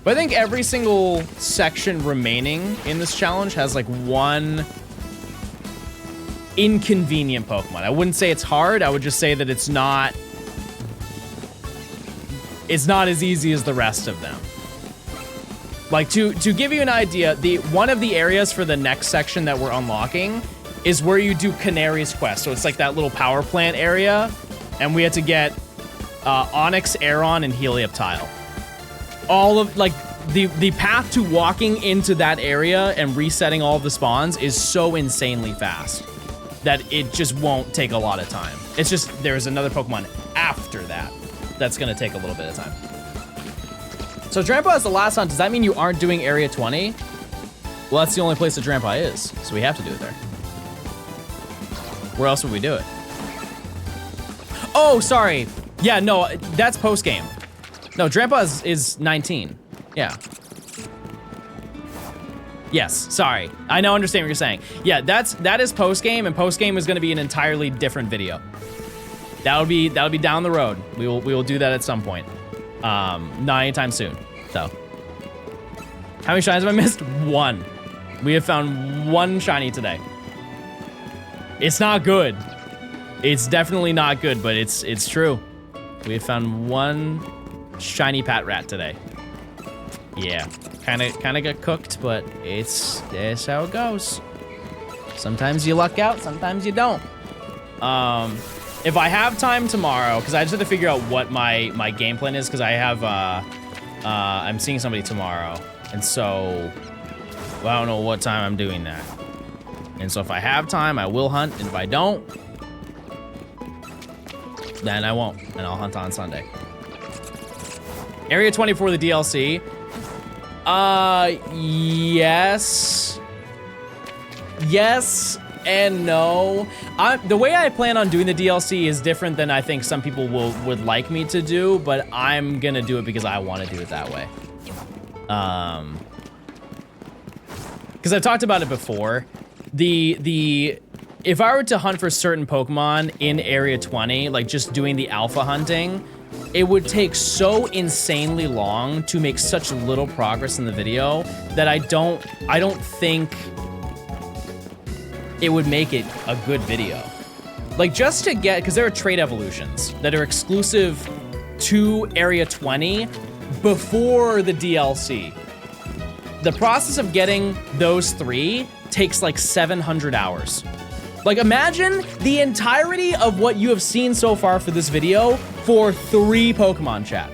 Speaker 1: But I think every single section remaining in this challenge has like one inconvenient Pokemon. I wouldn't say it's hard. I would just say that it's not as easy as the rest of them. Like, to give you an idea, one of the areas for the next section that we're unlocking is where you do Canary's quest. So it's like that little power plant area, and we had to get Onyx, Aeron, and Helioptile. All of, like, the path to walking into that area and resetting all of the spawns is so insanely fast that it just won't take a lot of time. It's just, there's another Pokemon after that that's gonna take a little bit of time. So Drampa is the last hunt. Does that mean you aren't doing Area 20? Well, that's the only place that Drampa is, so we have to do it there. Where else would we do it? Oh, sorry. Yeah, no, that's post-game. No, Drampa is 19. Yeah. Yes, sorry. I now understand what you're saying. Yeah, that is post-game, and post-game is gonna be an entirely different video. That'll be down the road. We will do that at some point. Not anytime soon. So. How many shinies have I missed? 1. We have found 1 shiny today. It's not good. It's definitely not good, but it's true. We have found 1 shiny Pat Rat today. Yeah, kind of got cooked, but it's how it goes. Sometimes you luck out, sometimes you don't. If I have time tomorrow, because I just have to figure out what my game plan is, because I have I'm seeing somebody tomorrow, and so well, I don't know what time I'm doing that. And so if I have time, I will hunt, and if I don't, then I won't, and I'll hunt on Sunday. Area 24, the DLC. Yes. Yes and no. The way I plan on doing the DLC is different than I think some people would like me to do, but I'm gonna do it because I want to do it that way. Because I've talked about it before. If I were to hunt for certain Pokemon in Area 20, like just doing the alpha hunting, it would take so insanely long to make such little progress in the video that I don't think it would make it a good video. Like just to get, because there are trait evolutions that are exclusive to Area 20 before the DLC. The process of getting those 3 takes like 700 hours. Like imagine the entirety of what you have seen so far for this video for 3 Pokemon, chat.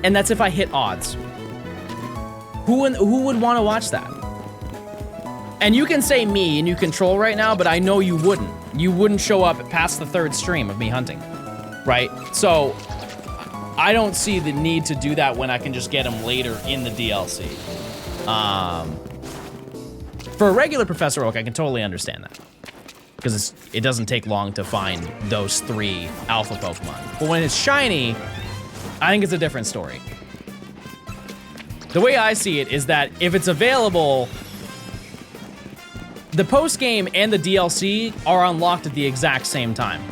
Speaker 1: And that's if I hit odds. Who would want to watch that? And you can say me and you control right now, but I know you wouldn't. You wouldn't show up past the 3rd stream of me hunting, right? So I don't see the need to do that when I can just get them later in the DLC. For a regular Professor Oak, I can totally understand that. Because it doesn't take long to find those 3 alpha Pokemon. But when it's shiny, I think it's a different story. The way I see it is that if it's available, the post-game and the DLC are unlocked at the exact same time.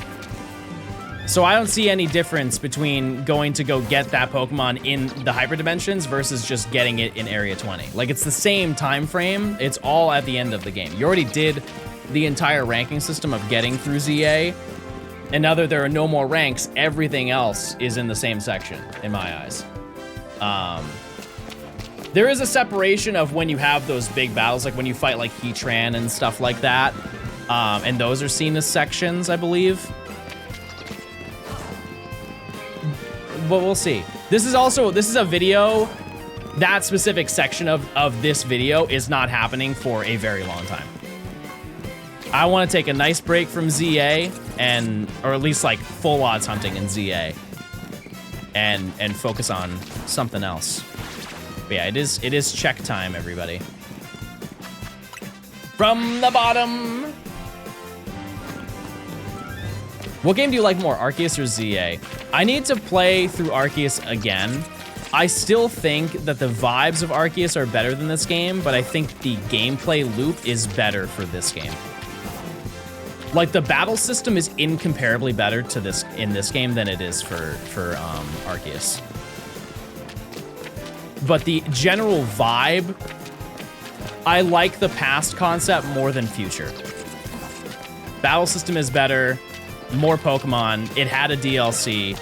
Speaker 1: So I don't see any difference between going to go get that Pokemon in the Hyper Dimensions versus just getting it in Area 20. Like, it's the same time frame. It's all at the end of the game. You already did the entire ranking system of getting through ZA, and now that there are no more ranks, everything else is in the same section, in my eyes. There is a separation of when you have those big battles, like when you fight like Heatran and stuff like that, and those are seen as sections, I believe. But we'll see. This is a video, that specific section of this video is not happening for a very long time. I want to take a nice break from ZA or at least like full odds hunting in ZA and focus on something else. But yeah, it is check time, everybody. From the bottom. What game do you like more, Arceus or ZA? I need to play through Arceus again. I still think that the vibes of Arceus are better than this game, but I think the gameplay loop is better for this game. Like, the battle system is incomparably better to this in this game than it is for Arceus. But the general vibe, I like the past concept more than future. Battle system is better, more Pokemon. It had a DLC.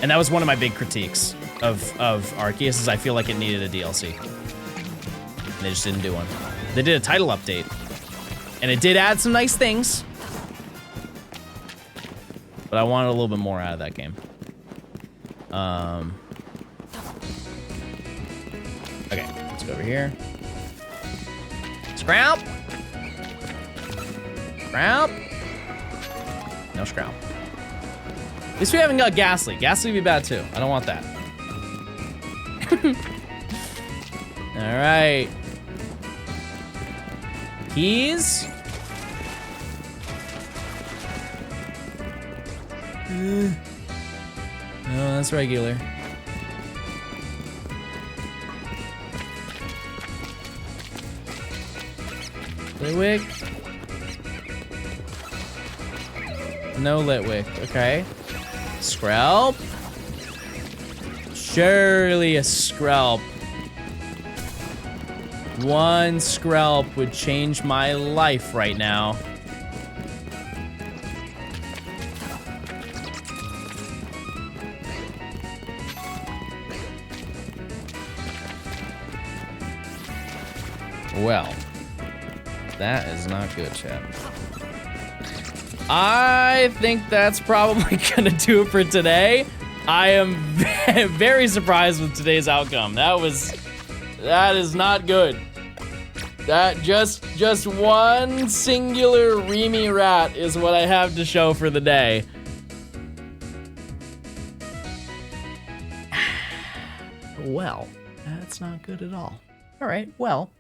Speaker 1: And that was one of my big critiques of Arceus, is I feel like it needed a DLC. They just didn't do one. They did a title update, and it did add some nice things, but I wanted a little bit more out of that game. Okay, let's go over here. Scrap. Scrap. No scrap. At least we haven't got Ghastly. Ghastly would be bad too. I don't want that. All right. Keys. Oh, it's regular. Litwick. No Litwick. Okay. Skrelp. Surely a Skrelp. One Skrelp would change my life right now. Well, that is not good, chat. I think that's probably gonna do it for today. I am very surprised with today's outcome. That is not good. That just one singular Reamy rat is what I have to show for the day. Well, that's not good at all. All right, well.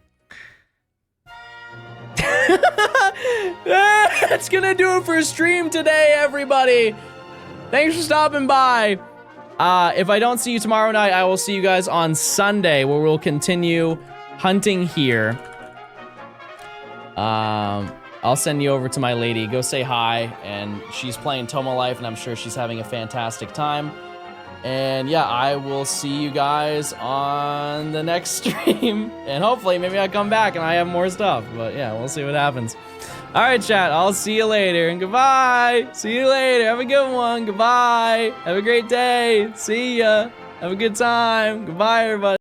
Speaker 1: That's gonna do it for stream today, everybody. Thanks for stopping by. If I don't see you tomorrow night, I will see you guys on Sunday, where we'll continue hunting here. I'll send you over to my lady. Go say hi, and she's playing Toma Life, and I'm sure she's having a fantastic time. And yeah, I will see you guys on the next stream, and hopefully maybe I come back and I have more stuff, but yeah, we'll see what happens. All right, chat, I'll see you later, and goodbye. See you later. Have a good one. Goodbye. Have a great day. See ya. Have a good time. Goodbye, everybody.